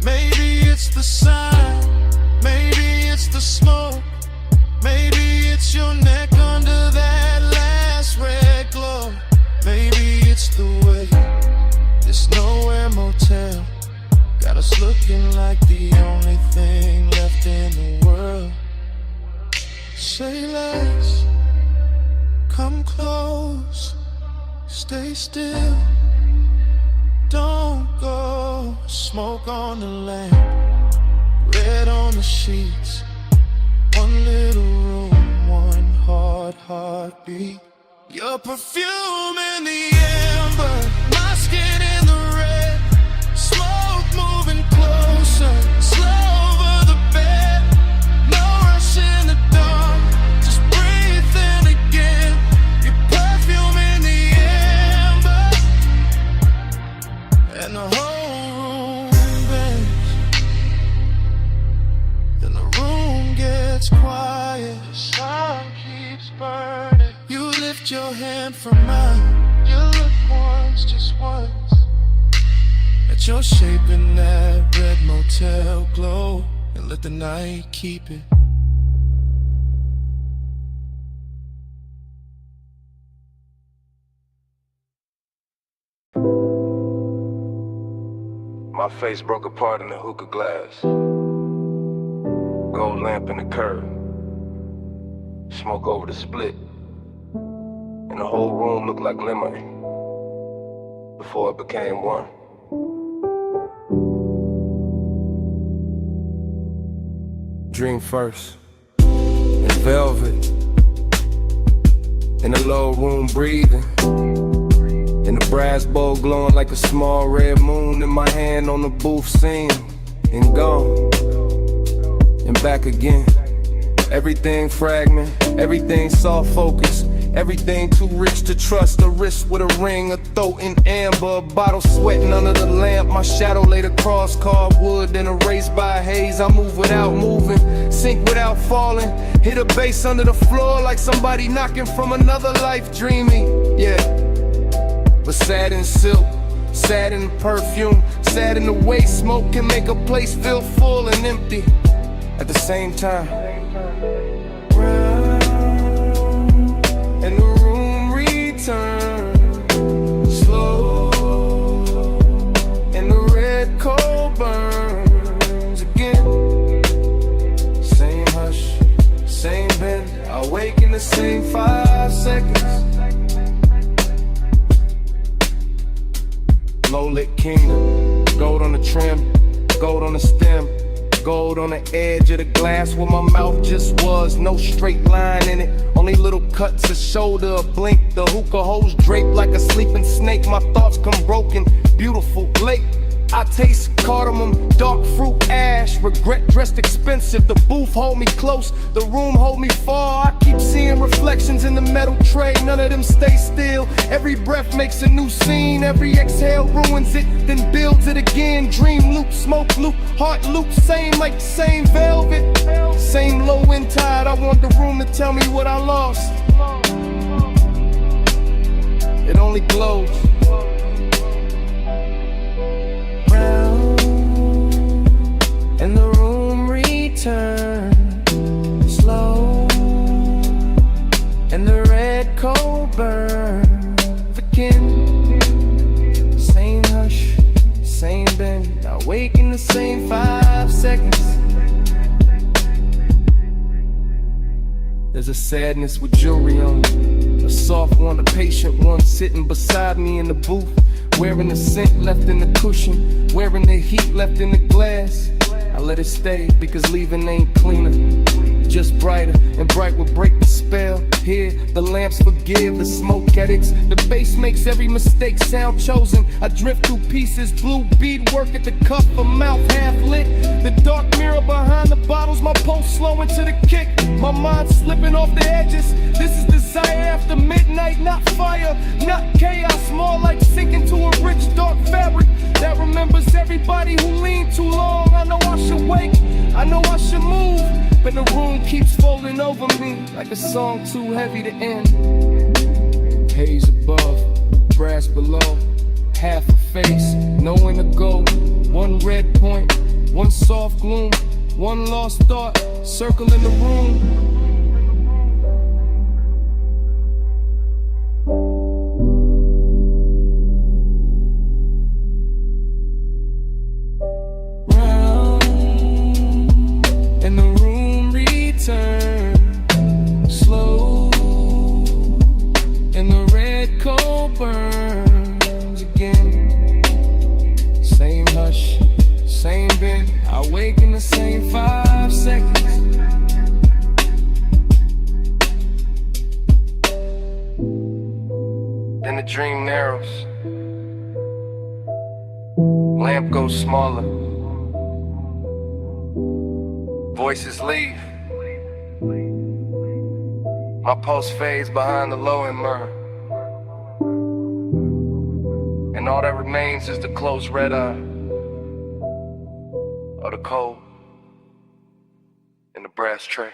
Maybe it's the sign, maybe it's the smoke, maybe it's your neck under that last red glow. Maybe it's the way this nowhere motel got us looking like the only thing left in the world. Say less, come close, stay still, don't go. Smoke on the lamp, red on the sheets, one little room, one hard heartbeat. Your perfume in the amber, my skin in the red, smoke moving closer, slow over the bed. No rush in the dark, just breathe in again. Your perfume in the amber, and the whole room bends. Then the room gets quiet, the sun keeps burning. You lift your hand from mine, you look once, just once, at your shape in that red motel glow, and let the night keep it. My face broke apart in the hookah glass. Gold lamp in the curb. Smoke over the split. And the whole room looked like lemony before it became one. Dream first. In velvet. In the low room breathing. In the brass bowl glowing like a small red moon. In my hand on the booth scene. And gone. And back again. Everything fragment. Everything soft focus. Everything too rich to trust. A wrist with a ring, a throat in amber, a bottle sweating under the lamp. My shadow laid across carved wood, then erased by haze. I move without moving, sink without falling. Hit a bass under the floor like somebody knocking from another life, dreaming. Yeah, but sad in silk, sad in perfume, sad in the way smoke can make a place feel full and empty at the same time. And the room returns slow, and the red coal burns again. Same hush, same bend. I wake in the same 5 seconds. Low lit kingdom, gold on the trim, gold on the stem, gold on the edge of the glass where my mouth just was. No straight line in it, only little cuts, a shoulder, a blink. The hookah hose draped like a sleeping snake. My thoughts come broken, beautiful lake. I taste cardamom, dark fruit, ash. Regret dressed expensive. The booth hold me close, the room hold me far. I keep seeing reflections in the metal tray, none of them stay still. Every breath makes a new scene, every exhale ruins it, then builds it again. Dream loop, smoke loop, heart loop, same like the same velvet. Same low wind tide, I want the room to tell me what I lost. It only glows. And the room returned slow, and the red coal burned again. Same hush, same bend, I wake in the same 5 seconds. There's a sadness with jewelry on it, a soft one, a patient one, sitting beside me in the booth, wearing the scent left in the cushion, wearing the heat left in the glass. I let it stay because leaving ain't cleaner, just brighter, and bright will break the spell. Here, the lamps forgive the smoke addicts. The bass makes every mistake sound chosen. I drift through pieces, blue bead work at the cuff, a mouth half lit. The dark mirror behind the bottles, my pulse slowing to the kick. My mind slipping off the edges. This is desire after midnight, not fire, not chaos, more like sinking to a rich dark fabric that remembers everybody who leaned too long. I know I should wake, I know I should move, but the room keeps folding over me like a song too heavy to end. Haze above, brass below, half a face, nowhere to go. One red point, one soft gloom, one lost thought, circling the room. Slow, and the red coal burns again. Same hush, same bend, I wake in the same 5 seconds. Then the dream narrows, lamp goes smaller, voices leave. My pulse fades behind the low and myrrh, and all that remains is the closed red eye of the cold in the brass tray.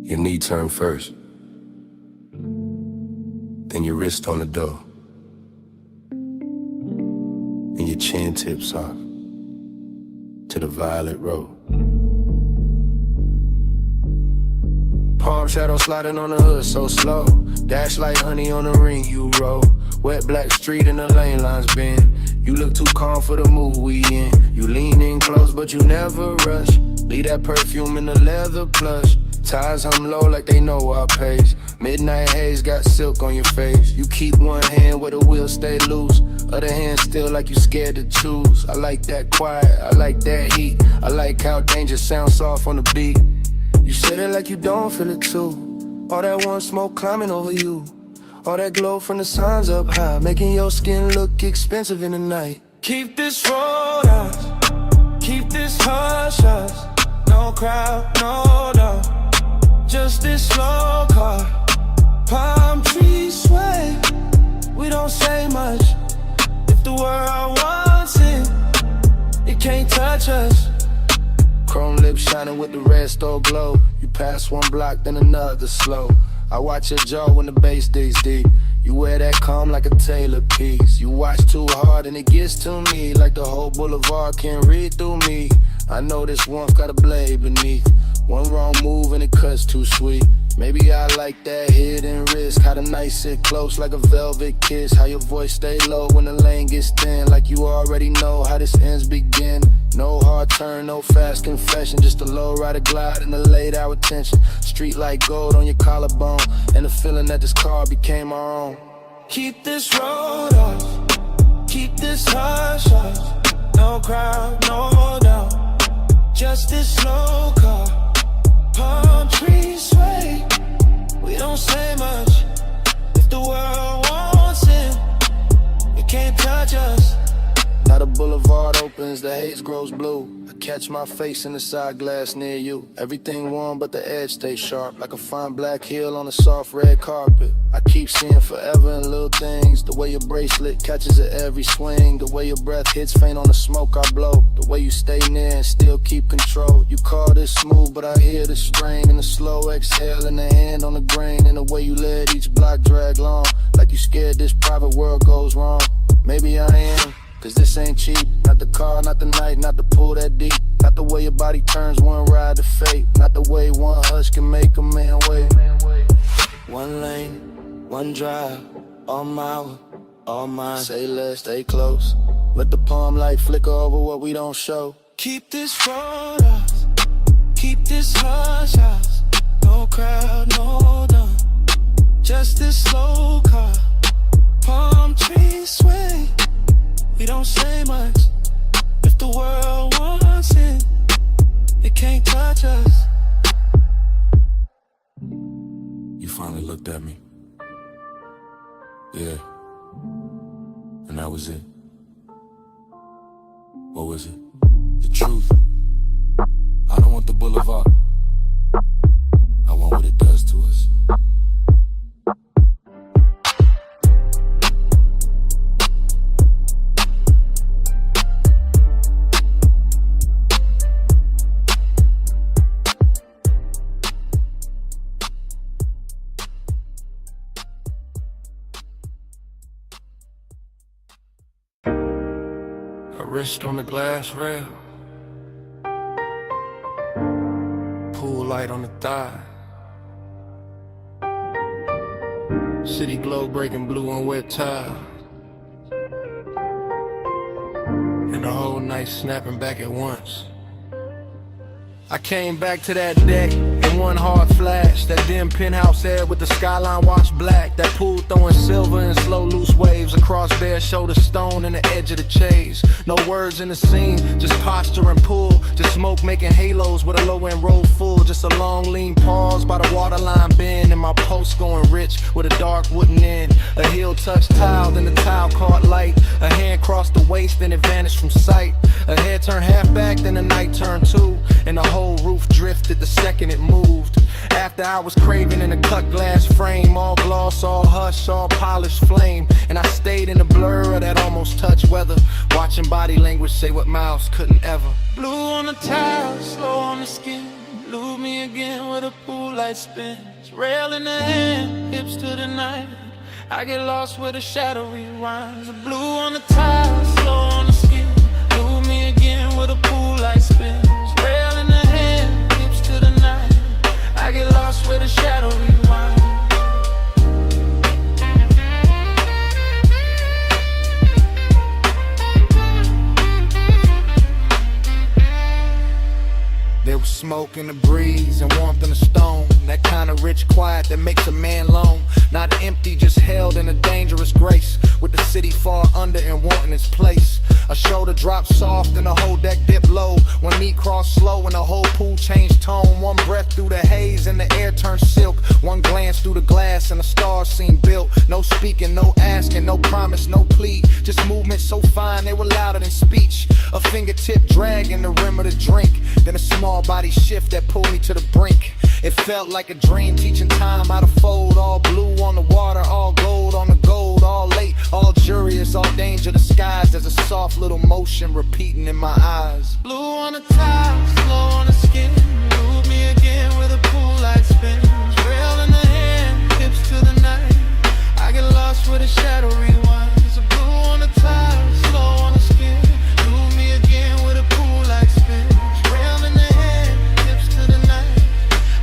Your knee turn first, then your wrist on the door, and your chin tips off to the violet road. Palm shadow sliding on the hood so slow, dash like honey on the ring you roll. Wet black street and the lane lines bend. You look too calm for the mood we in. You lean in close but you never rush. Leave that perfume in the leather plush. Ties hum low like they know our pace. Midnight haze got silk on your face. You keep one hand where the wheel stay loose, other hand still like you scared to choose. I like that quiet, I like that heat. I like how danger sounds soft on the beat. You said it like you don't feel it too. All that one smoke climbing over you, all that glow from the suns up high, making your skin look expensive in the night. Keep this road out, keep this hush hush. No crowd, no doubt, just this slow car. Palm trees sway, we don't say much. If the world wants it, it can't touch us. Chrome lips shining with the red stove glow. You pass one block, then another slow. I watch your jaw when the bass digs deep. You wear that calm like a tailor piece. You watch too hard and it gets to me, like the whole boulevard can read through me. I know this warmth got a blade beneath. One wrong move and it cuts too sweet. Maybe I like that hidden risk. How the night sit close like a velvet kiss. How your voice stay low when the lane gets thin, like you already know how this ends begin. No hard turn, no fast confession, just a low rider glide and a laid hour tension. Street like gold on your collarbone, and the feeling that this car became our own. Keep this road off, keep this hush hush. No crowd, no doubt, just this slow car. Palm trees sway, we don't say much. If the world wants it, it can't touch us. Now the boulevard opens, the haze grows blue. I catch my face in the side glass near you. Everything warm but the edge stays sharp, like a fine black heel on a soft red carpet. I keep seeing forever in little things. The way your bracelet catches at every swing, the way your breath hits faint on the smoke I blow, the way you stay near and still keep control. You call this smooth but I hear the strain in the slow exhale and the hand on the grain, and the way you let each block drag long, like you scared this private world goes wrong. Maybe I am, cause this ain't cheap. Not the car, not the night, not the pool that deep. Not the way your body turns one ride to fate. Not the way one hush can make a man wait. One lane, one drive, all mine, all mine. Say less, stay close. Let the palm light flicker over what we don't show. Keep this road off, keep this hush hush. No crowd, no doubt, just this slow car. Palm trees sway, we don't say much. If the world wants it, it can't touch us. You finally looked at me. Yeah. And that was it. What was it? The truth. I don't want the boulevard. I want what it does to us. Wrist on the glass rail, pool light on the thigh, city glow breaking blue on wet tile, and the whole night snapping back at once. I came back to that deck in one hard flash. That dim penthouse air with the skyline washed black. That pool throwing silver in slow loose waves across bare shoulder stone and the edge of the chase. No words in the scene, just posture and pull. Just smoke making halos with a low end roll full. Just a long lean pause by the waterline bend, and my post going rich with a dark wooden end. A heel touched tile, then the tile caught light. A hand crossed the waist, then it vanished from sight. A head turned half back, then the night turned two, and the whole roof drifted the second it moved. After I was craving in a cut glass frame, all gloss, all hush, all polished flame. And I stayed in the blur of that almost touch weather, watching body language say what mouths couldn't ever. Blue on the tile, slow on the skin. Lose me again where the pool light spins. Rail in the hand, hips to the night. I get lost where the shadow rewinds. The blue on the tile, slow on the skin. Lose me again where the pool light spins. Rail in the hand, hips to the night. I get lost where the shadow rewinds. There was smoke smoke in the breeze and warmth in the stone. That kind of rich quiet that makes a man lone. Not empty, just held in a dangerous grace. With the city far under and wanting its place. A shoulder drop soft and the whole deck dip low. One knee cross slow and the whole pool changed tone. One breath through the haze and the air turned silk. One glance through the glass and the stars seemed built. No speaking, no asking, no promise, no plea. Just movement so fine they were louder than speech. A fingertip dragging the rim of the drink. Then a small body shift that pulled me to the brink. It felt like a dream, teaching time how to fold. All blue on the water, all gold on the gold. All late, all curious, all danger disguised. There's a soft little motion repeating in my eyes. Blue on the tile, slow on the skin. Move me again with a pool light spin. Trail in the hand, hips to the night. I get lost with a shadow rewind. It's a blue on the tile, slow on the skin. Move me again with a pool light spin. Trail in the hand, hips to the night.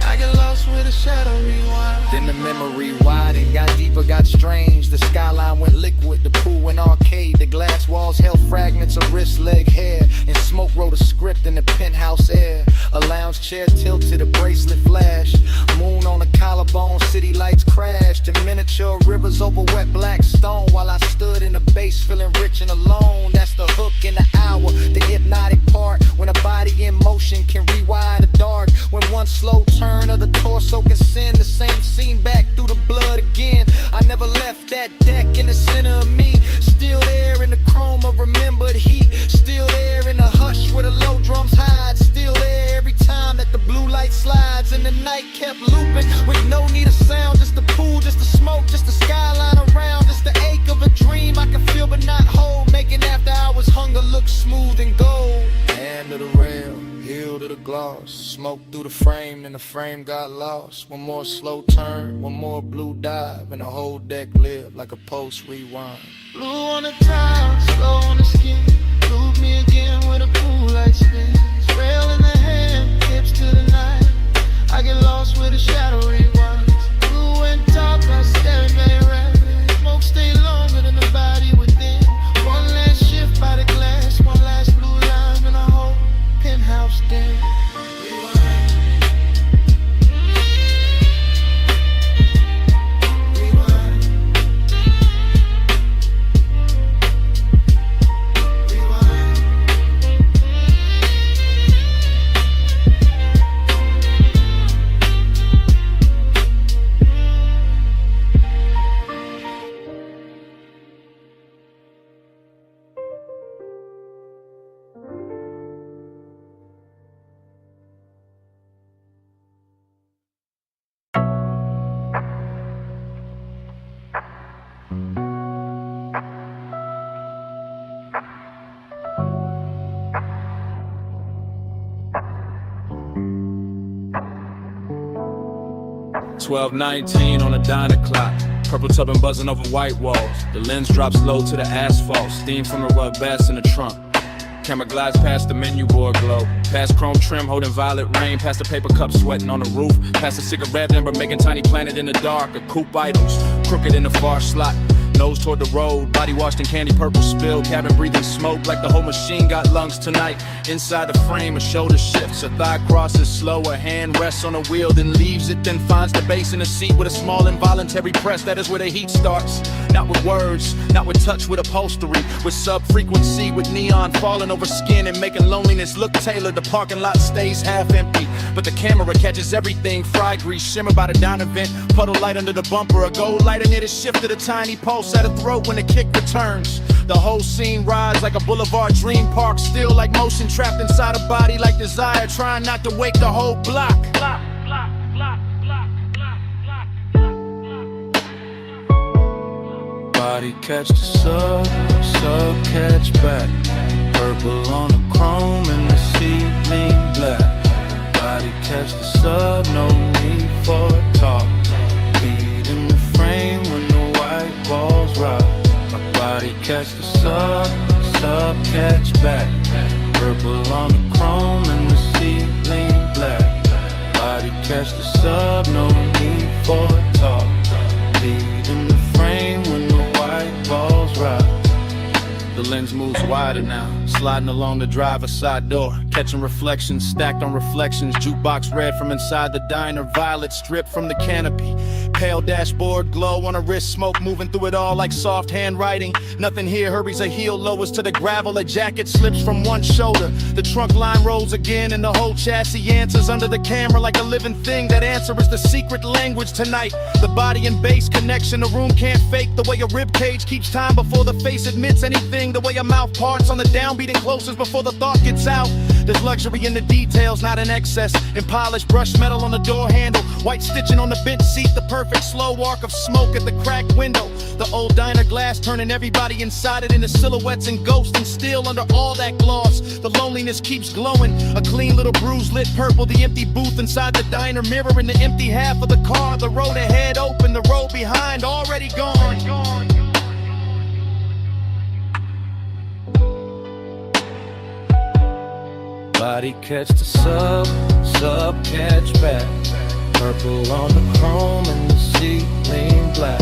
I get lost with a shadow rewind. Then the memory widened, got deeper, got strange. The skyline went liquid, the pool went arcade. The glass walls held fragments of wrist, leg, hair. And smoke wrote a script in the penthouse air. A lounge chair tilted, a bracelet flashed. Moon on the collarbone, city lights crashed. And miniature rivers over wet black stone. While I stood in the base feeling rich and alone. That's the hook in the hour, the hypnotic part. When a body in motion can rewire the dark. When one slow turn of the torso can send the same scene back through the blood again. I never left that deck in the center of me. Still there in the chrome of remembered heat. Still there in the hush where the low drums hide. Still there every time that the blue light slides. And the night kept looping with no need of sound. Just the pool, just the smoke, just the skyline around. Just the ache of a dream I can feel but not hold. Making after hours hunger look smooth and gold. Hand to the rail, heel to the gloss. Smoke through the frame and the frame got lost. One more slow turn, one more blue dive. And the whole deck lived like a post rewind. Blue on the tile, slow on the skin. Move me again with a pool light spin. Trail in the hand, hips to the night. I get lost with a shadow rewind. Blue and top, I staring very rapid. Smoke stay longer than the body within. One last shift by the glass, one last blue line in a whole penthouse den. $12:19 on a diner clock. Purple tubbing buzzing over white walls. The lens drops low to the asphalt. Steam from the rug bass in the trunk. Camera glides past the menu board glow. Past chrome trim holding violet rain. Past the paper cup sweating on the roof. Past a cigarette ember making tiny planet in the dark. A coupe idols crooked in the far slot. Nose toward the road, body washed in candy purple spill. Cabin breathing smoke like the whole machine got lungs tonight. Inside the frame, a shoulder shifts, a thigh crosses slow. A hand rests on a wheel, then leaves it, then finds the base in the seat with a small involuntary press. That is where the heat starts. Not with words, not with touch, with upholstery. With sub-frequency, with neon falling over skin and making loneliness look tailored. The parking lot stays half empty, but the camera catches everything. Fry grease, shimmer by the down event. Puddle light under the bumper, a gold light in it is shifted. A tiny pulse at a throat when the kick returns. The whole scene rides like a boulevard dream park. Still like motion trapped inside a body like desire. Trying not to wake the whole block. Body catch the sub catch back. Purple on the chrome and the ceiling black. Body catch the sub, no need for talk. Beat in the frame when the white walls rock. My body catch the sub catch back. Purple on the chrome and the ceiling black. Body catch the sub, no need for talk. Beat in the frame when the white walls rock. The lens moves wider now, sliding along the driver's side door, catching reflections stacked on reflections. Jukebox red from inside the diner, violet stripped from the canopy. Pale dashboard glow on a wrist, smoke moving through it all like soft handwriting. Nothing here hurries a heel, lowers to the gravel. A jacket slips from one shoulder. The trunk line rolls again, and the whole chassis answers under the camera like a living thing. That answer is the secret language tonight. The body and bass connection, the room can't fake. The way a rib cage keeps time before the face admits anything. The way a mouth parts on the downbeat and closes before the thought gets out. There's luxury in the details, not in excess. In polished brushed metal on the door handle, white stitching on the bench seat, the perfect slow arc of smoke at the cracked window. The old diner glass turning everybody inside it into silhouettes and ghosts, and still under all that gloss, the loneliness keeps glowing. A clean little bruise lit purple, the empty booth inside the diner mirroring the empty half of the car. The road ahead open, the road behind already gone. Body catch the sub catch back. Purple on the chrome and the seat lean black.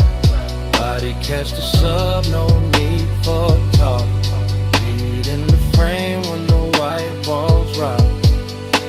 Body catch the sub, no need for talk. Lead in the frame when the white balls rock.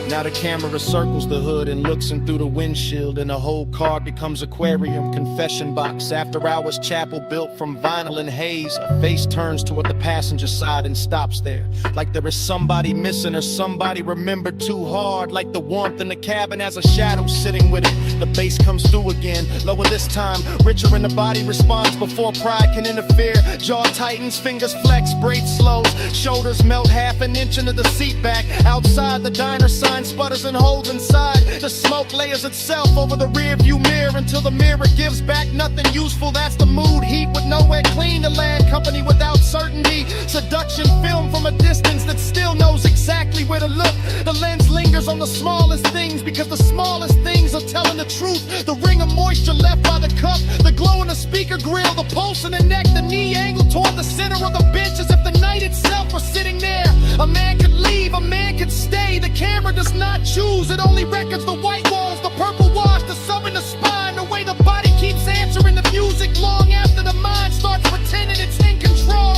Now the camera circles the hood and looks in through the windshield, and the whole car becomes aquarium, confession box, after hours chapel built from vinyl and haze. A face turns toward the passenger side and stops there, like there is somebody missing or somebody remembered too hard. Like the warmth in the cabin has a shadow sitting with it. The bass comes through again, lower this time, richer in the body response before pride can interfere. Jaw tightens, fingers flex, braids slows, shoulders melt half an inch into the seat back. Outside the diner sign sputters and holds inside. The smoke layers itself over the rear view mirror until the mirror gives back nothing useful. That's the mood, heat with nowhere clean to land, company without certainty. Seduction film from a distance that still knows exactly where to look. The lens lingers on the smallest things because the smallest things are telling the truth. The ring of moisture left by the cup, the glow in the speaker grill, the pulse in the neck, the knee angle toward the center of the bench as if the night itself were sitting there. A man could leave, a man could stay. The camera does not choose, it only records the white walls, the purple wash, the sub in the spine, the way the body keeps answering the music long after the mind starts pretending it's in control.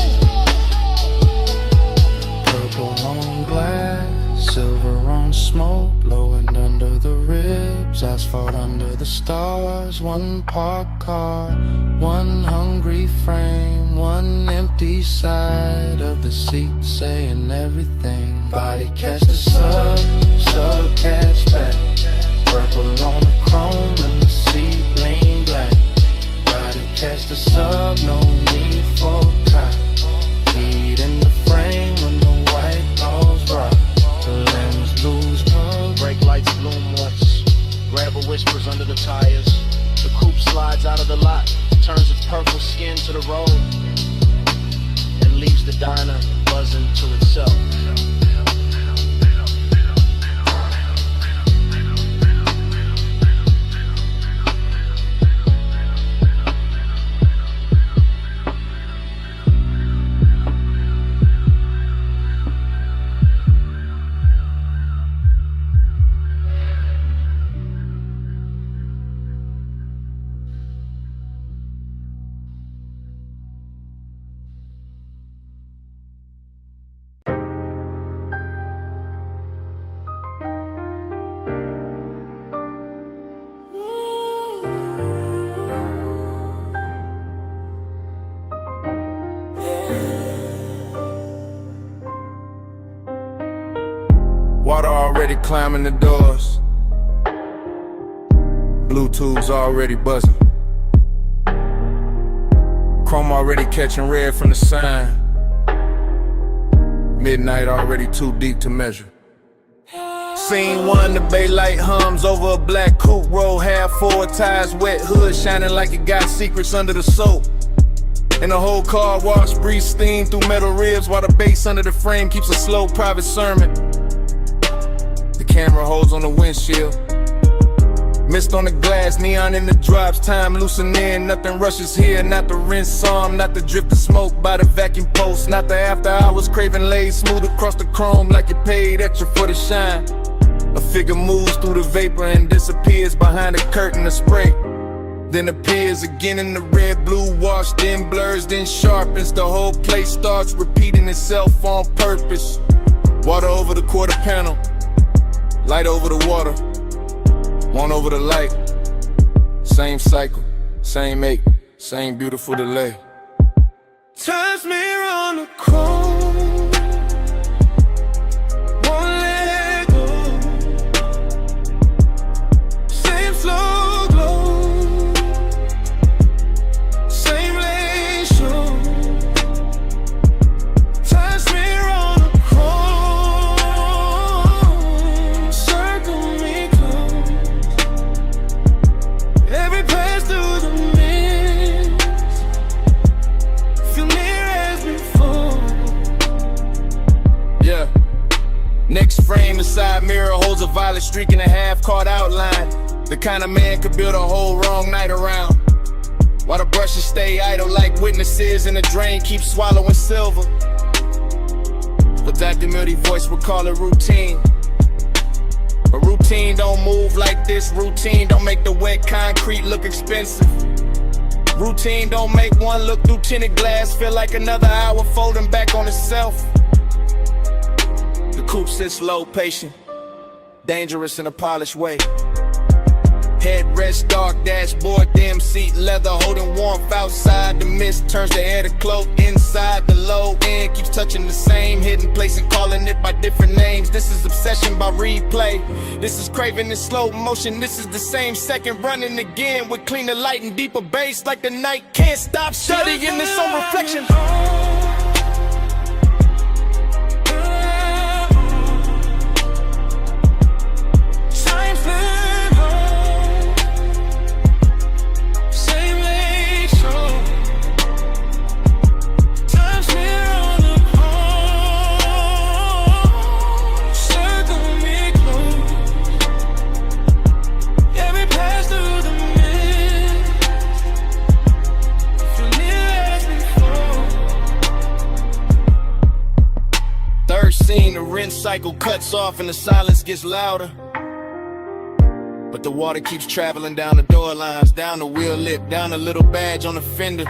Purple on glass, silver on smoke, blowing under the ribs, asphalt under the stars. One parked car, one hungry frame, one empty side of the seat saying everything. Body catch the sub catch back. Purple on the chrome and the seat lean black. Body catch the sub, no need for cop. Feet in the frame when the white balls rock. The lens lose color. Brake lights bloom once, gravel whispers under the tires. The coupe slides out of the lot, turns its purple skin to the road, and leaves the diner buzzing to itself. Water already climbing the doors. Bluetooth's already buzzing. Chrome already catching red from the sign. Midnight already too deep to measure. Scene one, the bay light hums over a black coupe, roll half forward, tires wet, hood shining like it got secrets under the soap. And the whole car wash, breeze steam through metal ribs while the bass under the frame keeps a slow private sermon. The camera holds on the windshield. Mist on the glass, neon in the drops, time loosening, nothing rushes here. Not the rinse arm, not the drift of smoke by the vacuum post. Not the after hours craving laid smooth across the chrome like you paid extra for the shine. A figure moves through the vapor and disappears behind a curtain of spray. then appears again in the red, blue wash, then blurs, then sharpens. The whole place starts repeating itself on purpose. Water over the quarter panel, light over the water, one over the light. Same cycle, same ache, same beautiful delay. Times mirror on the chrome, won't let go. Same slow glow, same lane show. Times mirror on the chrome, circle me close. Every pass through the next frame, the side mirror holds a violet streak and a half-card outline. The kind of man could build a whole wrong night around. While the brushes stay idle like witnesses and the drain keeps swallowing silver. But that demurty voice would call it routine. But routine don't move like this. Routine don't make the wet concrete look expensive. Routine don't make one look through tinted glass feel like another hour folding back on itself. The coupe sits low, patient, dangerous in a polished way. Headrest dark, dashboard dim, seat leather, holding warmth outside. The mist turns the air to cloak inside. The low end keeps touching the same hidden place and calling it by different names. This is obsession by replay. This is craving in slow motion. This is the same second running again with cleaner light and deeper bass like the night can't stop studying this on reflection. The rinse cycle cuts off and the silence gets louder. But the water keeps traveling down the door lines, down the wheel lip, down the little badge on the fender.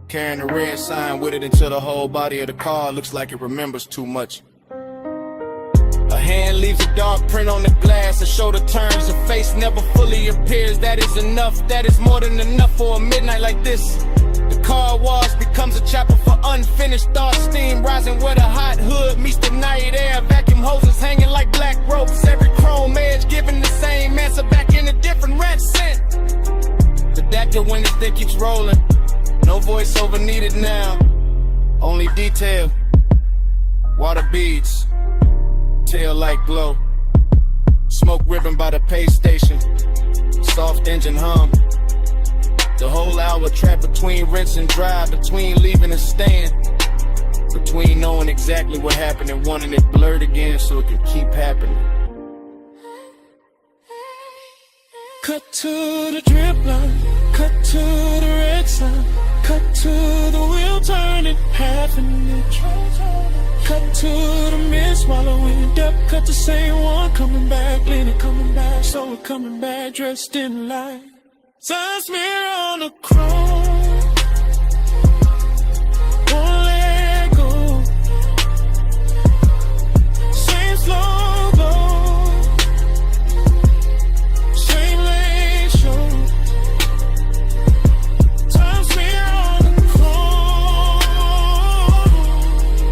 Carrying the red sign with it until the whole body of the car looks like it remembers too much. A hand leaves a dark print on the glass, a shoulder turns, a face never fully appears. That is enough, that is more than enough for a midnight like this. The car wash becomes a chapel for unfinished thoughts. Steam rising where the hot hood meets the night air. Vacuum hoses hanging like black ropes. Every chrome edge giving the same answer back in a different red scent. The Dactyl when this thing keeps rolling. No voiceover needed now. Only detail. Water beads. Tail light glow. Smoke ribbon by the pay station. Soft engine hum. The whole hour trapped between rinse and dry, between leaving and staying, between knowing exactly what happened and wanting it blurred again so it can keep happening. Cut to the drip line, cut to the red sign, cut to the wheel turning half an inch. Cut to the mist swallowing depth, cut the same one coming back, leaning, coming back, so we're coming back dressed in light. Times mirror on the chrome, won't let go. Same slow glow, same lane show. Times mirror on the chrome,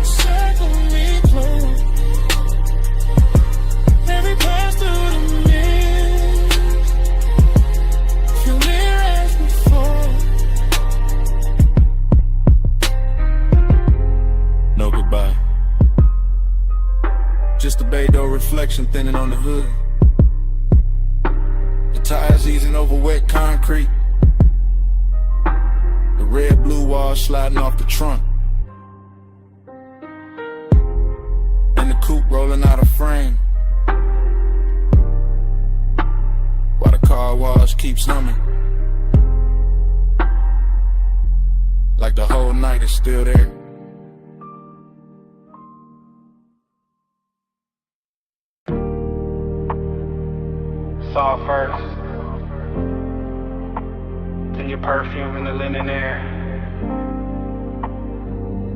circle me close. Every pass through the just a bay door reflection thinning on the hood. The tires easing over wet concrete. The red blue wall sliding off the trunk. And the coupe rolling out of frame. While the car wash keeps humming. Like the whole night is still there. Saw first, perfume in the linen air,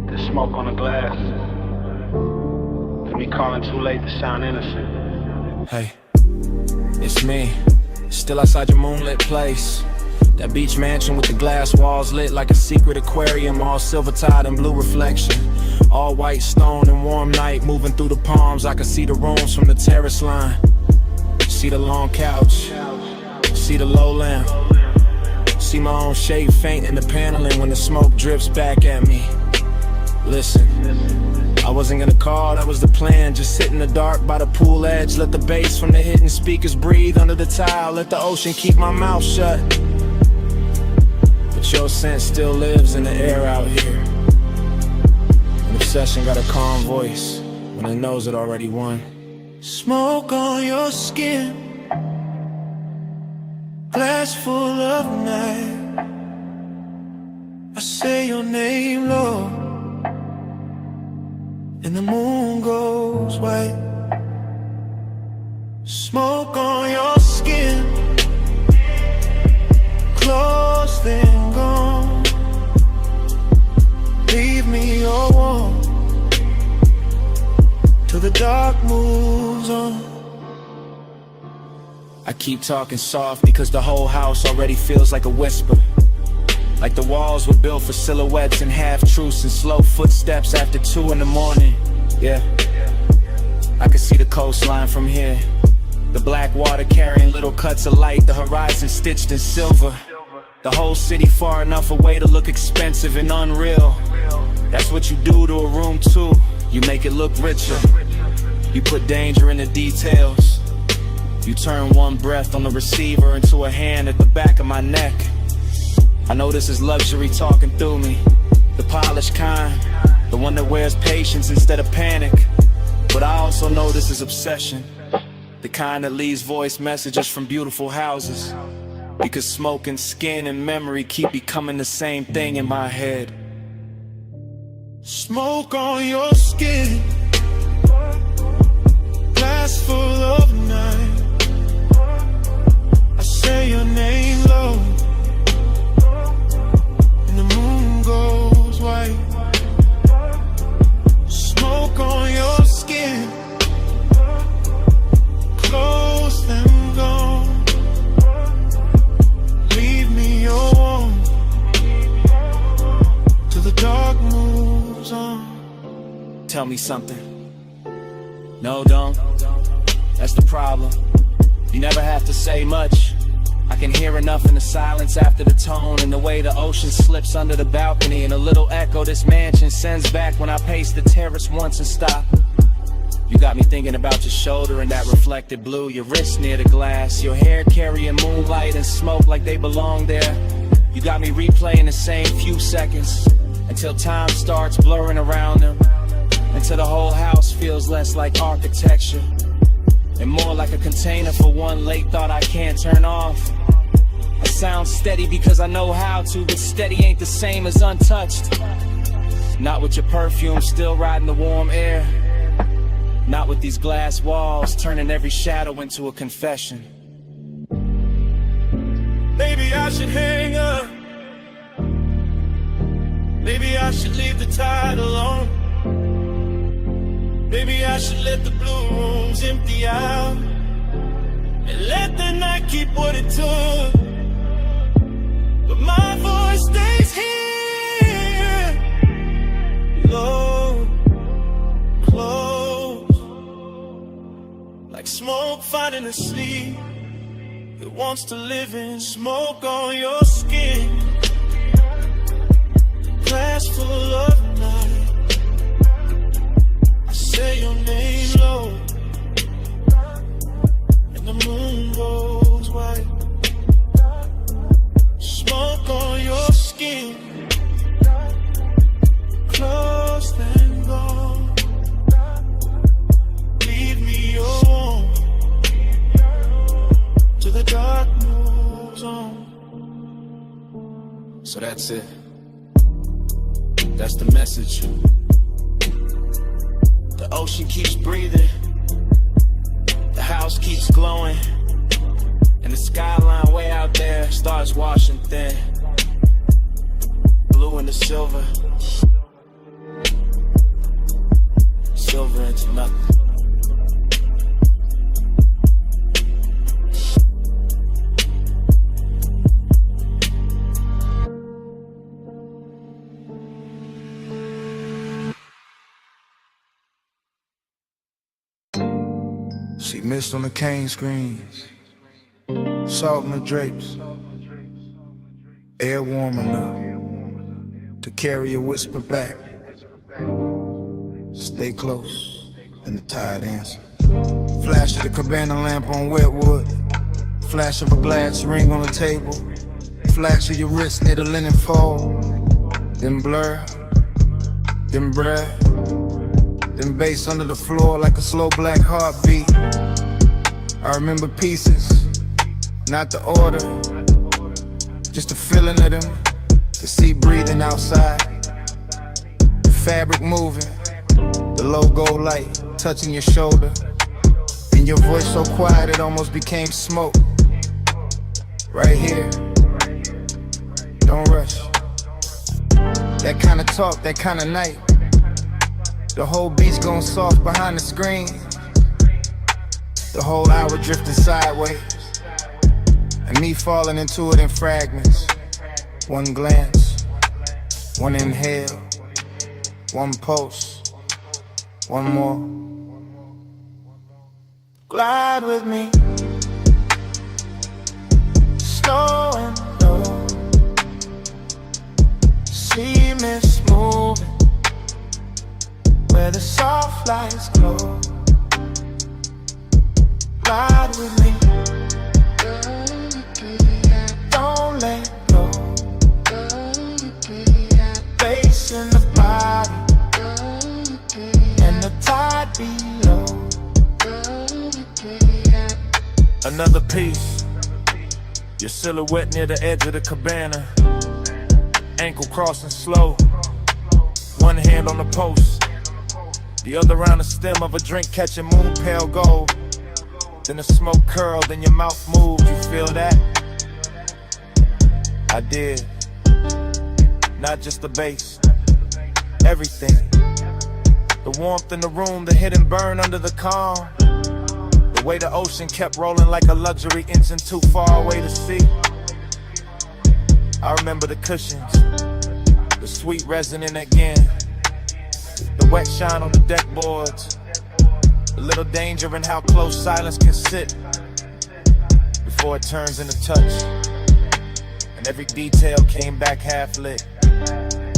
the smoke on the glass, and me calling too late to sound innocent. Hey, it's me, still outside your moonlit place. That beach mansion with the glass walls lit like a secret aquarium, all silver tide and blue reflection. All white stone and warm night moving through the palms. I can see the rooms from the terrace line. See the long couch, see the low lamp. See my own shape faint in the paneling when the smoke drips back at me. Listen, I wasn't gonna call, that was the plan. Just sit in the dark by the pool edge. Let the bass from the hidden speakers breathe under the tile. Let the ocean keep my mouth shut. But your scent still lives in the air out here. An obsession got a calm voice when it knows it already won. Smoke on your skin, glass full of night. I say your name, Lord, and the moon goes white. Smoke on your skin, close then gone. Leave me all warm till the dark moves on. I keep talking soft because the whole house already feels like a whisper. Like the walls were built for silhouettes and half-truths and slow footsteps after 2 in the morning. Yeah, I can see the coastline from here. The black water carrying little cuts of light, the horizon stitched in silver. The whole city far enough away to look expensive and unreal. That's what you do to a room too. You make it look richer. You put danger in the details. You turn one breath on the receiver into a hand at the back of my neck. I know this is luxury talking through me. The polished kind, the one that wears patience instead of panic. But I also know this is obsession. The kind that leaves voice messages from beautiful houses. Because smoke and skin and memory keep becoming the same thing in my head. Smoke on your skin, glass full of night. I say your name low, and the moon goes white. Smoke on your skin, close and gone. Leave me all warm till the dark moves on. Tell me something. No, don't. That's the problem. You never have to say much. I can hear enough in the silence after the tone, and the way the ocean slips under the balcony, and a little echo this mansion sends back when I pace the terrace once and stop. You got me thinking about your shoulder and that reflected blue, your wrist near the glass, your hair carrying moonlight and smoke like they belong there. You got me replaying the same few seconds until time starts blurring around them, until the whole house feels less like architecture and more like a container for one late thought I can't turn off. I sound steady because I know how to, but steady ain't the same as untouched. Not with your perfume still riding the warm air. Not with these glass walls turning every shadow into a confession. Maybe I should hang up. Maybe I should leave the tide alone. Maybe I should let the blue rooms empty out and let the night keep what it took. But my voice stays here, low, close, like smoke finding a sleep. It wants to live in smoke on your skin, glass full of night. Say your name low, and the moon goes white. Smoke on your skin, close and gone. Leave me alone till the dark moves on. So that's it. That's the message. The ocean keeps breathing, the house keeps glowing, and the skyline way out there starts washing thin. silver. Silver into nothing. See mist on the cane screens, salt in the drapes, air warm enough to carry a whisper back. Stay close, and the tide answer. Flash of the cabana lamp on wet wood, flash of a glass ring on the table, flash of your wrist near the linen fold, then blur, then breath, then bass under the floor like a slow black heartbeat. I remember pieces, not the order, just the feeling of them, the sea breathing outside, the fabric moving, the logo light touching your shoulder, and your voice so quiet it almost became smoke. Right here, don't rush. That kind of talk, that kind of night. The whole beat's going soft behind the screen. The whole hour drifting sideways, and me falling into it in fragments. One glance, one inhale, one pulse, one more. Glide with me, slow and low. See mist moving where the soft lights glow. Ride with me, don't let go. Bass in the body, and the tide below. Another piece, your silhouette near the edge of the cabana. Ankle crossing slow, one hand on the post, the other around the stem of a drink catching moon pale gold. Then the smoke curled, then your mouth moved, you feel that? I did. Not just the bass, everything. The warmth in the room, the hidden burn under the calm. The way the ocean kept rolling like a luxury engine too far away to see. I remember the cushions, the sweet resonant again, the wet shine on the deck boards. A little danger in how close silence can sit before it turns into touch. And every detail came back half lit.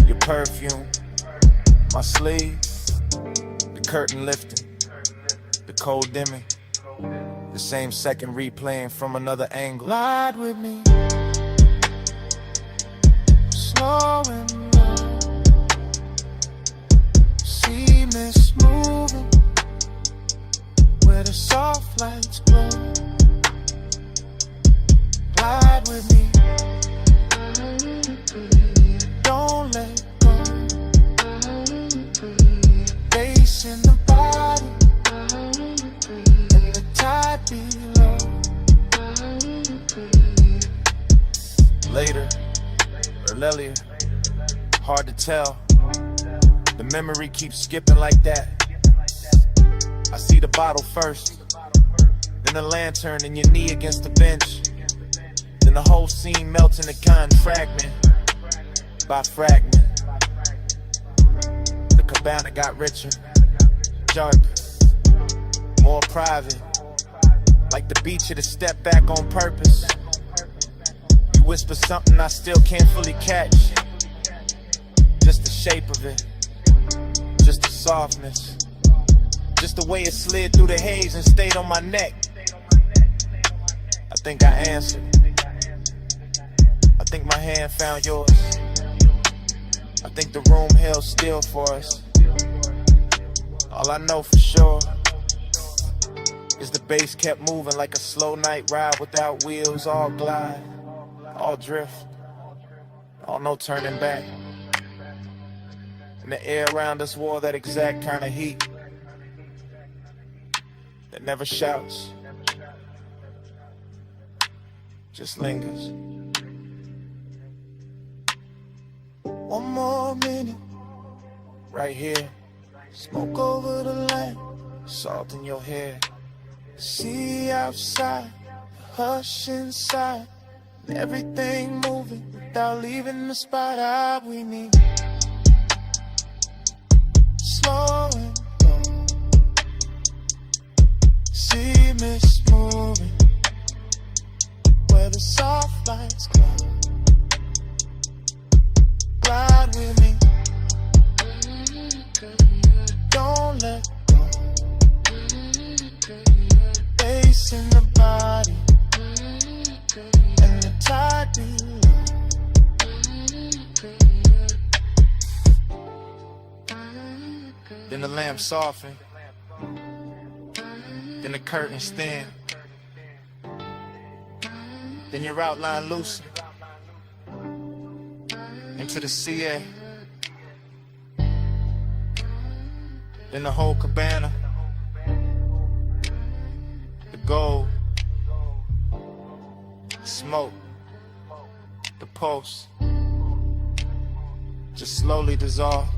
Your perfume, my sleeve, the curtain lifting, the cold dimming, the same second replaying from another angle. Glide with me, slow and low. See mist moving where the soft lights glow. Glide with me, don't let go. Bass in the body, and the tide below. Later, or earlier, hard to tell. The memory keeps skipping like that. I see the bottle first, then the lantern and your knee against the bench. Then the whole scene melts into kind fragment by fragment. The cabana got richer, darker, more private. Like the beach had to step back on purpose. You whisper something I still can't fully catch. Just the shape of it, just the softness. Just the way it slid through the haze and stayed on my neck. I think I answered. I think my hand found yours. I think the room held still for us. All I know for sure is the bass kept moving like a slow night ride without wheels. All glide, all drift, all no turning back. And the air around us wore that exact kind of heat that never shouts, just lingers. One more minute, right here. Smoke over the lamp, salt in your hair. See outside, hush inside, everything moving without leaving the spot. We need slowing down. See mist moving where the soft lights glide. Glide with me. Don't let go. Bass in the body and the tide below. Then the lamp soften. Then the curtains thin. Then your outline loosen into the CA. Then the whole cabana, the gold, smoke, the pulse, just slowly dissolve.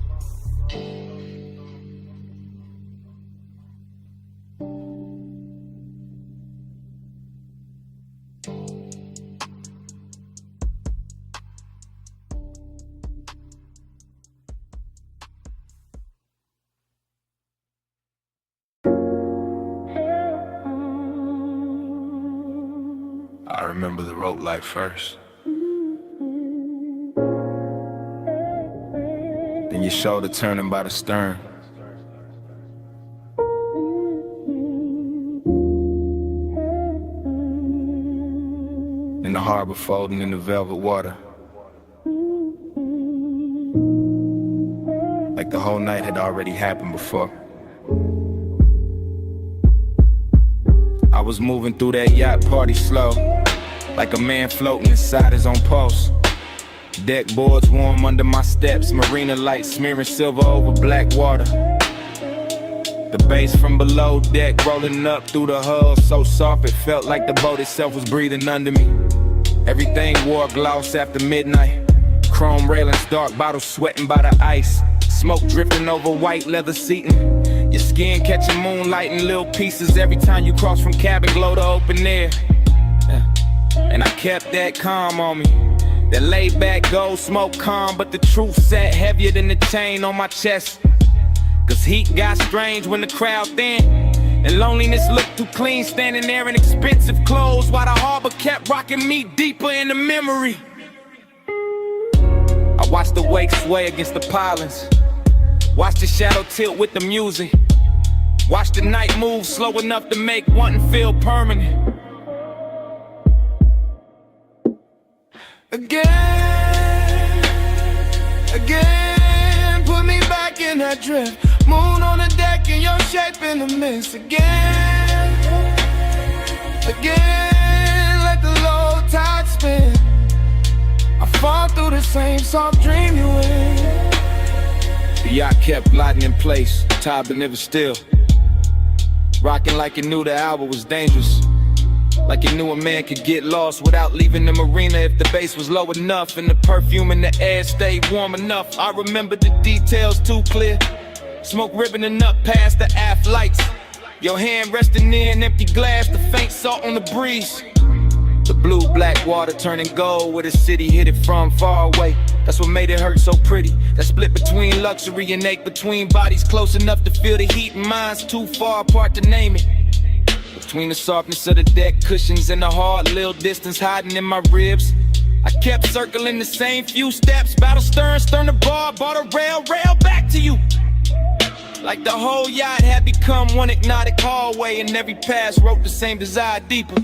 I remember the rope light first. Then your shoulder turning by the stern. Then the harbor folding in the velvet water. Like the whole night had already happened before. I was moving through that yacht party slow, like a man floating inside his own pulse. Deck boards warm under my steps, marina lights smearing silver over black water. The bass from below deck rolling up through the hull, so soft it felt like the boat itself was breathing under me. Everything wore gloss after midnight, chrome railings, dark bottles sweating by the ice, smoke drifting over white leather seating. Your skin catching moonlight in little pieces every time you cross from cabin glow to open air. And I kept that calm on me, that laid back gold smoke calm, but the truth sat heavier than the chain on my chest. Cause heat got strange when the crowd thin, and loneliness looked too clean standing there in expensive clothes, while the harbor kept rocking me deeper in the memory. I watched the wake sway against the pilings, watch the shadow tilt with the music, watch the night move slow enough to make wanting feel permanent. Again, put me back in that drift. Moon on the deck and your shape in the mist. Again, let the low tide spin. I fall through the same soft dream you in. The yacht kept gliding in place, tide but never still, rocking like it knew the hour was dangerous, like it knew a man could get lost without leaving the marina if the bass was low enough and the perfume in the air stayed warm enough. I remember the details too clear, smoke ribboning up past the aft lights, your hand resting near an empty glass, the faint salt on the breeze. The blue-black water turning gold where the city hit it from far away. That's what made it hurt so pretty. That split between luxury and ache between bodies close enough to feel the heat and minds too far apart to name it. Between the softness of the deck cushions and the hard little distance hiding in my ribs, I kept circling the same few steps. Battle stern, stern to bar, bar to rail, rail back to you. Like the whole yacht had become one hypnotic hallway, and every pass wrote the same desire deeper.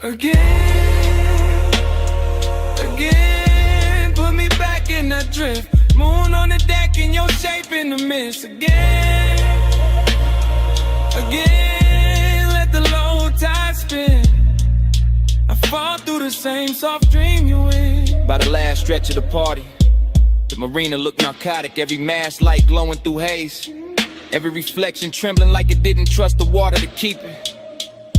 Again, put me back in that drift. Moon on the deck and your shape in the mist. Again, let the low tide spin. I fall through the same soft dream you in. By the last stretch of the party, the marina looked narcotic, every mast light glowing through haze, every reflection trembling like it didn't trust the water to keep it.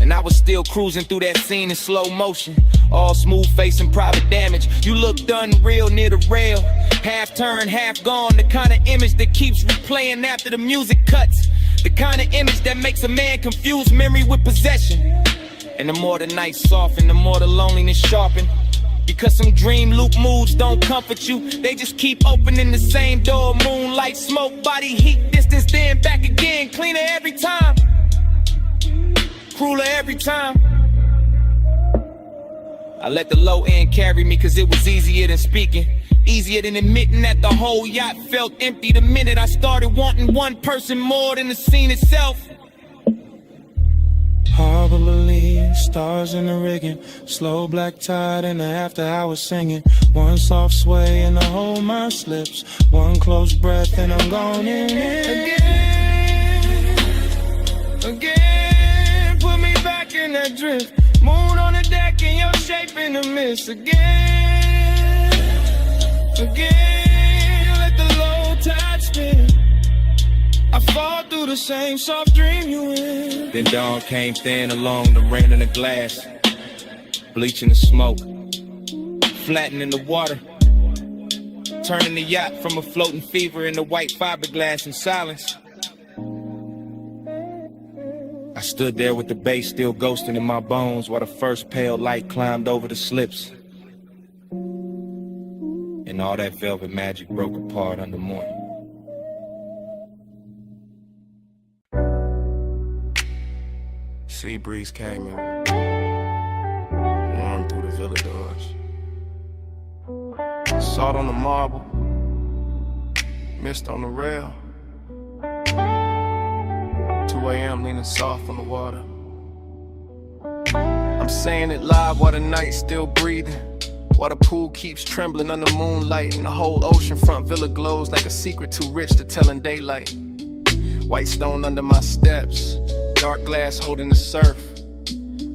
And I was still cruising through that scene in slow motion, All smooth face and private damage. You looked unreal near the rail. Half turned, half gone. The kind of image that keeps replaying after the music cuts. The kind of image that makes a man confuse memory with possession. And the more the night soften, the more the loneliness sharpen. Because some dream loop moods don't comfort you. They just keep opening the same door. Moonlight, smoke, body heat, distance, then back again. Cleaner every time, crueler every time. I let the low end carry me cause it was easier than speaking. Easier than admitting that the whole yacht felt empty the minute I started wanting one person more than the scene itself. Harbor believe, stars in the rigging, slow black tide in the after hours singing. One soft sway and the whole mind slips. One close breath and I'm gone in. Again, put me back in that drift. Moon on the deck and your shape in the mist. Again, let the low tide spin. I fall through the same soft dream you in. Then dawn came thin along the rain in the glass, bleaching the smoke, flattening the water, turning the yacht from a floating fever into white fiberglass in silence. I stood there with the bass still ghosting in my bones while the first pale light climbed over the slips. And all that velvet magic broke apart under morning. Sea breeze came in, warm through the villa doors. Salt on the marble, mist on the rail. 2 a.m. leaning soft on the water. I'm saying it live while the night's still breathing, while the pool keeps trembling under moonlight, and the whole oceanfront villa glows like a secret too rich to tell in daylight. White stone under my steps, dark glass holding the surf,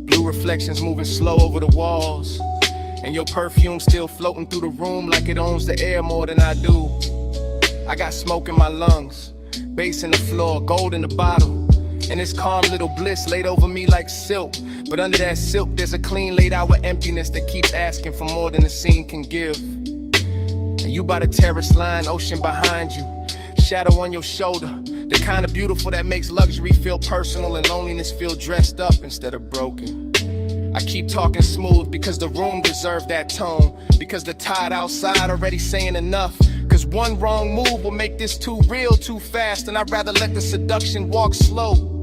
blue reflections moving slow over the walls, and your perfume still floating through the room like it owns the air more than I do. I got smoke in my lungs, bass in the floor, gold in the bottle, and this calm little bliss laid over me like silk. But under that silk there's a clean laid out emptiness that keeps asking for more than the scene can give. And you by the terrace line, ocean behind you, shadow on your shoulder, the kind of beautiful that makes luxury feel personal and loneliness feel dressed up instead of broken. I keep talking smooth because the room deserved that tone, because the tide outside already saying enough. Cause one wrong move will make this too real too fast, and I'd rather let the seduction walk slow.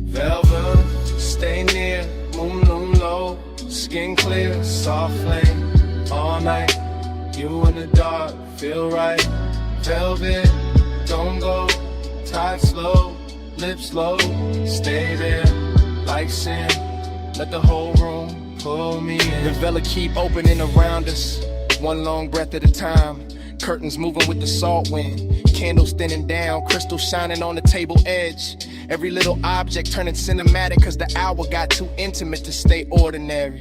Velvet, stay near, moon low, skin clear, soft flame, all night. You in the dark, feel right. Velvet, don't go, tide slow, lips low, stay there, like sin. Let the whole room pull me in. The villa keep opening around us, one long breath at a time. Curtains moving with the salt wind, candles thinning down, crystals shining on the table edge. Every little object turning cinematic cause the hour got too intimate to stay ordinary.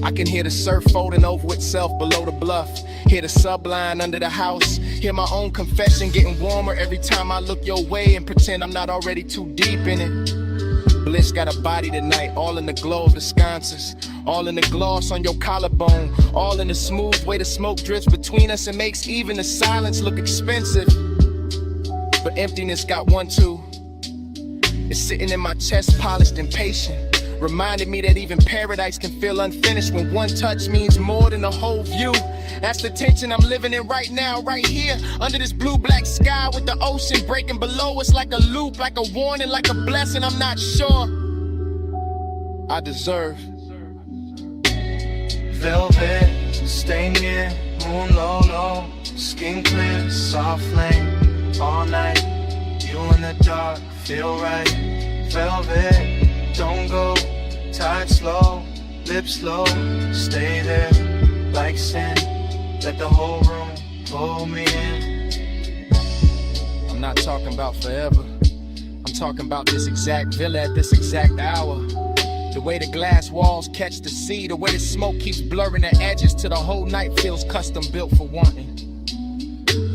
I can hear the surf folding over itself below the bluff, hear the subline under the house, hear my own confession getting warmer every time I look your way and pretend I'm not already too deep in it. Bliss got a body tonight, all in the glow of the sconces, all in the gloss on your collarbone, all in the smooth way the smoke drifts between us and makes even the silence look expensive. But emptiness got one too. It's sitting in my chest, polished and patient, reminded me that even paradise can feel unfinished when one touch means more than the whole view. That's the tension I'm living in right now, right here, under this blue-black sky with the ocean breaking below us like a loop, like a warning, like a blessing I'm not sure I deserve. Velvet, stay near, moon low, skin clear, soft flame, all night. You in the dark, feel right. Velvet, don't go, tide slow, lips low, stay there, like sin. Let the whole room pull me in. I'm not talking about forever, I'm talking about this exact villa at this exact hour. The way the glass walls catch the sea, the way the smoke keeps blurring the edges till the whole night feels custom built for wanting.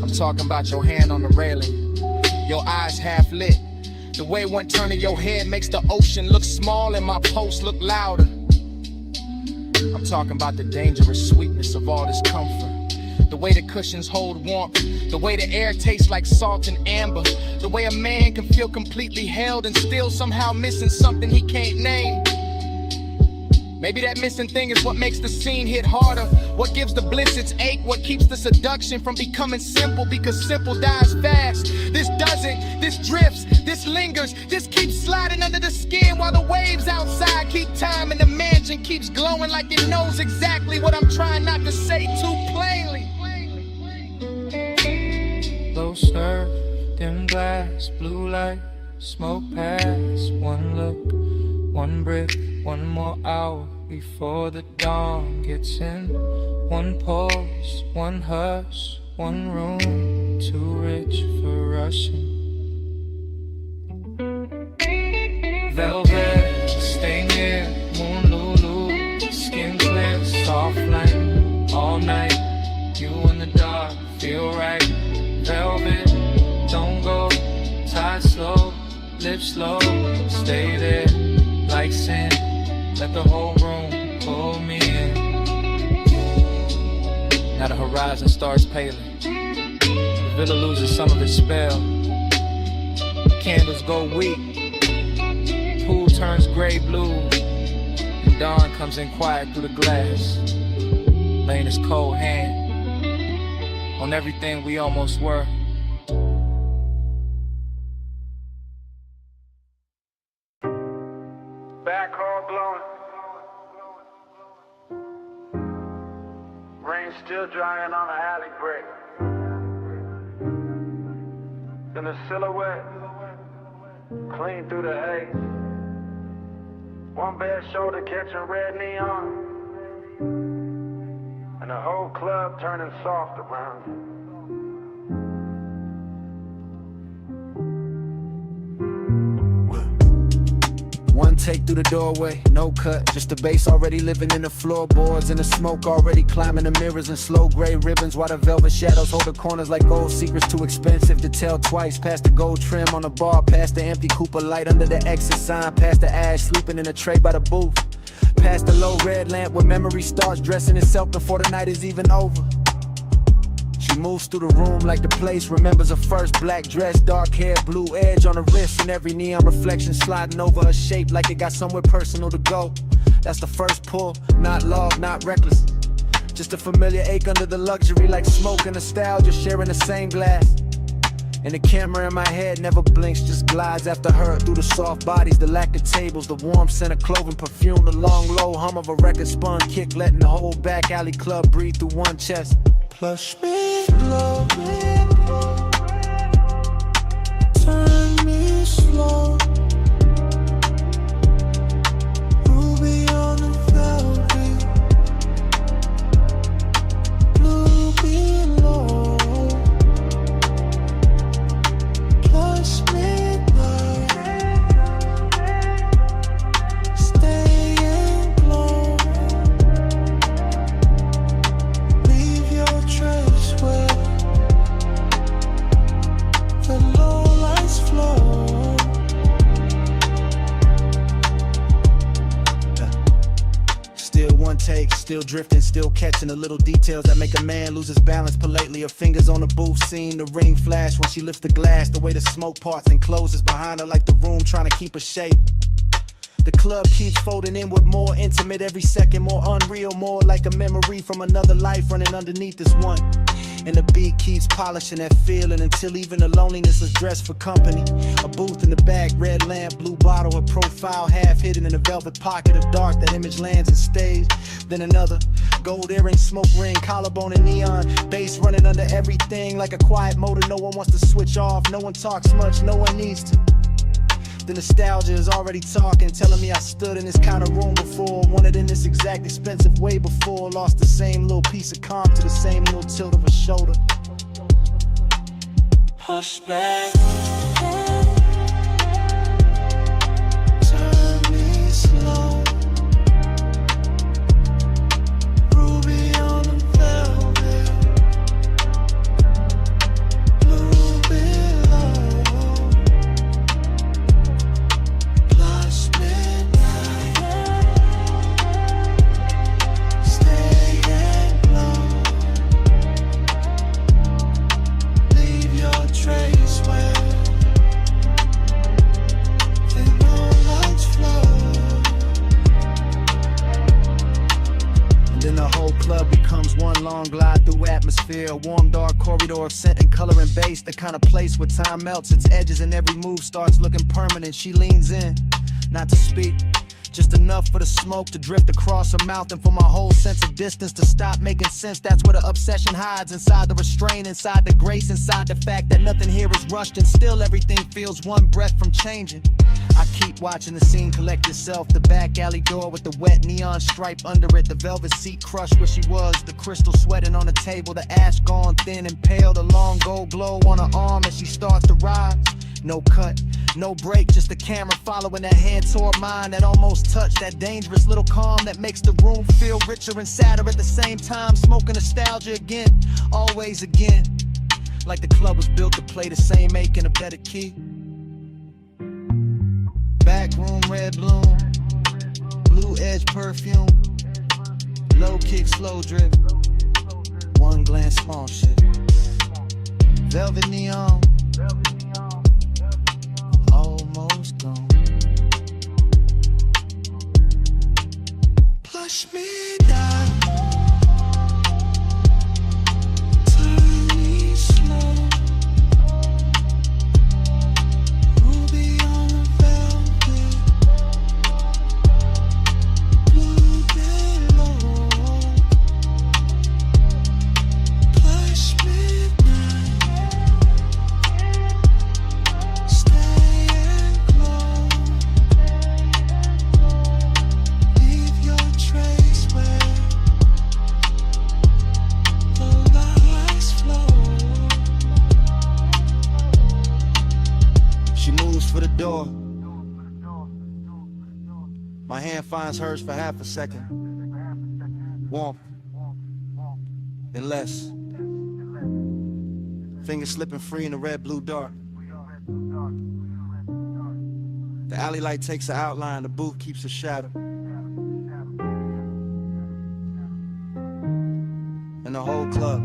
I'm talking about your hand on the railing, your eyes half lit, The way one turn of your head makes the ocean look small and my pulse look louder. I'm talking about the dangerous sweetness of all this comfort. The way the cushions hold warmth, the way the air tastes like salt and amber, the way a man can feel completely held and still somehow missing something he can't name. Maybe that missing thing is what makes the scene hit harder, what gives the bliss its ache, what keeps the seduction from becoming simple, because simple dies fast. This doesn't, this drifts, this lingers, this keeps sliding under the skin while the waves outside keep time and the mansion keeps glowing like it knows exactly what I'm trying not to say too plainly. Low surf, dim glass, blue light, smoke pass. One look, one breath, one more hour before the dawn gets in. One pulse, one hush, one room, too rich for rushing. Velvet, stay near, moon lulu, skin clear, soft flame, all night. You in the dark, feel right. Velvet, don't go, tie slow, lips slow, stay there, like sin. Let the whole room pull me in. Now the horizon starts paling. The villa loses some of its spell. Candles go weak. Pool turns gray blue. And dawn comes in quiet through the glass. Laying his cold hand on everything we almost were. Backhoe blowing. Rain still drying on the alley brick. Then the silhouette clean through the haze. One bare shoulder catching red neon. And the whole club turning soft around you. One take through the doorway, no cut, just the bass already living in the floorboards and the smoke already climbing the mirrors in slow gray ribbons while the velvet shadows hold the corners like gold secrets too expensive to tell twice. Past the gold trim on the bar, past the empty Cooper light under the exit sign, past the ash sleeping in a tray by the booth, past the low red lamp where memory starts dressing itself before the night is even over. She moves through the room like the place remembers her first black dress, dark hair, blue edge on her wrist, and every neon reflection sliding over her shape like it got somewhere personal to go. That's the first pull, not love, not reckless. Just a familiar ache under the luxury like smoke and nostalgia sharing the same glass. And the camera in my head never blinks, just glides after her through the soft bodies, the lack of tables, the warm scent of clothing, perfume, the long low hum of a record spun kick, letting the whole back alley club breathe through one chest. Plush me low, turn me slow, ruby on the velvet, blue below, plush midnight, stay and glow, leave your trace where the low lights flow. Still one take, still drifting, still catching the little details that make a man lose his balance politely. Her fingers on the booth, seeing the ring flash when she lifts the glass, the way the smoke parts and closes behind her like the room trying to keep her shape. The club keeps folding inward, more intimate every second, more unreal, more like a memory from another life running underneath this one. And the beat keeps polishing that feeling until even the loneliness is dressed for company. A booth in the back, red lamp, blue bottle, her profile half hidden in a velvet pocket of dark. That image lands and stays. Then another gold earring, smoke ring, collarbone and neon, bass running under everything like a quiet motor. No one wants to switch off, no one talks much, no one needs to. The nostalgia is already talking, telling me I stood in this kind of room before, wanted in this exact expensive way before, lost the same little piece of calm to the same little tilt of a shoulder. Hush back, turn me slow, ruby on the velvet, blue below, becomes one long glide through atmosphere. A warm dark corridor of scent and color and bass. The kind of place where time melts its edges and every move starts looking permanent. She leans in, not to speak, just enough for the smoke to drift across her mouth and for my whole sense of distance to stop making sense. That's where the obsession hides, inside the restraint, inside the grace, inside the fact that nothing here is rushed and still everything feels one breath from changing. I keep watching the scene collect itself. The back alley door with the wet neon stripe under it. The velvet seat crushed where she was. The crystal sweating on the table. The ash gone thin and pale. The long gold glow on her arm as she starts to rise. No cut, no break, just the camera following that hand toward mine that almost touched. That dangerous little calm that makes the room feel richer and sadder at the same time. Smoking nostalgia again, always again. Like the club was built to play the same ache in a better key. Back room, red bloom, blue edge perfume, low kick, slow drip, one glance, small shit. Velvet neon, almost gone. Plush midnight, turn me slow. Ruby on the velvet, blue bellow. Plush midnight, stay and glow. Leave your trace where the lights flow. She moves for the door. My hand finds hers for half a second. Warmth, then less. Fingers slipping free in the red-blue dark. The alley light takes an outline, the booth keeps a shadow. And the whole club.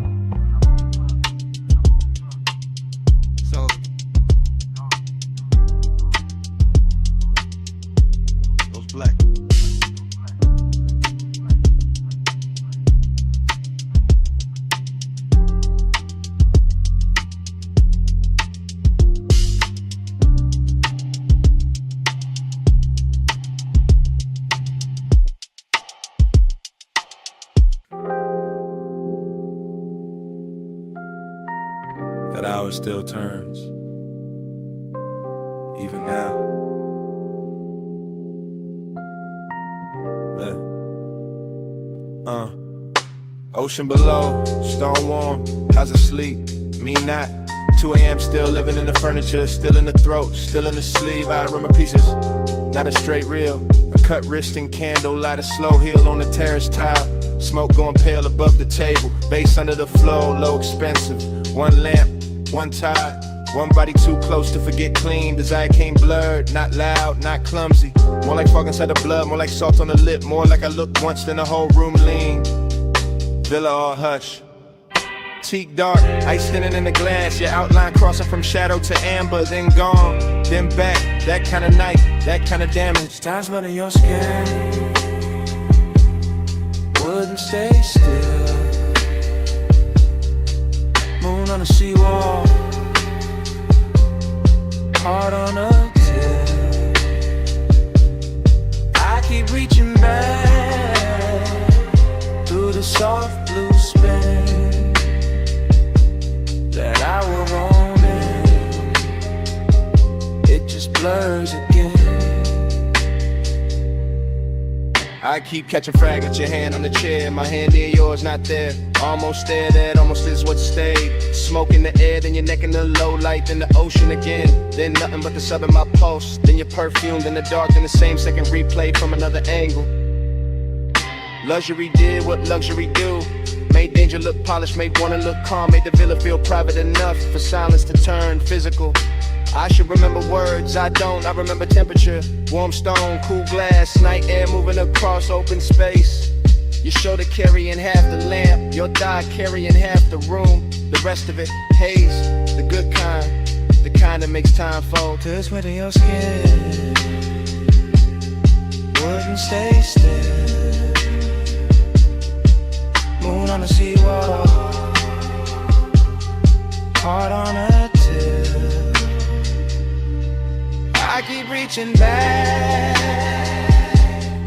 So goes black. That hour still turns, even now. Ocean below, stone warm, how's it sleep? Me not. 2 a.m. still living in the furniture, still in the throat, still in the sleeve. I remember pieces, not a straight reel. A cut wrist and candle, light a slow heel on the terrace tile. Smoke going pale above the table, bass under the floor, low expensive. One lamp, one tide, one body too close to forget clean. Desire came blurred, not loud, not clumsy. More like fog inside the blood, more like salt on the lip. More like I looked once, then the whole room leaned. Villa all hush. Teak dark, ice thinning in the glass. Your outline crossing from shadow to amber, then gone, then back. That kind of night, that kind of damage. Times under your skin wouldn't stay still. Moon on the seawall, heart on a tilt. I keep reaching back through the soft blue spin that I will roam in. It just blurs again. I keep catching fragments, your hand on the chair, my hand in yours, not there. Almost there, that almost is what stayed. Smoke in the air, then your neck in the low light, then the ocean again. Then nothing but the sub in my pulse, then your perfume, then the dark, then the same second replay from another angle. Luxury did what luxury do. Made danger look polished, made wanna look calm. Made the villa feel private enough for silence to turn physical. I should remember words, I don't. I remember temperature, warm stone, cool glass, night air moving across open space. Your shoulder carrying half the lamp, your thigh carrying half the room. The rest of it, haze, the good kind, the kind that makes time fold. To the sweat of your skin wouldn't stay still. Moon on the reaching back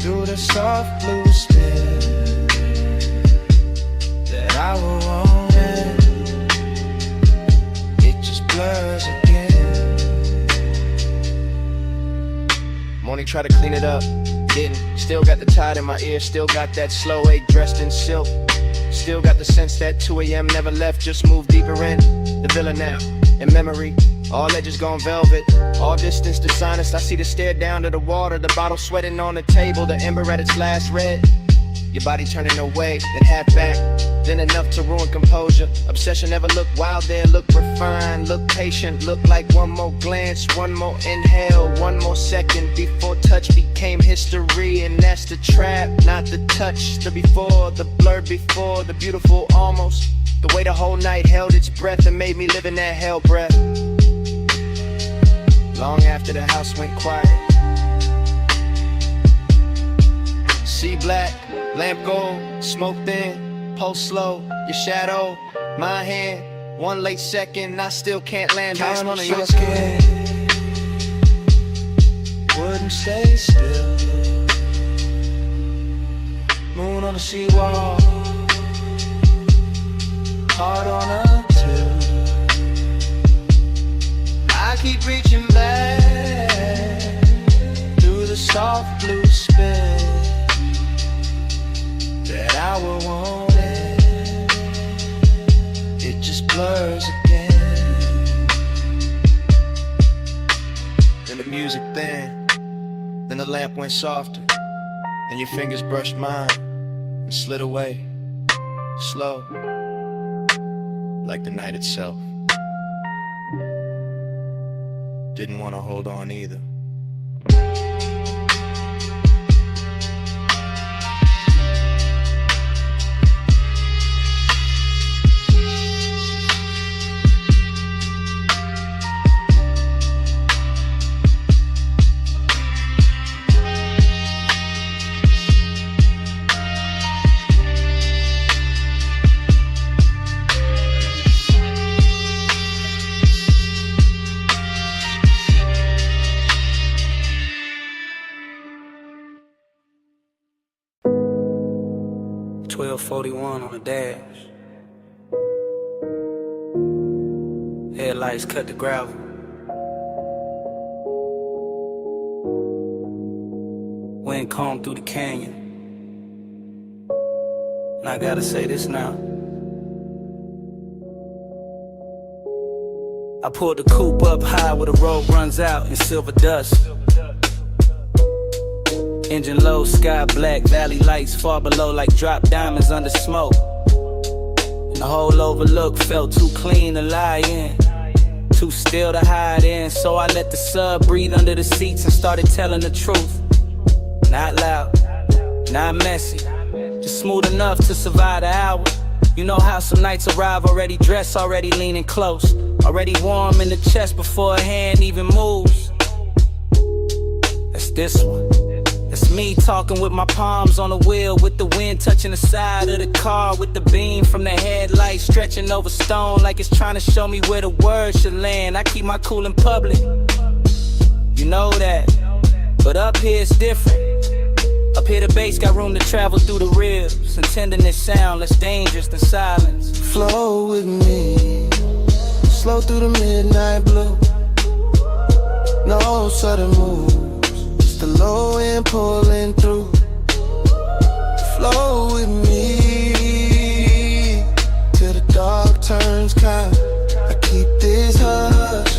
through the soft blue spin that I will want it. It just blurs again. Morning, try to clean it up, didn't. Still got the tide in my ear, still got that slow 8 dressed in silk. Still got the sense that 2 a.m. never left, just moved deeper in the villa now. In memory, all edges gone velvet, all distance to sinus. I see the stare down to the water, the bottle sweating on the table, the ember at its last red. Your body turning away, then half back, then enough to ruin composure. Obsession never looked wild there, look refined, look patient, look like one more glance, one more inhale, one more second before touch became history. And that's the trap, not the touch, the before, the blur before, the beautiful almost. The way the whole night held its breath and made me live in that hell breath. Long after the house went quiet. See black, lamp gold, smoke thin, pulse slow, your shadow, my hand. One late second, I still can't land down on your skin. Wouldn't stay still. Moon on the seawall, heart on a tilt. I keep reaching back through the soft blue spin that I will want it. It just blurs again. Then the music thin, then the lamp went softer, and your fingers brushed mine and slid away, slow, like the night itself. Didn't want to hold on either. .41 on the dash. Headlights cut the gravel. Wind combed through the canyon. And I gotta say this now. I pulled the coupe up high where the road runs out in silver dust. Engine low, sky black, valley lights far below like drop diamonds under smoke. And the whole overlook felt too clean to lie in, too still to hide in. So I let the sub breathe under the seats and started telling the truth. Not loud, not messy, just smooth enough to survive the hour. You know how some nights arrive already dressed, already leaning close, already warm in the chest before a hand even moves. That's this one. It's me talking with my palms on the wheel, with the wind touching the side of the car, with the beam from the headlight stretching over stone like it's trying to show me where the words should land. I keep my cool in public, you know that, but up here it's different. Up here the bass got room to travel through the ribs, and tenderness sound less dangerous than silence. Flow with me, slow through the midnight blue. No sudden moves, just the low end pulling through. Flow with me till the dark turns kind. I keep this hush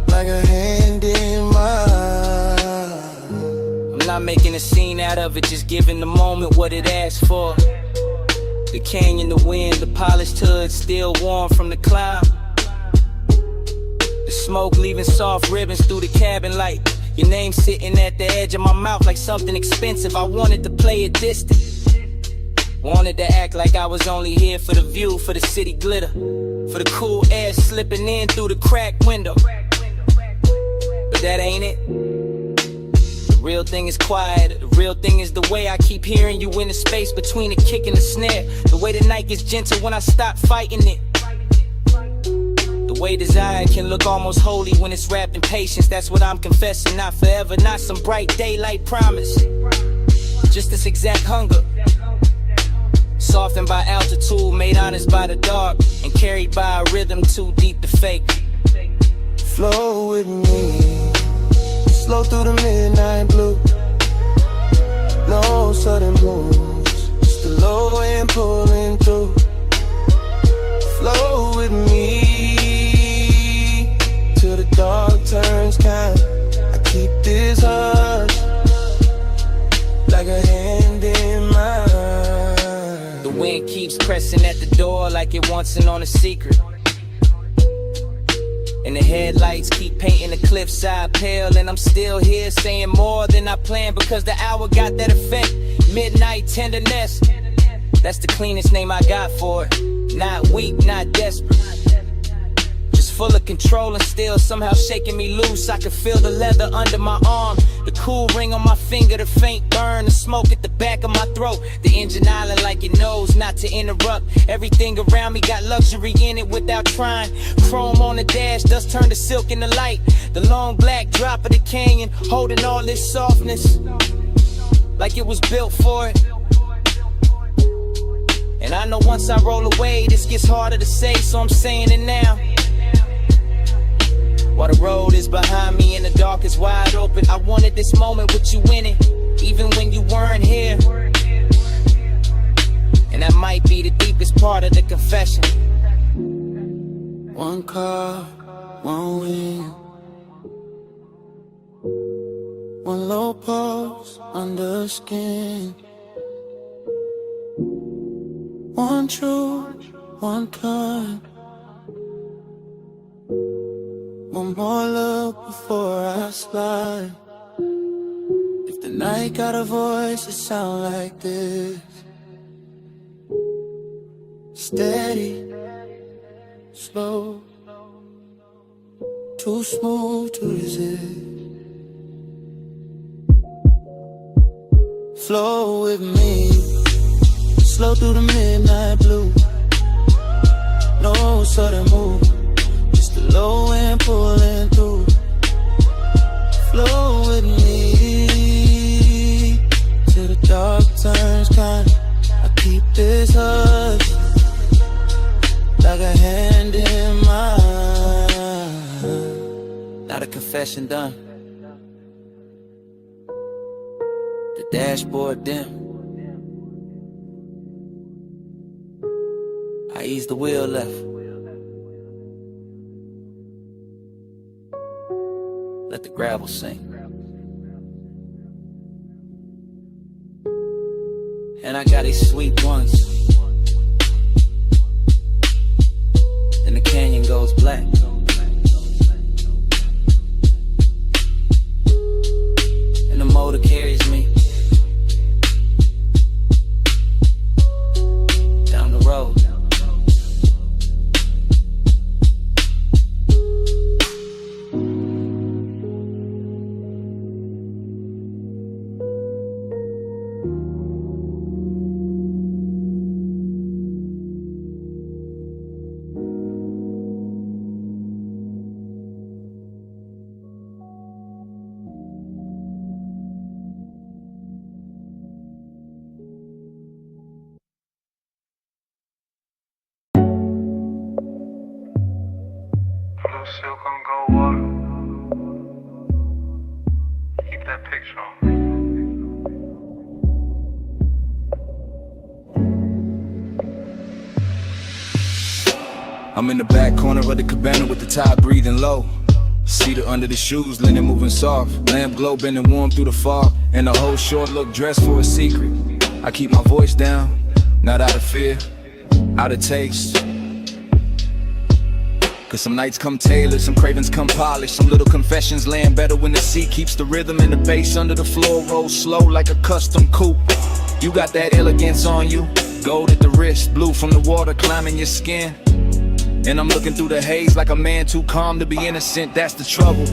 like a hand in mine. I'm not making a scene out of it, just giving the moment what it asks for. The canyon, the wind, the polished hood still warm from the climb. The smoke leaving soft ribbons through the cabin light. Your name sitting at the edge of my mouth like something expensive. I wanted to play it distant, wanted to act like I was only here for the view, for the city glitter, for the cool air slipping in through the cracked window. But that ain't it. The real thing is quiet. The real thing is the way I keep hearing you in the space between the kick and the snare. The way the night gets gentle when I stop fighting it. The The way desire can look almost holy when it's wrapped in patience. That's what I'm confessing, not forever, not some bright daylight promise. Just this exact hunger, softened by altitude, made honest by the dark, and carried by a rhythm too deep to fake. Flow with me, slow through the midnight blue. No sudden moves, just the low end pulling through. Flow with me till the dark turns kind. I keep this hush like a hand in mine. The wind keeps pressing at the door like it wants in on a secret. And the headlights keep painting the cliffside pale. And I'm still here saying more than I planned, because the hour got that effect. Midnight tenderness, that's the cleanest name I got for it. Not weak, not desperate, just full of control and still somehow shaking me loose. I can feel the leather under my arm, the cool ring on my finger, the faint burn, the smoke at the back of my throat. The engine island like it knows not to interrupt. Everything around me got luxury in it without trying. Chrome on the dash, dust turned to silk in the light. The long black drop of the canyon, holding all this softness like it was built for it. And I know once I roll away, this gets harder to say, so I'm saying it now. While the road is behind me and the dark is wide open, I wanted this moment with you in it, even when you weren't here. And that might be the deepest part of the confession. One car, one wing, one low pulse under skin. One true, one kind. One more look before I slide. If the night got a voice, it sound like this. Steady, slow, too smooth to resist. Flow with me, slow through the midnight blue. No sudden move, just the low end pulling through. Flow with me till the dark turns kind. I keep this hush like a hand in mine. Now the confession done, the dashboard dim. I ease the wheel left, let the gravel sink. And I got these sweet ones. Then the canyon goes black. And the motor carries me down the road. Silk on gold water. Keep that picture on me. I'm in the back corner of the cabana with the tide breathing low. Cedar under the shoes, linen moving soft. Lamp glow bending warm through the fog. And the whole short look dressed for a secret. I keep my voice down, not out of fear, out of taste. Cause some nights come tailored, some cravings come polished. Some little confessions land better when the sea keeps the rhythm and the bass under the floor rolls slow like a custom coupe. You got that elegance on you, gold at the wrist, blue from the water climbing your skin. And I'm looking through the haze like a man too calm to be innocent. That's the trouble,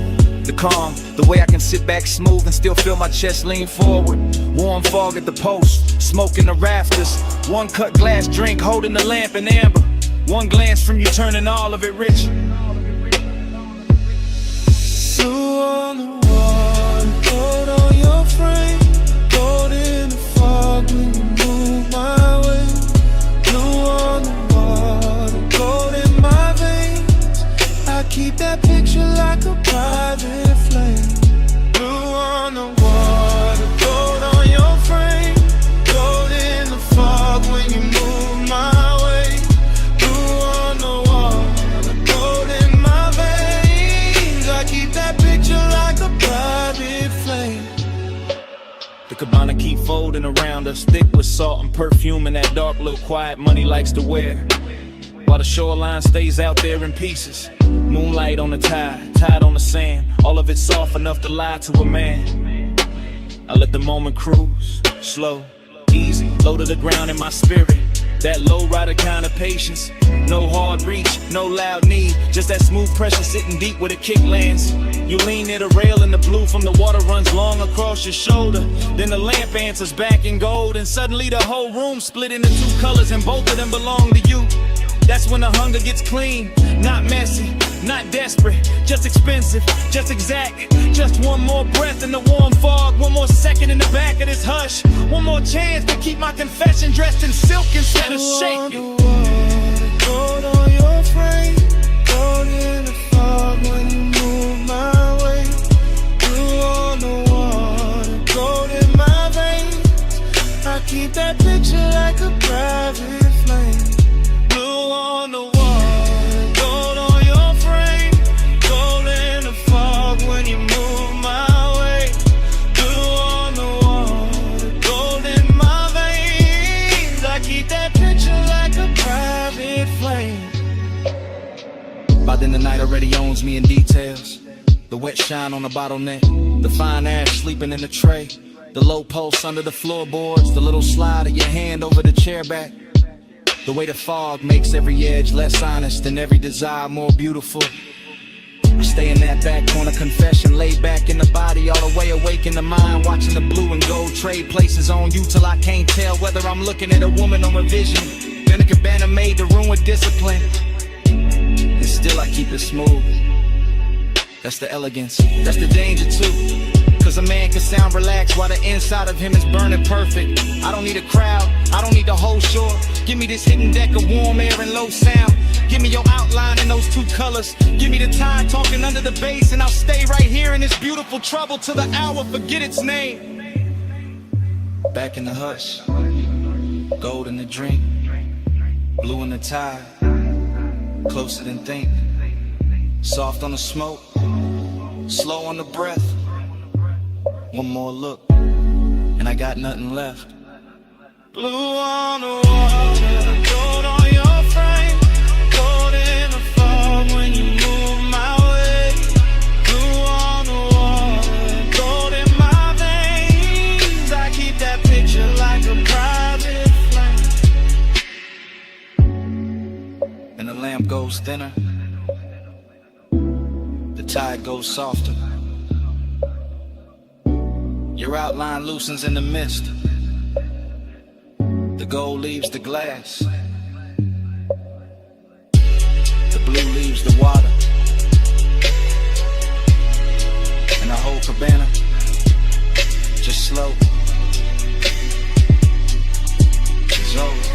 the calm, the way I can sit back smooth and still feel my chest lean forward. Warm fog at the post, smoke in the rafters. One cut glass drink holding the lamp in amber. One glance from you turning all of it rich. Cabana keep folding around us, thick with salt and perfume and that dark little quiet money likes to wear. While the shoreline stays out there in pieces. Moonlight on the tide, tide on the sand. All of it soft enough to lie to a man. I let the moment cruise, slow, easy, low to the ground in my spirit. That low rider kind of patience. No hard reach, no loud knee. Just that smooth pressure sitting deep where the kick lands. You lean near the rail and the blue from the water runs long across your shoulder. Then the lamp answers back in gold. And suddenly the whole room split into two colors and both of them belong to you. That's when the hunger gets clean, not messy, not desperate, just expensive, just exact. Just one more breath in the warm fog, one more second in the back of this hush. One more chance to keep my confession dressed in silk instead of shaking. Gold on your frame, gold in the fog when you move my way. Blue on the water, gold in my veins. I keep that picture like a private flame. Blue on the water, gold on your frame, gold in the fog when you move my way. Blue on the water, gold in my veins. I keep that picture like a private flame. By then the night already owns me in details. The wet shine on the bottleneck, the fine ash sleeping in the tray, the low pulse under the floorboards, the little slide of your hand over the chair back. The way the fog makes every edge less honest and every desire more beautiful. I stay in that back corner confession, laid back in the body, all the way awake in the mind, watching the blue and gold trade places on you till I can't tell whether I'm looking at a woman or a vision. Then a cabana made to ruin discipline, and still I keep it smooth. That's the elegance, that's the danger too. Cause a man can sound relaxed while the inside of him is burning perfect. I don't need a crowd, I don't need the whole shore. Give me this hidden deck of warm air and low sound. Give me your outline in those two colors. Give me the tide talking under the bass, and I'll stay right here in this beautiful trouble till the hour forget its name. Back in the hush, gold in the drink, blue in the tide, closer than think. Soft on the smoke, slow on the breath. One more look, and I got nothing left. Blue on the water, gold on your frame, gold in the fog when you move my way. Blue on the water, gold in my veins. I keep that picture like a private flame. And the lamp goes thinner, the tide goes softer. Your outline loosens in the mist. The gold leaves the glass. The blue leaves the water. And the whole cabana just slow dissolves.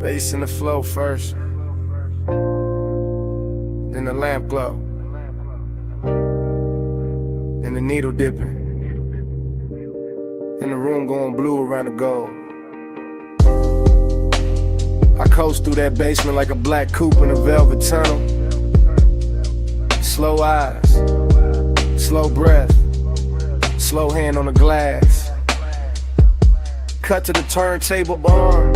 Bass in the flow first, then the lamp glow, then the needle dipping, then the room going blue around the gold. I coast through that basement like a black coupe in a velvet tunnel. Slow eyes, slow breath, slow hand on the glass. Cut to the turntable barn,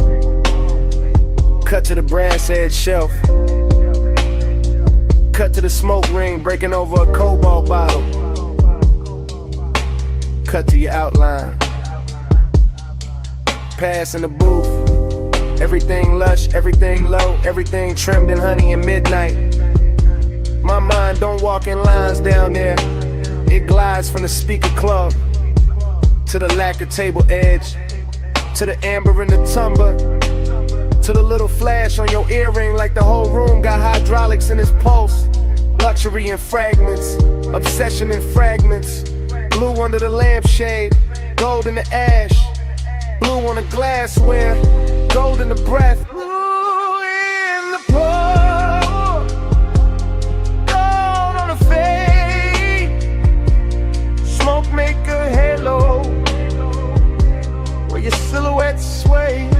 cut to the brass edge shelf, cut to the smoke ring breaking over a cobalt bottle, cut to your outline, pass in the booth. Everything lush, everything low, everything trimmed in honey and midnight. My mind don't walk in lines down there. It glides from the speaker club to the lacquer table edge, to the amber in the tumbler, to the little flash on your earring like the whole room got hydraulics in its pulse. Luxury in fragments, obsession in fragments. Blue under the lampshade, gold in the ash, blue on the glassware, gold in the breath. Blue in the pour, gold on the fade. Smoke make a halo where your silhouette sways.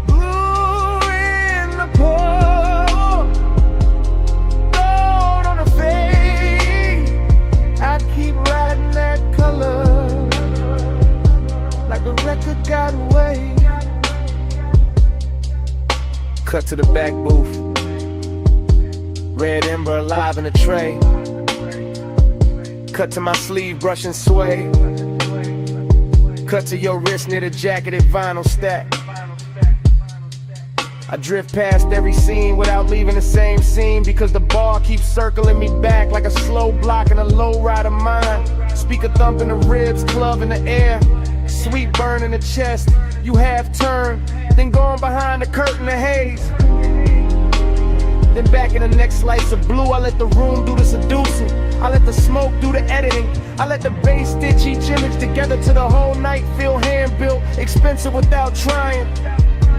Blue in the pour, to the back booth. Red Ember alive in a tray. Cut to my sleeve, brush and sway. Cut to your wrist, knitted jacketed vinyl stack. I drift past every scene without leaving the same scene, because the bar keeps circling me back like a slow block in a low rider mind. Speaker thump in the ribs, club in the air, sweet burn in the chest. You half turn, then going behind the curtain of haze. Then back in the next slice of blue, I let the room do the seducing. I let the smoke do the editing. I let the bass stitch each image together to the whole night feel hand-built, expensive without trying.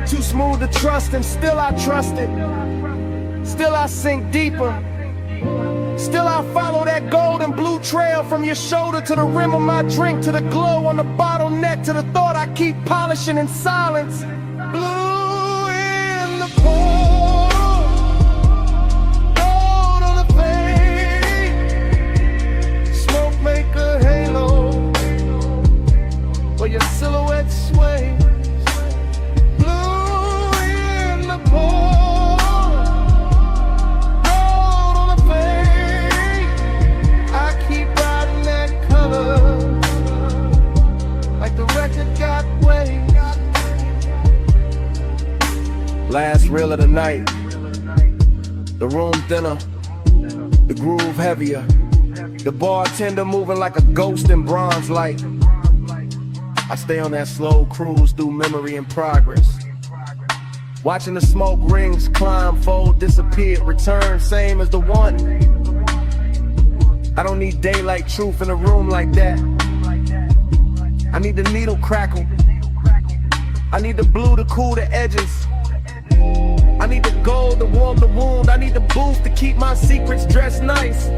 Too smooth to trust, and still I trust it. Still I sink deeper. Still I follow that golden blue trail from your shoulder to the rim of my drink, to the glow on the bottleneck, to the thought I keep polishing in silence. Blue in the portal, gold on the fade, smoke make a halo where your silhouette sways. Last reel of the night, the room thinner, the groove heavier, the bartender moving like a ghost in bronze light. I stay on that slow cruise through memory and progress, watching the smoke rings climb, fold, disappear, return, same as the one. I don't need daylight truth in a room like that. I need the needle crackle, I need the blue to cool the edges, I need the gold to warm the wound, I need the booth to keep my secrets dressed nice.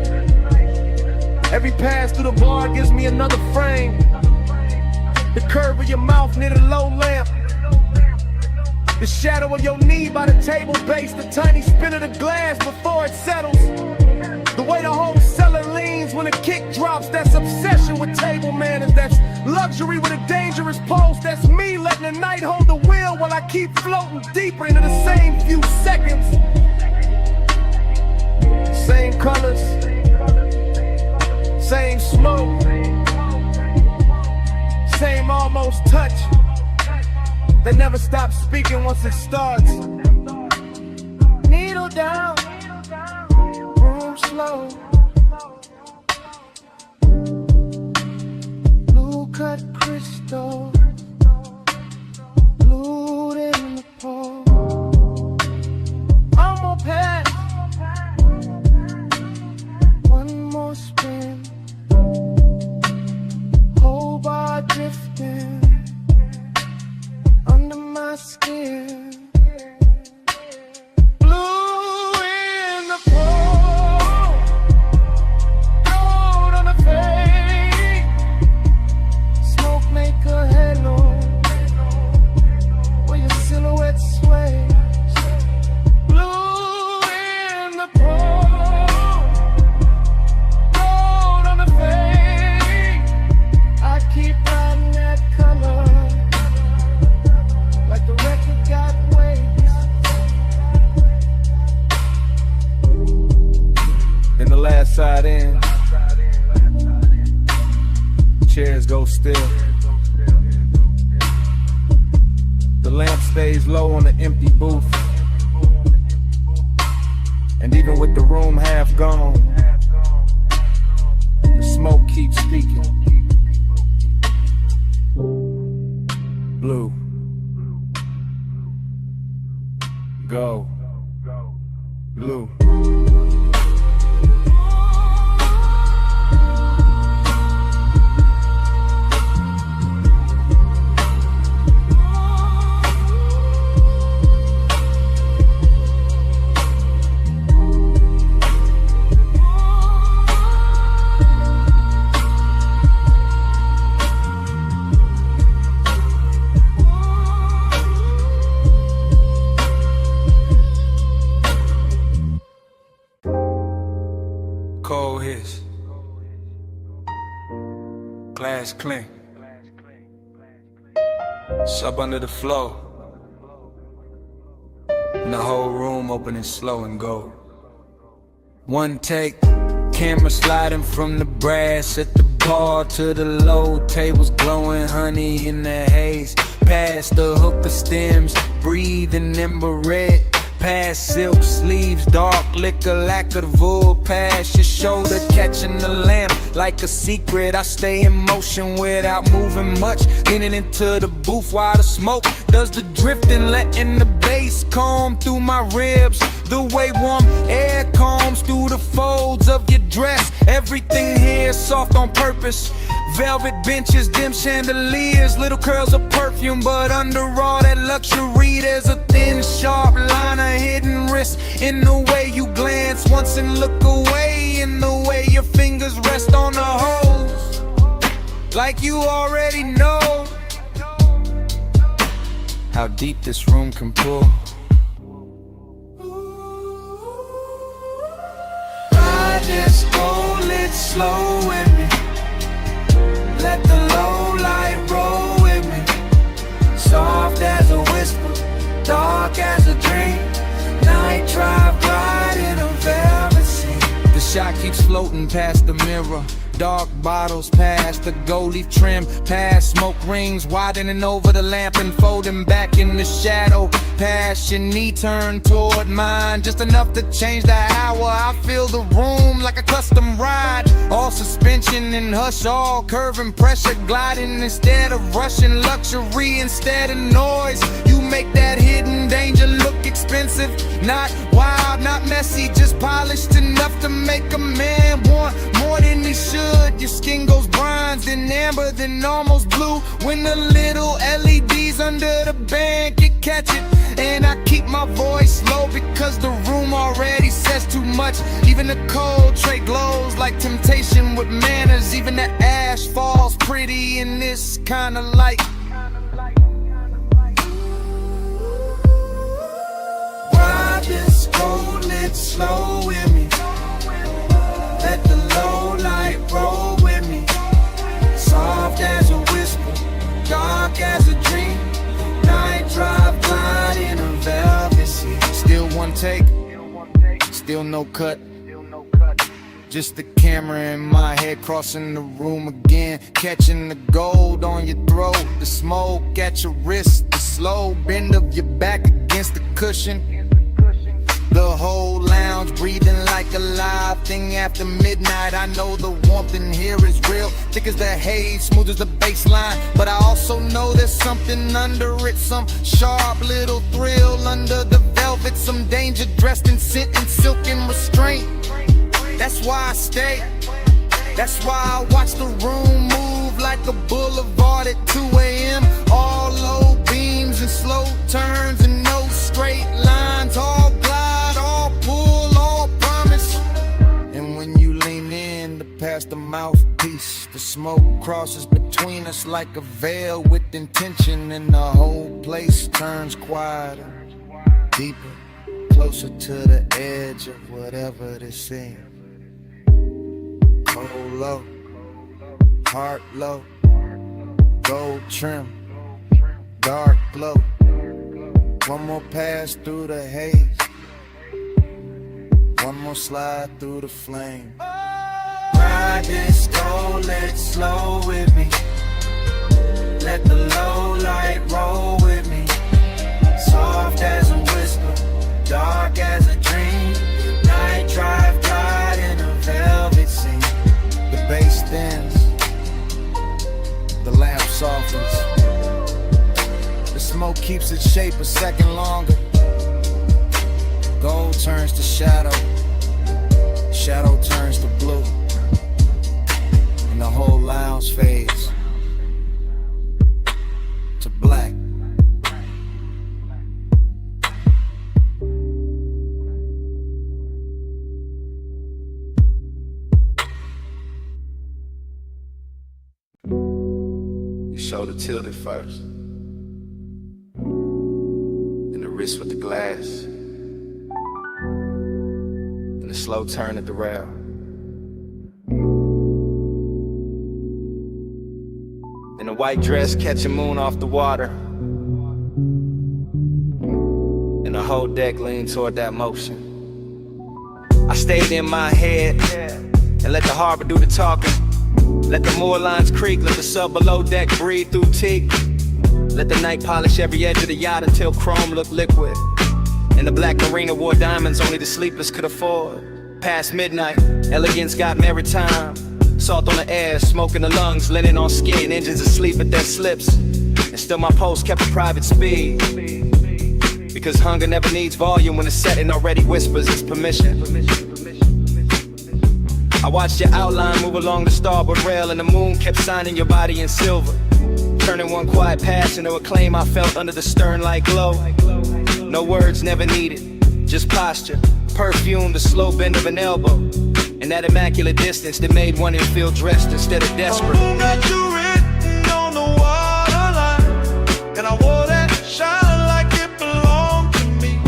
Every pass through the bar gives me another frame. The curve of your mouth near the low lamp, the shadow of your knee by the table base, the tiny spin of the glass before it settles. The way the whole cellar leans when a kick drops, that's obsession with table manners. That's luxury with a dangerous pulse. That's me letting the night hold the wheel while I keep floating deeper into the same few seconds. Same colors, same smoke, same almost touch. They never stop speaking once it starts. Needle down, room slow. Blue cut crystal, glued in the pole. I'm gonna pass, one more spin. Whole bar drifting under my skin. Blue in the pole, gold on the fade, smoke make a halo where your silhouette sways. Blue in the pole, gold on the fade, I keep riding that color like the record got waves. In the last side in, chairs go still. The lamp stays low on the empty booth, and even with the room half gone, the smoke keeps speaking. Blue, go, blue. Cold hits, glass clink, sub under the floor, and the whole room opening slow and go. One take, camera sliding from the brass at the bar to the low tables, glowing honey in the haze. Past the hookah stems, breathing ember red. Past silk sleeves, dark liquor, lack of wool. Past your shoulder, catching the lamp like a secret. I stay in motion without moving much, leaning into the booth while the smoke does the drifting, letting the bass comb through my ribs. The way warm air combs through the folds of your dress. Everything here is soft on purpose. Velvet benches, dim chandeliers, little curls of perfume, but under all that luxury there's a thin, sharp line of hidden wrist. In the way you glance once and look away, in the way your fingers rest on the hose, like you already know how deep this room can pull. Ride this roll it slow with me. Let the low light roll with me. Soft as a whisper, dark as a dream. Night drive gliding a velvet sea. The shot keeps floating past the mirror. Dark bottles past the gold leaf trim, past smoke rings widening over the lamp and folding back in the shadow. Past your knee turned toward mine, just enough to change the hour. I feel the room like a custom ride, all suspension and hush, all curve and pressure gliding instead of rushing. Luxury instead of noise, you make that hidden danger look expensive. Not wild, not messy, just polished enough to make a man want more than he should. Your skin goes bronze, then amber, then almost blue. When the little LEDs under the band can catch it. And I keep my voice low because the room already says too much. Even the cold tray glows like temptation with manners. Even the ash falls pretty in this kind of light. Ride this roll it slow with me. Let the low light roll with me. Soft as a whisper, dark as a dream. Night drive gliding a velvet sea. Still one take, still no cut. Just the camera in my head crossing the room again. Catching the gold on your throat, the smoke at your wrist, the slow bend of your back against the cushion. The whole lounge breathing like a live thing after midnight. I know the warmth in here is real, thick as the haze, smooth as the baseline. But I also know there's something under it, some sharp little thrill under the velvet, some danger dressed in scent and silk and restraint. That's why I stay, that's why I watch the room move like a boulevard at 2 a.m. All low beams and slow turns and no straight lines. All glide, all pull, all promise. And when you lean in to pass the mouthpiece, the smoke crosses between us like a veil with intention. And the whole place turns quieter, deeper, closer to the edge of whatever this is. Cold low, heart low, gold trim, dark glow. One more pass through the haze, one more slide through the flame. Ride this roll it slow with me. Let the low light roll with me. Soft as a whisper, dark as a dream. Night drive gliding a velvet sea. The bass thins, the lamp softens. The smoke keeps its shape a second longer. Gold turns to shadow, shadow turns to blue. And the whole lounge fades to black. Shoulder tilted first, and the wrist with the glass, and the slow turn at the rail. In a white dress catching moon off the water, and a whole deck leaned toward that motion. I stayed in my head and let the harbor do the talking. Let the moor lines creak, let the sub below deck breathe through teak. Let the night polish every edge of the yacht until chrome looked liquid. And the black marina wore diamonds only the sleepless could afford. Past midnight, elegance got maritime. Salt on the air, smoke in the lungs, linen on skin, engines asleep at their slips. And still my post kept a private speed. Because hunger never needs volume when the setting already whispers its permission. I watched your outline move along the starboard rail, and the moon kept signing your body in silver, turning one quiet passion to a claim I felt under the stern-like glow. No words never needed, just posture, perfume, the slow bend of an elbow, and that immaculate distance that made one feel dressed instead of desperate. The moon got you written on the waterline, and I wore that shine like it belonged to me.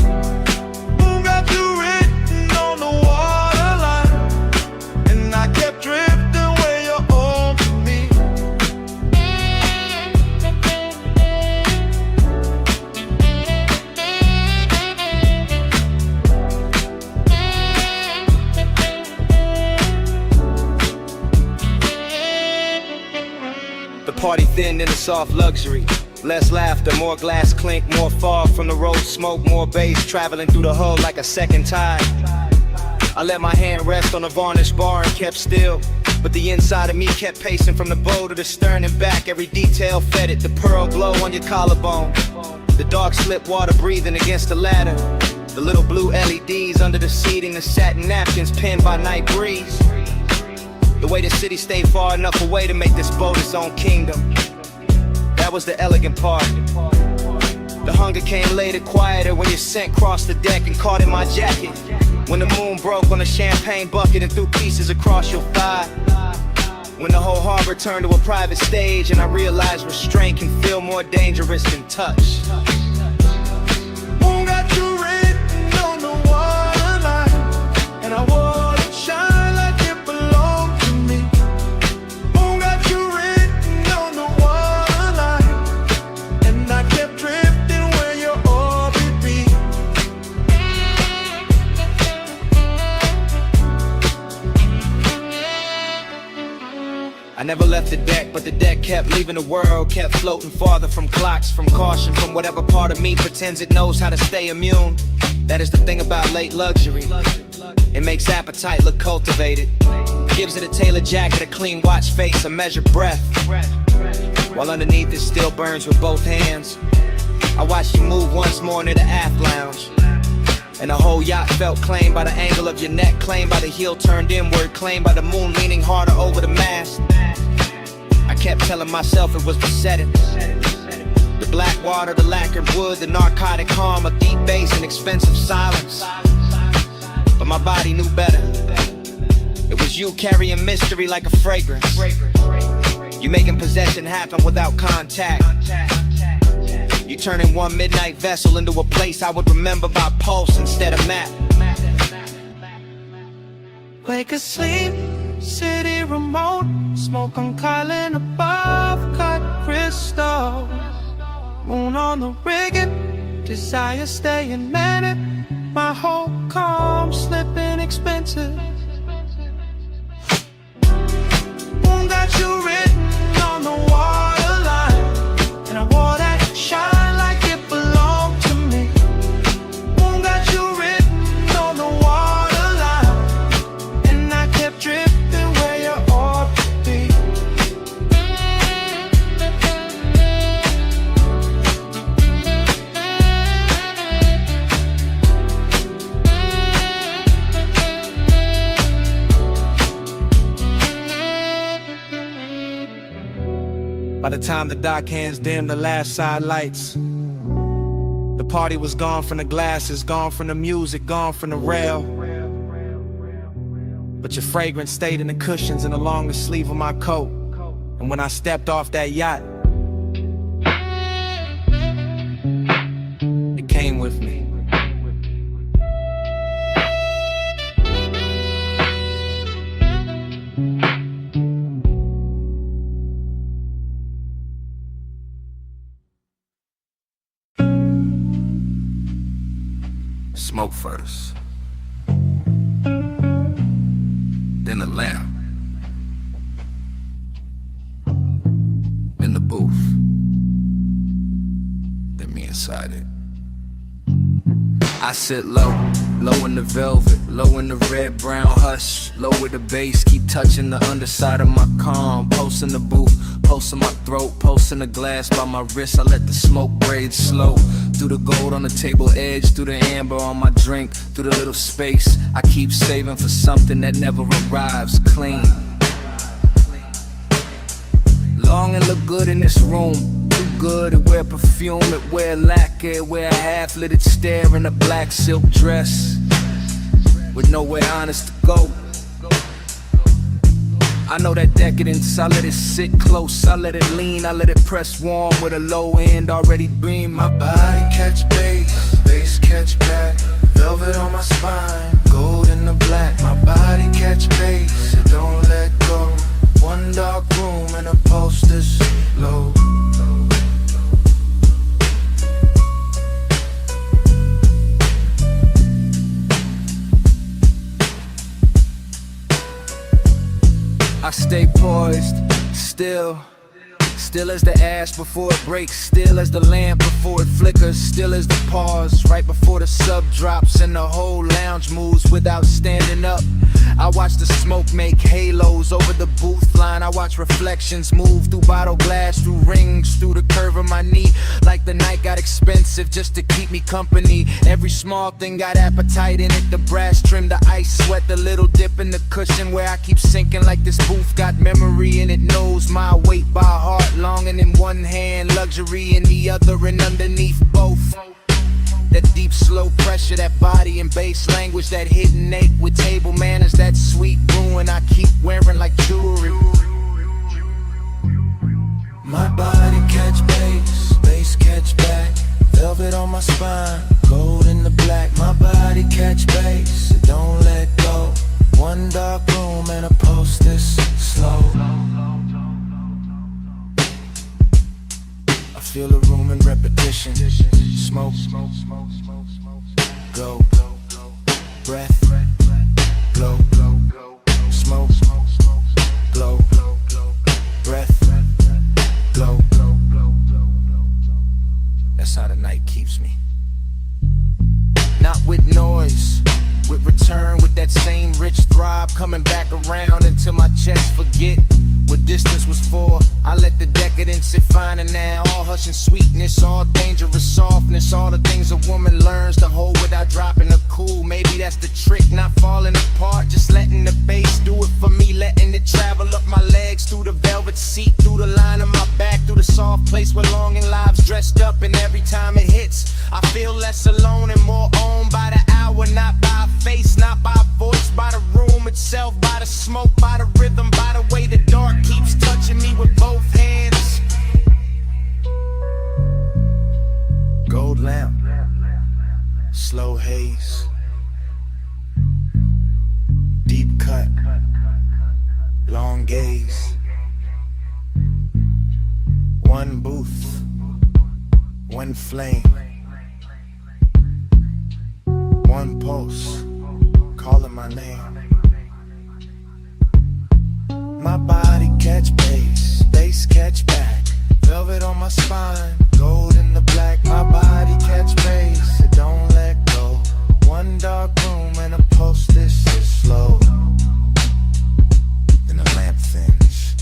Moon got you written on the waterline, and I kept drifting where you're on to me. The party thinned into soft luxury. Less laughter, more glass clink, more fog from the road smoke, more bass traveling through the hull like a second tide. I let my hand rest on a varnished bar and kept still, but the inside of me kept pacing from the bow to the stern and back. Every detail fed it, the pearl glow on your collarbone, the dark slip water breathing against the ladder, the little blue LEDs under the seating, the satin napkins pinned by night breeze. The way the city stayed far enough away to make this boat its own kingdom. That was the elegant part. The hunger came later, quieter, when your scent crossed the deck and caught in my jacket. When the moon broke on a champagne bucket and threw pieces across your thigh. When the whole harbor turned to a private stage and I realized restraint can feel more dangerous than touch. Moon got you written on the waterline, and I wore it shine like it belonged to me. Moon got you written on the waterline, and I kept drifting where your orbit be. I never left the deck, but the deck kept leaving the world, kept floating farther from clocks, from caution, from whatever part of me pretends it knows how to stay immune. That is the thing about late luxury. It makes appetite look cultivated, gives it a tailored jacket, a clean watch face, a measured breath, while underneath it still burns with both hands. I watched you move once more into the aft lounge, and the whole yacht felt claimed by the angle of your neck, claimed by the heel turned inward, claimed by the moon leaning harder over the mast. I kept telling myself it was the setting, the black water, the lacquered wood, the narcotic calm, a deep bass and expensive silence. But my body knew better. It was you carrying mystery like a fragrance. You making possession happen without contact. You turning one midnight vessel into a place I would remember by pulse instead of map. Wake asleep, city remote, smoke on Kylan above, cut crystal. Moon on the rigging, desire staying manic. My whole calm slipping expensive. Moon got you written on the waterline, and I wore that shine like it belonged to me. Moon got you written on the waterline, and I kept drifting where your orbit be. By the time the dock hands dimmed the last side lights, the party was gone from the glasses, gone from the music, gone from the rail. But your fragrance stayed in the cushions and along the sleeve of my coat. And when I stepped off that yacht, it came with me. smoke first, then the lamp, then the booth, then me inside it. I sit low, low in the velvet, low in the red, brown hush, low with the bass, keep touching the underside of my calm, pulse in the booth, pulse in my throat, pulse in the glass by my wrist, I let the smoke braid slow, through the gold on the table edge, through the amber on my drink, through the little space, I keep saving for something that never arrives, clean. Long and look good in this room, too good, it wear perfume, it wear lacquer, it wear a half-lit stare in a black silk dress, with nowhere honest to go. I know that decadence, I let it sit close, I let it lean, I let it press warm with a low end already beam. My body catch bass, bass catch back, velvet on my spine, gold in the black. My body catch bass, it don't let go. One dark room and a pulse this low. I stay poised, still as the ash before it breaks, still as the lamp before it flickers, still as the pause right before the sub drops and the whole lounge moves without standing up. I watch the smoke make halos over the booth line, I watch reflections move through bottle glass, through rings, through the curve of my knee, like the night got expensive just to keep me company. Every small thing got appetite in it, the brass trim, the ice sweat, the little dip in the cushion where I keep sinking like this booth got memory and it knows my weight by heart. Longing in one hand, luxury in the other, and underneath both, that deep slow pressure, that body and bass language, that hidden ache with table manners, that sweet ruin I keep wearing like jewelry. My body catch bass, bass catch back, velvet on my spine, gold in the black. My body catch bass, it don't let go. One dark room and a pulse this slow. I feel the room in repetition. Smoke, go, breath, glow, smoke, glow, breath, glow. That's how the night keeps me. Not with noise, with return, with that same rich throb coming back around until my chest forget what distance was for. I let the decadence sit finer now, all hush and sweetness, all dangerous softness, all the things a woman learns to hold without dropping her cool. Maybe that's the trick, not falling apart, just letting the bass do it for me, letting it travel up my legs, through the velvet seat, through the line of my back, through the soft place where longing lives dressed up. And every time it hits, I feel less alone and more owned by the hour, not by a face, not by a voice, by the room itself, by the smoke, by the rhythm, by the way the dark keeps touching me with both hands. Gold lamp, slow haze, deep cut, long gaze. One booth, one flame, one pulse, calling my name. My body catch bass, bass catch back, velvet on my spine, gold in the black. My body catch bass, it don't let go. One dark room and a pulse this is slow. Then the lamp thins,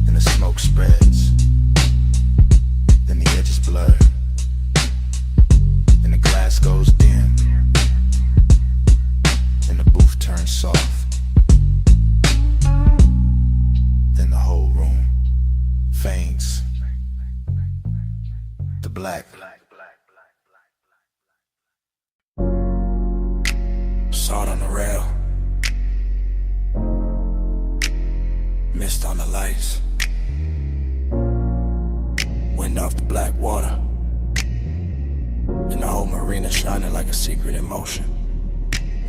then the smoke spreads, then the edges blur, then the glass goes dim, then the booth turns soft. Then the whole room faints to black. Salt on the rail, mist on the lights, wind off the black water, and the whole marina shining like a secret in motion.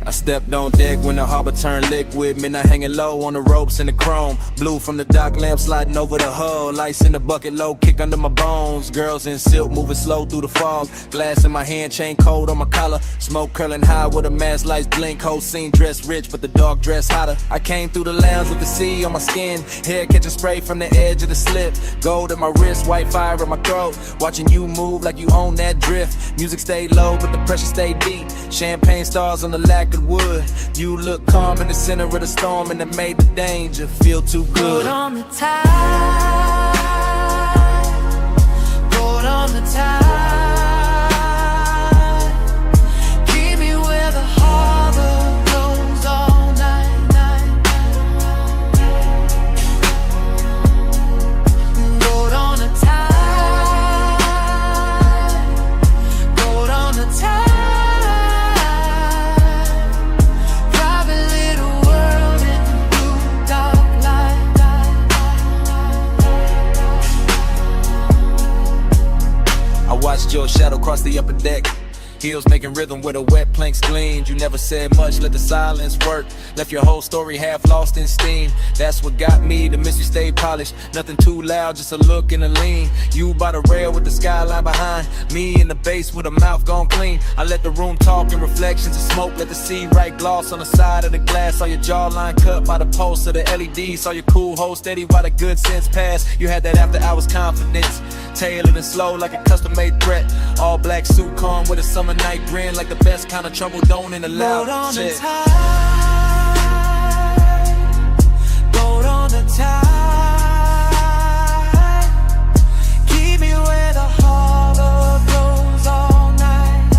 I stepped on deck when the harbor turned liquid. Midnight hanging low on the ropes and the chrome. Blue from the dock lamp sliding over the hull. Lights in the bucket, low kick under my bones. Girls in silk moving slow through the fog. Glass in my hand, chain cold on my collar. Smoke curling high with the mask lights blink. Whole scene dressed rich, but the dark dress hotter. I came through the lounge with the sea on my skin. Hair catching spray from the edge of the slip. Gold in my wrist, white fire in my throat. Watching you move like you own that drift. Music stayed low, but the pressure stayed deep. Champagne stars on the lacquered wood. You look calm in the center of the storm, and it made the danger feel too good. Boat on the tide, boat on the tide. Keep me where the harbor goes all night, night. Boat on the tide, boat on the tide. Watched your shadow cross the upper deck. Heels making rhythm where the wet planks gleamed. You never said much, let the silence work. Left your whole story half lost in steam. That's what got me, the mystery stayed polished. Nothing too loud, just a look and a lean. You by the rail with the skyline behind. Me in the base with a mouth gone clean. I let the room talk in reflections of smoke. Let the sea write gloss on the side of the glass. Saw your jawline cut by the pulse of the LED. Saw your cool hold steady while the good sense passed. You had that after hours confidence. Tailored and slow like a custom-made threat. All black suit calm with a summer night grin. Like the best kind of trouble don't in the loud. Boat on the tide, boat on the tide. Keep me where the harbor goes all night.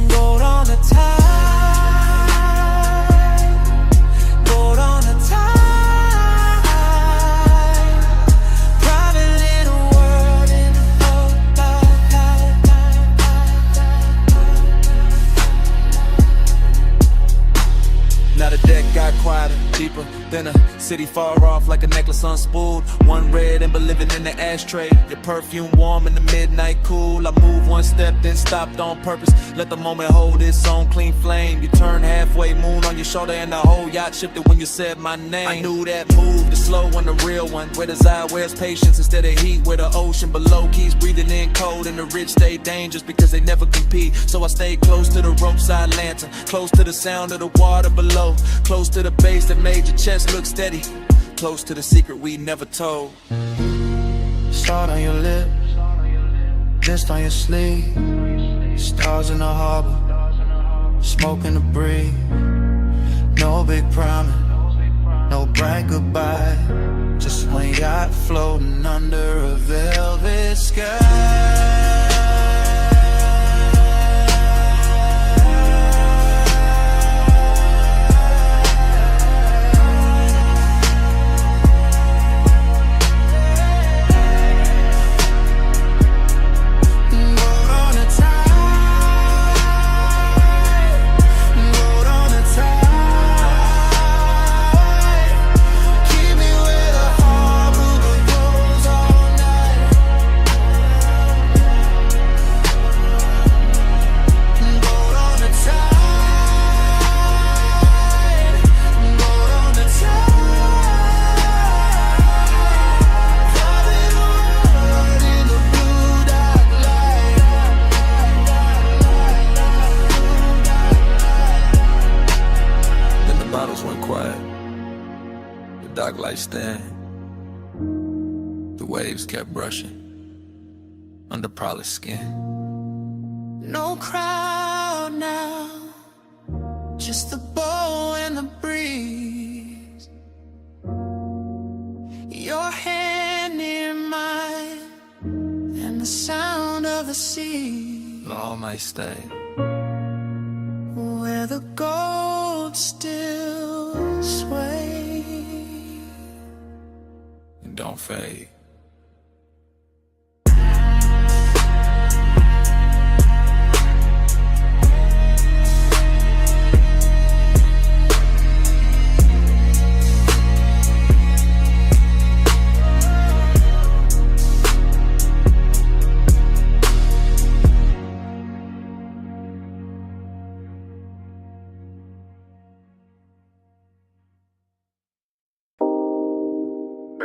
Boat on the tide, boat on the tide. Now the deck got quieter, deeper than a city far off, like a necklace unspooled. One red ember living in the ashtray. Your perfume warm in the midnight cool. I moved one step, then stopped on purpose. Let the moment hold its own clean flame. You turn halfway, moon on your shoulder, and the whole yacht shifted when you said my name. I knew that move, the slow one, the real one. Where desire wears patience instead of heat. Where the ocean below keeps breathing in cold, and the rich stay dangerous because they never compete. So I stayed close to the roadside lantern, close to the sound of the water below, close to the bass that made your chest look steady, close to the secret we never told. Salt on your lip, mist on your sleeve. Stars in the harbor, smoke in the breeze. No big promise, no bright goodbye. Just one yacht floating under a velvet sky. Stand. The waves kept brushing under polished skin. No crowd now, just the bow and the breeze. Your hand near mine, and the sound of the sea. Long might stay where the gold still sways. Don't fade.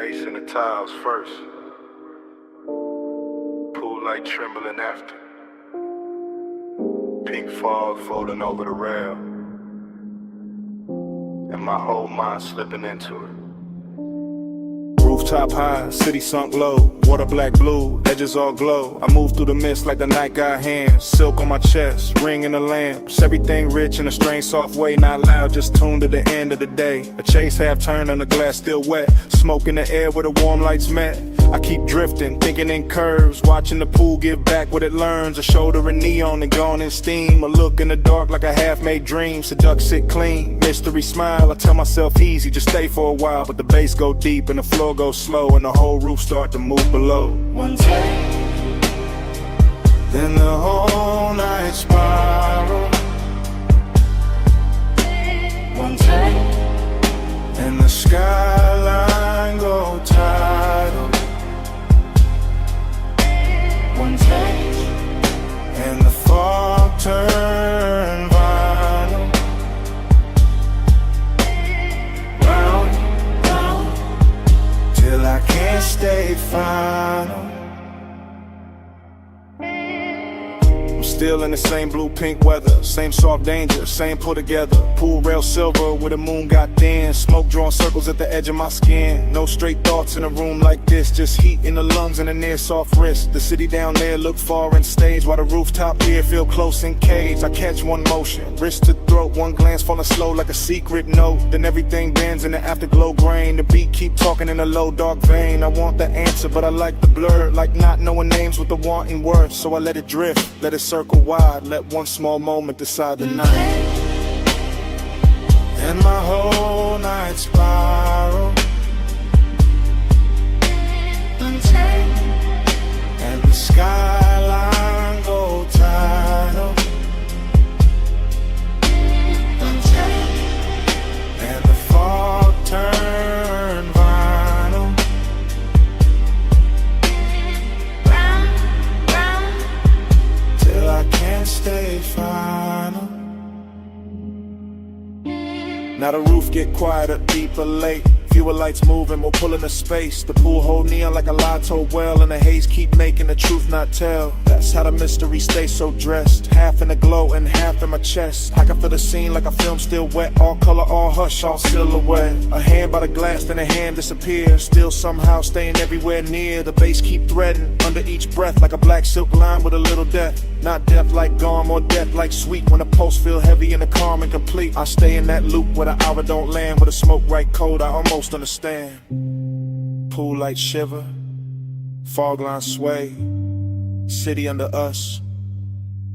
Bass in the tiles first. Pool light trembling after. Pink fog floating over the rail. And my whole mind slipping into it. Rooftop high, city sunk low. Water black blue, edges all glow. I move through the mist like the night got hands. Silk on my chest, ring in the lamps. Everything rich in a strange soft way. Not loud, just tuned to the end of the day. A chase half turned and the glass still wet. Smoke in the air where the warm lights met. I keep drifting, thinking in curves. Watching the pool give back what it learns. A shoulder in neon and gone in steam. A look in the dark like a half-made dream. Seduct sit clean, mystery smile. I tell myself easy, just stay for a while. But the bass go deep and the floor goes slow. And the whole roof start to move below. One take, then the whole night spiral. One take, and the skyline go tidal. One take, and the fog turn vinyl. Round, round, till I can't stay final. Still in the same blue pink weather, same soft danger, same pull together. Pool rail silver where the moon got thin. Smoke drawing circles at the edge of my skin. No straight thoughts in a room like this, just heat in the lungs and a near soft wrist. The city down there look far and stage, while the rooftop here feel close and caged. I catch one motion, wrist to throat, one glance falling slow like a secret note. Then everything bends in the afterglow grain. The beat keep talking in a low dark vein. I want the answer but I like the blur, like not knowing names with the wanting words. So I let it drift, let it circle wide, let one small moment decide the night. And my whole night spiral. And the skyline go tidal. And the fog turn vinyl. Till I can't stay final. Now the roof get quieter, deeper, late. Fewer lights moving, more pulling the space. The pool hold neon like a lie told well. And the haze keep making the truth not tell. That's how the mystery stays so dressed. Half in the glow and half in my chest. I can feel the scene like a film still wet. All color, all hush, all silhouette. A hand by the glass, then a hand disappears. Still somehow staying everywhere near. The bass keep threading under each breath like a black silk line with a little death. Not death like gone, more death like sweet. When the pulse feel heavy and the calm and complete. I stay in that loop where the hour don't land. Where the smoke right cold, I almost understand. Pool light shiver, fog line sway. City under us,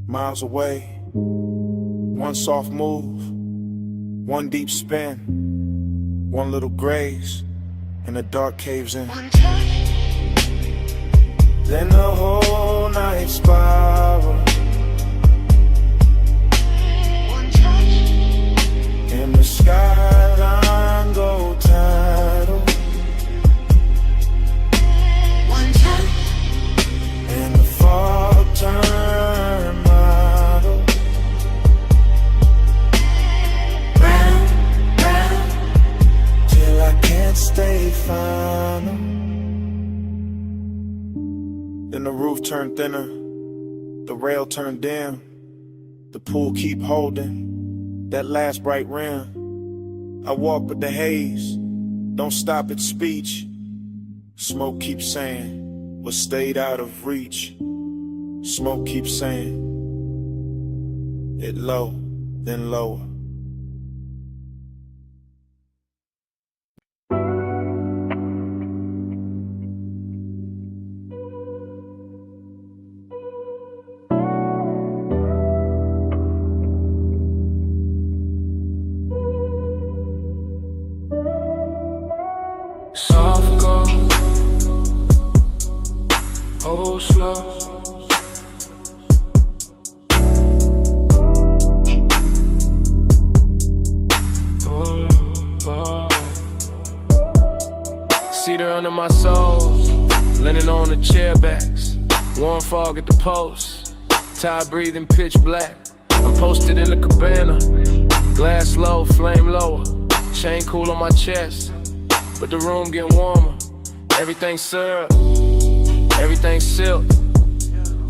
miles away. One soft move, one deep spin. One little graze, and the dark caves in. Then the whole night spiral. And the skyline go tidal. And the fog turn model. Round, round, till I can't stay final. Then the roof turned thinner, the rail turned dim. The pool keep holding that last bright rim. I walk with the haze, don't stop at speech. Smoke keeps saying what stayed out of reach. Smoke keeps saying it low, then lower. Soft go, oh slow. Oh, oh. Cedar under my soul, linen on the chair backs. Warm fog at the post, tired breathing pitch black. I'm posted in the cabana, glass low, flame lower. Chain cool on my chest, but the room getting warmer. Everything syrup, everything silk.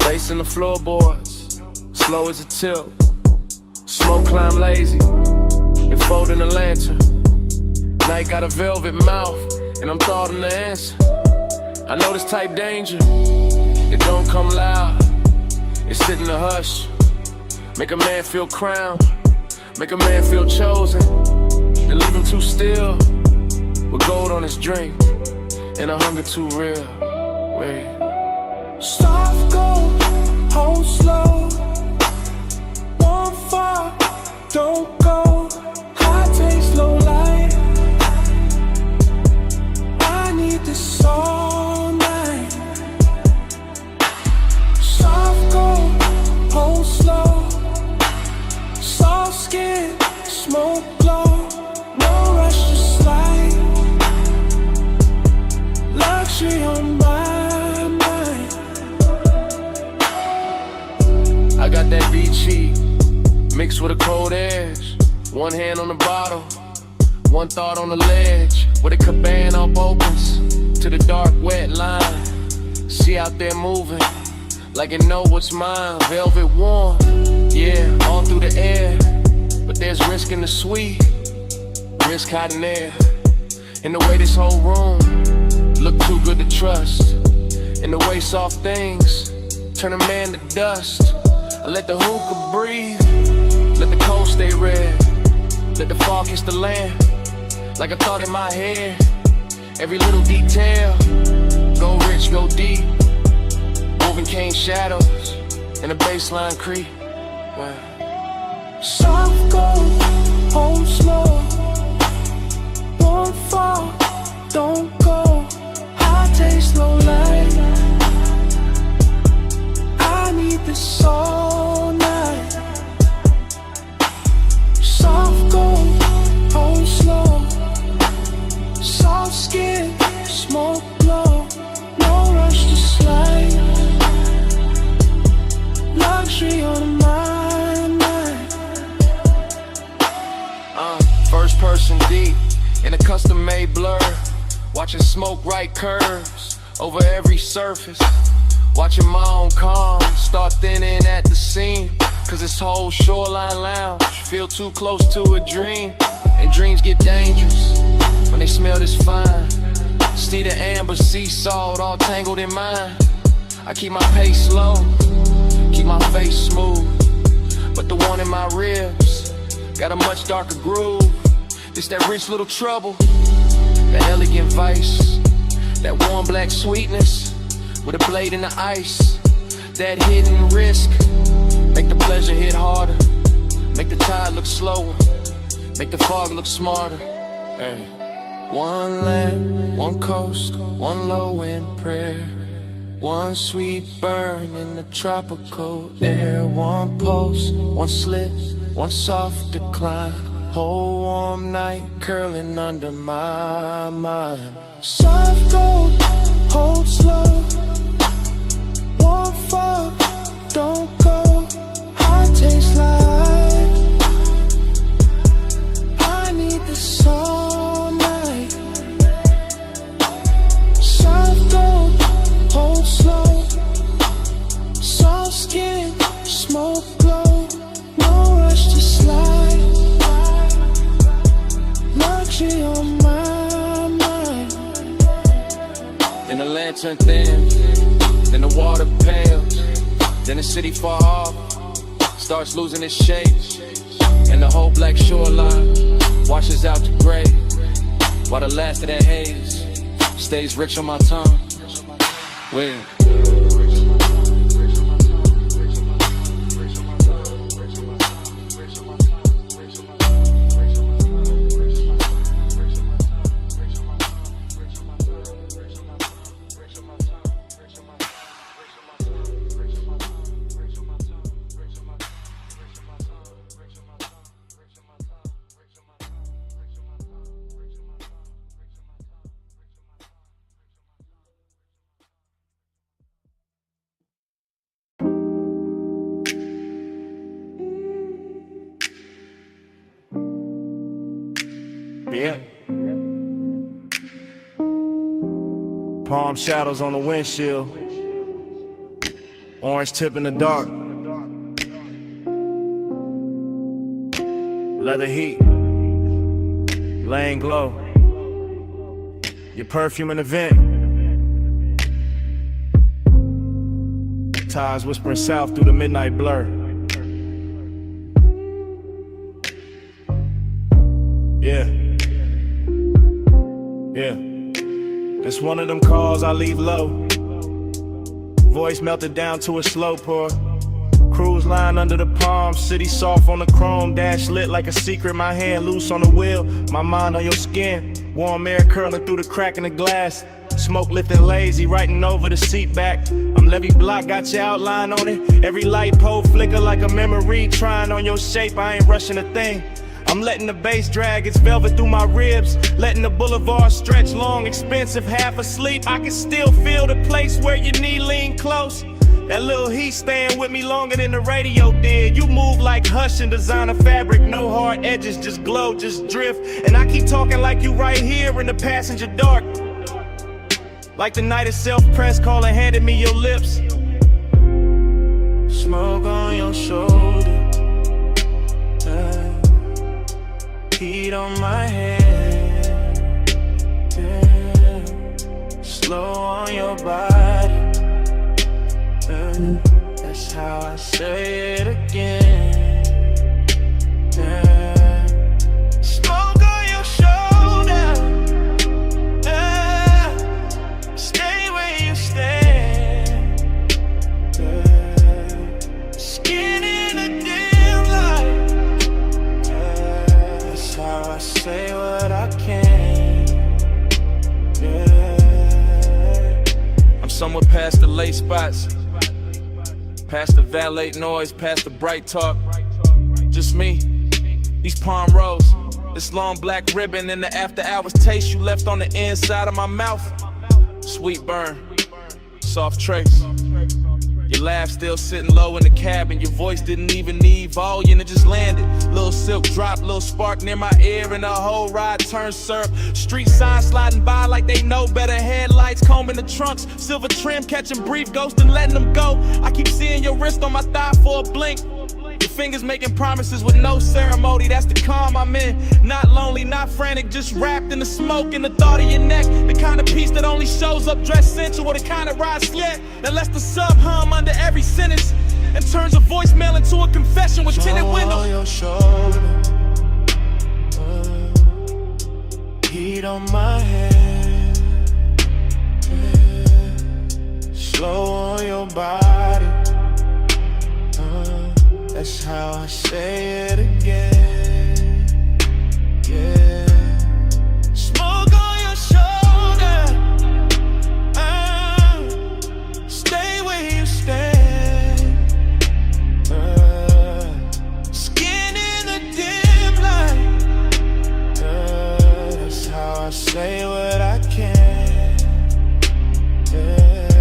Lace in the floorboards, slow as a tilt. Smoke climb lazy, and folding a lantern. Night got a velvet mouth, and I'm thoughting the answer. I know this type danger, it don't come loud. It sit in the hush, make a man feel crowned, make a man feel chosen, then leave him too still, with gold on his drink, and a hunger too real. Wait. Soft gold, hold slow. One fall, don't go. High taste, low light. I need this all night. Soft gold, hold slow. Soft skin, smoke glow. No rush to slide. Luxury on my mind. I got that Vichy mixed with a cold edge. One hand on the bottle, one thought on the ledge. Where the cabana up opens to the dark, wet line. She out there moving like it know what's mine. Velvet warm, yeah, all through the air. But there's risk in the sweet, risk hiding there. In the way this whole room look too good to trust. In the way soft things turn a man to dust. I let the hookah breathe, let the cold stay red, let the fog kiss the land. Like a thought in my head, every little detail. Go rich, go deep, moving cane shadows, and the baseline creep. Wow. Soft gold, hold slow. One fall, don't go. High taste, low light. I need this all night. Soft gold, hold slow. Soft skin, smoke glow. No rush to slide. Luxury on my mind. First person deep in a custom-made blur. Watching smoke right curves over every surface. Watching my own calm start thinning at the seam. Cause this whole shoreline lounge feel too close to a dream. And dreams get dangerous when they smell this fine. See the amber sea salt all tangled in mine. I keep my pace slow, keep my face smooth. But the one in my ribs got a much darker groove. It's that rich little trouble, that elegant vice, that warm black sweetness with a blade in the ice. That hidden risk, make the pleasure hit harder, make the tide look slower, make the fog look smarter. Hey. One land, one coast, one low end prayer. One sweet burn in the tropical air. One pulse, one slip, one soft decline. Whole warm night curling under my mind. Soft gold, hold slow. One fall, don't go. High taste like I need this all night. Soft gold, hold slow. Soft skin, smoke glow. No rush to slide. Luxury on my mind. Then the lantern thin, then the water pales, then the city far off starts losing its shape, and the whole black shoreline washes out to gray, while the last of that haze stays rich on my tongue. Wait. Yeah. Palm shadows on the windshield. Orange tip in the dark. Leather heat. Laying glow. Your perfume in the vent. Tides whispering south through the midnight blur. Yeah. Yeah. It's one of them calls I leave low. Voice melted down to a slow pour. Cruise line under the palm, city soft on the chrome. Dash lit like a secret, my hand loose on the wheel. My mind on your skin, warm air curling through the crack in the glass. Smoke lifting lazy, writing over the seat back. I'm Levy Block, got your outline on it. Every light pole flicker like a memory. Trying on your shape, I ain't rushing a thing. I'm letting the bass drag its velvet through my ribs. Letting the boulevard stretch long, expensive, half asleep. I can still feel the place where your knee lean close. That little heat staying with me longer than the radio did. You move like Hush and designer fabric. No hard edges, just glow, just drift. And I keep talking like you right here in the passenger dark. Like the night itself, press call and handed me your lips. Smoke on your shoulder. Heat on my head. Slow on your body. That's how I say it again. Smoke on your shoulder. Stay where you stand. Skin in a dim light. That's how I say what I can. I'm somewhere past the late spots. Past the valet noise, past the bright talk. Just me, these palm rows, this long black ribbon, and the after hours taste you left on the inside of my mouth. Sweet burn, soft trace. Your laugh still sitting low in the cabin. Your voice didn't even need volume, it just landed. Little silk drop, little spark near my ear, and the whole ride turned syrup. Street signs sliding by like they know better. Headlights combing the trunks, silver trim catching brief ghosts and letting them go. I keep seeing your wrist on my thigh for a blink. Your fingers making promises with no ceremony. That's the calm I'm in. Not lonely, not frantic, just wrapped in the smoke and the thought of your neck. The kind of peace that only shows up dressed sensual. The kind of ride slick that lets the sub hum under every sentence and turns a voicemail into a confession with tinted windows. On your shoulder, heat on my head, slow on your body. That's how I say it again. Yeah. Smoke on your shoulder. Stay where you stand. Skin in the dim light. That's how I say what I can. Yeah.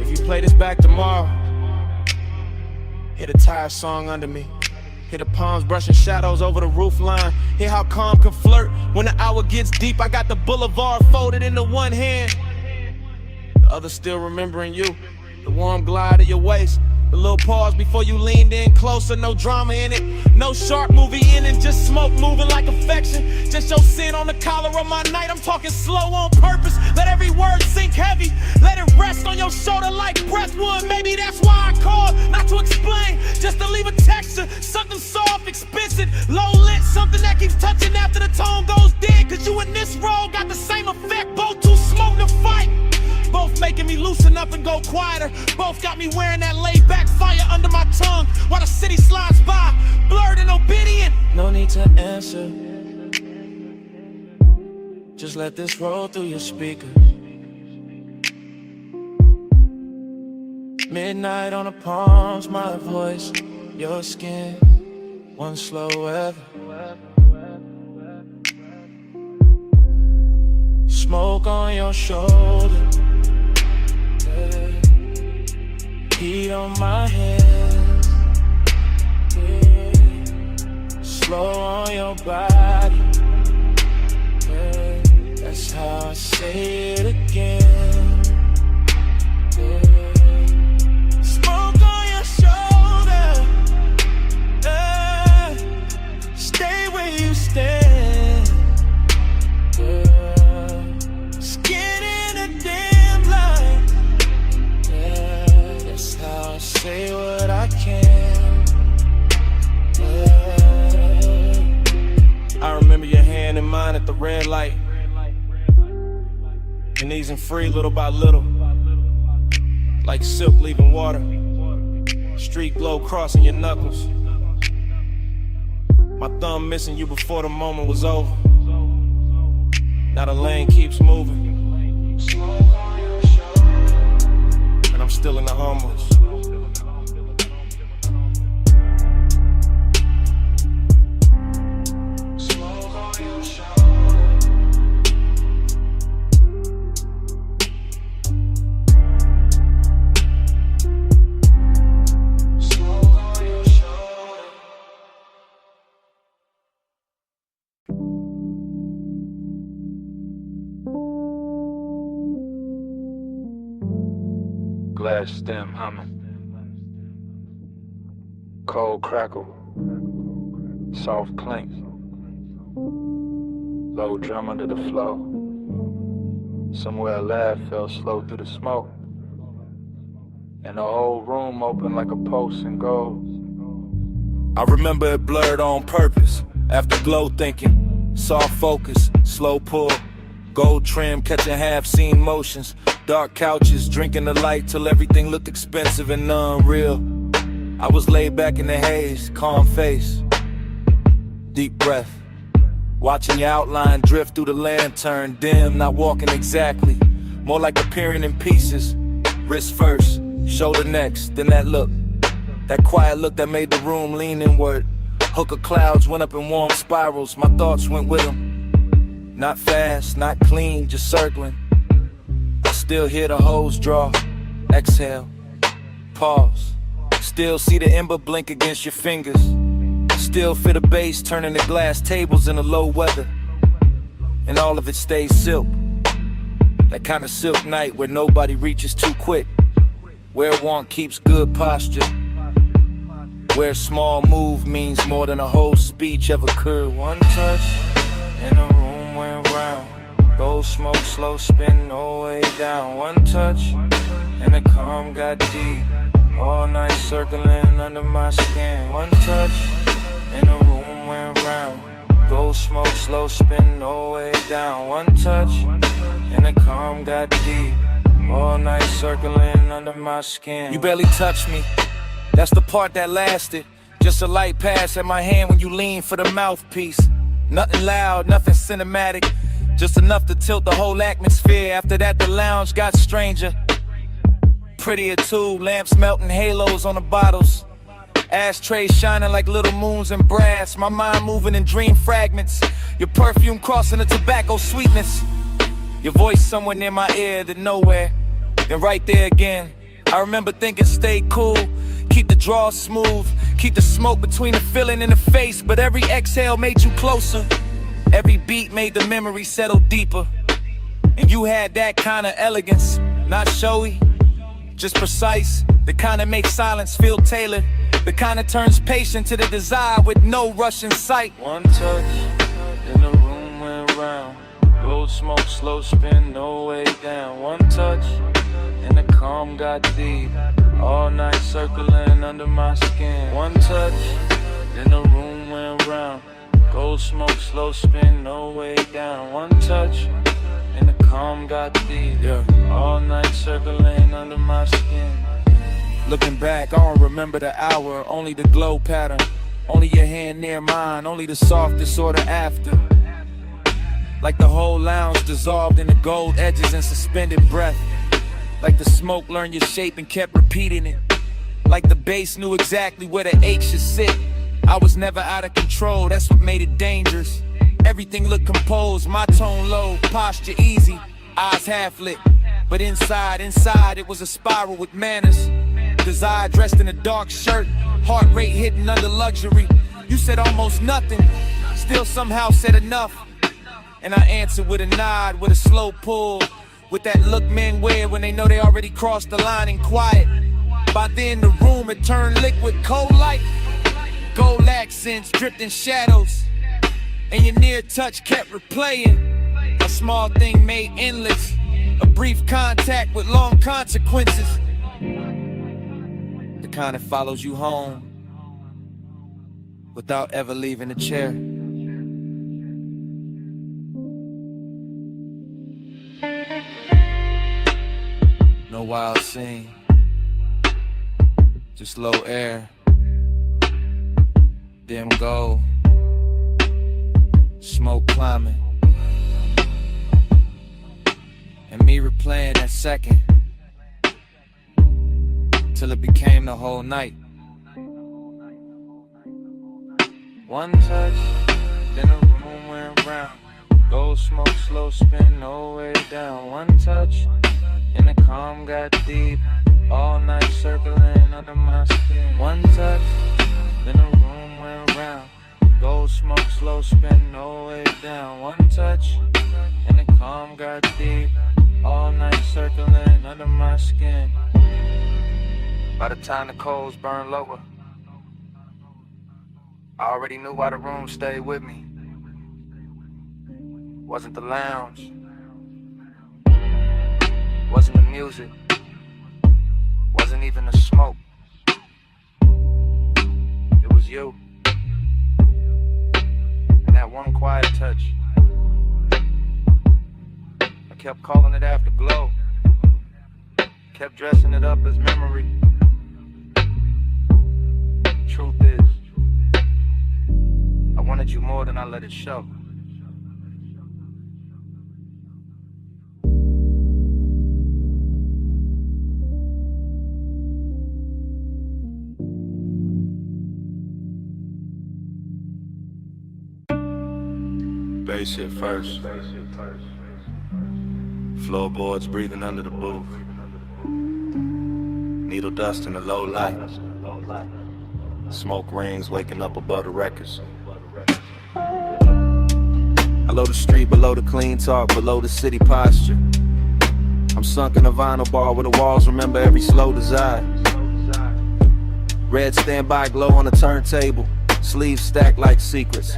If you play this back tomorrow, hear the tire song under me. Hear the palms brushing shadows over the roof line. Hear how calm can flirt when the hour gets deep. I got the boulevard folded into one hand, the other still remembering you. The warm glide of your waist, the little pause before you leaned in closer. No drama in it, no sharp movie ending, just smoke moving like affection. Just your sin on the collar of my night. I'm talking slow on purpose. Let every word sink heavy. Let it rest on your shoulder like breath would. Maybe that's why I called, not to explain, just to leave a texture. Something soft, expensive, low lit, something that keeps touching after the tone goes dead. Cause you and this role got the same effect. Both too smoke to fight. Both making me loosen up and go quieter. Both got me wearing that laid back fire under my tongue while the city slides by, blurred and obedient. No need to answer, just let this roll through your speakers. Midnight on the palms, my voice, your skin, one slow ever. Smoke on your shoulder, heat on my hands, slow on your body. That's how I say it again. Yeah. Smoke on your shoulder. Stay where you stand. Yeah. Skin in a dim light. Yeah. That's how I say what I can. Yeah. I remember your hand in mine at the red light. And easing free little by little, like silk leaving water. Street glow crossing your knuckles. My thumb missing you before the moment was over. Now the lane keeps moving, and I'm still in the humbles. Glass stem humming, cold crackle, soft clink, low drum under the flow. Somewhere a laugh fell slow through the smoke, and the whole room opened like a pulse in gold. I remember it blurred on purpose. After glow thinking, soft focus, slow pull, gold trim catching half-seen motions. Dark couches, drinking the light till everything looked expensive and unreal. I was laid back in the haze, calm face, deep breath, watching your outline drift through the lantern, dim, not walking exactly, more like appearing in pieces. Wrist first, shoulder next, then that look, that quiet look that made the room lean inward. Hook of clouds went up in warm spirals, my thoughts went with them. Not fast, not clean, just circling. Still hear the hose draw, exhale, pause. Still see the ember blink against your fingers. Still feel the bass turning the glass tables in the low weather. And all of it stays silk. That kind of silk night where nobody reaches too quick. Where one keeps good posture. Where a small move means more than a whole speech ever could. One touch and the room went round. Gold smoke, slow spin, no way down. One touch, and the calm got deep. All night circling under my skin. One touch, and the room went round. Gold smoke, slow spin, no way down. One touch, and the calm got deep. All night circling under my skin. You barely touched me, that's the part that lasted. Just a light pass at my hand when you lean for the mouthpiece. Nothing loud, nothing cinematic. Just enough to tilt the whole atmosphere. After that the lounge got stranger. Prettier too, lamps melting halos on the bottles. Ashtrays shining like little moons in brass. My mind moving in dream fragments. Your perfume crossing the tobacco sweetness. Your voice somewhere near my ear, then nowhere, then right there again. I remember thinking stay cool, keep the draw smooth, keep the smoke between the feeling and the face. But every exhale made you closer. Every beat made the memory settle deeper. And you had that kind of elegance, not showy, just precise. The kind that makes silence feel tailored. The kind that turns patient to the desire with no rush in sight. One touch, and the room went round. Gold smoke, slow spin, no way down. One touch, and the calm got deep. All night circling under my skin. One touch, and the room went round. Gold smoke, slow spin, no way down. One touch, and the calm got deep. Yeah. All night circling under my skin. Looking back, I don't remember the hour, only the glow pattern. Only your hand near mine, only the softest order after. Like the whole lounge dissolved in the gold edges and suspended breath. Like the smoke learned your shape and kept repeating it. Like the bass knew exactly where the H should sit. I was never out of control, that's what made it dangerous. Everything looked composed, my tone low, posture easy, eyes half lit. But inside it was a spiral with manners. Desire dressed in a dark shirt, heart rate hidden under luxury. You said almost nothing, still somehow said enough. and I answer with a nod, with a slow pull, with that look men wear when they know they already crossed the line and quiet. By then the room had turned liquid, cold light, gold accents dripped in shadows, and your near touch kept replaying. A small thing made endless, a brief contact with long consequences. The kind that follows you home without ever leaving the chair. No wild scene, just low air, dim gold, smoke climbing, and me replaying that second till it became the whole night. One touch, then the room went round. Gold smoke, slow spin, no way down. One touch, and the calm got deep. All night circling under my skin. One touch, then the room went round. Gold smoke, slow spin, no way down. One touch, and the calm got deep. All night circling under my skin. By the time the coals burned lower, I already knew why the room stayed with me. Wasn't the lounge, wasn't the music, wasn't even the smoke. It was you, and that one quiet touch. I kept calling it afterglow, kept dressing it up as memory. Truth is, I wanted you more than I let it show. Bass hit first. Floorboards breathing under the booth. Needle dust in the low light. Smoke rings waking up above the records. Below the street, below the clean talk, below the city posture. I'm sunk in a vinyl bar where the walls remember every slow desire. Red standby glow on the turntable, sleeves stacked like secrets.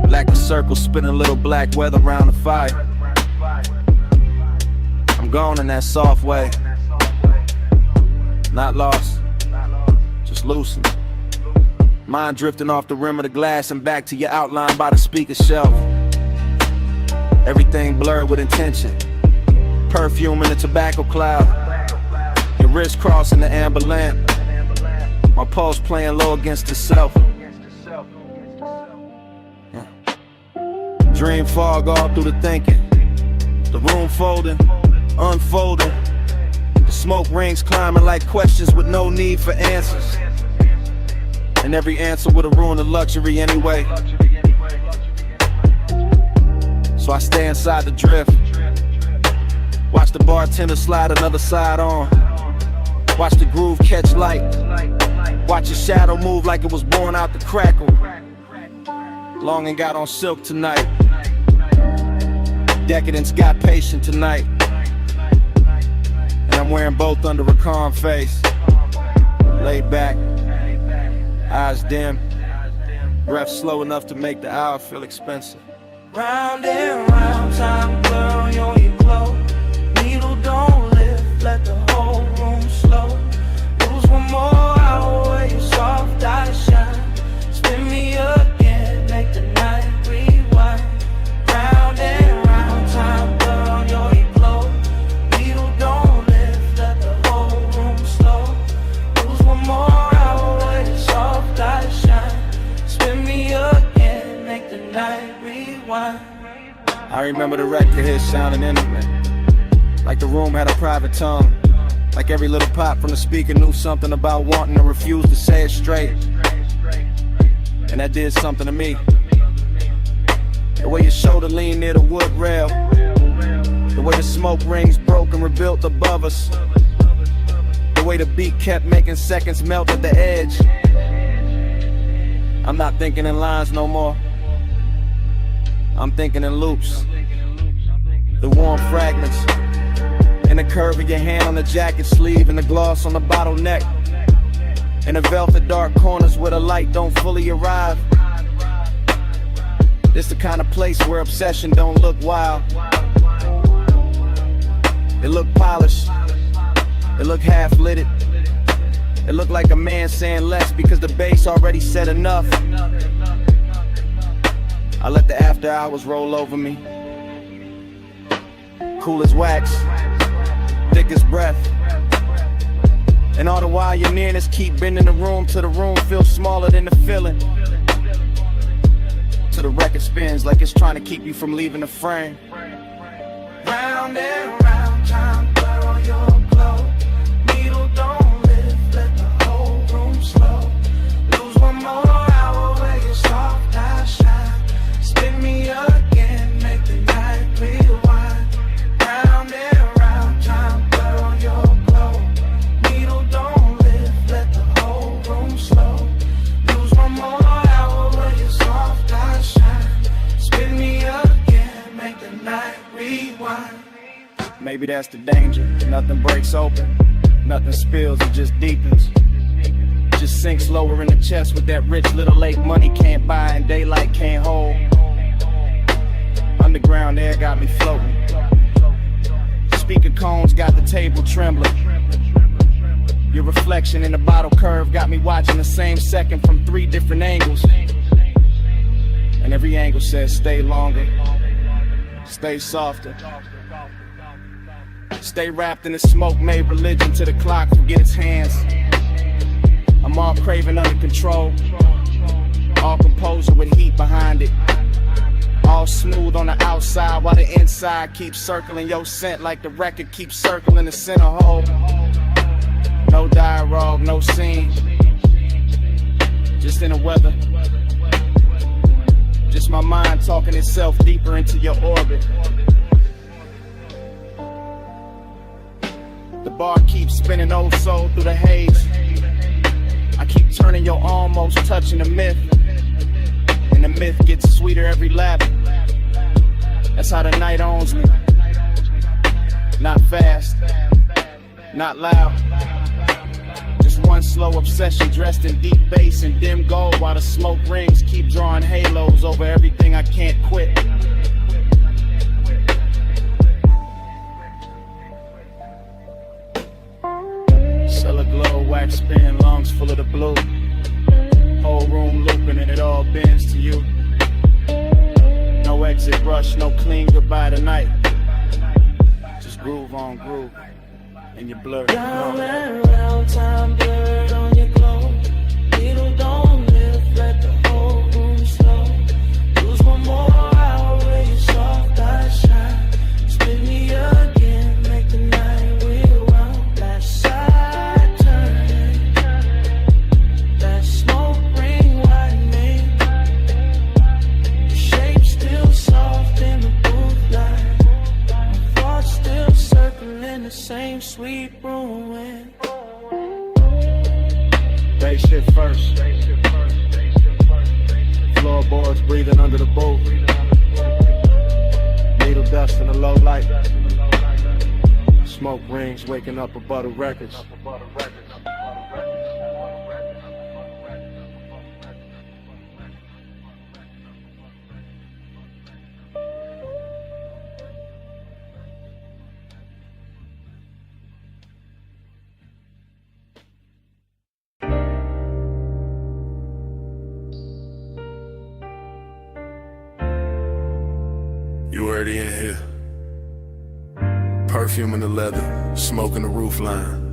Black the circle, spinning little black weather around the fire. I'm gone in that soft way. Not lost, just loosened. Mind drifting off the rim of the glass and back to your outline by the speaker shelf. Everything blurred with intention. Perfume in the tobacco cloud. Your wrist crossing the amber lamp. My pulse playing low against itself. Dream fog all through the thinking. The room folding, unfolding. The smoke rings climbing like questions with no need for answers. And every answer would have ruined the luxury anyway. So I stay inside the drift. Watch the bartender slide another side on. Watch the groove catch light. Watch your shadow move like it was born out the crackle. Long and got on silk tonight. Decadence got patient tonight. And I'm wearing both under a calm face. Laid back, eyes dim, breath slow enough to make the hour feel expensive. Round and round, time blur on your glow. Needle don't lift, let the whole room slow. Lose one more hour where your soft eyes shine. Spin me again, make the night rewind. Round and round, time blur on your glow. Needle don't lift, let the whole room slow. Lose one more hour where your soft eyes shine. Spin me again, make the night rewind. I remember the record here sounding intimate. Like the room had a private tongue. Like every little pop from the speaker knew something about wanting to refuse to say it straight. And that did something to me. The way your shoulder leaned near the wood rail. The way the smoke rings broke and rebuilt above us. The way the beat kept making seconds melt at the edge. I'm not thinking in lines no more. I'm thinking in loops. The warm fragments and the curve of your hand on the jacket sleeve and the gloss on the bottleneck. And the velvet dark corners where the light don't fully arrive. It's the kind of place where obsession don't look wild. It look polished. It look half-lit. It look like a man saying less because the bass already said enough. I let the after hours roll over me. Cool as wax, thick as breath. And all the while your nearness keep bending the room till the room feels smaller than the feeling. Till the record spins like it's trying to keep you from leaving the frame. Round and round, time blur on your glow. Needle don't lift, let the whole room slow. Lose one more hour where you're soft, I shine. Spin me again, make the night rewind. Round and round, time blur on your glow. Needle don't lift, let the whole room slow. Lose one more hour where you're soft, I shine. Spin me again, make the night rewind. Maybe that's the danger. Nothing breaks open, nothing spills, it just deepens. Just sinks lower in the chest with that rich little lake money can't buy and daylight can't hold. Underground air got me floating. Speaker cones got the table trembling. Your reflection in the bottle curve got me watching the same second from 3 different angles. And every angle says stay longer, stay softer. Stay wrapped in the smoke, made religion to the clock, forget its hands. I'm all craving under control, all composure with heat behind it. All smooth on the outside while the inside keeps circling your scent like the record keeps circling the center hole. No dialogue, no scene, just in the weather. Just my mind talking itself deeper into your orbit. The bar keeps spinning old soul through the haze. I keep turning your almost touching the myth. And the myth gets sweeter every lap. That's how the night owns me. Not fast, not loud. Just one slow obsession dressed in deep bass and dim gold while the smoke rings keep drawing halos over everything I can't quit. Cellar glow, wax spin, lungs full of the blue. Whole room looping and it all bends to you. No exit rush, no clean goodbye tonight. Just groove on groove, and you're blurred. Round and round, time blurred on your glow. Needle don't lift, let the whole room slow. Lose one more hour where you're soft, I shine. Spin me again, make the night rewind. That side turning, that smoke ring widening. Your shape still soft in the booth light. My thoughts still circling the same sweet room. Bass shit first. Floorboards breathing under the booth. Needle dust in the low light. Smoke rings waking up above the records. You already in here. Perfume in the leather, smoke in the roof line.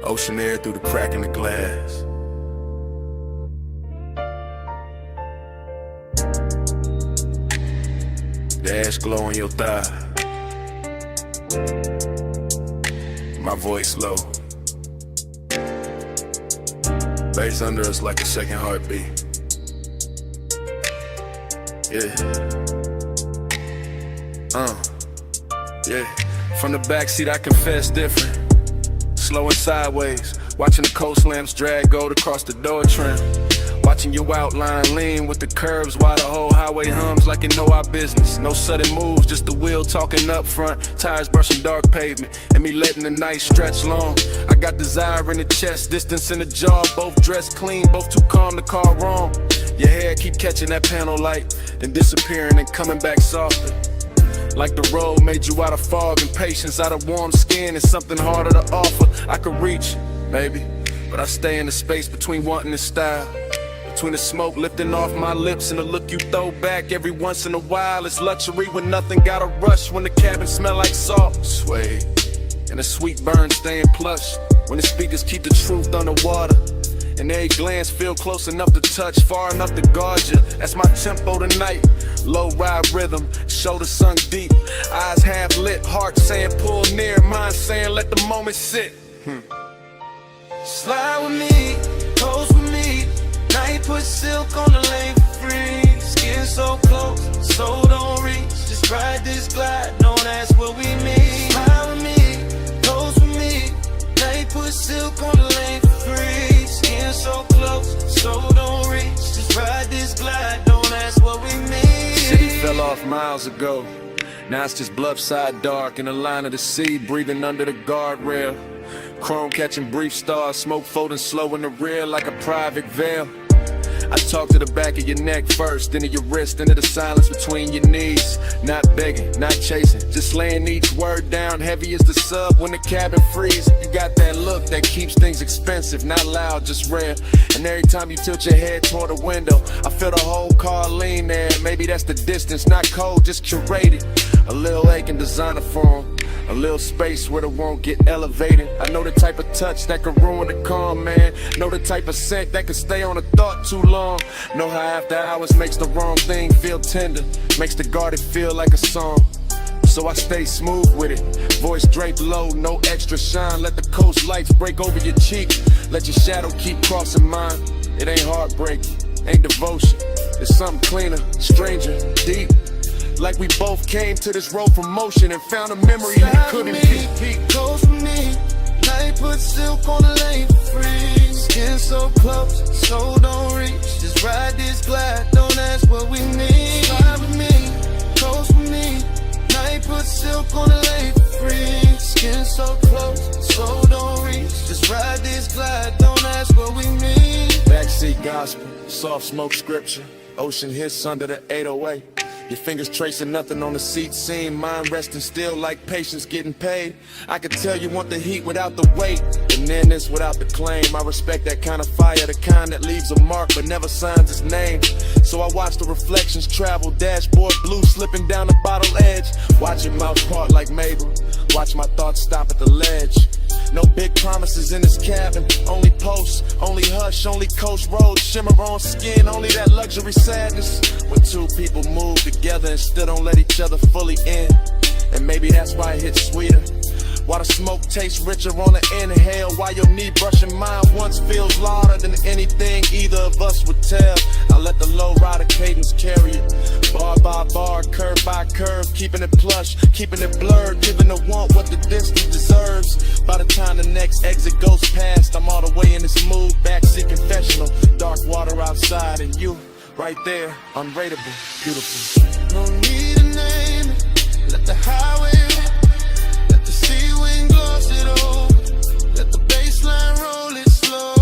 Ocean air through the crack in the glass. The ash glow on your thigh. My voice low. Bass under us like a second heartbeat. Yeah. Yeah. From the backseat I confess different. Slow and sideways, watching the coast lamps drag gold across the door trim. Watching your outline lean with the curves while the whole highway hums like you know our business. No sudden moves, just the wheel talking up front, tires brushing dark pavement, and me letting the night stretch long. I got desire in the chest, distance in the jaw, both dressed clean, both too calm to call wrong. Your hair keep catching that panel light, then disappearing and coming back softer. Like the road made you out of fog and patience, out of warm skin and something harder to offer. I could reach, maybe, but I stay in the space between wanting and style. Between the smoke lifting off my lips and the look you throw back every once in a while. It's luxury when nothing gotta rush, when the cabin smell like salt. Sway, and the sweet burn staying plush, when the speakers keep the truth underwater. And every glance feel close enough to touch, far enough to guard you. That's my tempo tonight. Low ride rhythm, shoulders sunk deep, eyes half lit, heart saying pull near, mind saying let the moment sit. Slide with me, pose with me. Night put silk on the lane for free. Skin so close, so don't reach. Just ride this glide, don't ask what we mean. Slide with me, pose with me. Night put silk on the lane for free. Skin so close, so don't reach. Just ride this glide, don't ask what we mean. City fell off miles ago. Now it's just bluffside dark in the line of the sea, breathing under the guardrail. Chrome catching brief stars, smoke folding slow in the rear like a private veil. I talk to the back of your neck first, then to your wrist, into the silence between your knees. Not begging, not chasing, just laying each word down heavy as the sub when the cabin freezes. You got that look that keeps things expensive, not loud, just rare. And every time you tilt your head toward the window, I feel the whole car lean there. Maybe that's the distance, not cold, just curated. A little aching designer form, a little space where it won't get elevated. I know the type of touch that could ruin the calm, man. Know the type of scent that could stay on a thought too long. Know how after hours makes the wrong thing feel tender, makes the guarded feel like a song. So I stay smooth with it, voice draped low, no extra shine. Let the coast lights break over your cheek, let your shadow keep crossing mine. It ain't heartbreak, ain't devotion, it's something cleaner, stranger, deep. Like we both came to this road from motion and found a memory we couldn't keep. Close with me, night put silk on the lane for free. Skin so close, so don't reach. Just ride this glide, don't ask what we need. Slide with me, close with me. Night put silk on the lane for free. Skin so close, so don't reach. Just ride this glide, don't ask what we need. Backseat gospel, soft smoke scripture, ocean hits under the 808. Your fingers tracing nothing on the seat seam, mind resting still like patience getting paid. I could tell you want the heat without the weight, and then this without the claim. I respect that kind of fire, the kind that leaves a mark but never signs its name. So I watch the reflections travel, dashboard blue slipping down the bottle edge. Watch your mouth part like Mabel, watch my thoughts stop at the ledge. No big promises in this cabin, only posts, only hush, only coast roads, shimmer on skin, only that luxury sadness. When two people move together and still don't let each other fully in. And maybe that's why it hits sweeter. Why the smoke tastes richer on the inhale, why your knee brushing mine once feels louder than anything either of us would tell. I let the low rider cadence carry it, bar by bar, curve by curve, keeping it plush, keeping it blurred, giving the want what the distance deserves. By the time the next exit goes past, I'm all the way in this mood, backseat confessional, dark water outside and you right there, unrateable, beautiful. No need to name it, let the highway rip. Let the sea wind gloss it over. Let the baseline roll it slow.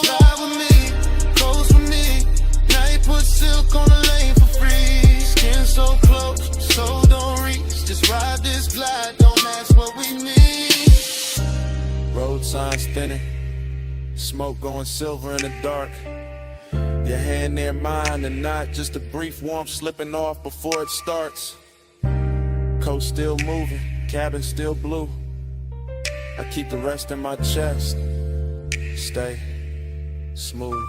Slide with me, close with me. Night put silk on the lane for free. Skin so close, so don't reach. Just ride this glide, don't ask what we need. Road signs thinning, smoke going silver in the dark. Your hand near mine and not just a brief warmth slipping off before it starts. Coast still moving, cabin still blue. I keep the rest in my chest. Stay smooth.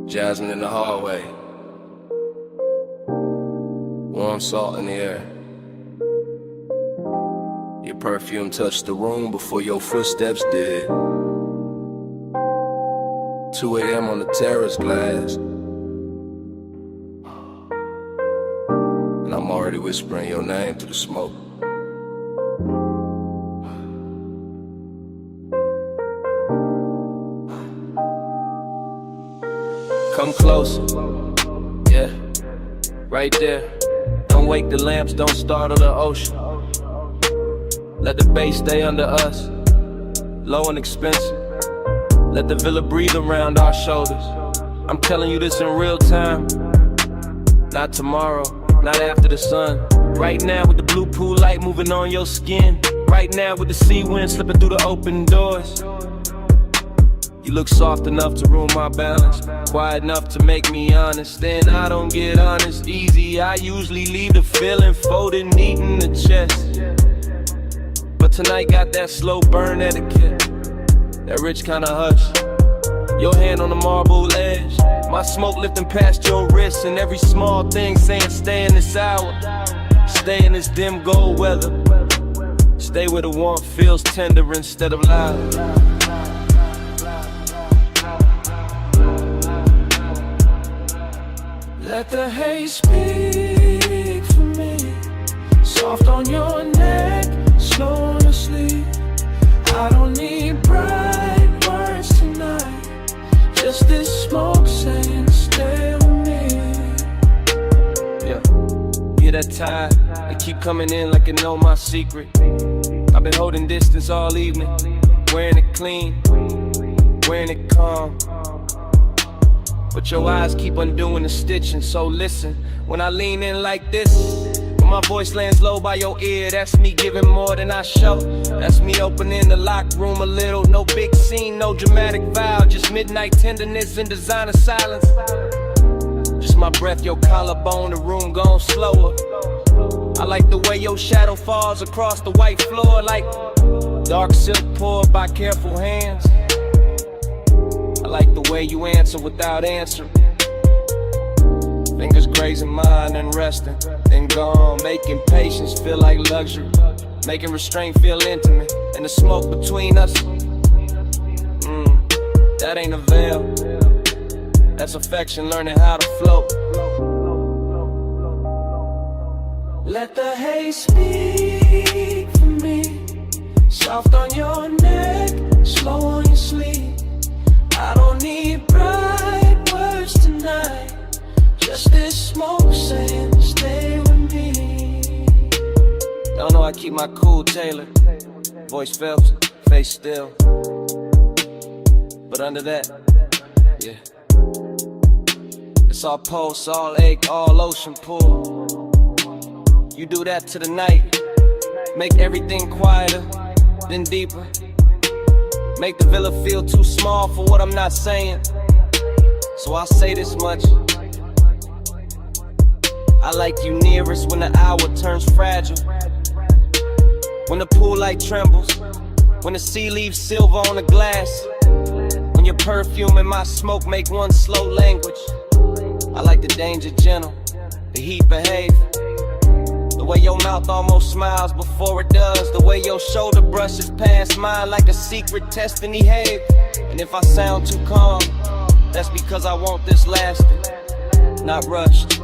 Jasmine in the hallway, warm salt in the air. Your perfume touched the room before your footsteps did. 2 a.m. on the terrace glass, and I'm already whispering your name through the smoke. Come closer, yeah, right there. Don't wake the lamps, don't startle the ocean. Let the bass stay under us, low and expensive. Let the villa breathe around our shoulders. I'm telling you this in real time. Not tomorrow, not after the sun. Right now with the blue pool light moving on your skin. Right now with the sea wind slipping through the open doors. You look soft enough to ruin my balance, quiet enough to make me honest. Then I don't get honest easy. I usually leave the feeling folded neat in the chest. But tonight got that slow burn etiquette, that rich kinda hush. Your hand on the marble edge, my smoke lifting past your wrist, and every small thing saying stay in this hour, stay in this dim gold weather, stay where the warmth feels tender instead of loud. Let the haze speak for me, soft on your neck, slow on your sleep. I don't need bright words tonight, just this smoke saying stay with me. Yeah, hear that tide, they keep coming in like it know my secret. I've been holding distance all evening, wearing it clean, wearing it calm. But your eyes keep undoing the stitching, so listen. When I lean in like this, when my voice lands low by your ear, that's me giving more than I show. That's me opening the locked room a little. No big scene, no dramatic vow, just midnight tenderness and designer silence. Just my breath, your collarbone, the room gone slower. I like the way your shadow falls across the white floor, like dark silk poured by careful hands. I like the way you answer without answering. Fingers grazing mine and resting, then gone, making patience feel like luxury, making restraint feel intimate, and the smoke between us, that ain't a veil, that's affection learning how to float. Let the haze speak for me, soft on your neck, slow on your sleep. I don't need bright words tonight, just this smoke saying stay with me. Y'all know I keep my cool tailored, voice Phelps, face still. But under that, yeah, it's all pulse, all ache, all ocean pull. You do that to the night, make everything quieter, then deeper. Make the villa feel too small for what I'm not saying, so I'll say this much. I like you nearest when the hour turns fragile, when the pool light trembles, when the sea leaves silver on the glass, when your perfume and my smoke make one slow language. I like the danger gentle, the heat behave, the way your mouth almost smiles before it does, the way your shoulder brushes past mine like a secret test in Hague. And if I sound too calm, that's because I want this lasting, not rushed,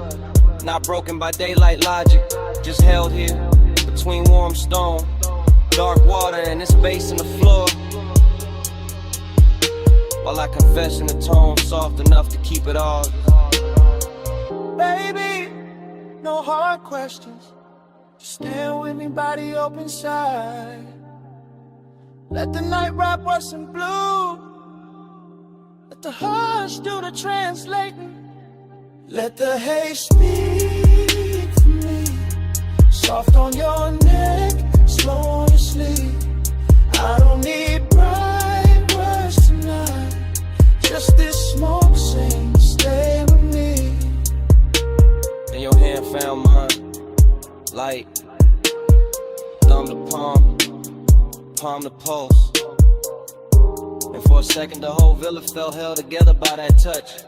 not broken by daylight logic, just held here between warm stone, dark water, and this bass in the floor, while I confess in a tone soft enough to keep it all. Baby, no hard questions, just stand with me, body open side. Let the night wrap us in blue, let the hush do the translating. Let the haze speak for me, soft on your neck, slow on your sleep. I don't need bright words tonight, just this smoke saying stay with me. And your hand found mine, light, thumb to palm, palm to pulse. And for a second the whole villa felt held together by that touch.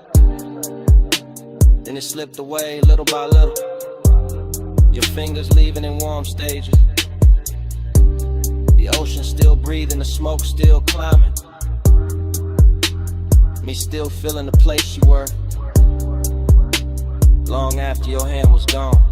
Then it slipped away little by little, your fingers leaving in warm stages. The ocean still breathing, the smoke still climbing, me still feeling the place you were, long after your hand was gone.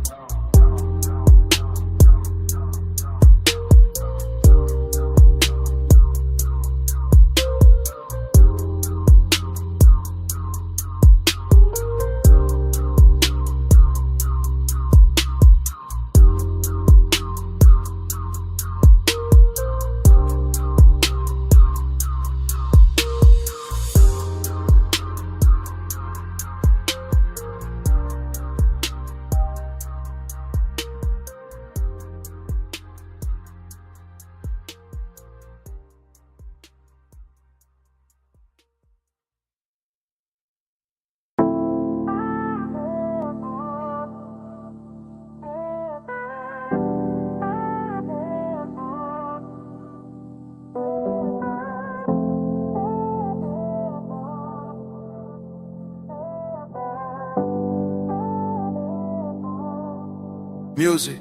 Music,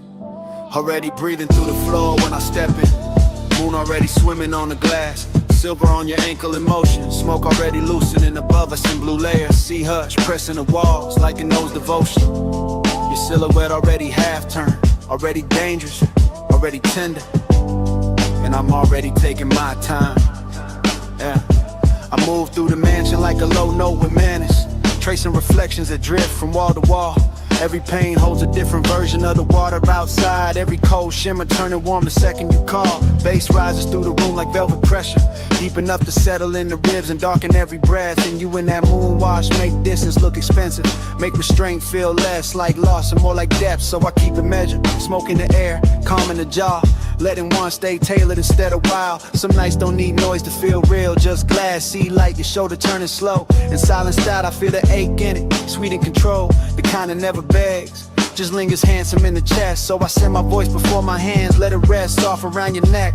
already breathing through the floor when I step in. Moon already swimming on the glass. Silver on your ankle in motion. Smoke already loosening above us in blue layers. Sea hush pressing the walls like it knows devotion. Your silhouette already half turned. Already dangerous, already tender. And I'm already taking my time. Yeah, I move through the mansion like a low note with manners. Tracing reflections that drift from wall to wall. Every pain holds a different version of the water outside. Every cold shimmer turning warm the second you call. Bass rises through the room like velvet pressure, deep enough to settle in the ribs and darken every breath. And you in that moon wash make distance look expensive, make restraint feel less like loss and more like depth. So I keep it measured, smoke in the air, calm in the jaw, letting one stay tailored instead of wild. Some nights don't need noise to feel real, just glass, see light, your shoulder turning slow. In silenced out, I feel the ache in it, sweet in control, the kind that never begs, just lingers handsome in the chest. So I send my voice before my hands, let it rest off around your neck,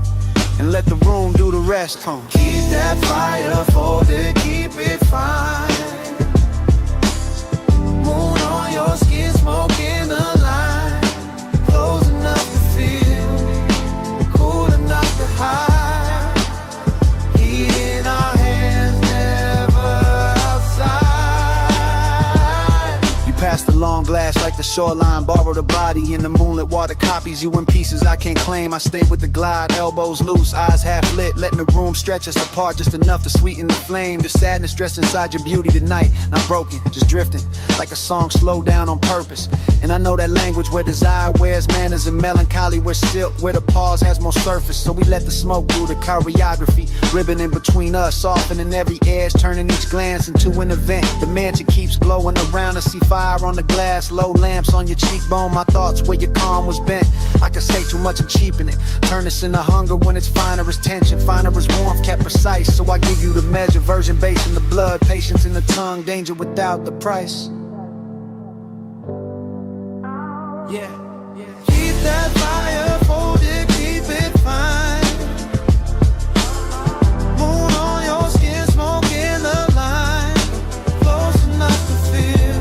and let the room do the rest. Keep that fire folded, keep it fine. Moon on your skin, smoke in the line. Close enough to feel, cool enough to hide. Heat in our hands, never outside. Past the long glass like the shoreline, borrowed a body in the moonlit water, copies you in pieces I can't claim. I stay with the glide, elbows loose, eyes half lit, letting the room stretch us apart just enough to sweeten the flame. The sadness dressed inside your beauty tonight, not broken, just drifting like a song slowed down on purpose. And I know that language where desire wears manners and melancholy where silk, where the pause has more surface. So we let the smoke do the choreography, ribbon in between us, softening every edge, turning each glance into an event. The mansion keeps glowing around us, see fire on the glass, low lamps on your cheekbone. My thoughts where your calm was bent. I could say too much and cheapen it, turn this into hunger when it's finer as tension, finer as warmth, kept precise. So I give you the measure, virgin base in the blood, patience in the tongue, danger without the price. Yeah, keep that fire folded, keep it fine. Moon on your skin, smoke in the line. Close enough to feel,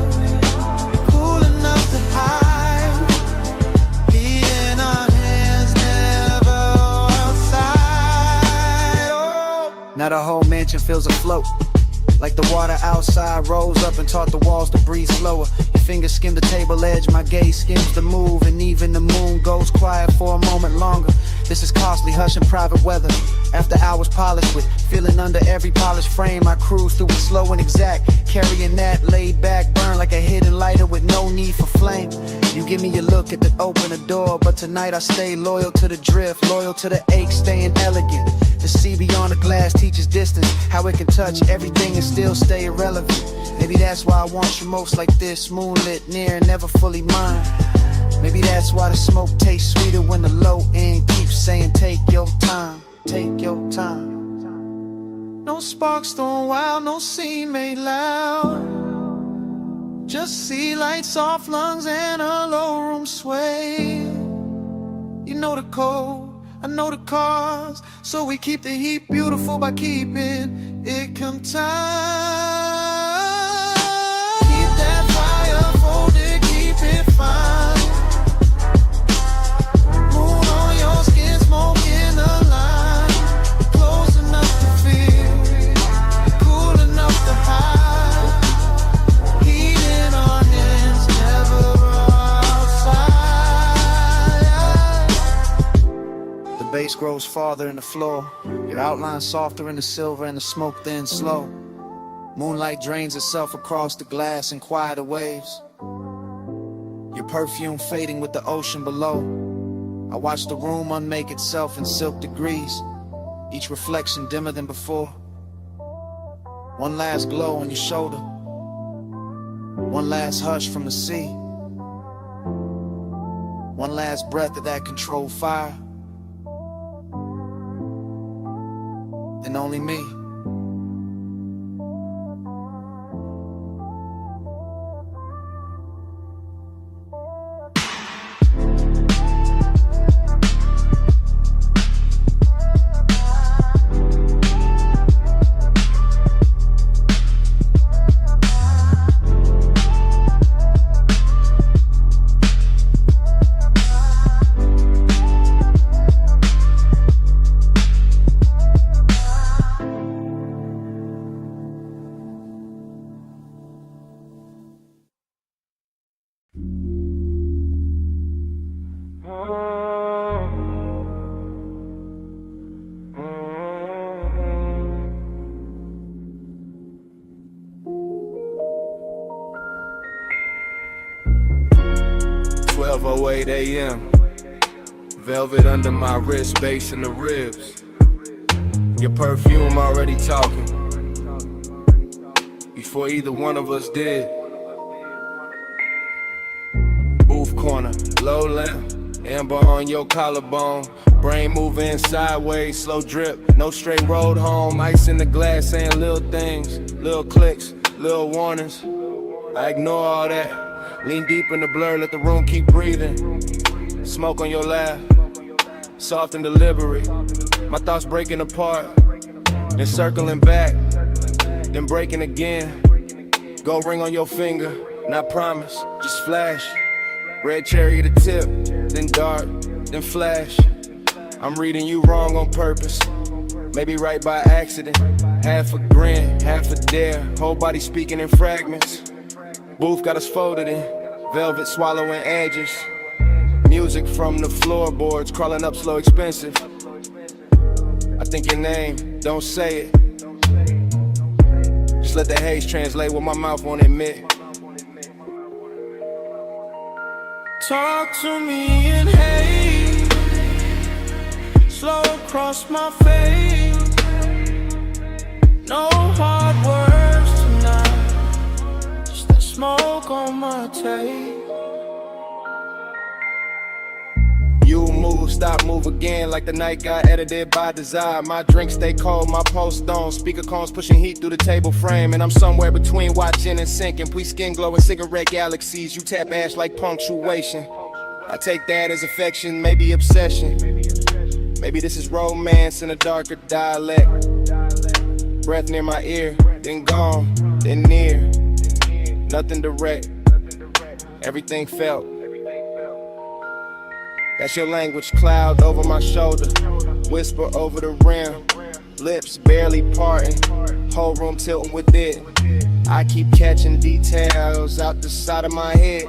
cool enough to hide. Heat in our hands, never outside. Oh. Now the whole mansion feels afloat, like the water outside rose up and taught the walls to breathe slower. Your fingers skim the table edge, my gaze skims the move, and even the moon goes quiet for a moment longer. This is costly, hush and private weather. After hours polished with, feeling under every polished frame, I cruise through it slow and exact, carrying that laid back burn like a hidden lighter with no need for flame. You give me a look at the open the door, but tonight I stay loyal to the drift, loyal to the ache, staying elegant. The sea beyond the glass teaches distance, how it can touch everything and still stay irrelevant. Maybe that's why I want you most like this, moonlit, near, never fully mine. Maybe that's why the smoke tastes sweeter when the low end keeps saying take your time, take your time. No sparks thrown wild, no scene made loud. Just sea light, soft lungs, and a low room sway. You know the code, I know the cause, so we keep the heat beautiful by keeping it contained. Keep that fire folded, keep it fine. Moon on your skin, smoke in the line. Close enough to feel, cool enough to hide. Heat in our hands, never outside. The bass grows farther in the floor, your outline softer in the silver and the smoke thin slow. Moonlight drains itself across the glass in quieter waves, your perfume fading with the ocean below. I watch the room unmake itself in silk degrees, each reflection dimmer than before. One last glow on your shoulder, one last hush from the sea, one last breath of that controlled fire, and only me. 4:08 a.m. Velvet under my wrist, bass in the ribs. Your perfume already talking before either one of us did. Booth corner, low lamp, amber on your collarbone. Brain moving sideways, slow drip, no straight road home. Ice in the glass saying little things, little clicks, little warnings. I ignore all that, lean deep in the blur, let the room keep breathing. Smoke on your lap, soft and deliberate. My thoughts breaking apart, then circling back, then breaking again. Gold ring on your finger, not promise, just flash. Red cherry to tip, then dark, then flash. I'm reading you wrong on purpose, maybe right by accident. Half a grin, half a dare, whole body speaking in fragments. Booth got us folded in, velvet swallowing edges. Music from the floorboards, crawling up slow, expensive. I think your name, don't say it. Just let the haze translate what my mouth won't admit. Talk to me in haze, slow across my face. No hard words tonight, just that smoke on my tape. You move, stop, move again, like the night got edited by desire. My drink stay cold, my post on. Speaker cones pushing heat through the table frame. And I'm somewhere between watching and sinking. We skin glowing cigarette galaxies. You tap ash like punctuation. I take that as affection, maybe obsession. Maybe this is romance in a darker dialect. Breath near my ear, then gone, then near. Nothing direct, everything felt. That's your language, cloud over my shoulder, whisper over the rim, lips barely parting, whole room tilting with it. I keep catching details out the side of my head.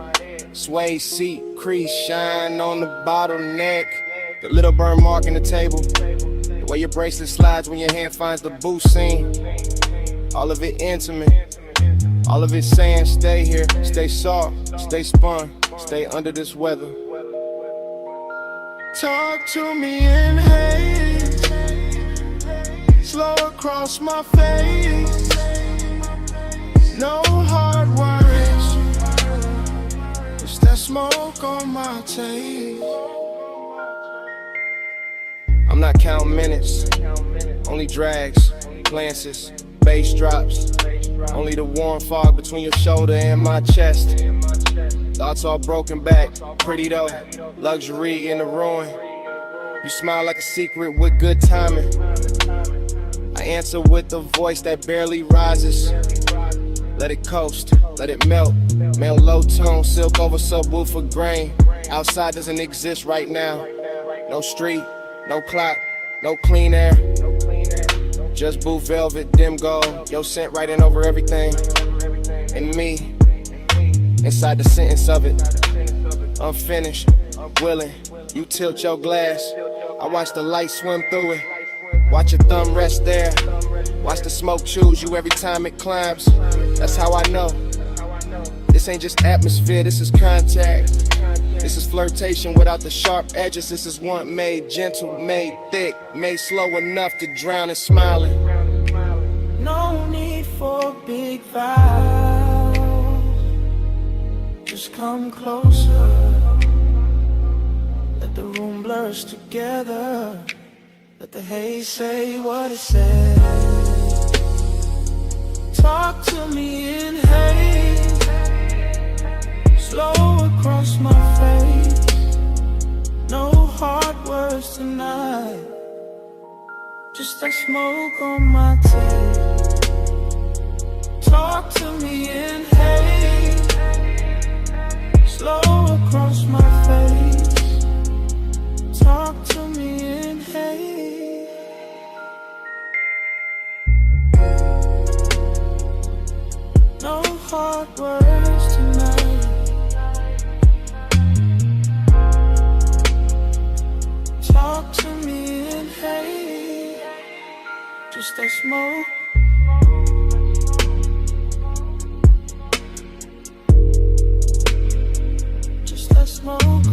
Sway seat, crease, shine on the bottleneck. The little burn mark in the table, the way your bracelet slides when your hand finds the boot seam. All of it intimate, all of it saying stay here, stay soft, stay spun, stay under this weather. Talk to me in haze, slow across my face. No hard words, just that smoke on my tape. I'm not counting minutes, only drags, glances, bass drops. Only the warm fog between your shoulder and my chest. Thoughts all broken back, pretty though, luxury in the ruin. You smile like a secret with good timing. I answer with a voice that barely rises. Let it coast, let it melt. Male low tone, silk over subwoofer grain. Outside doesn't exist right now. No street, no clock, no clean air. Just booth velvet, dim gold. Your scent writing over everything. And me, inside the sentence of it. Unfinished, willing. You tilt your glass. I watch the light swim through it. Watch your thumb rest there. Watch the smoke choose you every time it climbs. That's how I know. This ain't just atmosphere, this is contact. This is flirtation without the sharp edges. This is one made gentle, made thick, made slow enough to drown in smiling. No need for big vows, just come closer. Let the room blurs together. Let the haze say what it says. Talk to me in haze, slow across my face. No hard words tonight, just that smoke on my tape. Talk to me in haze, slow across my face. Talk to me in haze. No hard words tonight, talk to me in haze. Just that smoke. Just that smoke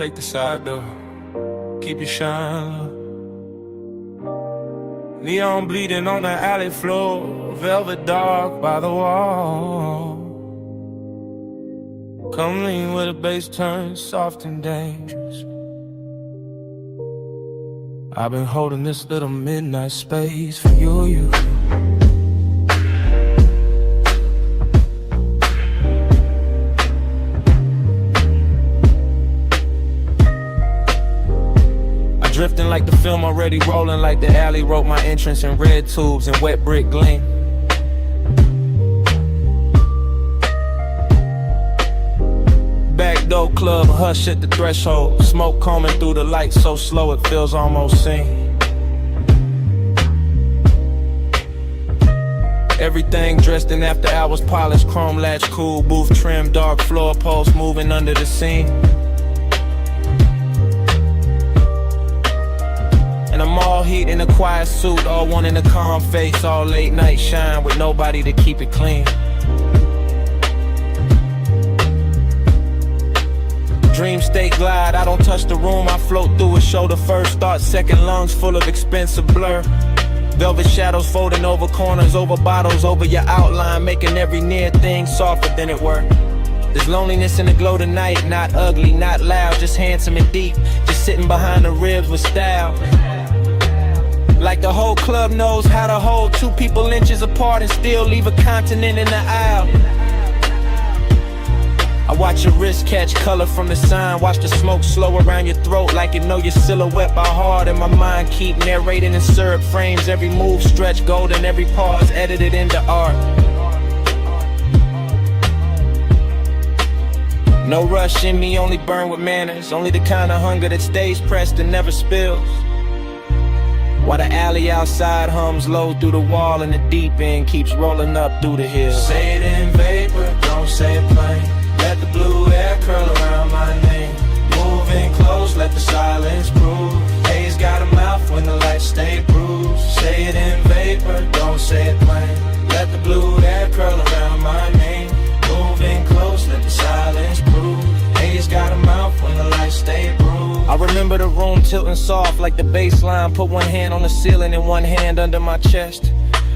take the side door. Keep your shine low. Neon bleeding on the alley floor, velvet dark by the wall. Come lean where the bass turns soft and dangerous. I've been holding this little midnight space for you. Drifting like the film already rolling, like the alley wrote my entrance in red tubes and wet brick gleam. Backdoor club, hush at the threshold. Smoke combing through the lights so slow it feels almost seen. Everything dressed in after hours, polished, chrome latch, cool, booth trim, dark floor posts moving under the scene. And I'm all heat in a quiet suit, all one in a calm face, all late night shine with nobody to keep it clean. Dream state glide, I don't touch the room, I float through it, shoulder first, thought second, lungs full of expensive blur. Velvet shadows folding over corners, over bottles, over your outline, making every near thing softer than it were. There's loneliness in the glow tonight, not ugly, not loud, just handsome and deep, just sitting behind the ribs with style. Like the whole club knows how to hold two people inches apart and still leave a continent in the aisle. I watch your wrist catch color from the sign, watch the smoke slow around your throat like you know your silhouette by heart. And my mind keep narrating in syrup frames, every move stretch golden, every pause edited into art. No rush in me, only burn with manners, only the kind of hunger that stays pressed and never spills. While the alley outside hums low through the wall and the deep end keeps rolling up through the hills. Say it in vapor, don't say it plain. Let the blue air curl around my name. Moving close, let the silence prove. Haze got a mouth when the lights stay bruised. Say it in vapor, don't say it plain. Let the blue air curl around my name. Moving close, let the silence prove. Haze got a mouth when the lights stay bruised. I remember the room tilting soft like the bass line. Put one hand on the ceiling and one hand under my chest.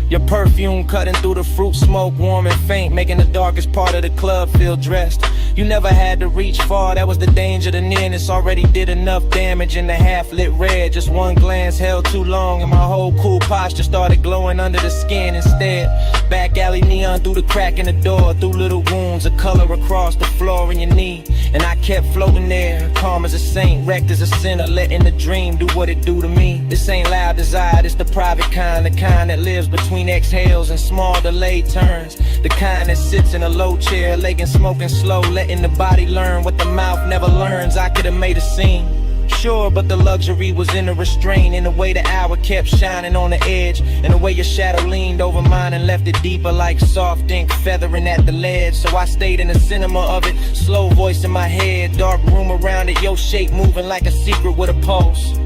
Your perfume cutting through the fruit smoke, warm and faint, making the darkest part of the club feel dressed. You never had to reach far, that was the danger. The nearness already did enough damage in the half-lit red. Just one glance held too long and my whole cool posture started glowing under the skin instead. Back alley neon through the crack in the door, through little wounds, a color across the floor in your knee. And I kept floating there, calm as a saint, wrecked as a sinner, letting the dream do what it do to me. This ain't loud desire, it's the private kind, the kind that lives between exhales and small delayed turns. The kind that sits in a low chair, legging smoking slow, letting the body learn what the mouth never learns. I could've made a scene, sure, but the luxury was in the restraint, in the way the hour kept shining on the edge, and the way your shadow leaned over mine and left it deeper like soft ink feathering at the ledge. So I stayed in the cinema of it, slow voice in my head, dark room around it, your shape moving like a secret with a pulse.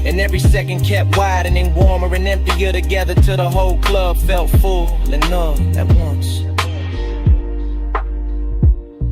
And every second kept widening, warmer and emptier together till the whole club felt full and numb at once.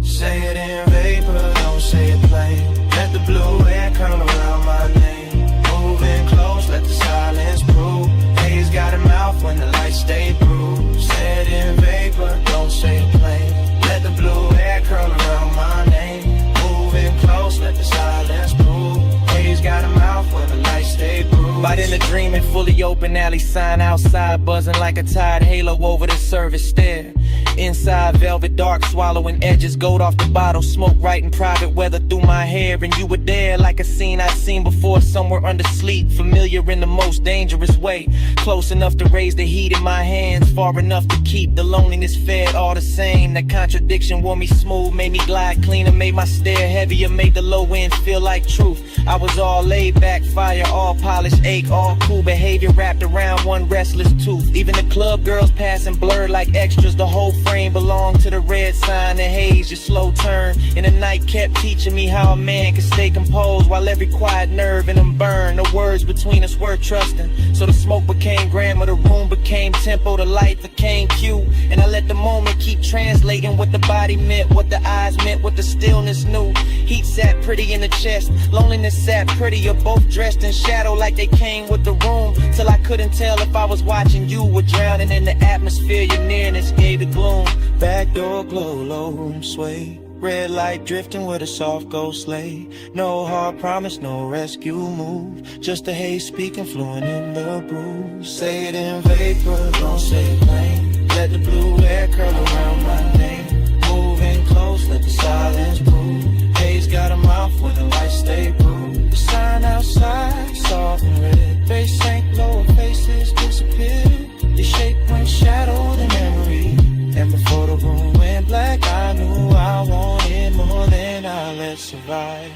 Say it in vapor, don't say it plain. Let the blue air curl around my name. Moving close, let the silence prove. Haze got a mouth when the lights stay bruised. Say it in vapor, don't say it plain. Let the blue air curl around my name. Moving close, let the silence prove. Haze got a mouth when the lights stay bruised. By then the dreaming, fully open alley sign outside, buzzing like a tide halo over the service stair. Inside velvet dark, swallowing edges, gold off the bottle, smoke right in private weather through my hair. And you were there like a scene I'd seen before, somewhere under sleep, familiar in the most dangerous way. Close enough to raise the heat in my hands, far enough to keep the loneliness fed all the same. That contradiction wore me smooth, made me glide cleaner, made my stare heavier, made the low end feel like truth. I was all laid back, fire, all polished, ache, all cool behavior wrapped around one restless tooth. Even the club girls passing blurred like extras, the whole frame belonged to the red sign, the haze, your slow turn. And the night kept teaching me how a man can stay composed while every quiet nerve in him burned. No words between us were trusting, so the smoke became grammar, the room became tempo, the light became cue. And I let the moment keep translating what the body meant, what the eyes meant, what the stillness knew. Heat sat pretty in the chest, loneliness sat prettier, both dressed in shadow like they came with the room. Till I couldn't tell if I was watching you or drowning in the atmosphere. Your nearness gave the gloom. Back door glow, low room sway. Red light drifting with a soft ghost sleigh. No hard promise, no rescue move. Just the haze speaking, fluent in the brew. Say it in vapor, don't say it plain. Let the blue air curl around my name. Moving close, let the silence prove. Haze got a mouth when the lights stay blue. The sign outside, soft and red. Face sank lower, faces disappeared. Your shape went shadow to memory. And before the room went black, I knew I wanted more than I let survive.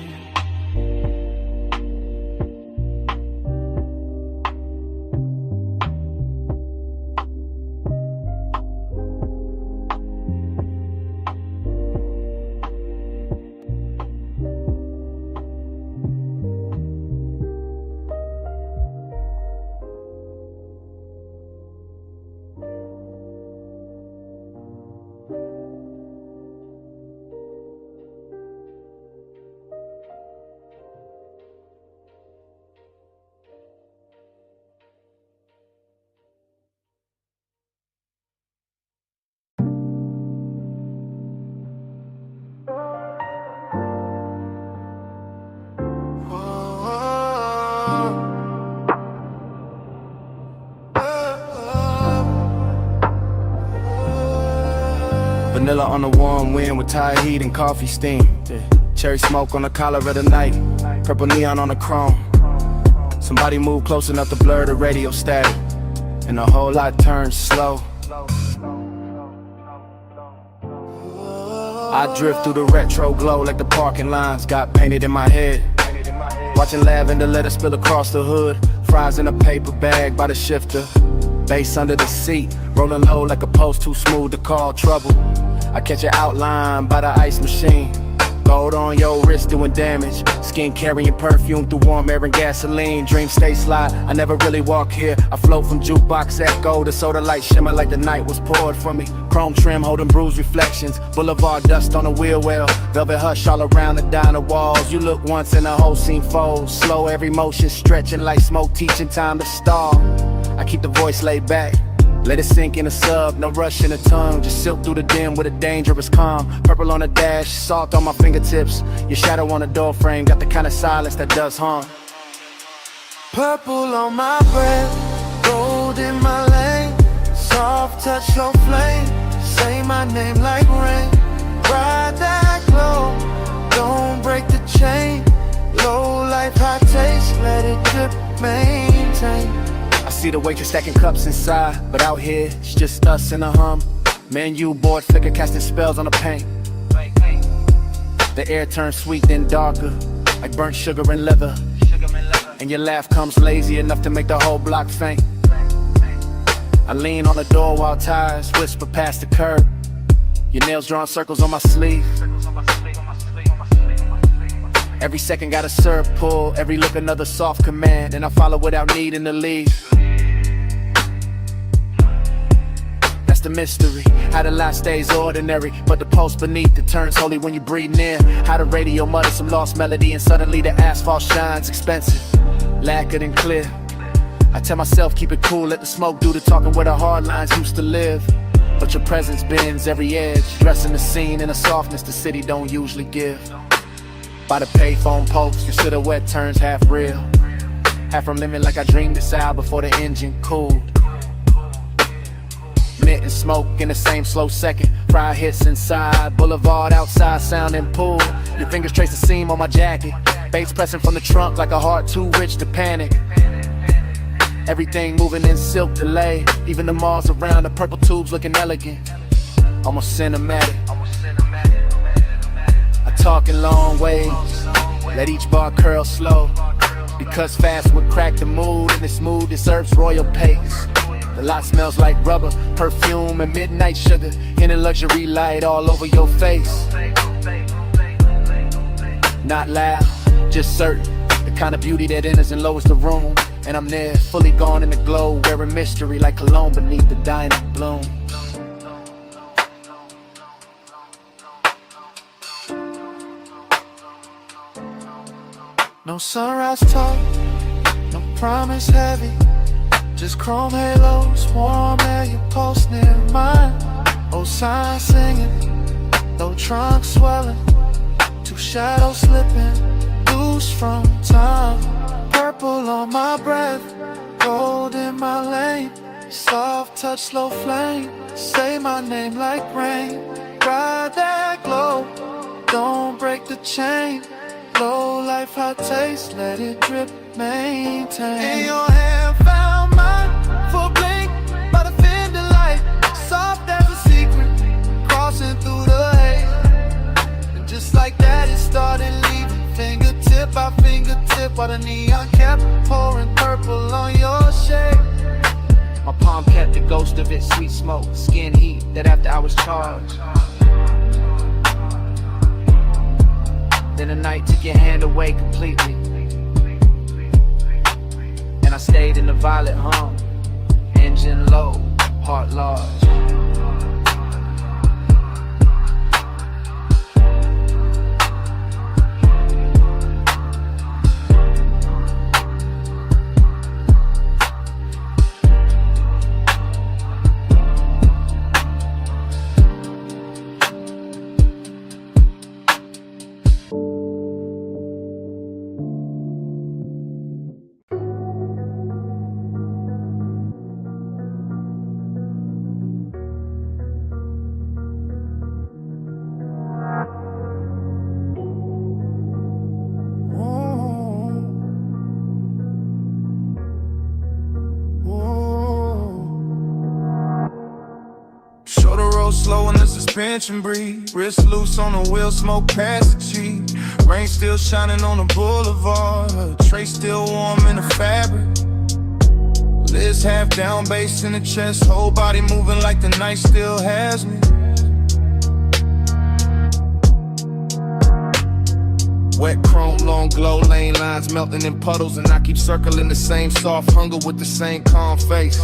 Vanilla on the warm wind with Thai heat and coffee steam. Cherry smoke on the collar of the night. Purple neon on the chrome. Somebody move close enough to blur the radio static. And the whole lot turns slow. I drift through the retro glow like the parking lines got painted in my head. Watching lavender let it spill across the hood. Fries in a paper bag by the shifter. Bass under the seat, rolling low like a post too smooth to call trouble. I catch your outline by the ice machine. Gold on your wrist doing damage. Skin carrying perfume through warm air and gasoline. Dreams stay sly, I never really walk here. I float from jukebox echo to soda light shimmer like the night was poured for me. Chrome trim holding bruised reflections. Boulevard dust on the wheel well. Velvet hush all around the diner walls. You look once and the whole scene folds. Slow every motion stretching like smoke teaching time to stall. I keep the voice laid back. Let it sink in a sub, no rush in the tongue. Just silk through the dim with a dangerous calm. Purple on the dash, salt on my fingertips. Your shadow on the door frame, got the kind of silence that does harm. Purple on my breath, gold in my lane. Soft touch, slow flame. Say my name like rain. Ride that glow, don't break the chain. Low life, high taste, let it drip, maintain. I see the waitress stacking cups inside, but out here, it's just us in a hum. Menu board flicker casting spells on the paint. The air turns sweet then darker, like burnt sugar and leather. And your laugh comes lazy enough to make the whole block faint. I lean on the door while tires whisper past the curb. Your nails drawing circles on my sleeve. Every second got a syrup pull, every look another soft command. And I follow without needing to leave. That's the mystery, how the life stays ordinary, but the pulse beneath it turns holy when you breathe near. How the radio mutters some lost melody and suddenly the asphalt shines expensive, lacquered and clear. I tell myself keep it cool, let the smoke do the talking where the hard lines used to live. But your presence bends every edge, dressing the scene in a softness the city don't usually give. By the payphone post, your silhouette turns half real. Half from living like I dreamed this out before the engine cooled. Mint and smoke in the same slow second. Fry hits inside, boulevard outside sounding pool. Your fingers trace the seam on my jacket. Bass pressing from the trunk like a heart too rich to panic. Everything moving in silk delay. Even the malls around, the purple tubes looking elegant. Almost cinematic. Talk in long ways, let each bar curl slow. Because fast would crack the mood, and this mood deserves royal pace. The lot smells like rubber, perfume, and midnight sugar. In a luxury light all over your face. Not loud, just certain. The kind of beauty that enters and lowers the room. And I'm there, fully gone in the glow, wearing mystery like cologne beneath the dying bloom. No sunrise talk, no promise heavy, just chrome halos, warm air, your pulse near mine. Old signs singing, low trunk swelling, two shadows slipping, loose from time. Purple on my breath, gold in my lane, soft touch, slow flame, say my name like rain. Ride that glow, don't break the chain. Low life, hot taste, let it drip, maintain. In your hand, found mine for a blink by the fender light, soft as a secret, crossing through the haze. And just like that, it started leaving, fingertip by fingertip, while the neon kept pouring purple on your shade. My palm kept the ghost of it, sweet smoke, skin heat, that after I was charged. Then the night took your hand away completely, and I stayed in the violet hum, engine low, heart large. Slow in the suspension breathe, wrist loose on the wheel, smoke past the cheek. Rain still shining on the boulevard, tray still warm in the fabric. Lids half down, bass in the chest, whole body moving like the night still has me. Wet chrome, long glow, lane lines melting in puddles, and I keep circling the same soft hunger with the same calm face.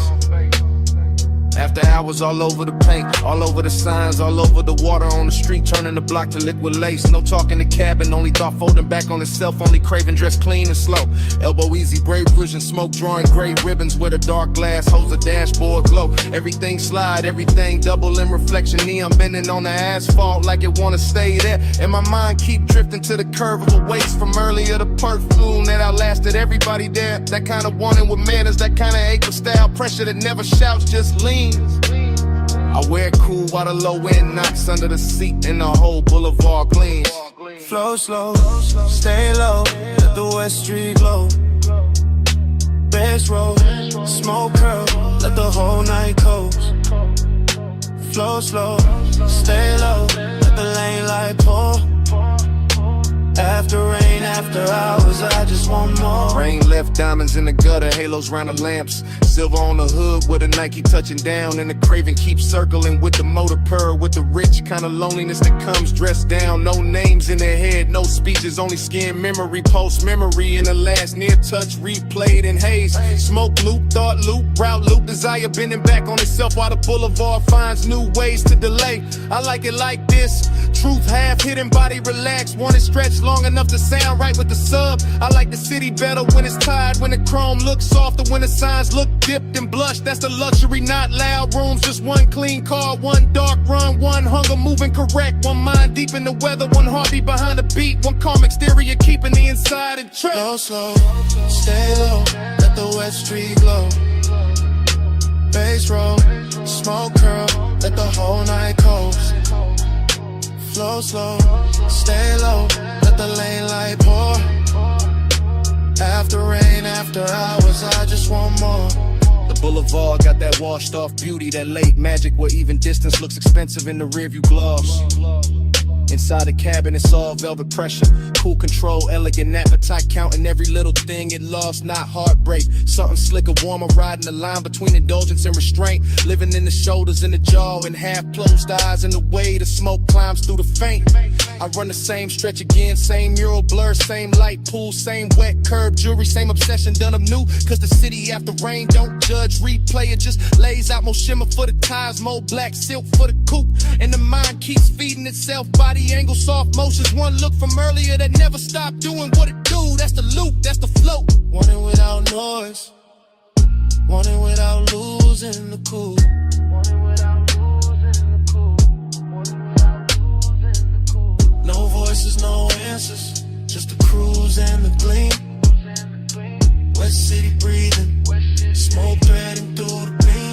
After hours all over the paint, all over the signs, all over the water on the street, turning the block to liquid lace. No talking the cabin, only thought folding back on itself, only craving dress clean and slow. Elbow easy, brave vision, smoke drawing gray ribbons with a dark glass holds a dashboard glow. Everything slide, everything double in reflection, neon bending on the asphalt like it wanna stay there. And my mind keep drifting to the curve of a waist from earlier, the perfume that outlasted everybody there. That kind of wanting with manners, that kind of ache with style, pressure that never shouts, just lean. I wear it cool while the low end knocks under the seat and the whole boulevard gleams. Flow slow, stay low, let the West Street glow. Bass roll, smoke curl, let the whole night coast. Flow slow, stay low, let the lane light pour. After rain, after hours, I just want more. Rain left diamonds in the gutter, halos round the lamps. Silver on the hood with a Nike touching down, and the craving keeps circling with the motor purr, with the rich kind of loneliness that comes dressed down. No names in their head, no speeches, only skin memory, post memory in the last near touch, replayed in haze. Smoke loop, thought loop, route loop, desire bending back on itself while the boulevard finds new ways to delay. I like it like this, truth half hidden, body relaxed, want it stretched long enough to sound right with the sub. I like the city better when it's tired, when the chrome looks softer, when the signs look dipped and blushed. That's the luxury, not loud rooms, just one clean car, one dark run, one hunger moving correct, one mind deep in the weather, one heartbeat behind the beat, one calm exterior keeping the inside in check. Flow slow, stay low, let the West Street glow. Bass roll, smoke curl, let the whole night coast. Flow slow, stay low, let the lane light pour. After rain, after hours, I just want more. The boulevard got that washed off beauty, that late magic where even distance looks expensive in the rearview gloss. Inside the cabin, it's all velvet pressure. Cool control, elegant appetite, counting every little thing it lost, not heartbreak. Something slicker, warmer, riding the line between indulgence and restraint. Living in the shoulders and the jaw, and half closed eyes, and the way the smoke climbs through the faint. I run the same stretch again, same mural blur, same light pool, same wet curb jewelry, same obsession done up new. Cause the city after rain don't judge, replay it, just lays out more shimmer for the tires, more black silk for the coupe. And the mind keeps feeding itself, body angle, soft motions. One look from earlier that never stopped doing what it do. That's the loop, that's the flow. Want it without noise, want it without losing the cool. No voices, no answers, just the cruise and the gleam. West City breathing, smoke threading through the beam.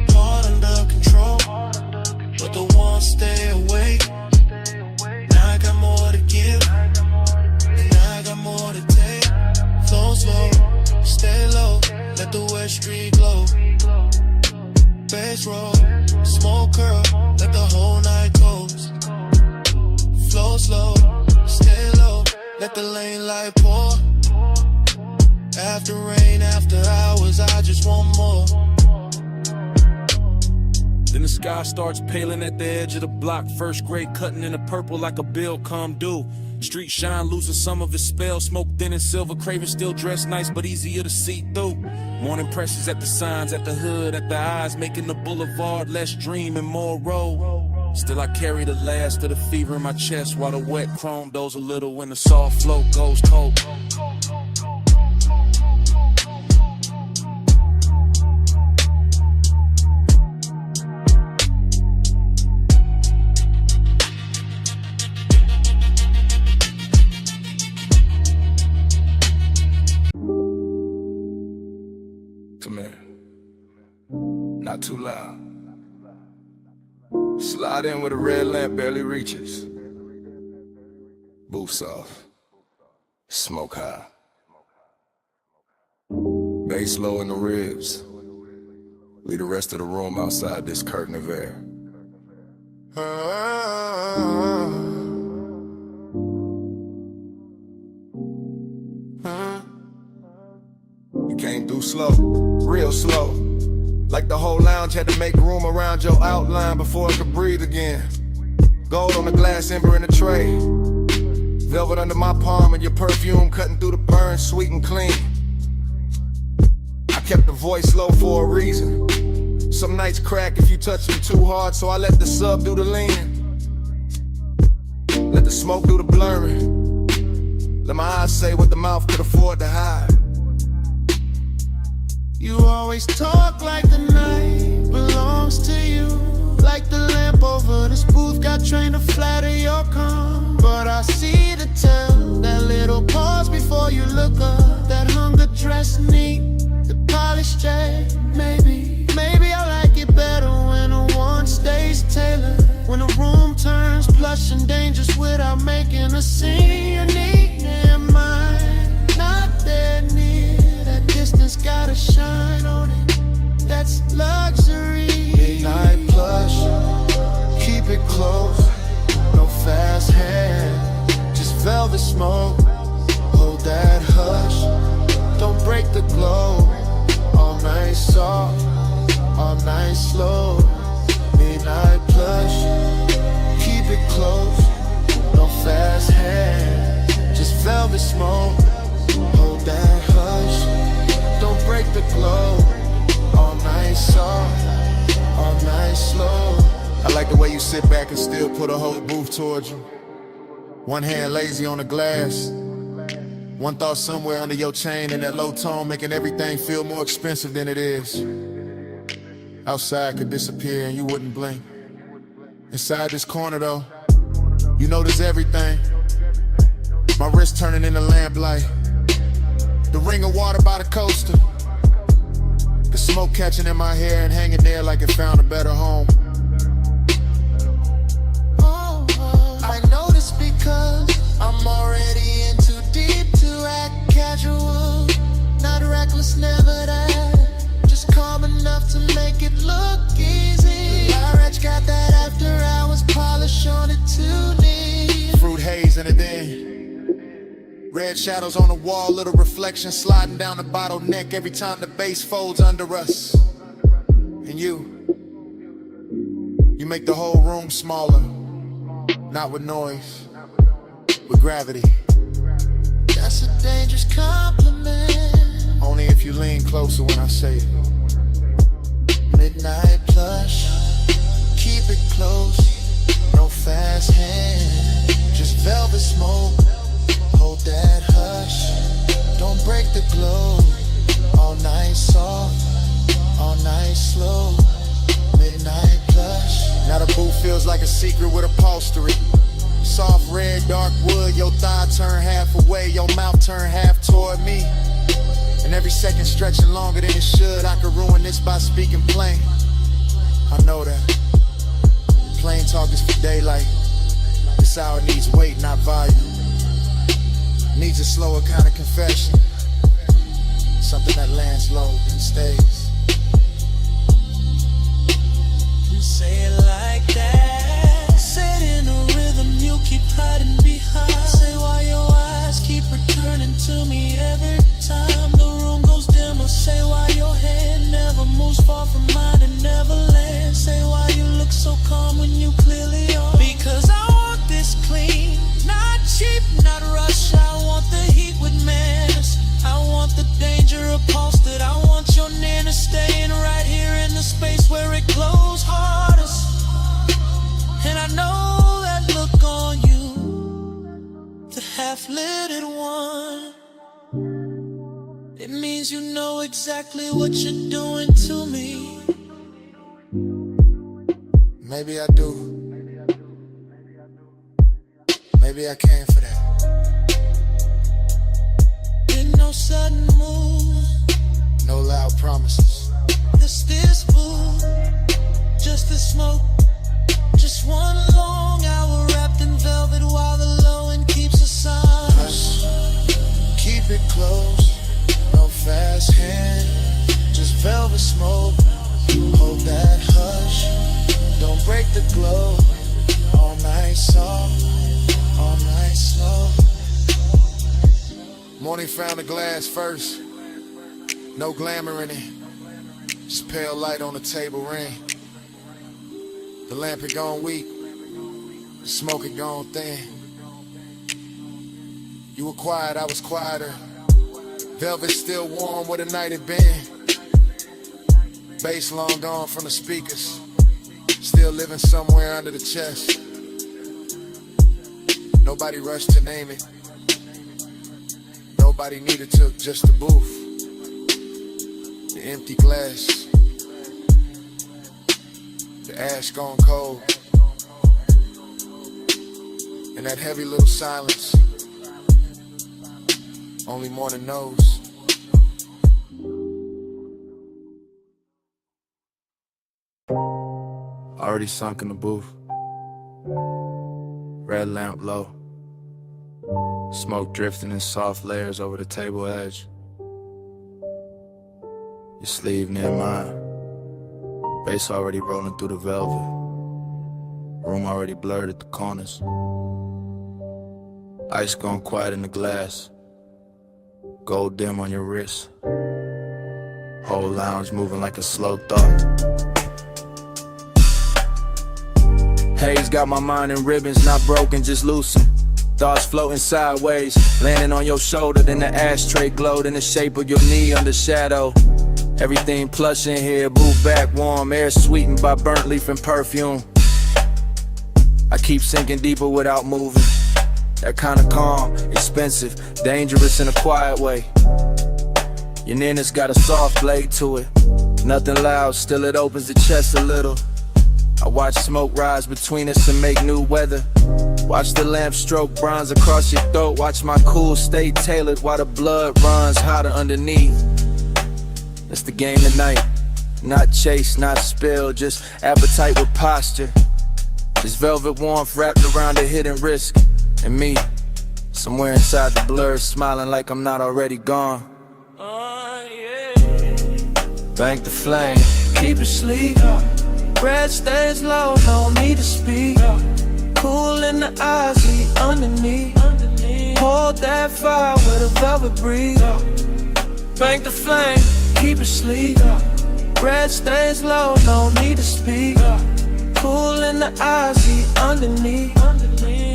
Heart under control, but the one stay away. Now I got more to give, and I got more to take. Flow slow, stay low, let the West Street glow. Bass roll, smoke curl, let the whole night close. Flow slow, stay low, let the lane light pour. After rain, after hours, I just want more. Then the sky starts paling at the edge of the block. First grade cutting in the purple like a bill come due. Street shine losing some of its spell. Smoke thin and silver, craving still dressed nice but easier to see through. Morning pressures at the signs, at the hood, at the eyes, making the boulevard less dream and more road. Still I carry the last of the fever in my chest, while the wet chrome does a little when the soft flow goes cold. Come here. Not too loud. Slide in with a red lamp barely reaches. Booth soft. Smoke high. Bass low in the ribs. Leave the rest of the room outside this curtain of air. You came through slow, real slow. Like the whole lounge had to make room around your outline before it could breathe again. Gold on the glass, ember in the tray. Velvet under my palm and your perfume cutting through the burn, sweet and clean. I kept the voice low for a reason. Some nights crack if you touch me too hard, so I let the sub do the leaning. Let the smoke do the blurring. Let my eyes say what the mouth could afford to hide. You always talk like the night belongs to you. Like the lamp over this booth got trained to flatter your calm. But I see the tell, that little pause before you look up. That hunger dress neat, the polished jet. Maybe I like it better when the one stays tailored. When the room turns plush and dangerous without making a scene. You need in mind, not that near. That distance gotta shine on it, that's luxury. Midnight plush, keep it close. No fast hand, just velvet smoke. Hold that hush, don't break the glow. All night soft, all night slow. Midnight plush, keep it close. No fast hand, just velvet smoke. Hold that hush, don't break the glow. All night soft, all night slow. I like the way you sit back and still put a whole booth towards you. One hand lazy on the glass. One thought somewhere under your chain in that low tone, making everything feel more expensive than it is. Outside could disappear and you wouldn't blink. Inside this corner though, you notice everything. My wrist turning into lamplight. The ring of water by the coaster. The smoke catching in my hair and hanging there like it found a better home. I notice because I'm already in too deep to act casual. Not reckless, never that. Just calm enough to make it look easy. Large got that after hours polish on it too. Red shadows on the wall, little reflection sliding down the bottleneck every time the bass folds under us. And you make the whole room smaller, not with noise, with gravity. That's a dangerous compliment. Only if you lean closer when I say it. Midnight plush, keep it close, no fast hand, just velvet smoke, hold that hush, don't break the glow, all night soft, all night slow, midnight plush. Now the booth feels like a secret with upholstery. Soft red, dark wood, your thigh turn half away, your mouth turn half toward me. And every second stretching longer than it should. I could ruin this by speaking plain. I know that. Plain talk is for daylight. This hour needs weight, not volume. Needs a slower kind of confession. Something that lands low and stays. You say it like that. Say it in a rhythm you keep hiding behind. Say why your eyes keep returning to me every time the room goes dimmer. Say why your hand never moves far from mine and never lands. Say why you look so calm when you clearly are. Because I want this clean, not cheap, not rush. I want the heat with manners. I want the danger upholstered. I want your nana staying right here in the space where it glows hardest. And I know that look on you, the half-lidded one. It means you know exactly what you're doing to me. Maybe I do. Maybe I came for that. Ain't no sudden move, no loud promises. Just this food, just the smoke. Just one long hour wrapped in velvet while the low end keeps us on. Hush, keep it close, no fast hand, just velvet smoke. Hold that hush, don't break the glow. All night soft, all night slow. Morning found the glass first, no glamour in it, just pale light on the table ring. The lamp had gone weak, the smoke had gone thin. You were quiet, I was quieter. Velvet still warm where the night had been. Bass long gone from the speakers, still living somewhere under the chest. Nobody rushed to name it. Nobody needed to, just the booth. The empty glass. The ash gone cold. And that heavy little silence. Only morning knows. Already sunk in the booth. Red lamp low. Smoke drifting in soft layers over the table edge. Your sleeve near mine. Bass already rolling through the velvet. Room already blurred at the corners. Ice gone quiet in the glass. Gold dim on your wrist. Whole lounge moving like a slow thought. Haze got my mind in ribbons, not broken, just loosened. Thoughts floating sideways, landing on your shoulder. Then the ashtray glowed in the shape of your knee under shadow. Everything plush in here, booth back warm, air sweetened by burnt leaf and perfume. I keep sinking deeper without moving. That kind of calm, expensive, dangerous in a quiet way. Your nana's got a soft blade to it. Nothing loud, still it opens the chest a little. I watch smoke rise between us and make new weather. Watch the lamp stroke bronze across your throat. Watch my cool stay tailored while the blood runs hotter underneath. That's the game tonight. Not chase, not spill, just appetite with posture. This velvet warmth wrapped around a hidden risk. And me, somewhere inside the blur, smiling like I'm not already gone. Bank the flame, keep it sleep. Breath stays low, no need to speak. Cool in the eyes, we underneath. Pour Hold that fire with a velvet breeze. Bank the flame, keep it sleek. Red stains low, no need to speak. Cool in the eyes, see underneath.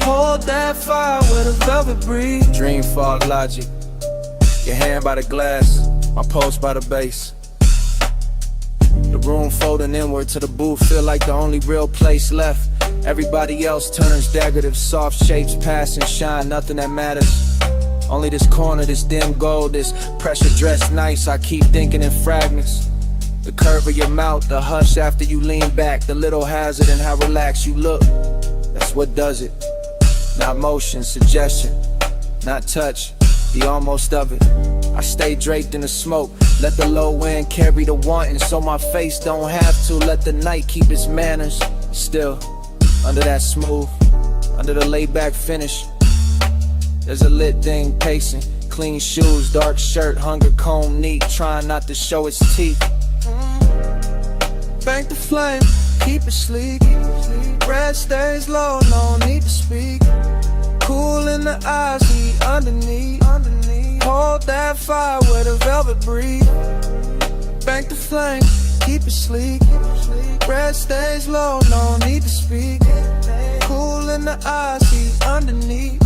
Hold that fire with a velvet breeze. Dream fog logic. Your hand by the glass, my pulse by the base. The room folding inward to the booth, feel like the only real place left. Everybody else turns decorative, soft shapes pass and shine, nothing that matters. Only this corner, this dim gold, this pressure dressed nice, I keep thinking in fragments. The curve of your mouth, the hush after you lean back, the little hazard in how relaxed you look. That's what does it. Not motion, suggestion, not touch, the almost of it. I stay draped in the smoke, let the low wind carry the wanting, so my face don't have to. Let the night keep its manners. Still, under that smooth, under the laid back finish, there's a lit thing pacing. Clean shoes, dark shirt, hunger comb neat, trying not to show its teeth. Bank the flame, keep it sleek. Red stays low, no need to speak. Cool in the eyes, heat underneath. Hold that fire with a velvet breeze. Bank the flame, keep it sleek. Red stays low, no need to speak. Cool in the eyes, heat underneath.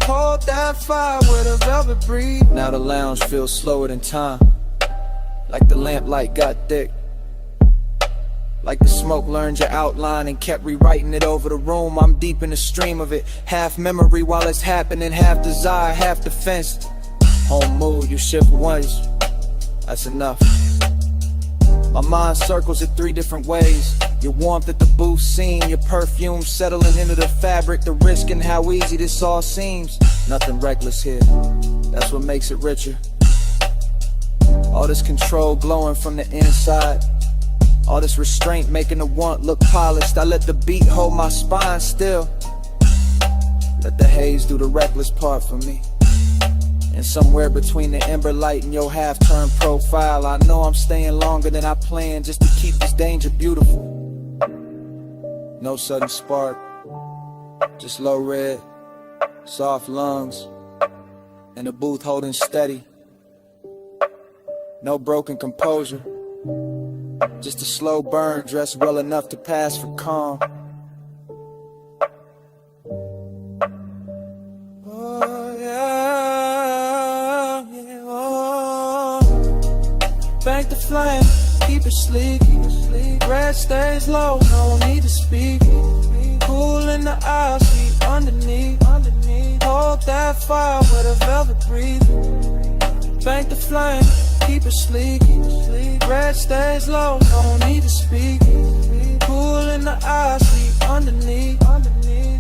Hold that fire with a velvet breeze. Now the lounge feels slower than time, like the lamplight got thick, like the smoke learned your outline and kept rewriting it over the room. I'm deep in the stream of it, half memory while it's happening, half desire, half defense. Home mood, you shift once, that's enough. My mind circles it 3 different ways. Your warmth at the booth scene, your perfume settling into the fabric, the risk and how easy this all seems. Nothing reckless here, that's what makes it richer. All this control glowing from the inside, all this restraint making the want look polished. I let the beat hold my spine still, let the haze do the reckless part for me. And somewhere between the ember light and your half-turned profile, I know I'm staying longer than I planned just to keep this danger beautiful. No sudden spark, just low red, soft lungs, and the booth holding steady. No broken composure, just a slow burn dressed well enough to pass for calm. Oh yeah, yeah, oh. Bank the flame, keep it sleek. Red stays low, no need to speak. Cool in the eyes, heat underneath. Hold that fire with a velvet breeze. Bank the flame, keep it sleek. Red stays low, no need to speak. Cool in the eyes, heat underneath.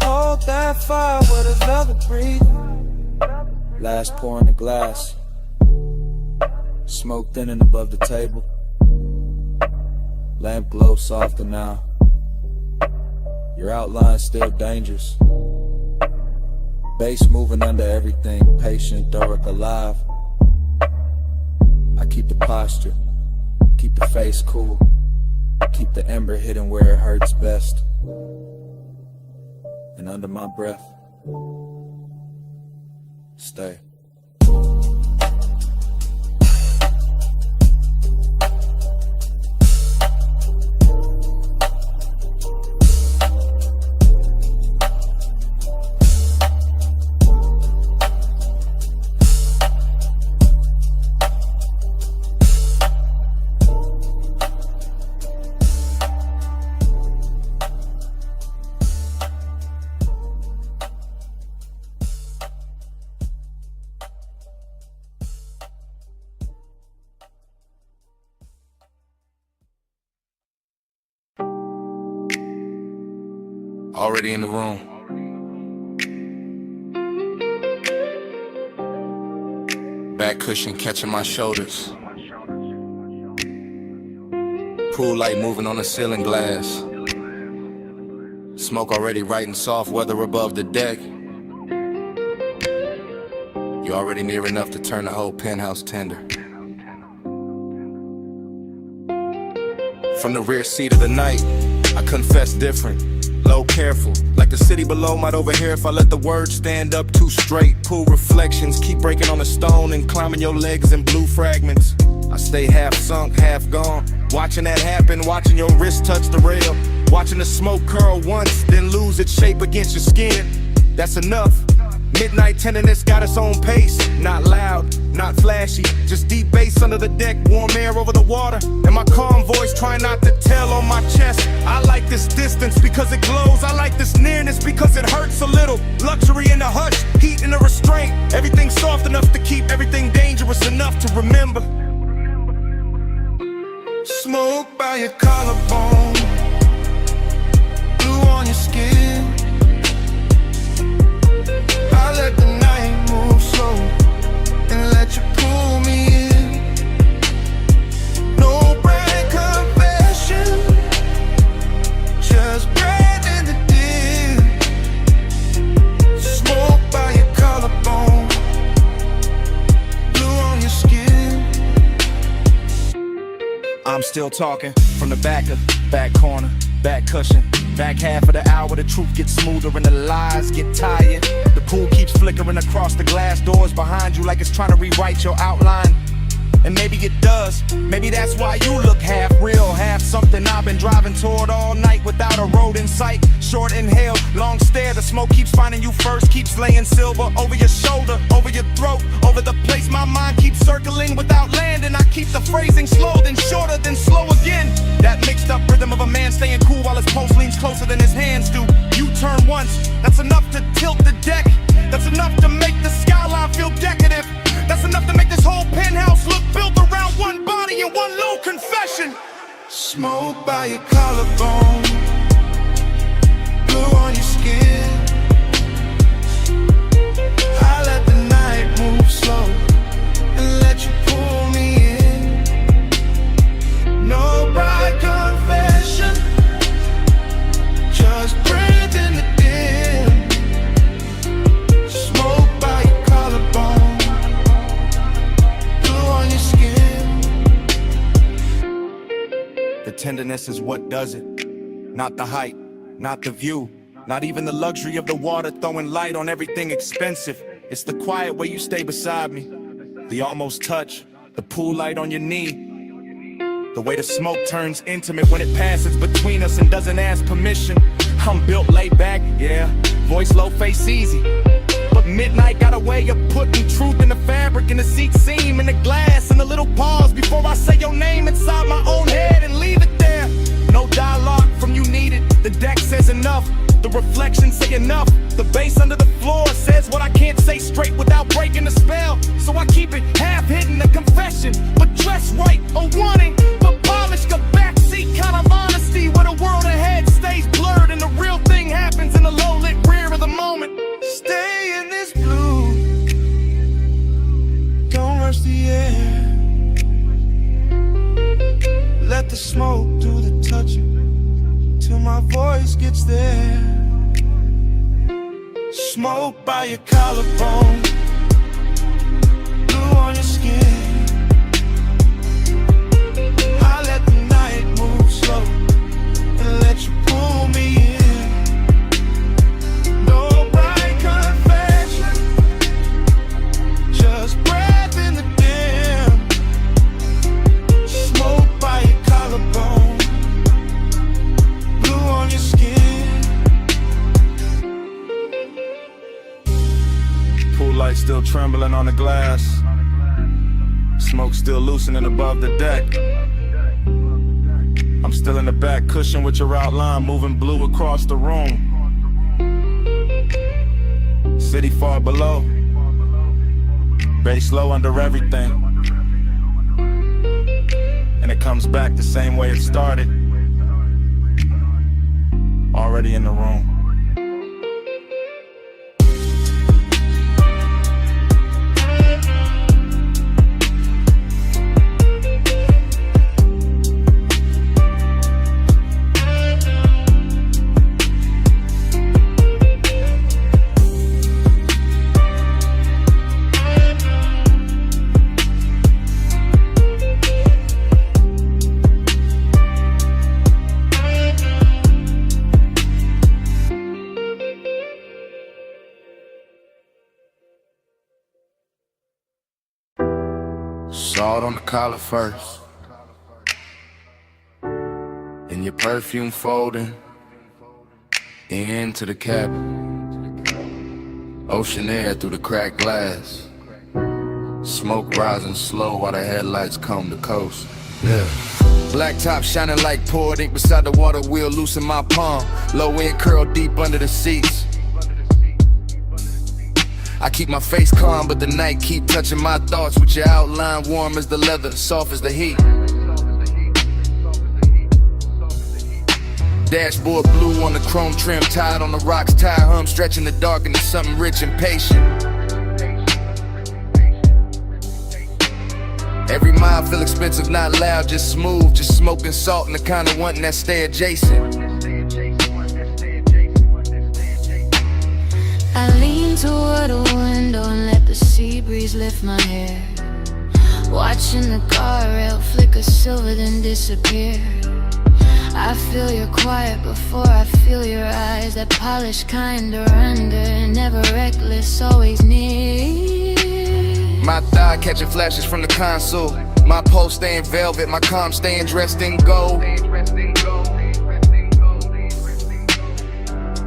Hold that fire with a velvet breeze. Last pour in the glass, smoke thinning above the table. Lamp glow softer now, your outline still dangerous. Bass moving under everything, patient, Doric alive. I keep the posture, keep the face cool, keep the ember hidden where it hurts best. And under my breath, stay. Already in the room. Back cushion catching my shoulders. Pool light moving on the ceiling glass. Smoke already writing soft weather above the deck. You're already near enough to turn the whole penthouse tender. From the rear seat of the night, I confess different. Low, careful, like the city below might overhear if I let the words stand up too straight. pool reflections. Keep breaking on the stone and climbing your legs in blue fragments. I stay half sunk, half gone. Watching that happen, watching your wrist touch the rail. Watching the smoke curl once, then lose its shape against your skin. That's enough. Midnight tenderness got its own pace. Not loud, not flashy, just deep bass under the deck, warm air over the water, and my calm voice trying not to tell on my chest. I like this distance because it glows. I like this nearness because it hurts a little. Luxury in the hush, heat in the restraint. Everything soft enough to keep everything dangerous enough to remember. Smoke by your collarbone, blue on your skin. I let the night move slow and let you pull me in. No brand confession, just breath in the dim. Smoke by your collarbone, blue on your skin. I'm still talking from the back corner, back cushion. Back half of the hour, the truth gets smoother and the lies get tired. The pool keeps flickering across the glass doors behind you like it's trying to rewrite your outline. And maybe it does. Maybe that's why you look half real, half something I've been driving toward all night without a road in sight. Short inhale, long stare, the smoke keeps finding you first, keeps laying silver over your shoulder, over your throat, over the place my mind keeps circling without landing. I keep the phrasing slow, then shorter, then slow again. That mixed up rhythm of a man staying cool while his pulse leans closer than his hands do. You turn once, that's enough to tilt the deck. That's enough to make the skyline feel decadent. That's enough to make this whole penthouse look built around one body and one low confession. Smoke by your collarbone, blue on your skin. I let the night move slow and let you pull me in. No bride confession, just breathe in the dim. Smoke by your collarbone, blue on your skin. The tenderness is what does it, not the height, not the view, not even the luxury of the water throwing light on everything expensive. It's the quiet way you stay beside me, the almost touch, the pool light on your knee. The way the smoke turns intimate when it passes between us and doesn't ask permission. I'm built laid back, yeah, voice low, face easy. But midnight got a way of putting truth in the fabric, in the seat seam, in the glass, and a little pause before I say your name inside my own head and leave it there. No dialogue from you needed, the deck says enough. The reflections say enough. The bass under the floor says what I can't say straight without breaking the spell. So I keep it half hidden, a confession, but dressed right, a warning, but polished, a backseat kind of honesty where the world ahead stays blurred and the real thing happens in the low-lit rear of the moment. Stay in this blue, don't rush the air. Let the smoke do the touching till my voice gets there. Smoke by your collarbone, blue on your skin. I let the night move slow and let you pull me in. No bright confession, just breath in the dim. Smoke by your collarbone, blue on your skin. Pool light still trembling on the glass, smoke still loosening above the deck. I'm still in the back cushion with your outline moving blue across the room. City far below, bass low under everything, and it comes back the same way it started. Already in the room. Start on the collar first. And your perfume folding into the cabin. Ocean air through the cracked glass. Smoke rising slow while the headlights comb the coast. Yeah. Black top shining like poured ink beside the water wheel, loose in my palm. Low end curl deep under the seats. I keep my face calm, but the night keep touching my thoughts with your outline warm as the leather, soft as the heat. Dashboard blue on the chrome trim, tied on the rocks, tie hum, stretching the dark into something rich and patient. Every mile feel expensive, not loud, just smooth, just smoking salt and the kind of wanting that stay adjacent. I lean toward a window and let the sea breeze lift my hair, watching the guardrail flicker silver then disappear. I feel your quiet before I feel your eyes, that polished kind of render, never reckless, always near. My thigh catching flashes from the console, my pulse staying velvet, my calm staying dressed in gold.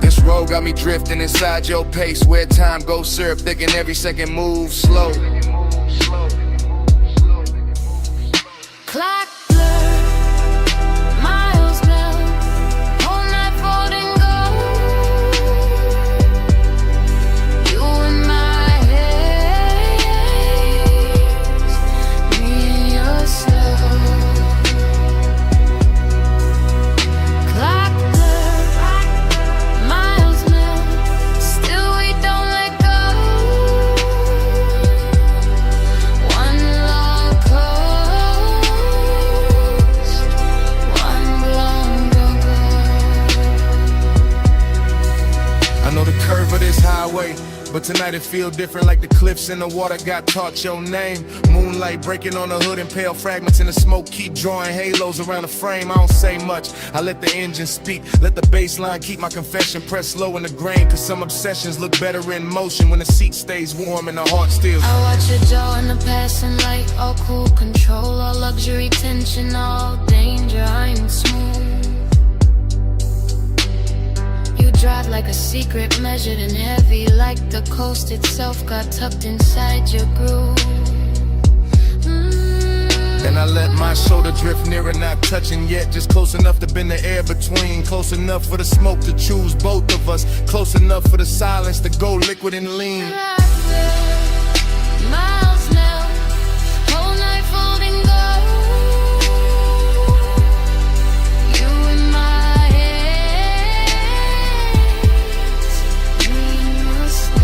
This road got me drifting inside your pace, where time goes syrup thick and every second moves slow. Clock blur, miles melt, whole night folding gold. You in my haze, me in your slow. Clock blur, miles melt, still we don't let go. One long coast, one long go-go. I know the curve of this highway, but tonight it feel different, like the cliffs in the water got taught your name. Moonlight breaking on the hood and pale fragments in the smoke keep drawing halos around the frame. I don't say much, I let the engine speak, let the bass line keep my confession pressed low in the grain. Cause some obsessions look better in motion when the seat stays warm and the heart still. I watch your jaw in the passing light, all cool control, all luxury tension, all danger, I ain't smooth. You drive like a secret, measured and heavy, like the coast itself got tucked inside your groove. And I let my shoulder drift nearer, not touching yet, just close enough to bend the air between, close enough for the smoke to choose both of us, close enough for the silence to go liquid and lean. Miles now, whole night folding gold. You in my hands, me in your slow.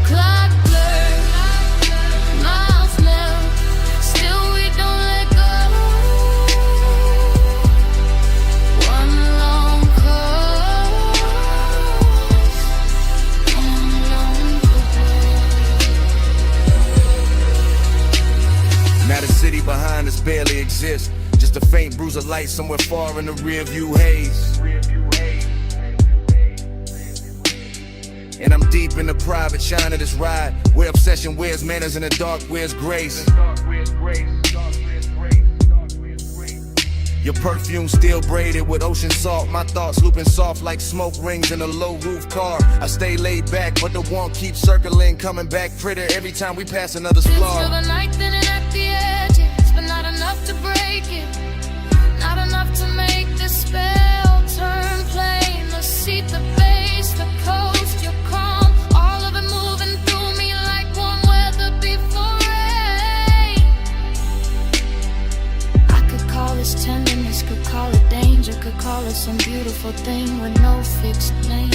Clock blur, miles now, still we don't let go. One long coast, one long Now the city behind us barely exists, just a faint bruise of light somewhere far in the rear view haze. And I'm deep in the private shine of this ride, where obsession wears manners and the dark wears grace. Your perfume still braided with ocean salt, my thoughts looping soft like smoke rings in a low roof car. I stay laid back, but the warmth keeps circling, coming back prettier every time we pass another Feel splar. the night thinning at the edges, but not enough to break it, not enough to make the spell turn plain. The seat, the bass, the coast, your calm, all of it moving through me like warm weather before rain. I could call this tenderness, could call it danger, could call it some beautiful thing with no fixed name.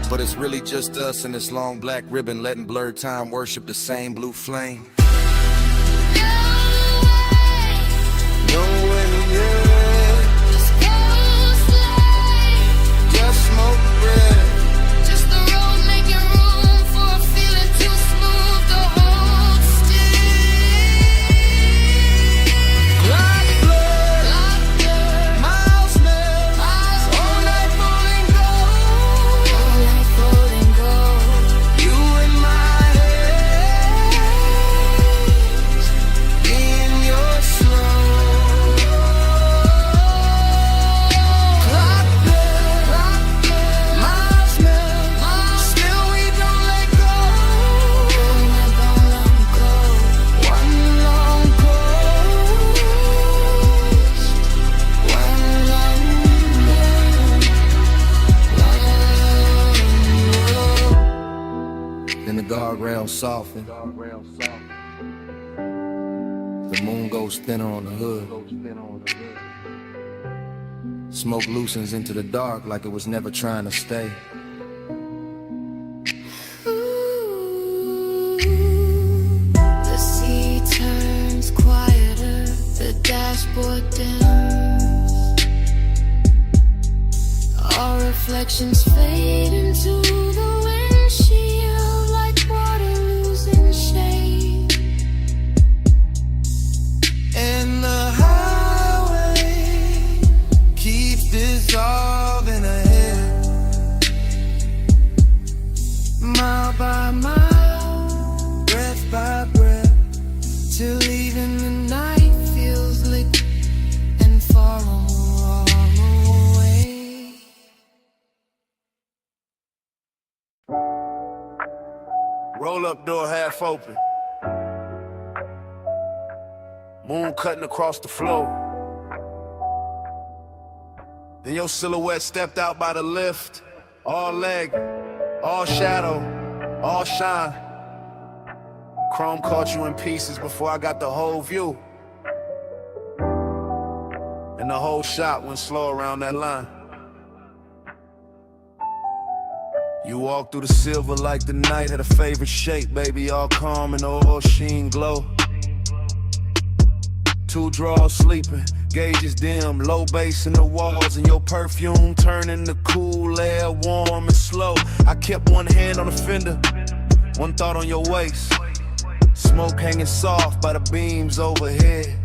But it's really just us and this long black ribbon, letting blurred time worship the same blue flame. No way, yeah. Just go slay, Just smoke bread. just the road making room for a feeling too smooth to hold still. Clock blur, Clock blur, miles melt, miles all night falling all night folding gold. soften. The moon goes thinner on the hood. Smoke loosens into the dark like it was never trying to stay. The sea turns quieter, the dashboard dims. Our reflections fade into the windshield like water losing shade. And the highway keeps dissolving ahead, mile by mile, breath by breath, till even the night feels liquid and far away. Roll up door half open. Moon cutting across the floor. Then your silhouette stepped out by the lift. All leg, all shadow, all shine. Chrome caught you in pieces before I got the whole view. And the whole shot went slow around that line. You walked through the silver like the night had a favorite shape, baby, all calm and the oil sheen glow. Two draws sleeping, gauges dim, low bass in the walls, and your perfume turning the cool air warm and slow. I kept one hand on the fender, one thought on your waist. Smoke hanging soft by the beams overhead.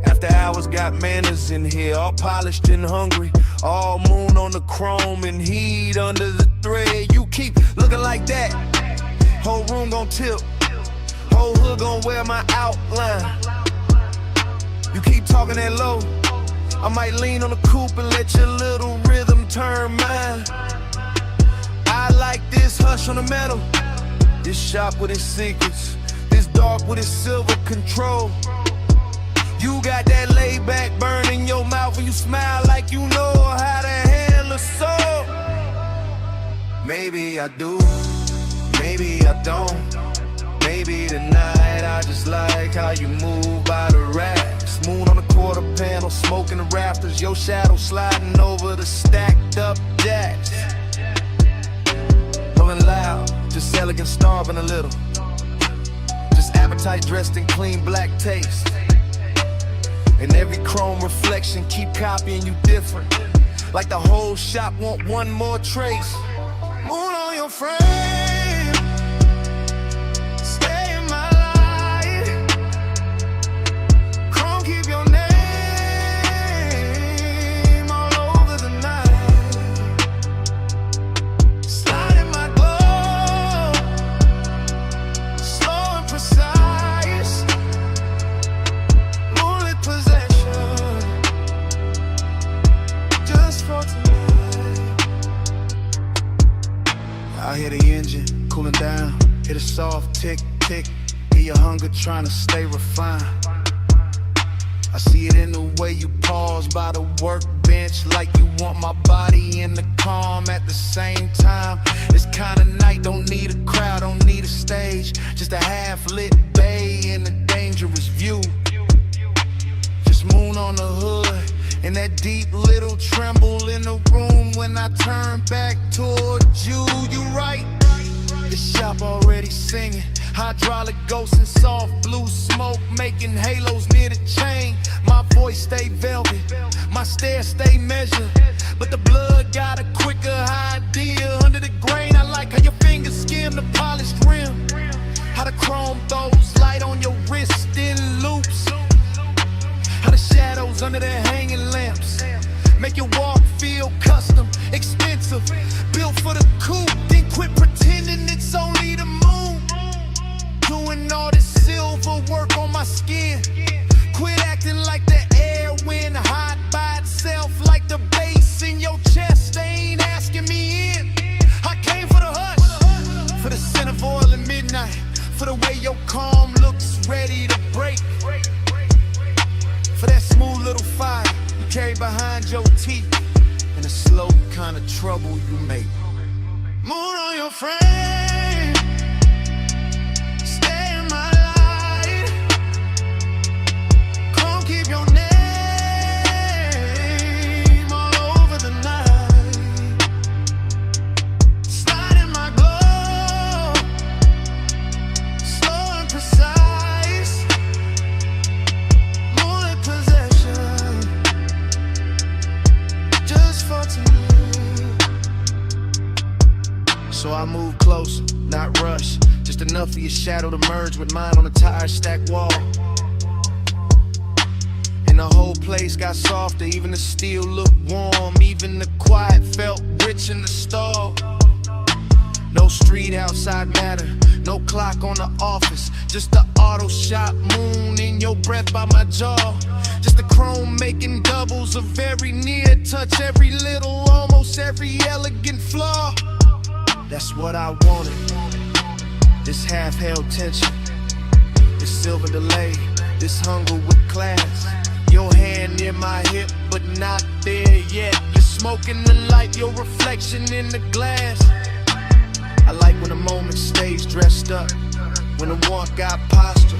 After hours got manners in here, all polished and hungry. All moon on the chrome and heat under the thread. You keep looking like that, whole room gon' tilt, whole hood gon' wear my outline. You keep talking that low, I might lean on the coupe and let your little rhythm turn mine. I like this hush on the metal, this shop with its secrets, this dark with its silver control. You got that laid back burn in your mouth when you smile like you know how to handle a soul. Maybe I do, maybe I don't. Maybe tonight I just like how you move by the racks. Moon on the quarter panel, smoking the rafters, your shadow sliding over the stacked up jacks. Pulling loud, just elegant, starving a little. Just appetite dressed in clean black taste. And every chrome reflection keep copying you different. Like the whole shop want one more trace. Moon on your frame, stay in my light. Chrome keep your name all over the night. Slide in my glow, slow and precise. Moonlit possession, just for tonight. I hear the engine cooling down, hear the soft tick, tick. Hear your hunger trying to stay refined. I see it in the way you pause by the workbench, like you want my body in the calm at the same time. This kind of night don't need a crowd, don't need a stage, just a half-lit bay and a dangerous view. Just moon on the hood and that deep little tremble in the room when I turn back towards you. You right, the shop already singing. Hydraulic ghosts and soft blue smoke making halos near the chain. My voice stay velvet, my stare stay measured, but the blood got a quicker idea under the grain. I like how your fingers skim the polished rim, how the chrome throws light on your wrist in loops, how the shadows under their hanging lamps make your walk feel custom, expensive, built for the coupe. Then quit pretending it's only the moon, doing all this silver work on my skin. Quit acting like the air went hot by itself, like the bass in your chest. They ain't asking me in. I came for the hush, for the scent of oil at midnight, for the way your calm looks ready to break, for that smooth little fire you carry behind your teeth, and the slow kind of trouble you make. Moon on your frame, enough for your shadow to merge with mine on the tire stack wall. And the whole place got softer, even the steel looked warm. Even the quiet felt rich in the stall. No street outside matter, no clock on the office. Just the auto shop moon in your breath by my jaw. Just the chrome making doubles, a very near touch. Every little, almost every elegant flaw. That's what I wanted. This half-held tension, this silver delay, this hunger with class. Your hand near my hip, but not there yet. You're smoking the light, your reflection in the glass. I like when a moment stays dressed up, when the warmth got posture,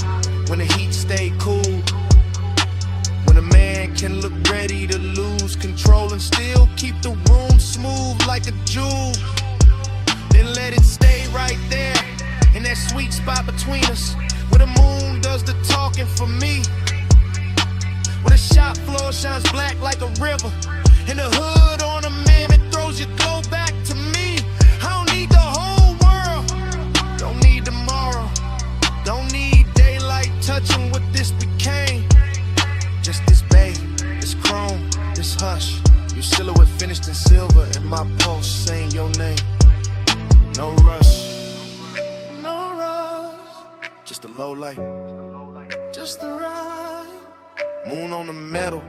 when the heat stay cool, when a man can look ready to lose control and still keep the room smooth like a jewel. Then let it stay right there, in that sweet spot between us, where the moon does the talking for me, where the shop floor shines black like a river, and the hood on a man that throws your glow back to me. I don't need the whole world, don't need tomorrow, don't need daylight touching what this became. Just this bay, this chrome, this hush, your silhouette finished in silver, and my pulse saying your name. No rush, no rush, just a low light, just the right. Moon on the metal,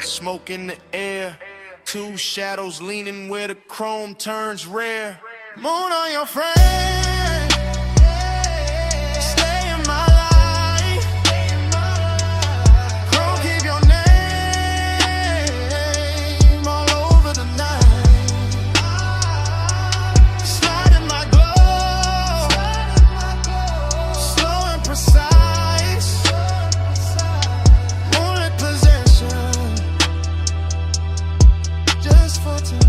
smoke in the air, two shadows leaning where the chrome turns rare. Moon on your frame, stay in my life. Chrome keep your name all over the night. Slide in my glow, slow and precise. Moonlit possession, just for tonight.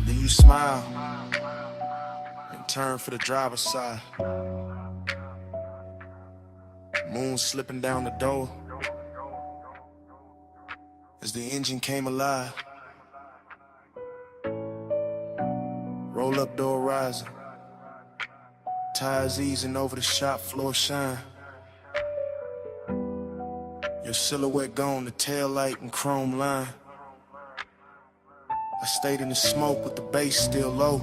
Then you smile and turn for the driver's side. Moon slipping down the door as the engine came alive. Roll up door rising, tires easing over the shop floor shine. Your silhouette gone, the tail light and chrome line. I stayed in the smoke with the bass still low,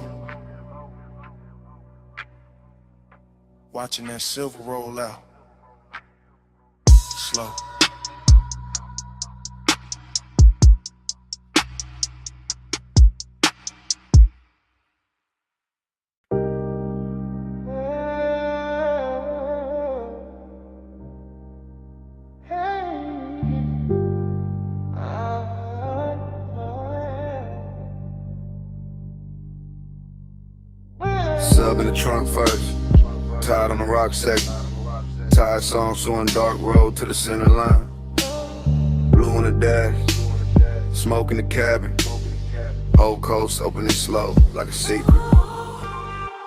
watching that silver roll out, slow. Sub in the trunk first, tied on the rock section. Tired song, so on dark road to the center line. Blue on the dash, smoke in the cabin. Old coast opening slow, like a secret.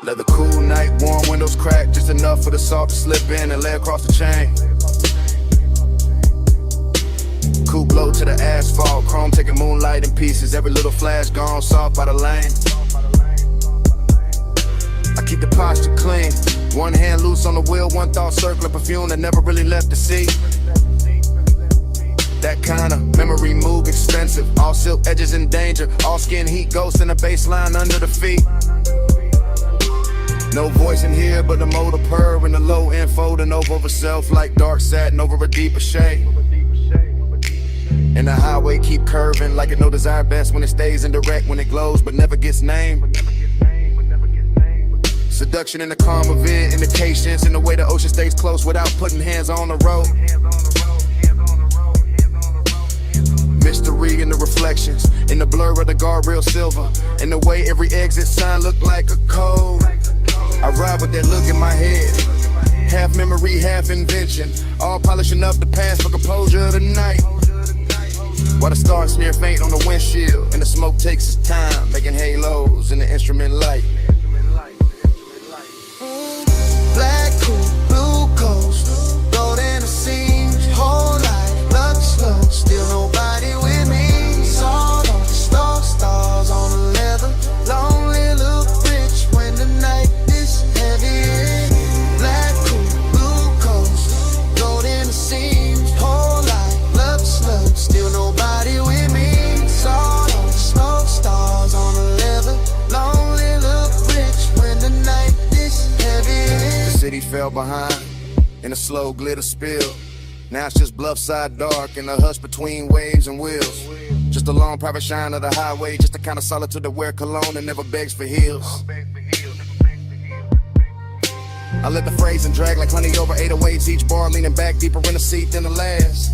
Leather cool night, warm windows cracked, just enough for the salt to slip in and lay across the chain. Coupe low to the asphalt, chrome taking moonlight in pieces. Every little flash gone soft by the lane. I keep the posture clean, one hand loose on the wheel, one thought circling perfume that never really left the seat. That kind of memory move expensive, all silk edges in danger, all skin heat ghosts in the baseline under the feet. No voice in here but the motor purr and the low end folding over self like dark satin over a deeper shade. And the highway keep curving like it no desire best when it stays indirect, when it glows but never gets named. Seduction in the calm of it, indications in the way the ocean stays close without putting hands on the road. Mystery in the reflections, in the blur of the guardrail silver, in the way every exit sign look like a code. I ride with that look in my head, half memory, half invention, all polishing up the past for composure of the night. While the stars sneer faint on the windshield, and the smoke takes its time, making halos in the instrument light. Black coupe, blue coast, gold in the seams, whole life, luck slow, still nobody with me. Sawed on the stars on the leather, lonely look rich when the night fell behind in a slow glitter spill. Now it's just bluffside dark and a hush between waves and wheels. Just a long private shine of the highway, just the kind of solitude that wear cologne and never begs for heels. I let the phrasing drag like honey over 808s, each bar leaning back deeper in the seat than the last.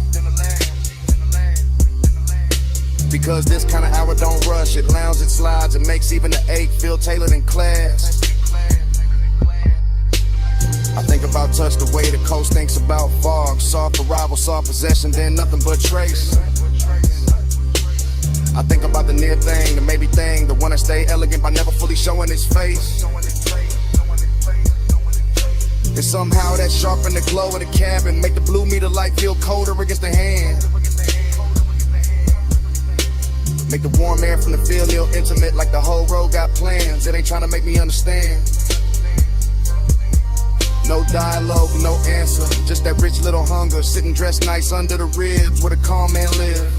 Because this kind of hour don't rush, it lounges, it slides, it makes even the ache feel tailored in class. I think about touch the way the coast thinks about fog. Soft arrival, soft possession, then nothing but trace. I think about the near thing, the maybe thing, the one that stay elegant by never fully showing its face. It's somehow that sharpen the glow of the cabin, make the blue meter light feel colder against the hand. Make the warm air from the field feel intimate, like the whole road got plans. It ain't trying to make me understand. No dialogue, no answer, just that rich little hunger, sitting dressed nice under the ribs where the calm man live.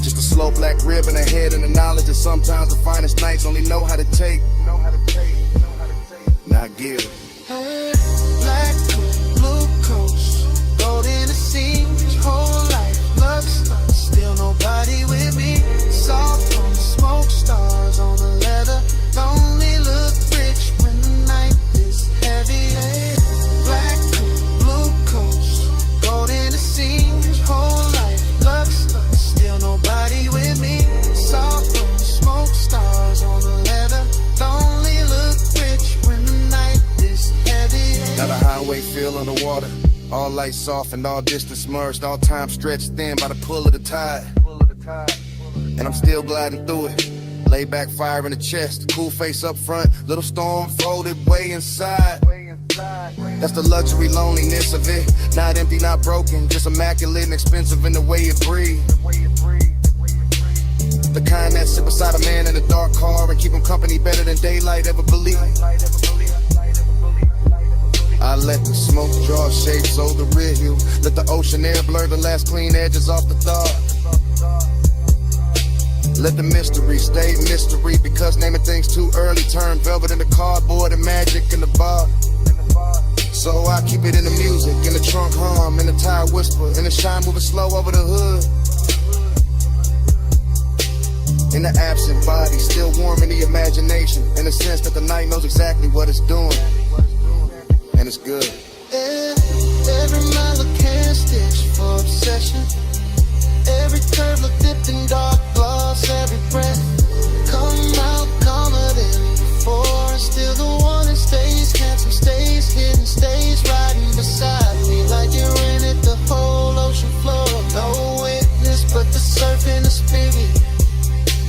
Just a slow black rib in the head and the knowledge that sometimes the finest nights only know how to take. Now give. Hey, black blue coast, gold in the seams, whole life, love stuff, still nobody with me. Soft on the smoke, stars on the leather, lonely look rich when the night is heavy. Hey, black blue coast, gold in the seams, whole life, love stuff, still nobody with me. Soft on the smoke, stars on the leather, lonely look rich when the night is heavy. Got a highway feel underwater, all light soft and all distance merged, all time stretched thin by the pull of the tide. And I'm still gliding through it. Lay back, fire in the chest, cool face up front, little storm folded way inside. That's the luxury loneliness of it. Not empty, not broken, just immaculate and expensive in the way it breathes. The kind that sit beside a man in a dark car and keep him company better than daylight ever believed. I let the smoke draw shapes over the rear view. Let the ocean air blur the last clean edges off the thought. Let the mystery stay mystery, because naming things too early turn velvet into cardboard and magic in the bar. So I keep it in the music, in the trunk hum, in the tire whisper, in the shine moving slow over the hood. In the absent body, still warm in the imagination, in the sense that the night knows exactly what it's doing. And it's good. Every mile a can stitch for obsession. Every curve look dipped in dark gloss. Every breath come out calmer than before. And still the one that stays handsome, stays hidden, stays riding beside me like you're in it. The whole ocean floor, no witness but the surf and the spirit.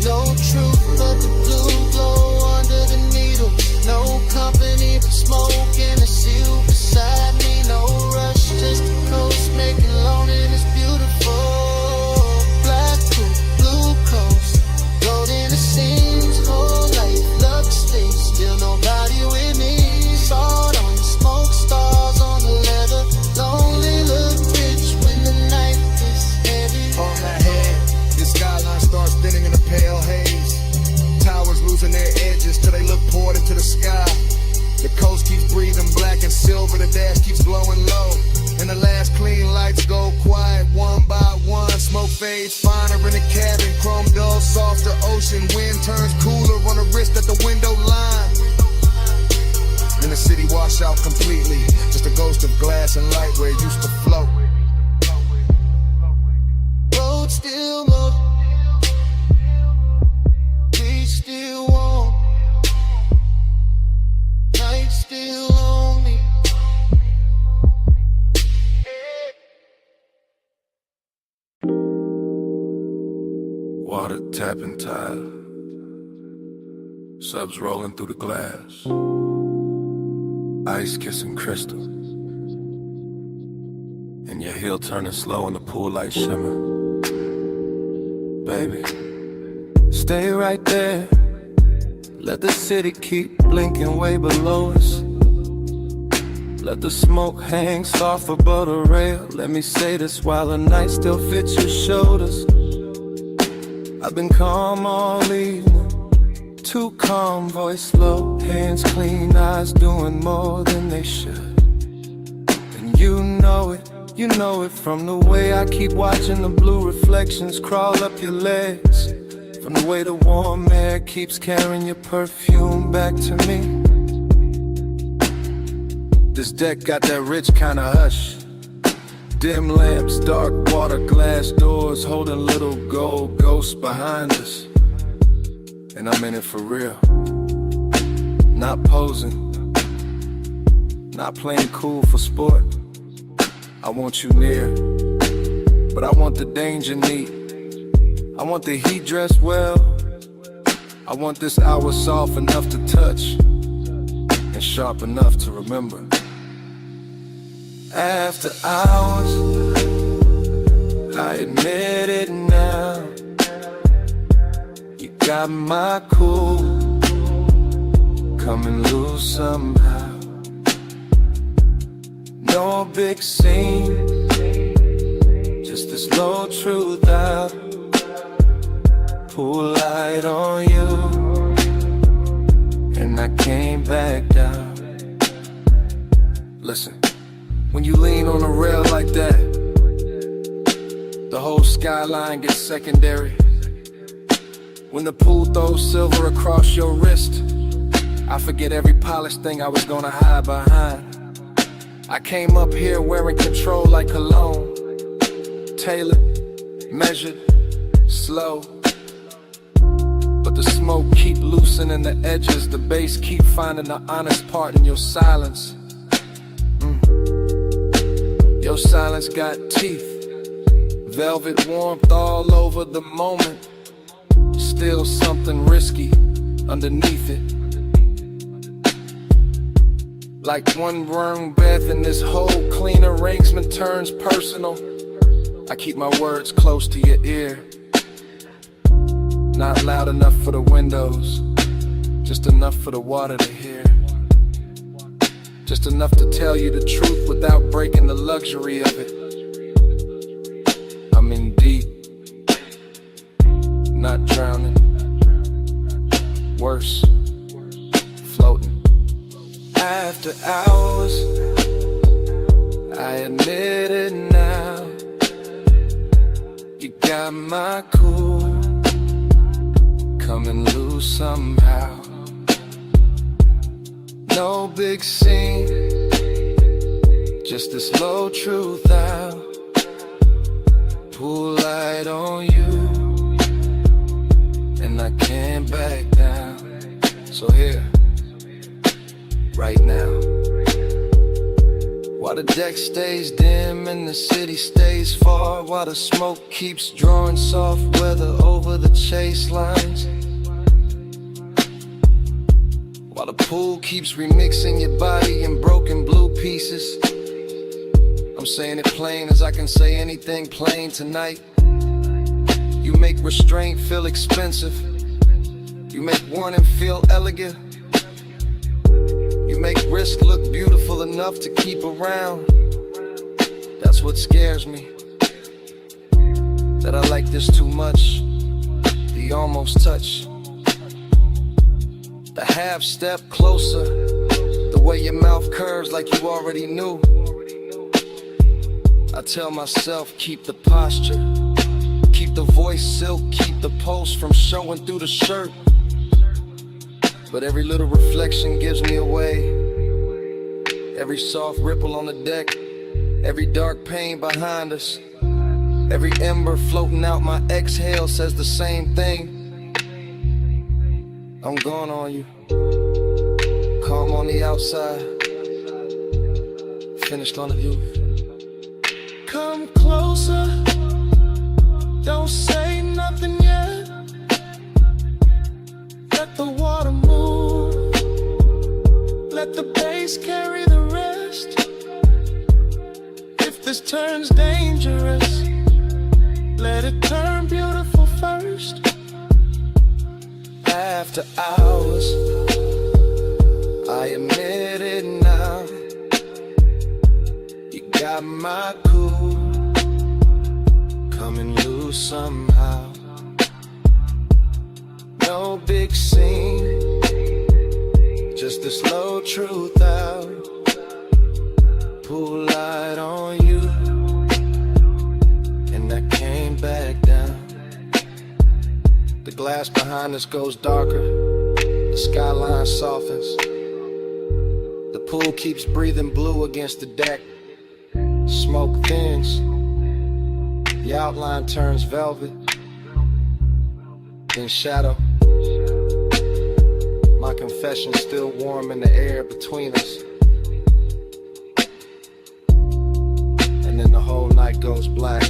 No truth but the blue glow under the needle. No company but smoke and a seal beside me. No rush, just the coast making loneliness beautiful. Black blue coast, gold in the seams, whole life, love to stay, still nobody with me. Salt on the smoke, stars on the leather, lonely look rich when the night is heavy. On my head, the skyline starts thinning in a pale haze. Towers losing their edges till they look poured into the sky. The coast keeps breathing black and silver, the dash keeps glowing low. And the last clean lights go quiet one by one. Smoke fades finer in the cabin, chrome dull, softer ocean. Wind turns cooler on the wrist at the window line. And the city washed out completely, just a ghost of glass and light where it used to float. Road still low, we still warm, night still lonely. Water tapping tile, subs rolling through the glass, ice kissing crystal, and your heel turning slow in the pool light shimmer. Baby, stay right there. Let the city keep blinking way below us. Let the smoke hang soft above the rail. Let me say this while the night still fits your shoulders. I've been calm all evening, Too calm, voice low, hands clean, eyes doing more than they should. And you know it from the way I keep watching the blue reflections crawl up your legs. From the way the warm air keeps carrying your perfume back to me. This deck got that rich kind of hush. Dim lamps, dark water, glass doors, holding little gold ghosts behind us. And I'm in it for real. Not posing, not playing cool for sport. I want you near, but I want the danger neat. I want the heat dressed well. I want this hour soft enough to touch and sharp enough to remember. After hours, I admit it now. You got my cool coming loose somehow. No big scene, just this low truth out. Pull light on you, and I came back down. Listen, when you lean on a rail like that, the whole skyline gets secondary. When the pool throws silver across your wrist, I forget every polished thing I was gonna hide behind. I came up here wearing control like cologne. Tailored, measured, slow. But the smoke keep loosening the edges. The bass keep finding the honest part in your silence. Your silence got teeth. Velvet warmth all over the moment. Still something risky underneath it. Like one wrong breath and this whole clean arrangement turns personal. I keep my words close to your ear. Not loud enough for the windows, just enough for the water to hear. Just enough to tell you the truth without breaking the luxury of it. I'm in deep, not drowning. Worse, floating. After hours, I admit it now. You got my cool coming loose somehow. No big scene, just this low truth out. Pull light on you, and I can't back down. So here, right now, while the deck stays dim and the city stays far, while the smoke keeps drawing soft weather over the chase lines, while the pool keeps remixing your body in broken blue pieces. I'm saying it plain as I can say anything plain tonight. You make restraint feel expensive. You make warning feel elegant. You make risk look beautiful enough to keep around. That's what scares me. That I like this too much. The almost touch. The half step closer. The way your mouth curves like you already knew. I tell myself, keep the posture. Keep the voice silk, keep the pulse from showing through the shirt. But every little reflection gives me away. Every soft ripple on the deck. Every dark pain behind us. Every ember floating out my exhale says the same thing. I'm gone on you. Calm on the outside. Finished on the view. Come closer. Don't say nothing yet. Let the water move. Let the bass carry the rest. If this turns dangerous, let it turn beautiful first. After hours, I admit it now. You got my cool coming loose somehow. no big scene, just the slow truth out. Pull light on you, and I came back down. The glass behind us goes darker, the skyline softens. The pool keeps breathing blue against the deck. Smoke thins, the outline turns velvet, then shadow. My confession still warm in the air between us. And then the whole night goes black.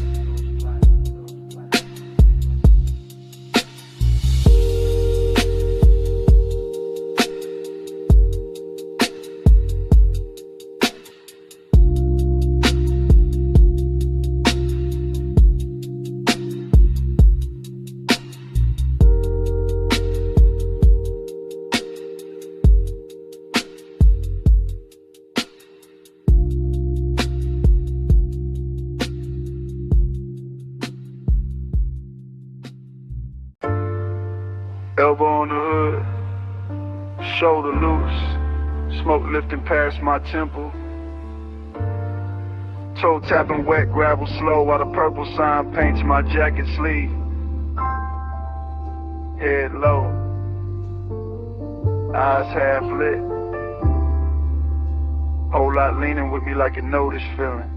Elbow on the hood, shoulder loose, smoke lifting past my temple. Toe tapping wet, gravel slow while the purple sign paints my jacket sleeve. Head low, eyes half lit. Whole lot leaning with me like you know this feeling.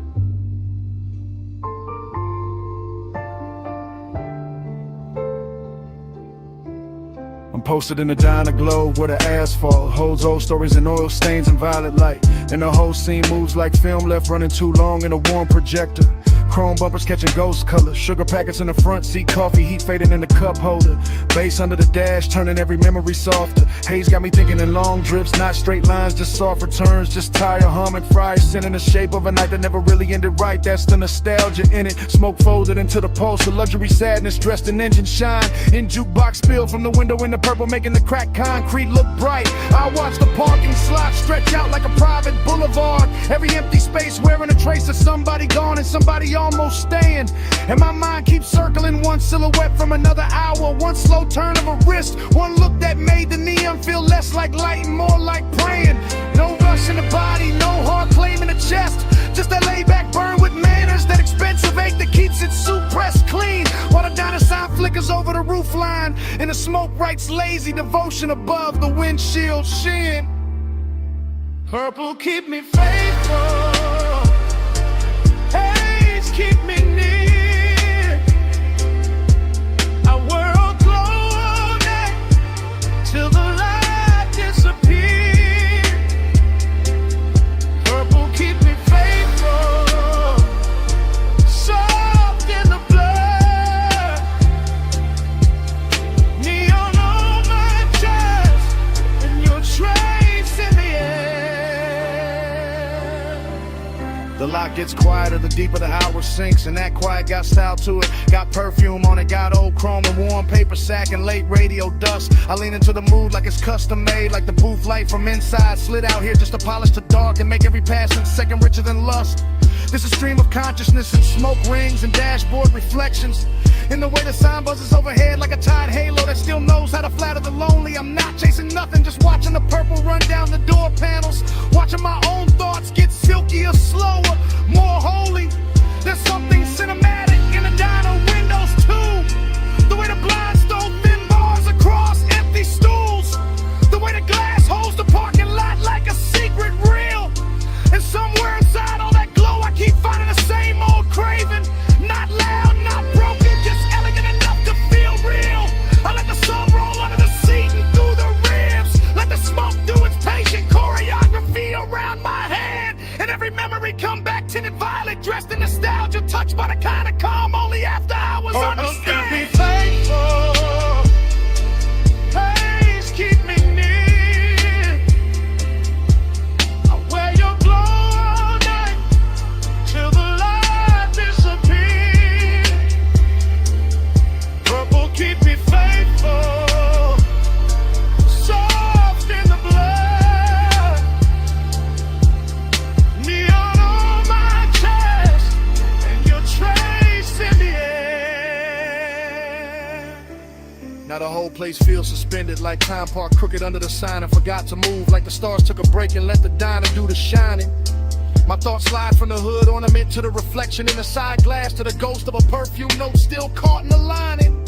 Posted in a diner globe where the asphalt holds old stories and oil stains and violet light. And the whole scene moves like film left running too long in a warm projector. Chrome bumpers catching ghost colors, sugar packets in the front seat, coffee heat fading in the cup holder. Bass under the dash, turning every memory softer. Haze got me thinking in long drifts, not straight lines, just soft returns. Just tire humming, fries sending the shape of a night that never really ended right. That's the nostalgia in it. Smoke folded into the pulse, of luxury sadness dressed in engine shine. In jukebox spill from the window in the purple, making the cracked concrete look bright. I watch the parking slot stretch out like a private boulevard. Every empty space wearing a trace of somebody gone and somebody almost staying. And my mind keeps circling one silhouette from another hour. One slow turn of a wrist, one look that made the neon feel less like light and more like praying. No rush in the body, no hard claim in the chest. Just that laid back burn with manners, that expensive ache that keeps its suit pressed clean. While the diner sign flickers over the roof line, and the smoke writes lazy devotion above the windshield sheen. Purple keep me faithful, haze keep me near. Our world glow all night till the light disappears. Purple keep me faithful, soft in the blood. Neon on my chest, and your trace in the air. The lot gets quieter, the deeper the hour sinks, and that quiet got style to it. Got perfume on it, got old chrome and warm paper sack and late radio dust. I lean into the mood like it's custom made, like the booth light from inside slid out here just to polish the dark and make every passing second richer than lust. There's a stream of consciousness and smoke rings and dashboard reflections. In the way the sign buzzes overhead like a tide halo that still knows how to flatter the lonely. I'm not chasing nothing, just watching the purple run down the door panels. Watching my own thoughts get silkier, slower, more holy. There's something cinematic in the diner windows too. The way the blinds stole thin bars across empty stools. The way the glass holds the parking lot like a secret reel. And somewhere inside all that glow I keep finding the same old craving. Not loud, not broken, just elegant enough to feel real. I let the sun roll under the seat and through the ribs. Let the smoke do its patient choreography around my head. And every memory come back tinted violet, dressed in nostalgia, touched by the kind of calm only after hours understand. Keep me faithful, haze keep me near. I wear your glow all night till the light disappears. Purple keep me faithful, soft in the blood. Neon on my chest and your trace in the air. Now the whole place feels suspended, like time parked crooked under the sign and forgot to move, like the stars took a break and let the diner do the shining. My thoughts slide from the hood ornament to the reflection in the side glass, to the ghost of a perfume note still caught in the lining.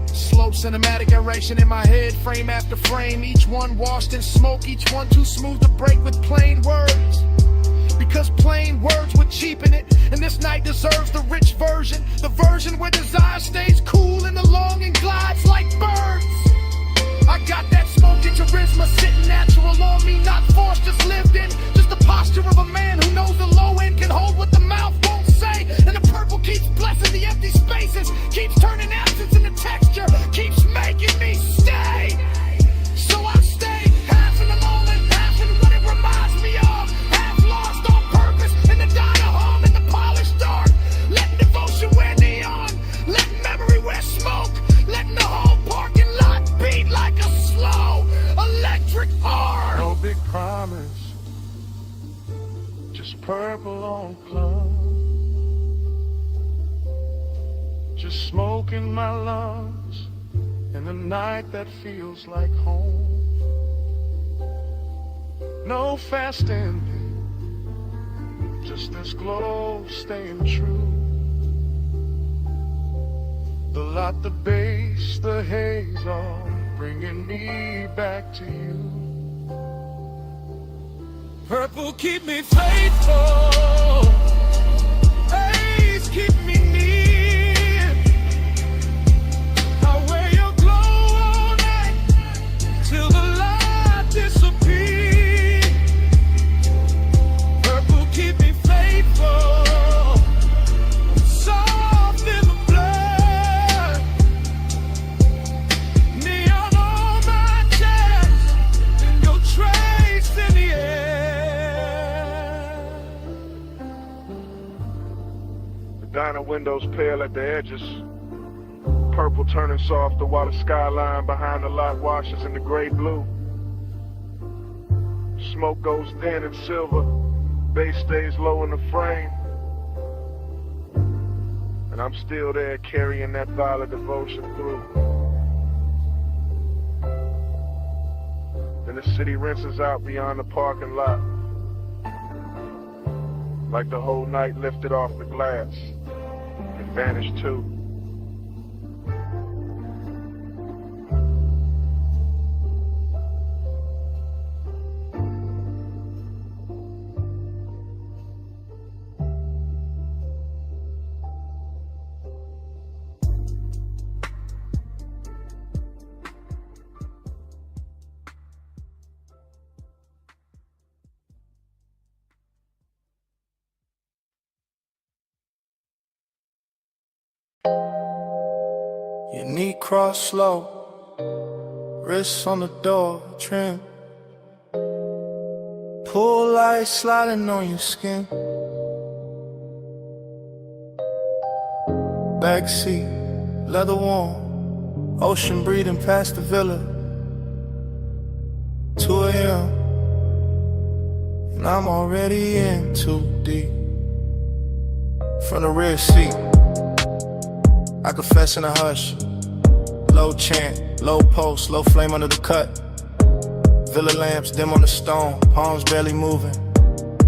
Slow cinematic narration in my head, frame after frame, each one washed in smoke, each one too smooth to break with plain words. Because plain words would cheapen it, and this night deserves the rich version, the version where desire stays cool and the longing glides like birds. I got that smoky charisma sitting natural on me, not forced, just lived in. Just the posture of a man who knows the low end can hold what the mouth won't say. And the purple keeps blessing the empty spaces, keeps turning absence into texture, keeps making me stay. So I stay, half in the moment, half in what it reminds me of, half lost on purpose in the diner home in the polished dark. Letting devotion wear neon, letting memory wear smoke, letting the whole parking lot beat like a slow electric arm. No big promise, just purple on club, just smoke in my lungs in a night that feels like home. No fast ending, just this glow staying true. The lot, the bass, the haze, all bringing me back to you. Purple keep me faithful, haze keep me near. I wear your glow all night till the light disappears. Purple keep me faithful, soft in the blood, neon on my chest, and your trace in the air. Diner windows pale at the edges, purple turning softer while the skyline behind the lot washes in the gray blue. Smoke goes thin and silver, bass stays low in the frame, and I'm still there carrying that violet devotion through. Then the city rinses out beyond the parking lot, like the whole night lifted off the glass and vanished too. Your knee cross slow, wrists on the door trim, pull light sliding on your skin. Backseat, leather warm, ocean breathing past the villa. 2 a.m. and I'm already in too deep. From the rear seat, I confess in a hush. Low chant, low pulse, low flame under the cut. Villa lamps dim on the stone, palms barely moving.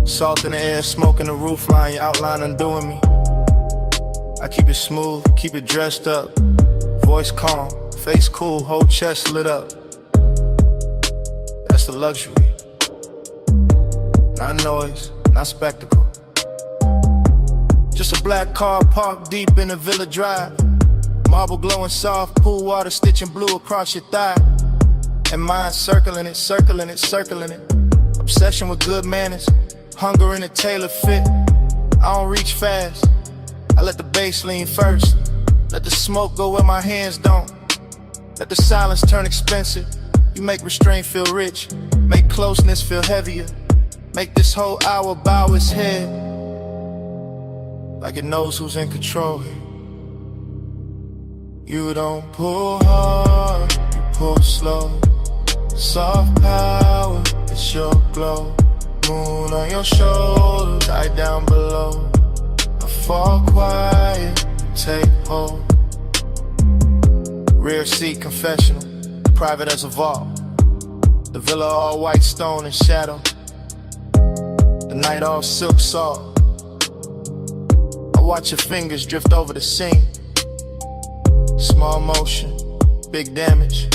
Salt in the air, smoke in the roof line, your outline undoing me. I keep it smooth, keep it dressed up. Voice calm, face cool, whole chest lit up. That's the luxury. Not noise, not spectacle. Just a black car parked deep in the Villa Drive. Marble glowing soft, pool water stitching blue across your thigh. And mine circling it, circling it, circling it. Obsession with good manners, hunger in a tailor fit. I don't reach fast, I let the bass lean first. Let the smoke go where my hands don't. Let the silence turn expensive. You make restraint feel rich, make closeness feel heavier. Make this whole hour bow its head, like it knows who's in control here. You don't pull hard, you pull slow. Soft power, it's your glow. Moon on your shoulders, eye down below. I fall quiet, take hold. Rear seat confessional, private as a vault. The villa all white stone and shadow. The night all silk salt. I watch your fingers drift over the scene. Small motion, big damage.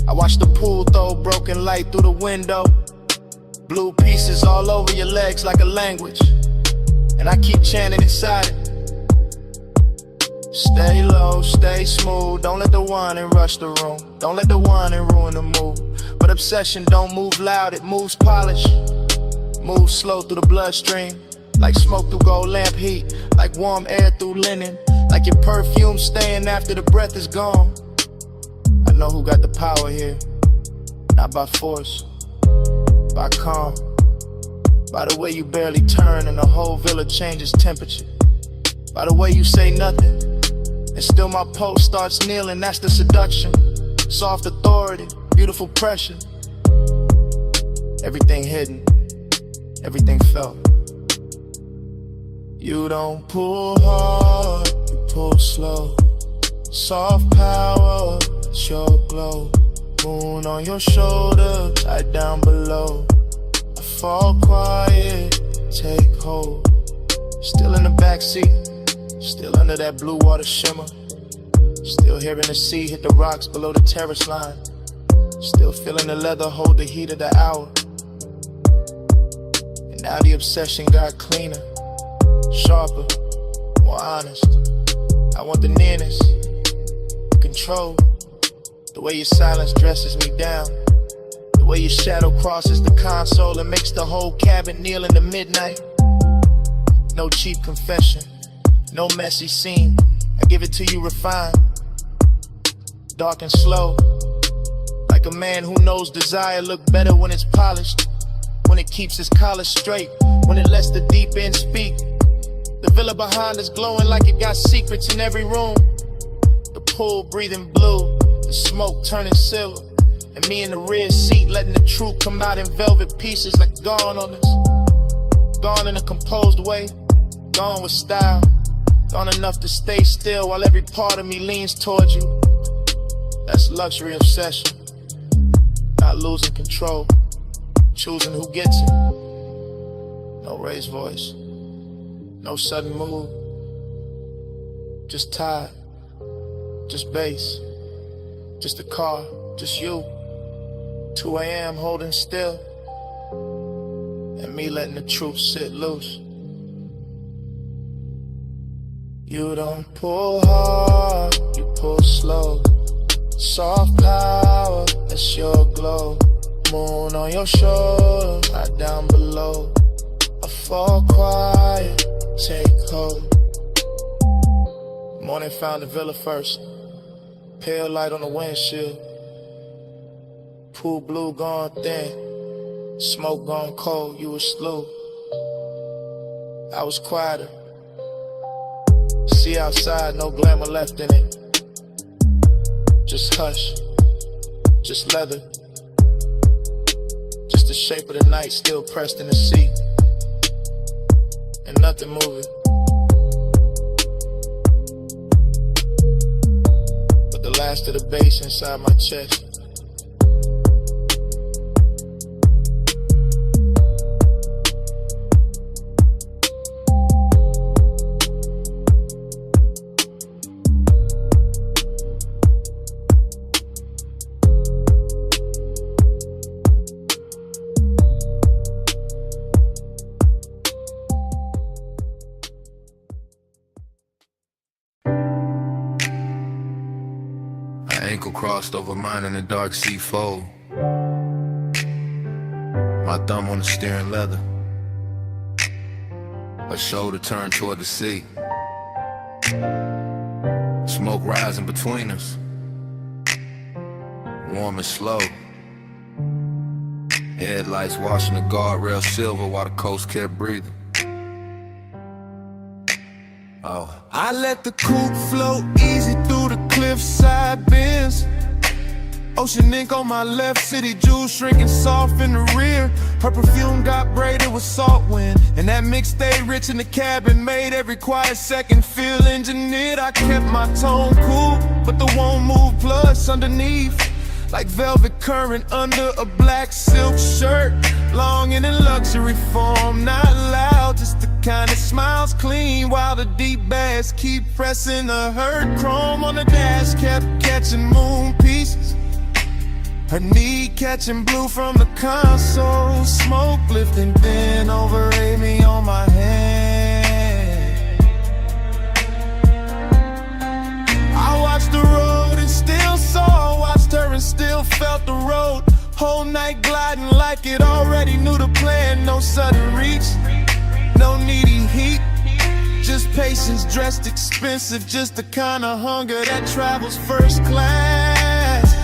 I watch the pool throw broken light through the window. Blue pieces all over your legs like a language. And I keep chanting inside it. Stay low, stay smooth. Don't let the whining rush the room. Don't let the whining ruin the mood. But obsession don't move loud, it moves polished. Move slow through the bloodstream. Like smoke through gold lamp heat. Like warm air through linen. Like your perfume staying after the breath is gone. I know who got the power here. Not by force, by calm. By the way you barely turn and the whole villa changes temperature. By the way you say nothing and still my pulse starts kneeling, that's the seduction. Soft authority, beautiful pressure. Everything hidden, everything felt. You don't pull hard, you pull slow. Soft power, it's your glow. Moon on your shoulder, tight down below. I fall quiet, take hold. Still in the backseat, still under that blue water shimmer. Still hearing the sea hit the rocks below the terrace line. Still feeling the leather hold the heat of the hour. And now the obsession got cleaner, sharper, more honest. I want the nearness, the control. The way your silence dresses me down. The way your shadow crosses the console and makes the whole cabin kneel in the midnight. No cheap confession, no messy scene. I give it to you refined, dark and slow. Like a man who knows desire look better when it's polished. When it keeps its collar straight, when it lets the deep end speak. The villa behind us glowing like it got secrets in every room. The pool breathing blue, the smoke turning silver. And me in the rear seat letting the truth come out in velvet pieces like gone on us. Gone in a composed way, gone with style. Gone enough to stay still while every part of me leans towards you. That's luxury obsession. Not losing control, choosing who gets it. No raised voice, no sudden move. Just tired, just bass, just a car, just you. 2 a.m. holding still, and me letting the truth sit loose. You don't pull hard, you pull slow. Soft power, that's your glow. Moon on your shoulder, right down below. I fall quiet, take hold. Morning found the villa first. Pale light on the windshield. Pool blue gone thin. Smoke gone cold, you were slow. I was quieter. See outside, no glamour left in it. Just hush, just leather. Just the shape of the night still pressed in the seat. And nothing moving. But the last of the bass inside my chest. Ankle crossed over mine in the dark sea fold. My thumb on the steering leather. Her shoulder turned toward the sea. Smoke rising between us. Warm and slow. Headlights washing the guardrail silver while the coast kept breathing. Oh. I let the coupe float easy through the cliffside bends. Ocean ink on my left, city jewels shrinking soft in the rear. Her perfume got braided with salt wind, and that mix stayed rich in the cabin, made every quiet second feel engineered. I kept my tone cool, but the won't move plus underneath, like velvet current under a black silk shirt. Longing in luxury form, not loud, just the kind that smiles clean while the deep bass keep pressing the hurt. Chrome on the dash kept catching moon pieces, her knee catching blue from the console. Smoke lifting thin over Amy on my hand. I watched the road and still saw, watched her and still felt the road. Whole night gliding like it already knew the plan. No sudden reach, no needy heat, just patience dressed expensive, just the kind of hunger that travels first class.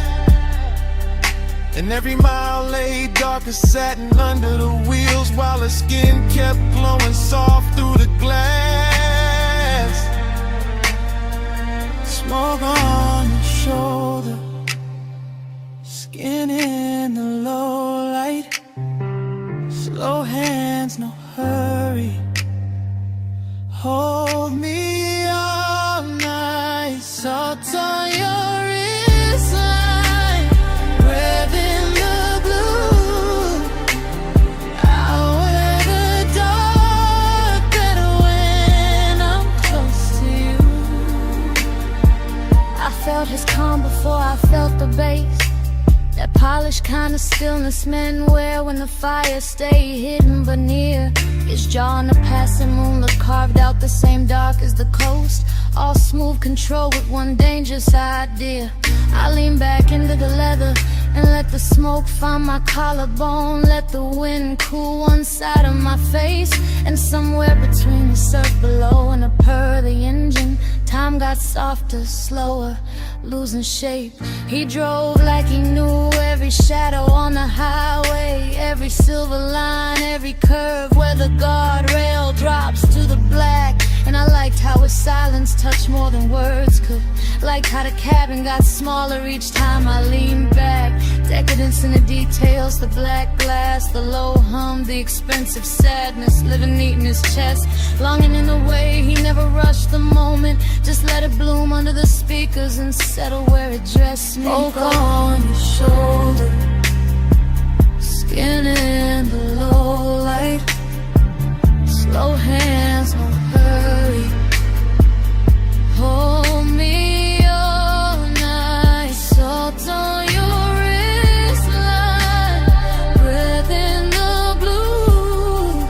And every mile lay dark as satin under the wheels, while her skin kept glowing soft through the glass. Smoke on your shoulder, skin in the low light, slow hands, no hurry. Hold me all night, salt on your wristline, red in the blue. I'll wear the dark better when I'm close to you. I felt his calm before I felt the bass, that polished kind of stillness men wear when the fire stay hidden but near. His jaw in the passing moonlit carved out the same dark as the coast, all smooth control with one dangerous idea. I lean back into the leather and let the smoke find my collarbone, let the wind cool one side of my face, and somewhere between the surf below and the purr of the engine, time got softer, slower, losing shape. He drove like he knew every shadow on the highway, every silver line, every curve where the guardrail drops to the black. And I liked how his silence touched more than words could, liked how the cabin got smaller each time I leaned back. Decadence in the details, the black glass, the low hum, the expensive sadness living neat in his chest, longing in a way he never rushed the moment, just let it bloom under the speakers and settle where it dressed me. Smoke on your shoulder, skin in the low light, slow hands, no hurry. Hold me all night, salt on your wristline, breath in the blue.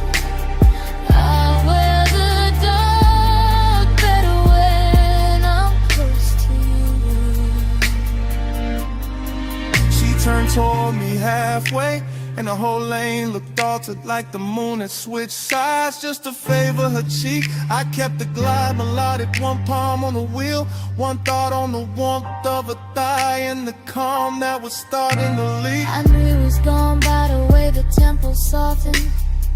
I wear the dark better when I'm close to you. She turned toward me halfway, and the whole lane looked altered like the moon had switched sides just to favor her cheek. I kept the glide melodic, one palm on the wheel, one thought on the warmth of a thigh and the calm that was starting to leak. I knew he was gone by the way the tempo softened,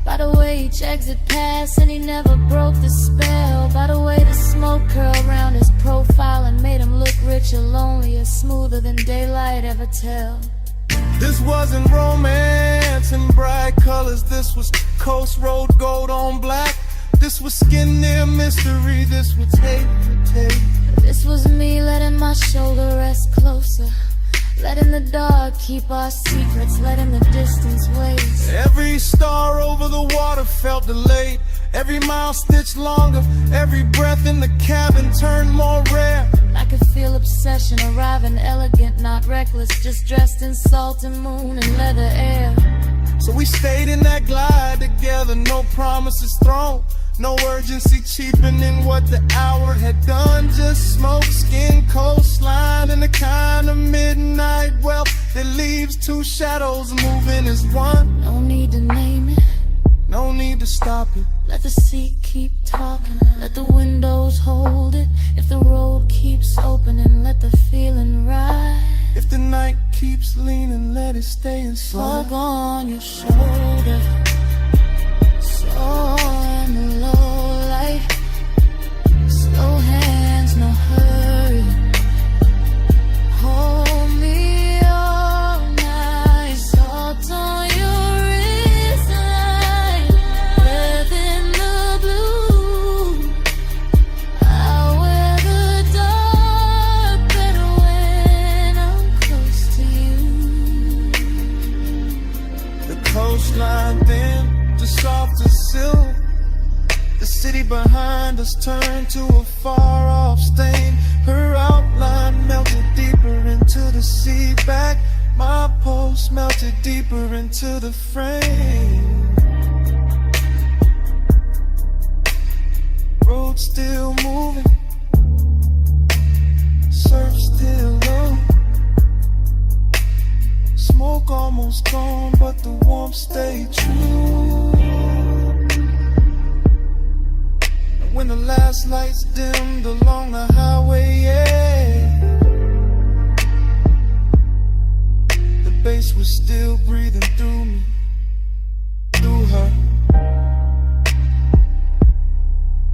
by the way each exit passed and he never broke the spell, by the way the smoke curled around his profile and made him look richer, lonelier, smoother than daylight ever tell. This wasn't romance in bright colors, this was coast road gold on black. This was skin near mystery, this was tape to tape. This was me letting my shoulder rest closer, letting the dark keep our secrets, letting the distance wait. Every star over the water felt delayed, every mile stitched longer, every breath in the cabin turned more rare. I could feel obsession arriving elegant, not reckless, just dressed in salt and moon and leather air. So we stayed in that glide together, no promises thrown, no urgency cheapening what the hour had done. Just smoke, skin, coastline, and the kind of midnight wealth that leaves two shadows moving as one. No need to name it, no need to stop it. Let the seat keep talking, let the windows hold it. If the road keeps opening, let the feeling ride. If the night keeps leaning, let it stay inside. Smoke on your shoulder, so in the low light, slow hands, no hurry. Hold me silver. The city behind us turned to a far-off stain. Her outline melted deeper into the sea. Back, my pulse melted deeper into the frame. Road still moving, surf still low. Smoke almost gone, but the warmth stayed true. And when the last lights dimmed along the highway, yeah, the bass was still breathing through me, through her,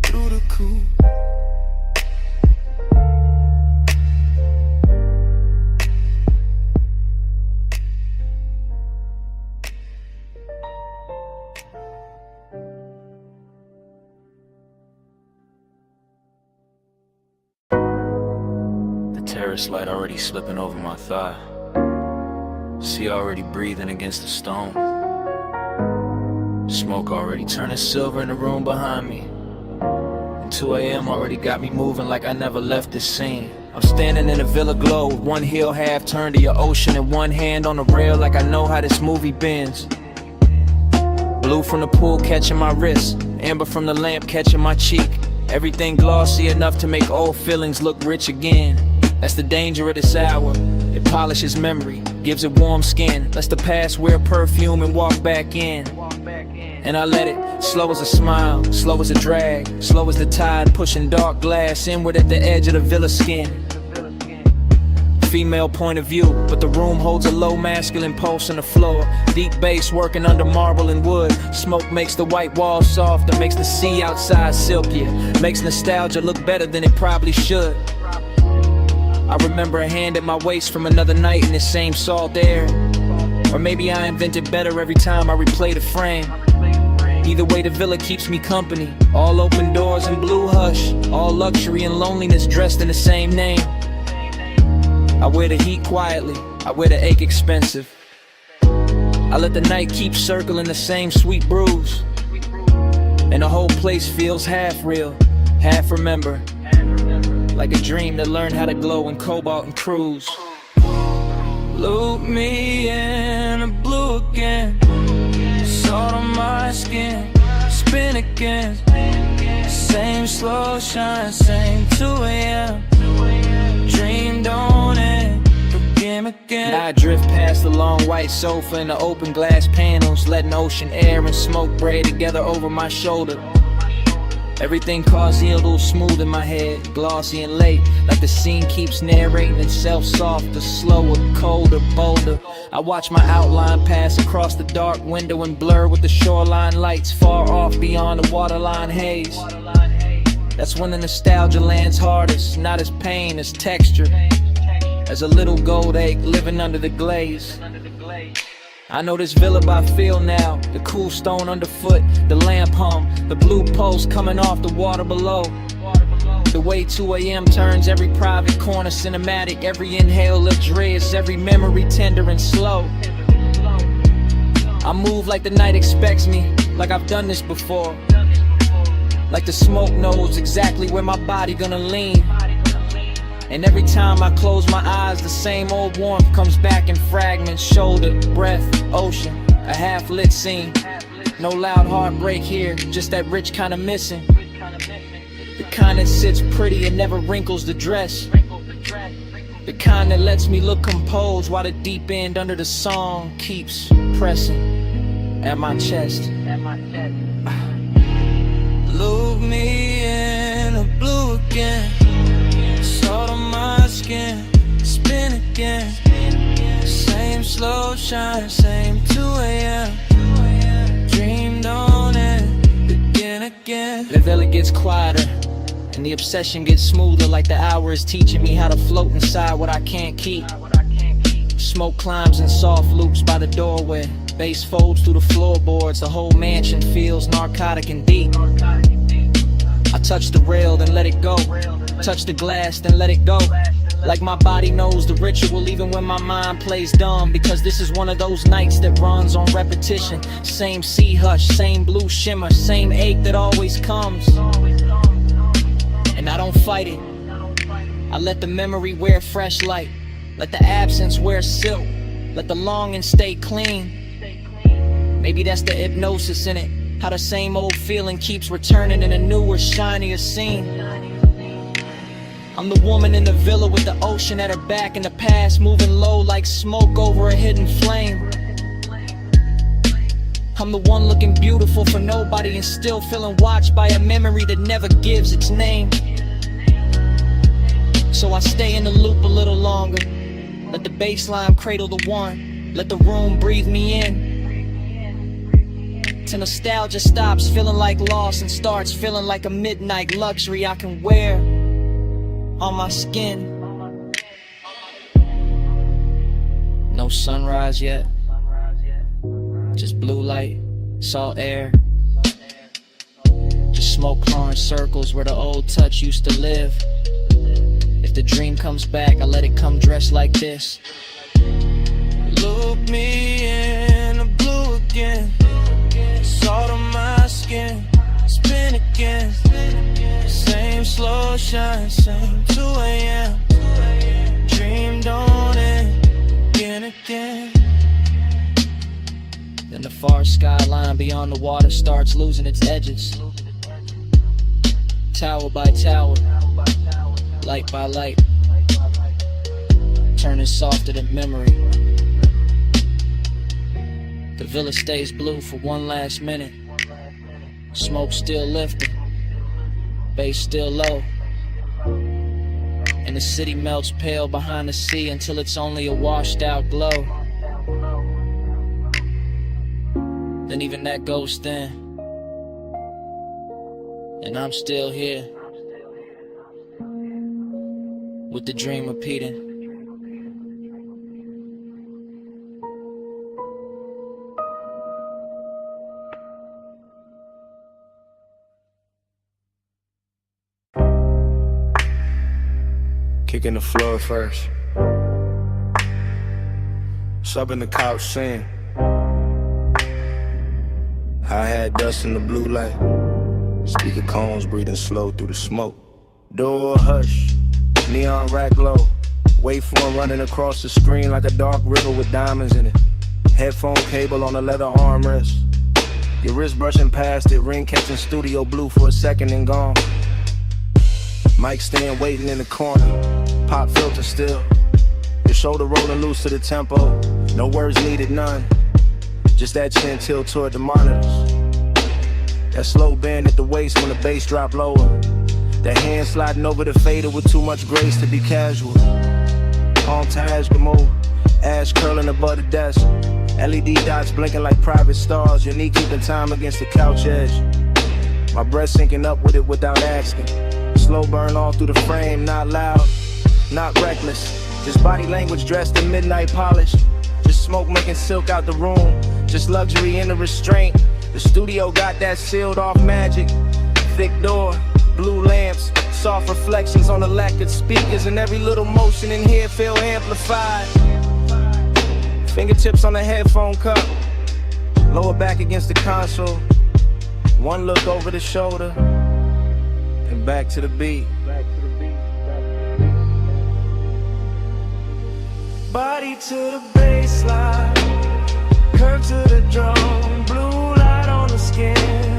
through the coupe. Terrace light already slipping over my thigh. Sea already breathing against the stone. Smoke already turning silver in the room behind me. And 2 a.m. already got me moving like I never left this scene. I'm standing in a villa glow with one heel half turned to your ocean and one hand on the rail like I know how this movie bends. Blue from the pool catching my wrist, amber from the lamp catching my cheek. Everything glossy enough to make old feelings look rich again. That's the danger of this hour. It polishes memory, gives it warm skin, lets the past wear perfume and walk back in. And I let it, slow as a smile, slow as a drag, slow as the tide pushing dark glass inward at the edge of the villa skin. Female point of view, but the room holds a low masculine pulse on the floor. Deep bass working under marble and wood. Smoke makes the white walls softer, makes the sea outside silkier, makes nostalgia look better than it probably should. I remember a hand at my waist from another night in this same salt air. Or maybe I invented better every time I replay the frame. Either way, the villa keeps me company. All open doors and blue hush, all luxury and loneliness dressed in the same name. I wear the heat quietly, I wear the ache expensive. I let the night keep circling the same sweet brews. And the whole place feels half real, half remember. Like a dream that learned how to glow in cobalt and cruise. Loop me in the blue again, salt on my skin, spin again. Same slow shine, same 2 a.m. Dream don't end, begin again. I drift past the long white sofa and the open glass panels, letting ocean air and smoke braid together over my shoulder. Everything caused a little smooth in my head, glossy and late, like the scene keeps narrating itself softer, slower, colder, bolder. I watch my outline pass across the dark window and blur with the shoreline lights far off beyond the waterline haze. That's when the nostalgia lands hardest, not as pain, as texture, as a little gold egg living under the glaze. I know this villa by feel now, the cool stone underfoot, the lamp hum, the blue pulse coming off the water below. The way 2 a.m. turns every private corner cinematic, every inhale luxurious, every memory tender and slow. I move like the night expects me, like I've done this before. Like the smoke knows exactly where my body gonna lean. And every time I close my eyes, the same old warmth comes back in fragments. Shoulder, breath, ocean, a half-lit scene. No loud heartbreak here, just that rich kind of missing. The kind that sits pretty and never wrinkles the dress. The kind that lets me look composed while the deep end under the song keeps pressing at my chest. Loop me in the blue again, salt on my skin, spin again. Same slow shine, same 2 a.m. Dream don't end, begin again. The villa gets quieter and the obsession gets smoother, like the hour is teaching me how to float inside what I can't keep. Smoke climbs in soft loops by the doorway. Bass folds through the floorboards. The whole mansion feels narcotic and deep. I touch the rail, then let it go. Touch the glass, then let it go. Like my body knows the ritual even when my mind plays dumb. Because this is one of those nights that runs on repetition. Same sea hush, same blue shimmer, same ache that always comes. And I don't fight it. I let the memory wear fresh light. Let the absence wear silk. Let the longing stay clean. Maybe that's the hypnosis in it. How the same old feeling keeps returning in a newer, shinier scene. I'm the woman in the villa with the ocean at her back and the past moving low like smoke over a hidden flame. I'm the one looking beautiful for nobody and still feeling watched by a memory that never gives its name. So I stay in the loop a little longer. Let the bassline cradle the one. Let the room breathe me in. Till nostalgia stops feeling like loss and starts feeling like a midnight luxury I can wear on my skin. No sunrise yet. Just blue light, salt air. Just smoke clawing circles where the old touch used to live. If the dream comes back, I let it come dressed like this. Look me in the blue again. Salt on my skin, spin again. Same slow shine, same 2 a.m. Dreamed on it, again. Then the far skyline beyond the water starts losing its edges. Tower by tower, light by light, turning softer than memory. The villa stays blue for one last minute. Smoke still lifting, bass still low. And the city melts pale behind the sea until it's only a washed out glow. Then even that goes thin, and I'm still here with the dream repeating. Kicking the floor first. Subbing the couch scene. Hi-hat dust in the blue light. Speaker cones breathing slow through the smoke. Door hush, neon rack low. Waveform running across the screen like a dark river with diamonds in it. Headphone cable on a leather armrest. Your wrist brushing past it, ring catching studio blue for a second and gone. Mic stand waiting in the corner, pop filter still. Your shoulder rolling loose to the tempo, no words needed, none. Just that chin tilt toward the monitors. That slow bend at the waist when the bass drop lower. That hand sliding over the fader with too much grace to be casual. Palm to Ashgamo, ash curling above the desk. LED dots blinking like private stars. Your knee keeping time against the couch edge. My breath syncing up with it without asking. Slow burn all through the frame, not loud, not reckless. Just body language dressed in midnight polish. Just smoke making silk out the room. Just luxury in the restraint. The studio got that sealed off magic. Thick door, blue lamps, soft reflections on the lacquered speakers. And every little motion in here feel amplified. Fingertips on the headphone cup. Lower back against the console. One look over the shoulder. And back to the beat. Body to the baseline, curve to the drum, blue light on the skin,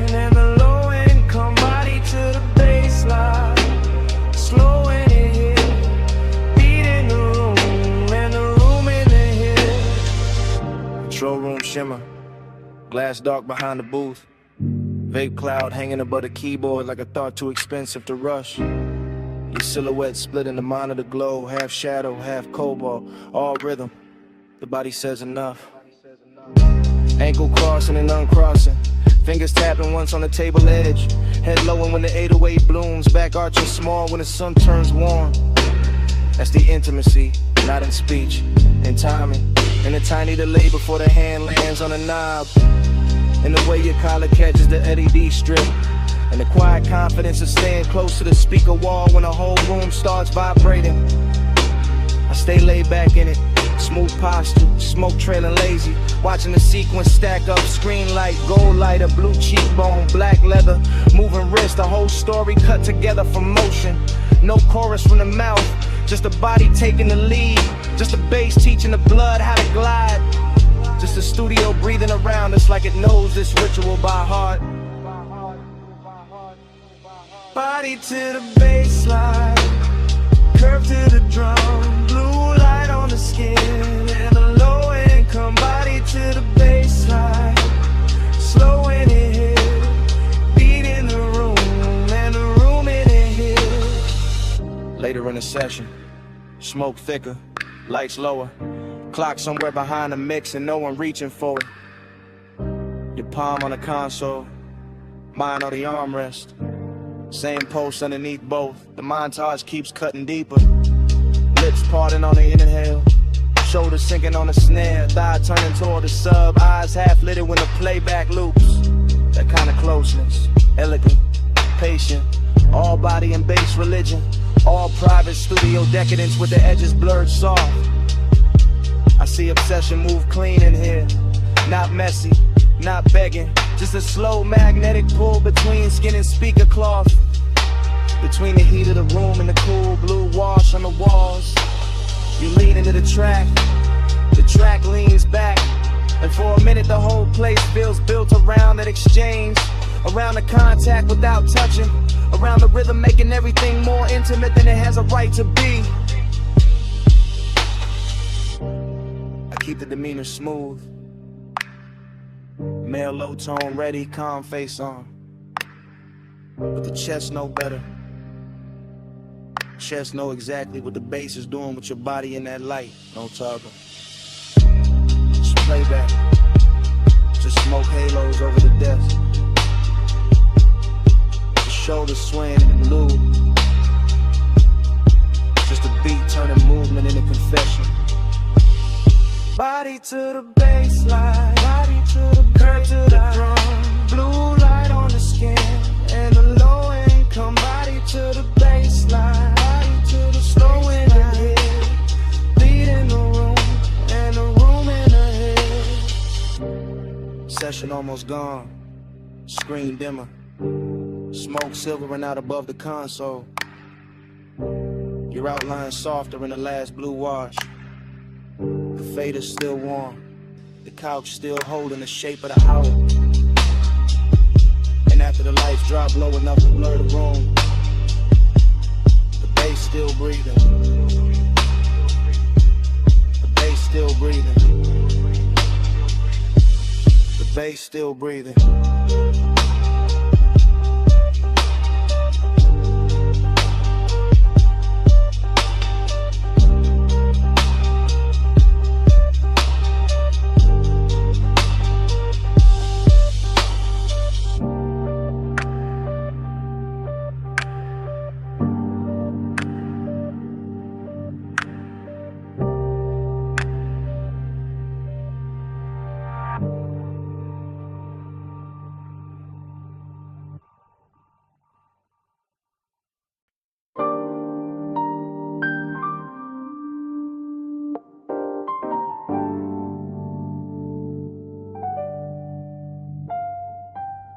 and the low income. Body to the baseline, slow in it here, beat in the room, and the room in the here. Control room shimmer, glass dark behind the booth. Vape cloud hanging above the keyboard like a thought too expensive to rush. Your silhouette split in the monitor glow, half shadow, half cobalt, all rhythm. The body says enough. Ankle crossing and uncrossing, fingers tapping once on the table edge. Head low when the 808 blooms, back arching small when the sun turns warm. That's the intimacy, not in speech, in timing. In a tiny delay before the hand lands on the knob. In the way your collar catches the LED strip. And the quiet confidence of staying close to the speaker wall when the whole room starts vibrating. I stay laid back in it. Smooth posture, smoke trailing lazy. Watching the sequence stack up, screen light, gold lighter, blue cheekbone, black leather, moving wrist, the whole story cut together from motion. No chorus from the mouth, just a body taking the lead. Just a bass teaching the blood how to glide. Just a studio breathing around us like it knows this ritual by heart. Body to the baseline, curve to the drum, blue light on the skin, and a low income. Body to the baseline, slow in it hit, beat in the room, and the room in it hit. Later in the session, smoke thicker, lights lower, clock somewhere behind the mix and no one reaching for it. Your palm on the console, mine on the armrest. Same post underneath both, the montage keeps cutting deeper. Lips parting on the inhale, shoulders sinking on the snare, thigh turning toward the sub, eyes half lit when the playback loops. That kind of closeness, elegant, patient, all body and bass religion, all private studio decadence with the edges blurred soft. I see obsession move clean in here, not messy, not begging, just a slow magnetic pull between skin and speaker cloth. Between the heat of the room and the cool blue wash on the walls. You lean into the track leans back, and for a minute the whole place feels built around that exchange, around the contact without touching, around the rhythm making everything more intimate than it has a right to be. I keep the demeanor smooth, male low tone ready, calm face on, but the chest know better. Chest know exactly what the bass is doing with your body in that light. No talking. Just playback. Just smoke halos over the desk. Just shoulders swaying in the loop. Just a beat turning movement into confession. Body to the baseline, body to the curve to the drum, blue light on the skin, and a low income. Body to the baseline, body to the slow in the head, beat in the room, and the room in the head. Session almost gone, screen dimmer, smoke silvering out above the console. Your outline softer in the last blue wash. The fader's still warm, the couch still holding the shape of the house. And after the lights drop low enough to blur the room, the bass still breathing. The bass still breathing. The bass still breathing.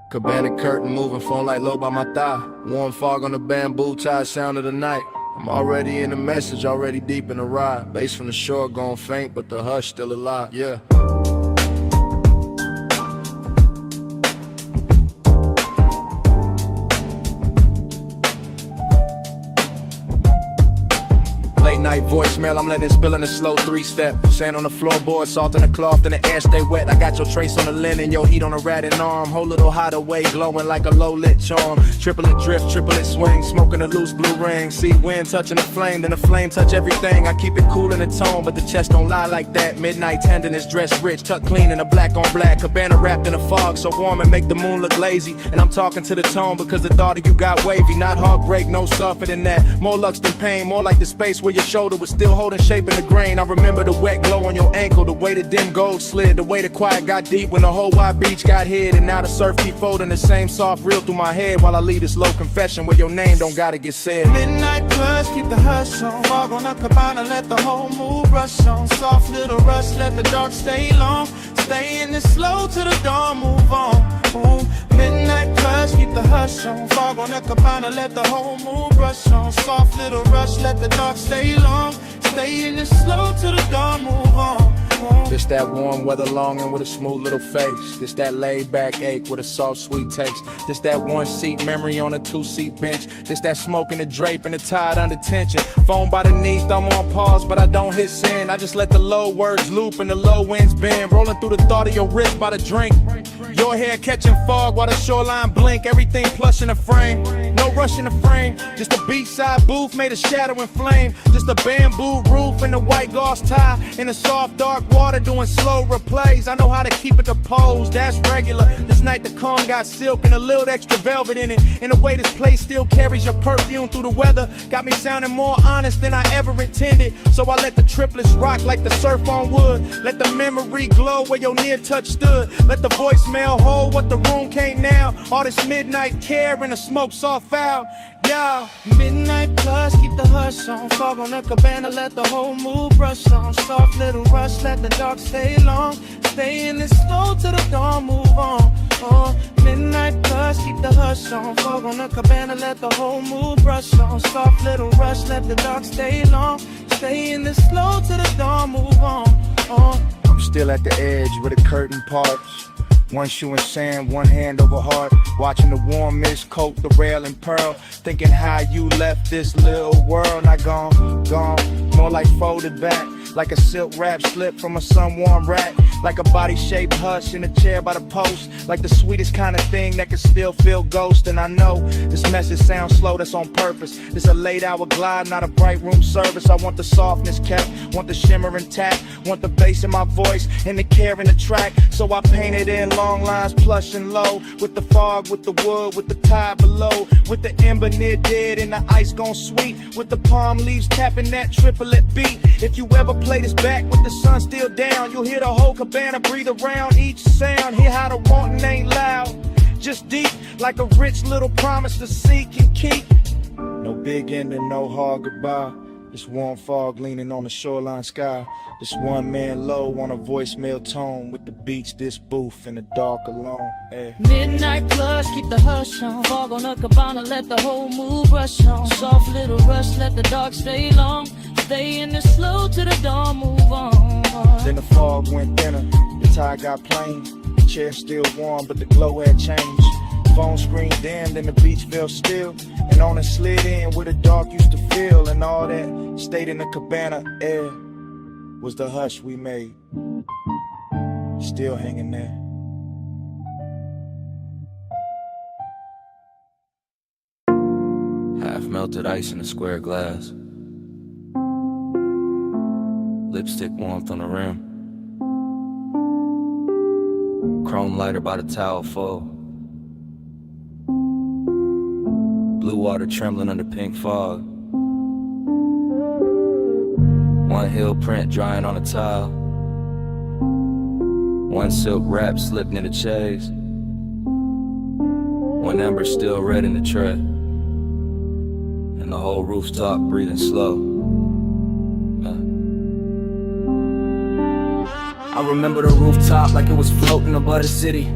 Cabana curtain moving, phone light low by my thigh. Warm fog on the bamboo tie, sound of the night. I'm already in the message, already deep in the ride. Bass from the shore gone faint, but the hush still alive, yeah. Late night voicemail, I'm letting it spill in a slow 3-step. Sand on the floorboard, salt in the cloth, and the air stay wet. I got your trace on the linen, your heat on a ratted arm. Whole little hideaway glowing like a low-lit charm. Triplet drift, triplet swing, smoking a loose blue ring. See wind touching the flame, then the flame touch everything. I keep it cool in the tone, but the chest don't lie like that. Midnight tenderness, dressed rich, tucked clean in a black on black. Cabana wrapped in a fog, so warm and make the moon look lazy. And I'm talking to the tone because the thought of you got wavy. Not heartbreak, no softer than that. More lux than pain, more like the space where your shoulders shoulder was still holding shape in the grain. I remember the wet glow on your ankle, the way the dim gold slid, the way the quiet got deep when the whole wide beach got hid. And now the surf keep folding the same soft reel through my head while I leave this low confession where your name don't gotta get said. Midnight plus, keep the hush on. Fog on the cabana, let the whole mood rush on. Soft little rush, let the dark stay long. Stay in this slow till the dawn, move on. Boom. Midnight plus, keep the hush on. Fog on the cabana, let the whole mood rush on. Soft little rush, let the dark stay long. Stay in this slow till the dawn, move on. This that warm weather longing with a smooth little face. This that laid back ache with a soft sweet taste. This that one seat memory on a two-seat bench. This that smoke in the drape and the tide under tension. Phone by the knee, thumb on pause, but I don't hit send. I just let the low words loop and the low winds bend. Rolling through the thought of your wrist by the drink. Your hair catching fog while the shoreline blink. Everything plush in the frame. No rush in the frame. Just a beachside booth made of shadow and flame. Just a bamboo roof and a white gauze tie. In the soft dark water doing slow replays. I know how to keep it composed, that's regular. This night the calm got silk and a little extra velvet in it. And the way this place still carries your perfume through the weather got me sounding more honest than I ever intended. So I let the triplets rock like the surf on wood. Let the memory glow where your near touch stood. Let the voicemail hold what the room can't now. All this midnight care and the smoke soft foul. Yeah. Midnight plus, keep the hush on. Fog on the cabana, let the whole mood brush on. Soft little rush, let the dark stay long. Stay in this slow till the dawn, move on. Midnight plus, keep the hush on. Fog on the cabana, let the whole mood brush on. Soft little rush, let the dark stay long. Stay in this slow till the dawn, move on. I'm still at the edge where the curtain parts. One shoe in sand, one hand over heart. Watching the warm mist coat the rail and pearl. Thinking how you left this little world. Not gone, more like folded back. Like a silk wrap slip from a sun-warm rack. Like a body-shaped hush in a chair by the post. Like the sweetest kind of thing that can still feel ghost. And I know this message sounds slow, that's on purpose. This a late hour glide, not a bright room service. I want the softness kept, want the shimmer intact. Want the bass in my voice and the care in the track. So I painted in long lines, plush and low. With the fog, with the wood, with the tide below. With the ember near dead and the ice gone sweet. With the palm leaves tapping that triplet beat. If you ever play this back with the sun still down, you'll hear the whole cabana breathe around each sound. Hear how the wanting ain't loud, just deep, like a rich little promise to seek and keep. No big ending, no hard goodbye. This warm fog leaning on the shoreline sky. This one man low on a voicemail tone. With the beach, this booth in the dark alone. Midnight plus, keep the hush on. Fog on the cabana, let the whole mood rush on. Soft little rush, let the dark stay long. Stay in the slow till the dawn, move on. Then the fog went thinner, the tide got plain. The chair still warm, but the glow had changed. Phone screen dimmed and the beach felt still. And on it slid in where the dark used to feel. And all that stayed in the cabana air was the hush we made, still hanging there. Half melted ice in a square glass. Lipstick warmth on the rim. Chrome lighter by the towel full. Blue water trembling under pink fog. One heel print drying on a tile. One silk wrap slipped in the chaise. One ember still red in the tray. And the whole rooftop breathing slow. I remember the rooftop like it was floating above the city.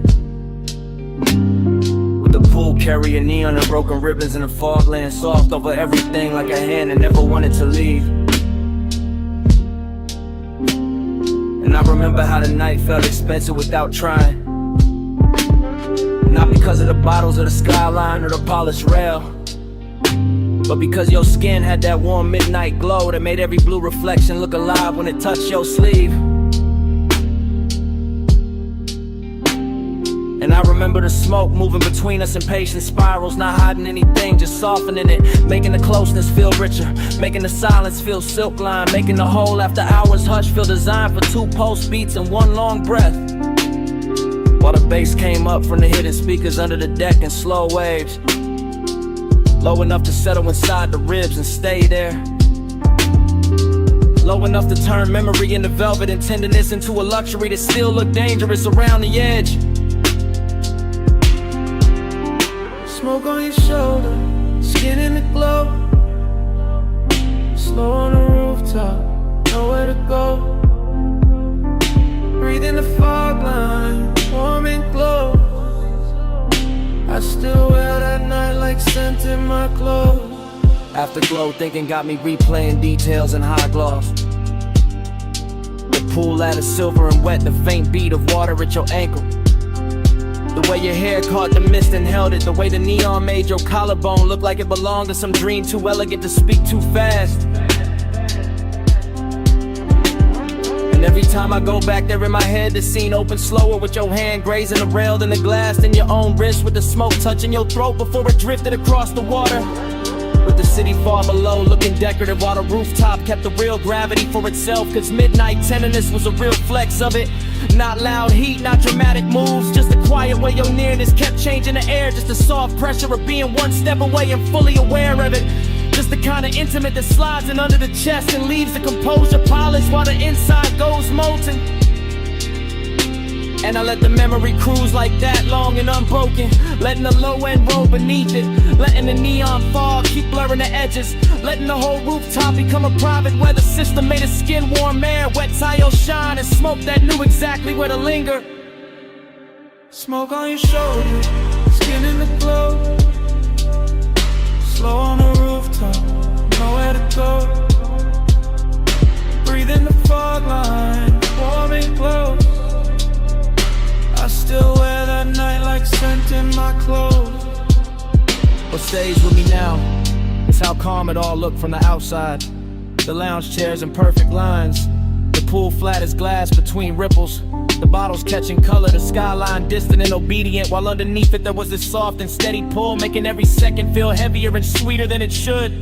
With the pool carrying neon and broken ribbons and the fog laying soft over everything like a hand that never wanted to leave. And I remember how the night felt expensive without trying. Not because of the bottles or the skyline or the polished rail, but because your skin had that warm midnight glow that made every blue reflection look alive when it touched your sleeve. And I remember the smoke moving between us in patient spirals, not hiding anything, just softening it, making the closeness feel richer, making the silence feel silk line, making the whole after hours hush feel designed for 2 pulse beats and 1 long breath. While the bass came up from the hidden speakers under the deck in slow waves, low enough to settle inside the ribs and stay there. Low enough to turn memory into velvet and tenderness into a luxury that still look dangerous around the edge. Smoke on your shoulder, skin in the glow. Slow on the rooftop, nowhere to go. Breathe in the fog line, warm and close. I still wear that night like scent in my clothes. Afterglow thinking got me replaying details in high gloss. The pool ladder silver and wet, the faint beat of water at your ankle. The way your hair caught the mist and held it. The way the neon made your collarbone look like it belonged to some dream too elegant to speak too fast. And every time I go back there in my head, the scene opens slower with your hand grazing the rail and the glass, then your own wrist with the smoke touching your throat before it drifted across the water. With the city far below looking decorative while the rooftop kept the real gravity for itself. Cause midnight tenderness was a real flex of it. Not loud heat, not dramatic moves, just the quiet way your nearness kept changing the air. Just the soft pressure of being one step away and fully aware of it. Just the kind of intimate that slides in under the chest and leaves the composure polished while the inside goes molten. And I let the memory cruise like that, long and unbroken. Letting the low end roll beneath it. Letting the neon fog keep blurring the edges. Letting the whole rooftop become a private weather system made of skin warm air. Wet tile shine and smoke that knew exactly where to linger. Smoke on your shoulder, skin in the glow. Slow on the rooftop, nowhere to go. Breathe in the fog line, warm and close. I still wear that night like scent in my clothes. What stays with me now is how calm it all looked from the outside. The lounge chairs in perfect lines. The pool flat as glass between ripples. The bottles catching color, the skyline distant and obedient. While underneath it there was this soft and steady pull, making every second feel heavier and sweeter than it should.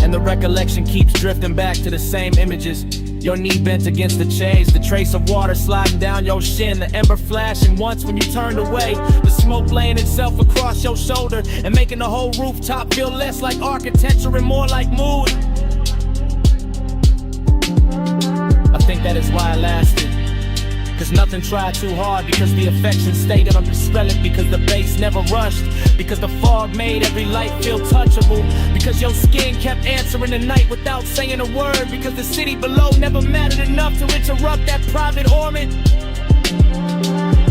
And the recollection keeps drifting back to the same images. Your knee bent against the chains, the trace of water sliding down your shin, the ember flashing once when you turned away, the smoke laying itself across your shoulder and making the whole rooftop feel less like architecture and more like mood. I think that is why I lasted. Cause nothing tried too hard, because the affection stayed and undispelled, because the bass never rushed, because the fog made every light feel touchable, because your skin kept answering the night without saying a word, because the city below never mattered enough to interrupt that private orbit.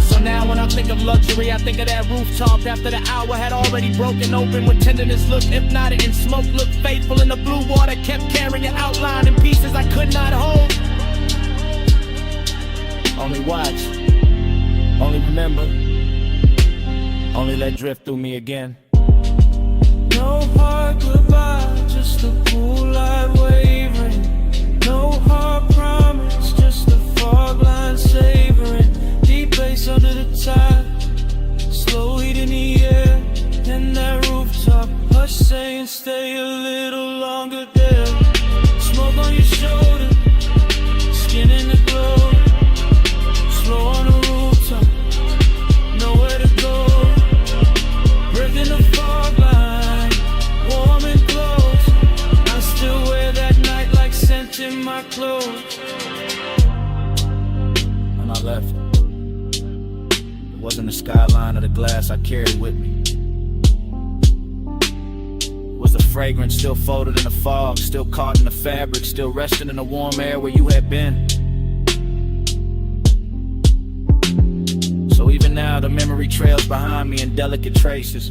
So now when I think of luxury, I think of that rooftop after the hour had already broken open, when tenderness looked hypnotic and smoke looked faithful, and the blue water kept carrying your outline in pieces I could not hold. Only watch, only remember, only let drift through me again. No hard goodbye, just a pool light wavering. No hard promise, just a fog line savoring. Deep bass under the tide, slow heat in the air. And that rooftop hush saying stay a little longer there. Smoke on your shoulder, skin in the glow. Slow on the rooftop, nowhere to go. Breath in the fog line, warm and close. I still wear that night like scent in my clothes. When I left, it wasn't the skyline or the glass I carried with me. It was the fragrance still folded in the fog, still caught in the fabric, still resting in the warm air where you had been. So even now the memory trails behind me in delicate traces.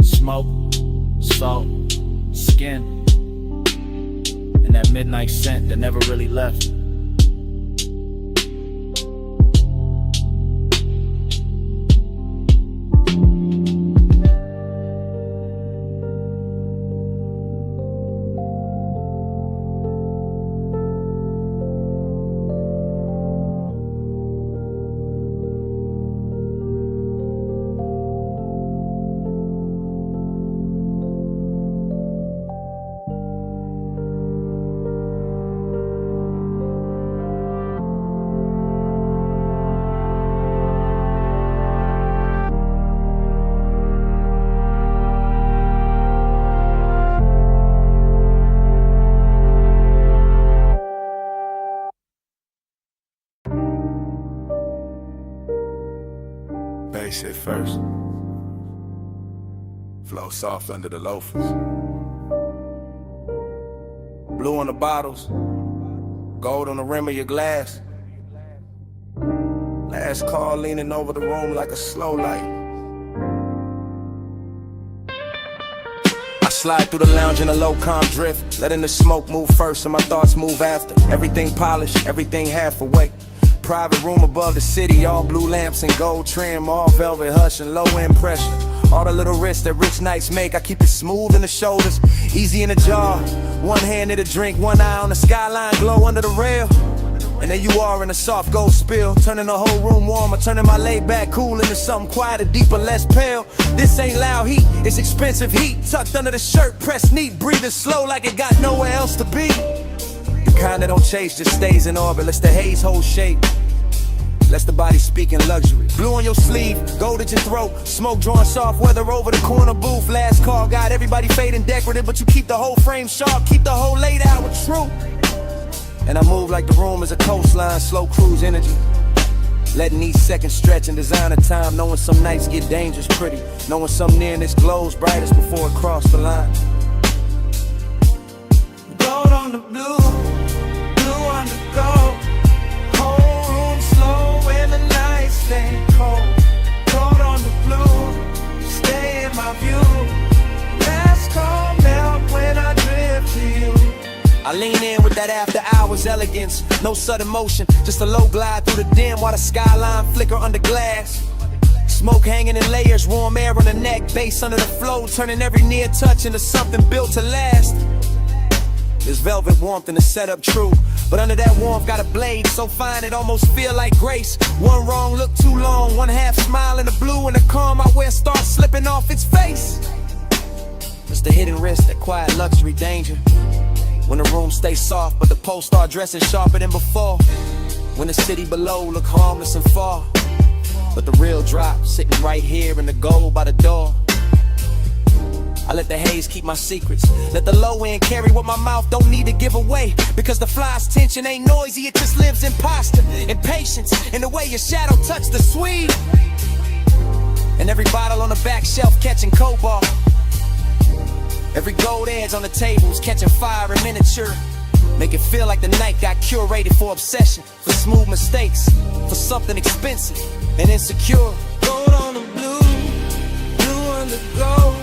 Smoke, salt, skin, and that midnight scent that never really left. Bass hit first. Flow soft under the loafers. Blue on the bottles, gold on the rim of your glass. Last call leaning over the room like a slow light. I slide through the lounge in a low calm drift, letting the smoke move first and my thoughts move after. Everything polished, everything half away. Private room above the city, all blue lamps and gold trim, all velvet hush and low end pressure. All the little risks that rich nights make, I keep it smooth in the shoulders, easy in the jaw. One hand in the drink, one eye on the skyline, glow under the rail. And there you are in a soft gold spill, turning the whole room warmer, turning my laid back cool into something quieter, deeper, less pale. This ain't loud heat, it's expensive heat, tucked under the shirt, pressed neat, breathing slow like it got nowhere else to be. The kind that don't chase, just stays in orbit, lets the haze hold shape. Lets the body speak in luxury. Blue on your sleeve, gold at your throat, smoke drawing soft weather over the corner booth. Last call, got everybody fading decorative, but you keep the whole frame sharp, keep the whole laid out with truth. And I move like the room is a coastline, slow cruise energy. Letting each second stretch and design a time, knowing some nights get dangerous pretty, knowing some nearness glows brightest before it crossed the line. Gold on the blue, blue on the gold. Whole room slow when the nights stay cold. Gold on the blue, stay in my view. Last call melt when I drift to you. I lean in with that after hours elegance, no sudden motion, just a low glide through the dim while the skyline flicker under glass. Smoke hanging in layers, warm air on the neck, bass under the flow, turning every near touch into something built to last. There's velvet warmth in the setup, true, but under that warmth got a blade so fine it almost feel like grace. One wrong look too long, one half smile in the blue, and the calm I wear starts slipping off its face. It's the hidden risk, that quiet luxury danger. When the room stays soft, but the post start dressing sharper than before. When the city below look harmless and far, but the real drop sitting right here in the gold by the door. I let the haze keep my secrets, let the low end carry what my mouth don't need to give away. Because the fly's tension ain't noisy, it just lives in posture, in patience, in the way your shadow touched the sweet. And every bottle on the back shelf catching cobalt. Every gold edge on the tables catching fire in miniature. Make it feel like the night got curated for obsession, for smooth mistakes, for something expensive and insecure. Gold on the blue, blue on the gold.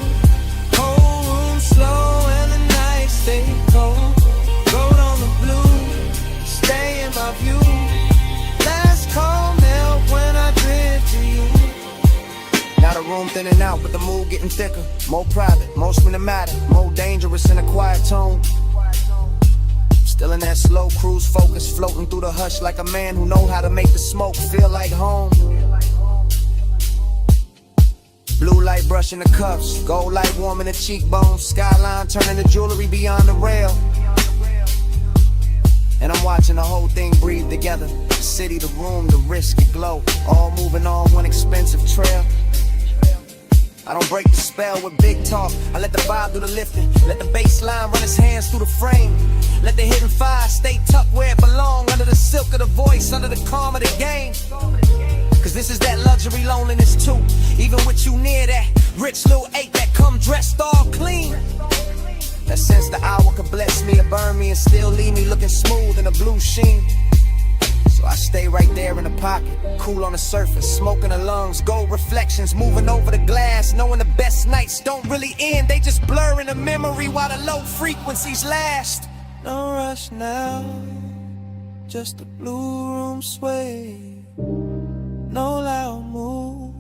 Whole room slow and the nights stay cold. Gold on the blue, stay in my view. Last call melt when I drift to you. Now the room thinning out, but the mood getting thicker. More private, more cinematic, more dangerous in a quiet tone. Still in that slow cruise focus, floating through the hush like a man who knows how to make the smoke feel like home. Blue light brushing the cuffs, gold light warming the cheekbones, skyline turning the jewelry beyond the rail. And I'm watching the whole thing breathe together. The city, the room, the risk, the glow, all moving on one expensive trail. I don't break the spell with big talk, I let the vibe do the lifting. Let the bass line run its hands through the frame. Let the hidden fire stay tucked where it belongs, under the silk of the voice, under the calm of the game. Cause this is that luxury loneliness too. Even with you near that rich little ache that come dressed all clean. That sense the hour could bless me or burn me and still leave me looking smooth in a blue sheen. So I stay right there in the pocket, cool on the surface, smoking the lungs, gold reflections moving over the glass, knowing the best nights don't really end, they just blur in the memory while the low frequencies last. No rush now, just the blue room sway. No loud move,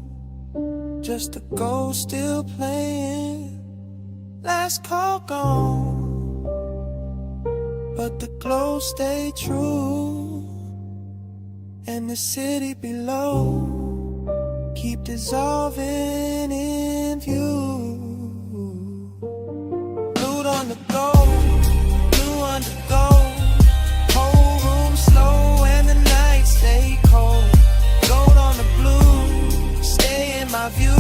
just the ghost still playing. Last call gone, but the glow stay true. And the city below keep dissolving in view. Blue on the gold, blue on the gold. Whole room slow and the nights stay cold. Gold on the blue, stay in my view.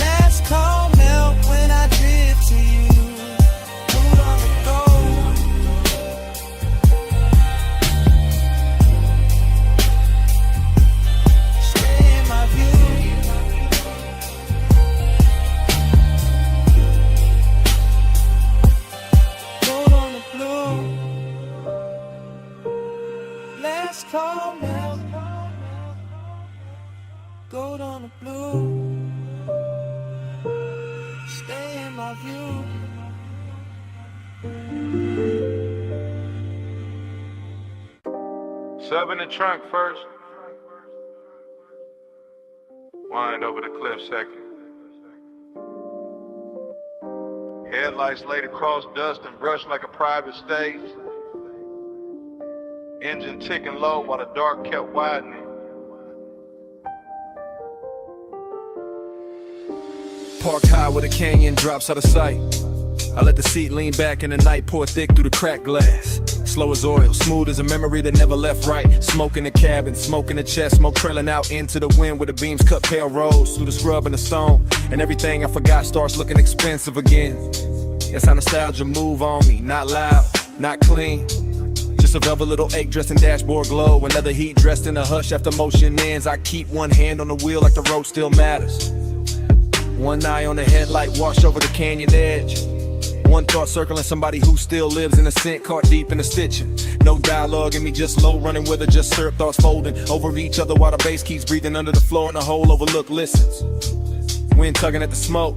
Last call melt when I drift to you. Blue on the gold. Stay in my view. up in the trunk first. Wind over the cliff second. Headlights laid across dust and brushed like a private stage. Engine ticking low while the dark kept widening. Parked high where the canyon drops out of sight. I let the seat lean back and the night pour thick through the cracked glass. Slow as oil, smooth as a memory that never left right. Smoke in the cabin, smoke in the chest, smoke trailing out into the wind where the beams cut pale roads through the scrub and the stone. And everything I forgot starts looking expensive again. That's how nostalgia move on me, not loud, not clean. Just a velvet little ache dressed in dashboard glow. Another heat dressed in a hush after motion ends. I keep one hand on the wheel like the road still matters. One eye on the headlight, wash over the canyon edge. One thought circling somebody who still lives in a scent, caught deep in the stitching. No dialogue in me, just low running with her, just syrup thoughts folding over each other while the bass keeps breathing under the floor and the whole overlook listens. Wind tugging at the smoke,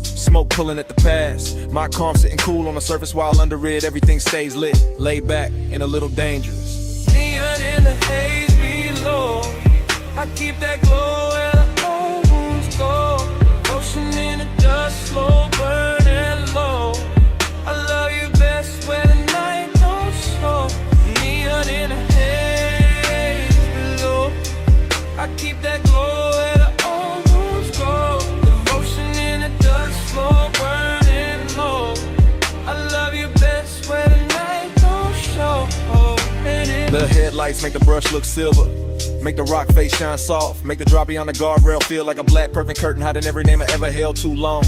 smoke pulling at the past. My calm sitting cool on the surface while under it everything stays lit, laid back and a little dangerous. Neon in the haze below, I keep that glow where the old wounds go. Ocean in the dust, slow burning low. I love you best when the night don't show. Neon in the haze below, I keep that glow where the old wounds go. Devotion in the dust, slow burning low. I love you best when the night don't show. The headlights make the brush look silver, make the rock face shine soft, make the drop beyond the guardrail feel like a black perfect curtain hiding every name I ever held too long.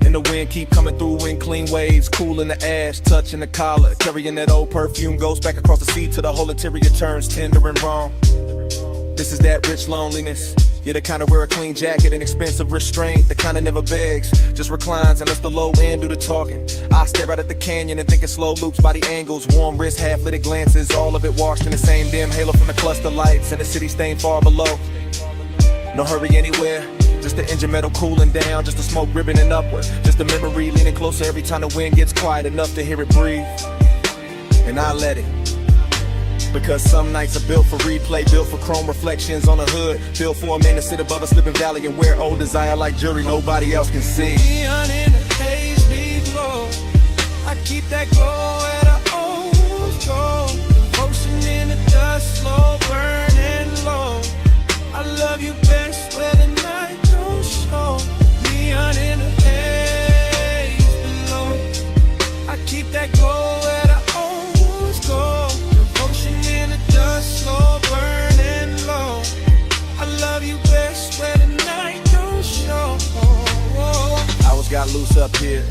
And the wind keep coming through in clean waves, cool in the ash, touching the collar, carrying that old perfume, goes back across the sea till the whole interior turns tender and wrong. This is that rich loneliness, yeah, the kind of wear a clean jacket and expensive restraint, the kind of never begs, just reclines and lets the low end do the talking. I stare out at the canyon and think in slow loops by the angles, warm wrist, half-lit glances, all of it washed in the same dim halo from the cluster lights and the city staying far below. No hurry anywhere, just the engine metal cooling down, just the smoke ribboning upward, just the memory leaning closer every time the wind gets quiet enough to hear it breathe. And I let it. Because some nights are built for replay, built for chrome reflections on the hood, built for a man to sit above a slipping valley and wear old desire like jewelry nobody else can see. Neon in the haze below, I keep that glow where the old wounds go. Devotion in the dust, slow burning low. I love you best where the night don't show. Neon in the haze below, I keep that glow where the old wounds go. Slow burning low. I love you best where the night don't show. Hours got loose up here,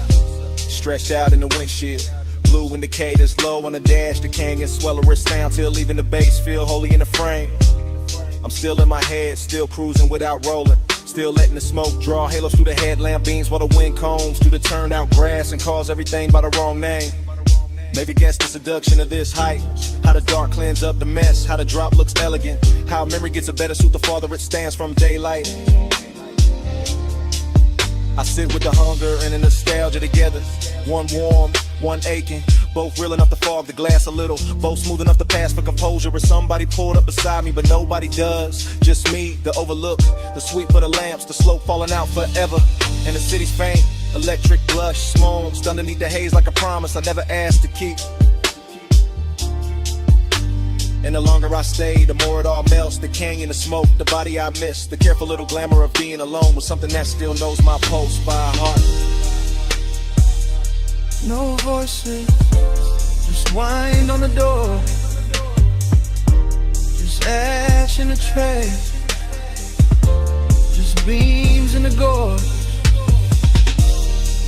stretched out in the windshield. Blue indicators low on the dash, the canyon swelling wrist down till leaving the base feel holy in the frame. I'm still in my head, still cruising without rolling. Still letting the smoke draw halos through the headlamp beams while the wind combs through the turned out grass and calls everything by the wrong name. Maybe guess the seduction of this height, how the dark cleans up the mess, how the drop looks elegant, how memory gets a better suit the farther it stands from daylight. I sit with the hunger and the nostalgia together, one warm, one aching, both real enough to fog the glass a little, both smooth enough to pass for composure. Or somebody pulled up beside me, but nobody does. Just me, the overlook, the sweep of the lamps, the slope falling out forever, and the city's faint. Electric blush, smokes underneath the haze like a promise I never asked to keep. And the longer I stay, the more it all melts. The canyon, the smoke, the body I miss, the careful little glamour of being alone with something that still knows my pulse by heart. No voices, just wind on the door, just ash in the tray, just beams in the gorge.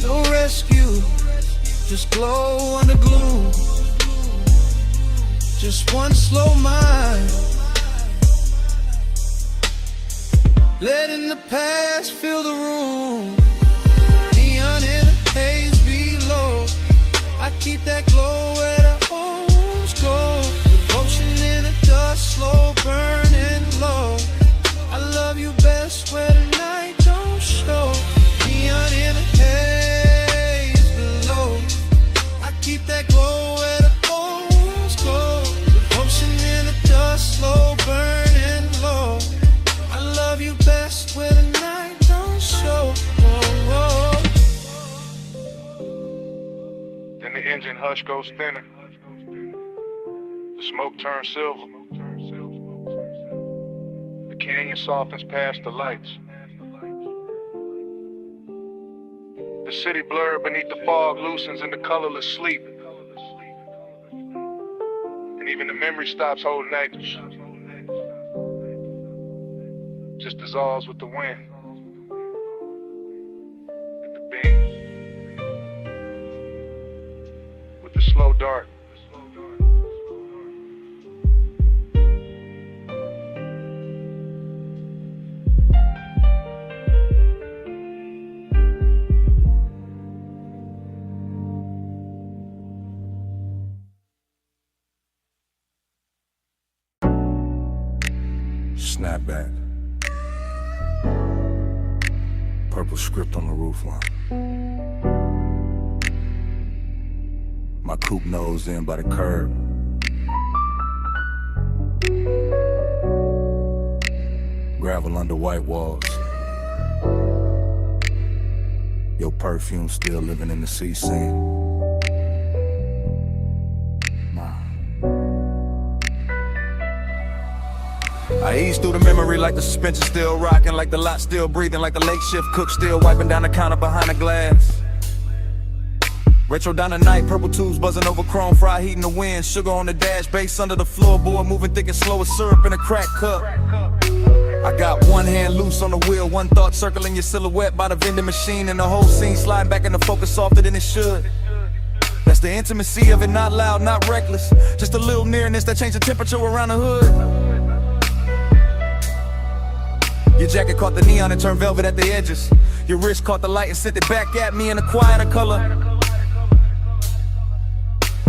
No rescue, just glow under gloom, just one slow mind, letting the past fill the room. Neon in the haze below, I keep that glow where the holes go. Devotion in the dust, slow burning low. I love you best where the night don't show. Neon in the haze below, I keep that glow where the holes go. Devotion in the dust, engine hush goes thinner. The smoke turns silver. The canyon softens past the lights. The city blurred beneath the fog loosens into colorless sleep. And even the memory stops holding anchors. Just dissolves with the wind. With the beam. With the slow dart. Snapback. Purple script on the roofline. My coupe nose in by the curb. Gravel under white walls. Your perfume still living in the sea scene. I ease through the memory like the suspension still rocking, like the lot still breathing, like the late shift cook still wiping down the counter behind the glass. Retro down the night, purple tubes buzzing over chrome, fry heat in the wind, sugar on the dash, bass under the floorboard, moving thick and slow as syrup in a crack cup. I got one hand loose on the wheel, one thought circling your silhouette by the vending machine, and the whole scene sliding back into focus softer than it should. That's the intimacy of it, not loud, not reckless, just a little nearness that changed the temperature around the hood. Your jacket caught the neon and turned velvet at the edges. Your wrist caught the light and sent it back at me in a quieter color.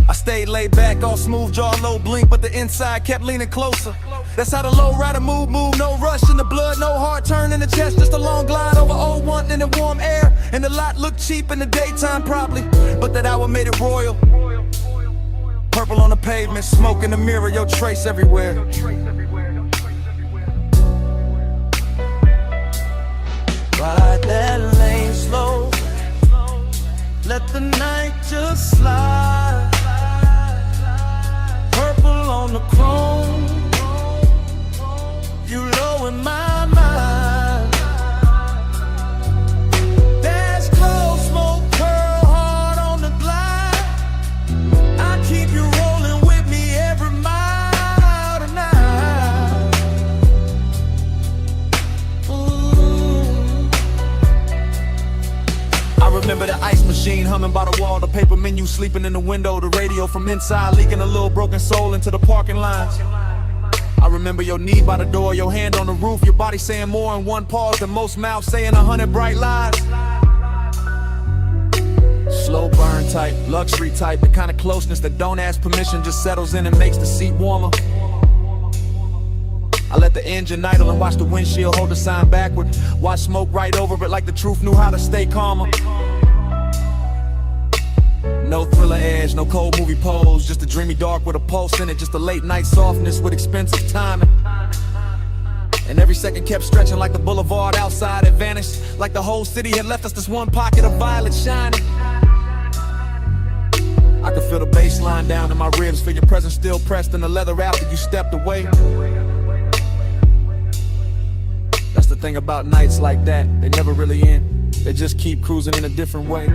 I stayed laid back, all smooth jaw, low blink, but the inside kept leaning closer. That's how the low rider move, no rush in the blood, no hard turn in the chest, just a long glide over old one in the warm air. And the lot looked cheap in the daytime probably, but that hour made it royal. Purple on the pavement, smoke in the mirror, your trace everywhere. Ride that lane slow, let the night just slide. Purple on the chrome, you low in my mind. Dash close, smoke curl hard on the glide. I keep you rolling with me every mile tonight. I remember the ice machine humming by the wall, the paper menu sleeping in the window, the radio from inside leaking a little broken soul into the parking lines. I remember your knee by the door, your hand on the roof, your body saying more in one pause than most mouths saying 100 bright lies. Slow burn type, luxury type, the kind of closeness that don't ask permission, just settles in and makes the seat warmer. I let the engine idle and watch the windshield hold the sign backward. Watch smoke right over it like the truth knew how to stay calmer. No thriller edge, no cold movie pose, just a dreamy dark with a pulse in it, just a late night softness with expensive timing. And every second kept stretching like the boulevard outside had vanished, like the whole city had left us this one pocket of violet shining. I could feel the bass line down in my ribs, feel your presence still pressed in the leather after you stepped away. That's the thing about nights like that, they never really end, they just keep cruising in a different way.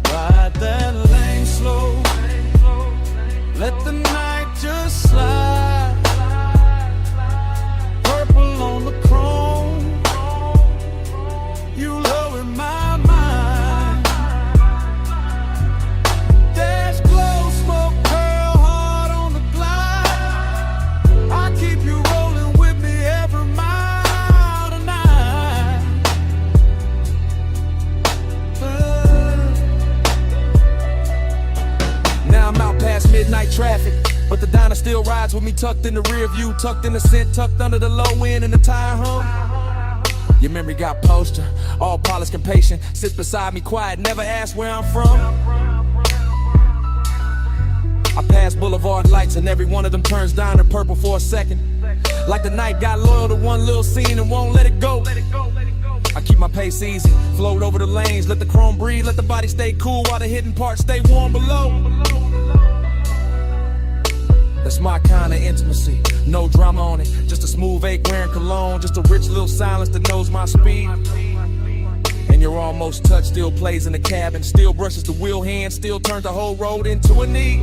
Ride that lane slow, let the night just slide. Purple on the chrome, you low in my mind. Dash glow, smoke curl hard on the glide. I keep you rolling with me every mile tonight. Now I'm out past midnight traffic, but the diner still rides with me tucked in the rear view, tucked in the scent, tucked under the low end and the tire hum. Your memory got posture, all polished and patient, sits beside me quiet, never ask where I'm from. I pass boulevard lights and every one of them turns down to purple for a second, like the night got loyal to one little scene and won't let it go. I keep my pace easy, float over the lanes, let the chrome breathe, let the body stay cool while the hidden parts stay warm below. That's my kind of intimacy, no drama on it, just a smooth ache wearing cologne, just a rich little silence that knows my speed. And your almost touch still plays in the cabin, still brushes the wheel hand, still turns the whole road into a knee.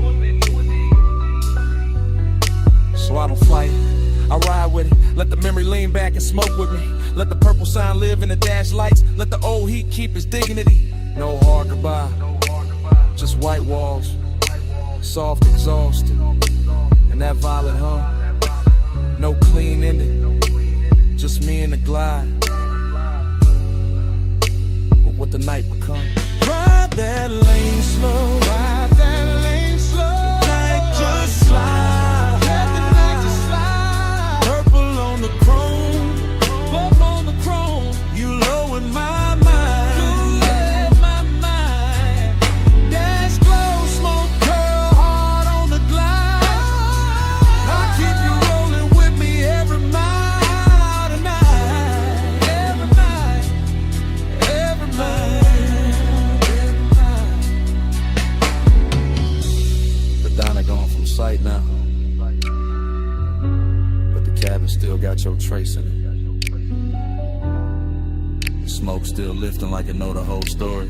So I don't fight it, I ride with it, let the memory lean back and smoke with me. Let the purple sign live in the dash lights, let the old heat keep its dignity. No hard goodbye, just white walls, soft exhaust, and that violet hum. No clean ending, just me and the glide. But what the night become. Ride that lane slow, ride that lane slow. Night just slide, let the night just slide. Purple on the chrome, purple on the chrome. You low in my mind, low in my mind. Dash glow, smoke curl, hard on the glide. I keep you rolling with me every mile tonight, every night, every night. Gone from sight now, but the cabin still got your trace in it. The smoke still lifting like it know the whole story.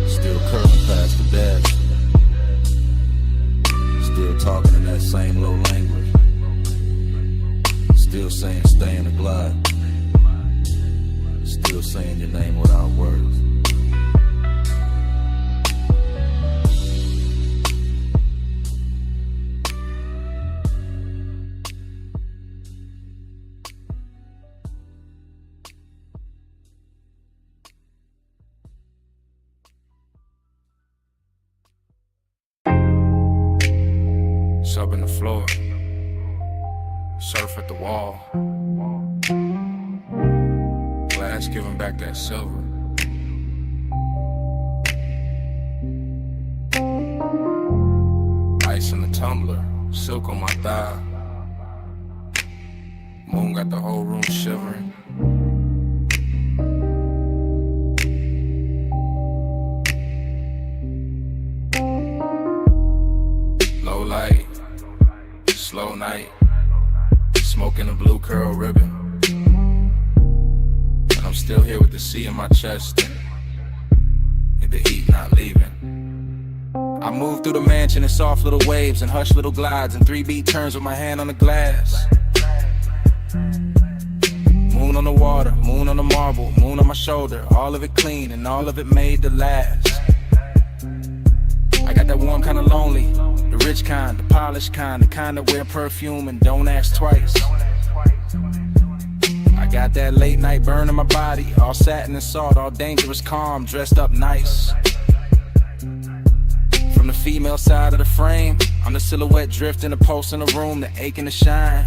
Still curving past the dash, still talking in that same low language, still saying stay in the glide, still saying your name without words. Sub in the floor, surf at the wall. Glass giving back that silver. Ice in the tumbler, silk on my thigh. Moon got the whole room shivering. Low light, slow night, smoking a blue curl ribbon. And I'm still here with the sea in my chest, and the heat not leaving. I move through the mansion in soft little waves and hush little glides and 3-beat turns with my hand on the glass. Moon on the water, moon on the marble, moon on my shoulder, all of it clean and all of it made to last. I got that warm kind of lonely, the rich kind, the polished kind, the kind that wear perfume and don't ask twice. I got that late night burn in my body, all satin and salt, all dangerous calm, dressed up nice. From the female side of the frame, I'm the silhouette drifting, a pulse in the room, the ache and the shine.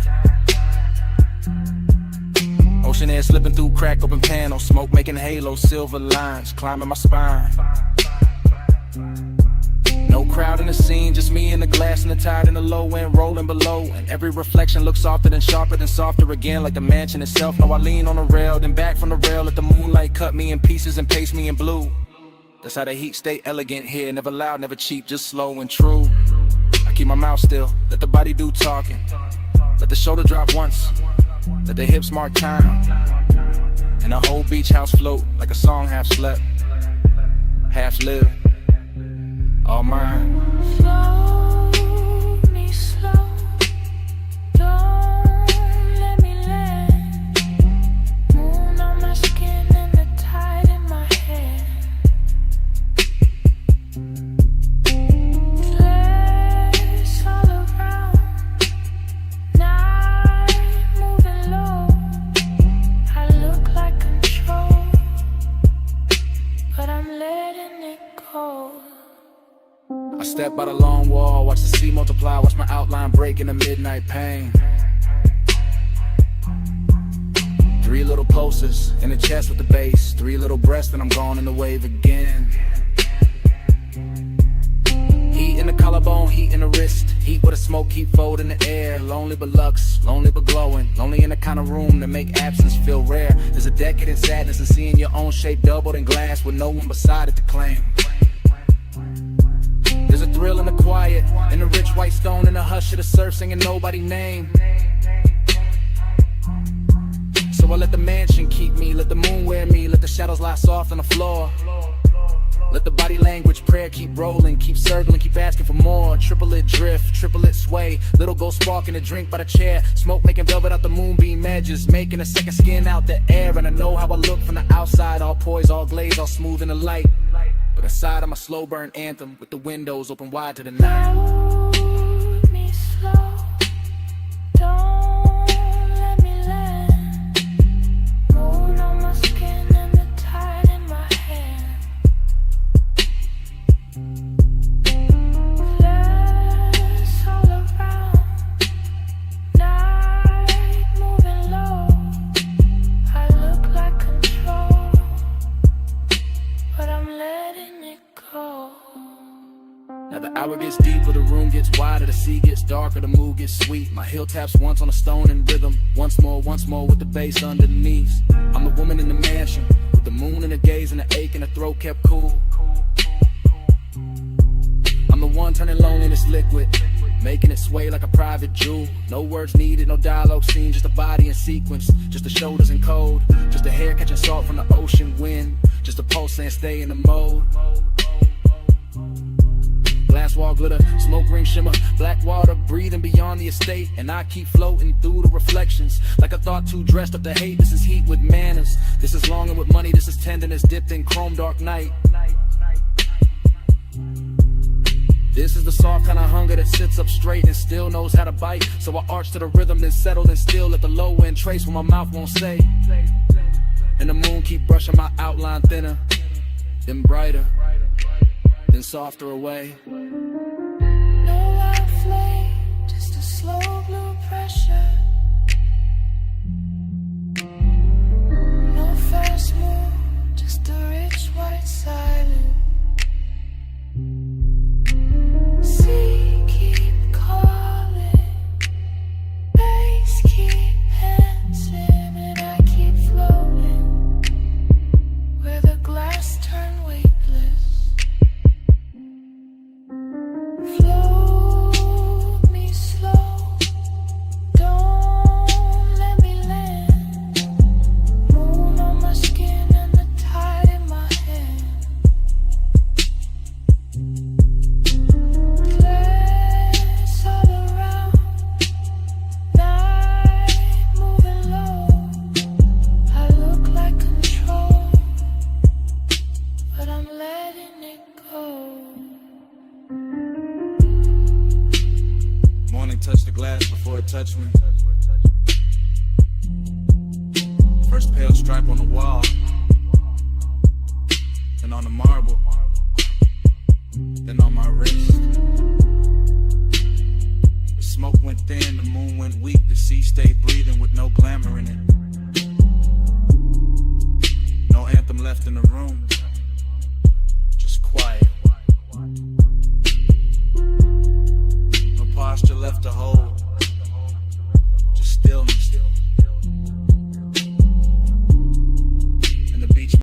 Ocean air slipping through crack open panels, smoke making halos, silver lines climbing my spine. No crowd in the scene, just me and the glass and the tide in the low end rolling below. And every reflection looks softer than sharper than softer again, like the mansion itself. Now I lean on the rail, then back from the rail, let the moonlight cut me in pieces and paste me in blue. That's how the heat stay elegant here, never loud, never cheap, just slow and true. I keep my mouth still, let the body do talking. Let the shoulder drop once, let the hips mark time. And the whole beach house float like a song half slept, half lived. All mine. Slow me slow, don't let me land. Moon on my skin and the tide in my hand. Flares all around, night moving low. I look like control, but I'm letting it go. I step by the long wall, watch the sea multiply, watch my outline break in the midnight pain. 3 little pulses in the chest with the bass, 3 little breaths and I'm gone in the wave again. Heat in the collarbone, heat in the wrist. Heat with a smoke, keep fold in the air. Lonely but lux, lonely but glowing. Lonely in the kind of room that make absence feel rare. There's a decade in sadness and seeing your own shape doubled in glass with no one beside it to claim. There's a thrill in the quiet, in the rich white stone, in the hush of the surf singing nobody's name. So I let the mansion keep me, let the moon wear me, let the shadows lie soft on the floor. Let the body language prayer keep rolling, keep circling, keep asking for more. Triplet drift, triplet sway, little gold spark in a drink by the chair. Smoke making velvet out the moonbeam edges, making a second skin out the air. And I know how I look from the outside, all poised, all glazed, all smooth in the light. But inside I'm a slow burn anthem with the windows open wide to the night. Hold me slow, don't let me land. Moon on my skin and the tide in my hand. Glass all around, night moving low. I look like control, but I'm letting it go. Now the hour gets deeper, the room gets wider, the sea gets darker, the mood gets sweet. My heel taps once on a stone in rhythm, once more with the bass underneath. I'm the woman in the mansion, with the moon in the gaze and the ache in the throat kept cool. I'm the one turning loneliness liquid, making it sway like a private jewel. No words needed, no dialogue scene, just a body in sequence, just the shoulders in code, just a hair catching salt from the ocean wind, just a pulse saying stay in the mode. Glass wall glitter, smoke ring shimmer, black water breathing beyond the estate. And I keep floating through the reflections like a thought too dressed up to hate. This is heat with manners, this is longing with money, this is tenderness dipped in chrome dark night. This is the soft kind of hunger that sits up straight and still knows how to bite. So I arch to the rhythm, then settle and still at the low end trace what my mouth won't say. And the moon keep brushing my outline thinner, then brighter, then softer away. No loud flame, just a slow blue pressure. No fast move, just a rich white silence. Sea keep calling, bass keep dancing, and I keep floating where the glass turned weightless. Float me slow, don't let me land. Moon on my skin and the tide in my hand. Glass all around, night moving low. I look like control, but I'm letting it go. Morning touched the glass before it touched me. First pale stripe on the wall, then on the marble, then on my wrist. The smoke went thin, the moon went weak, the sea stayed breathing with no glamour in it. No anthem left in the room.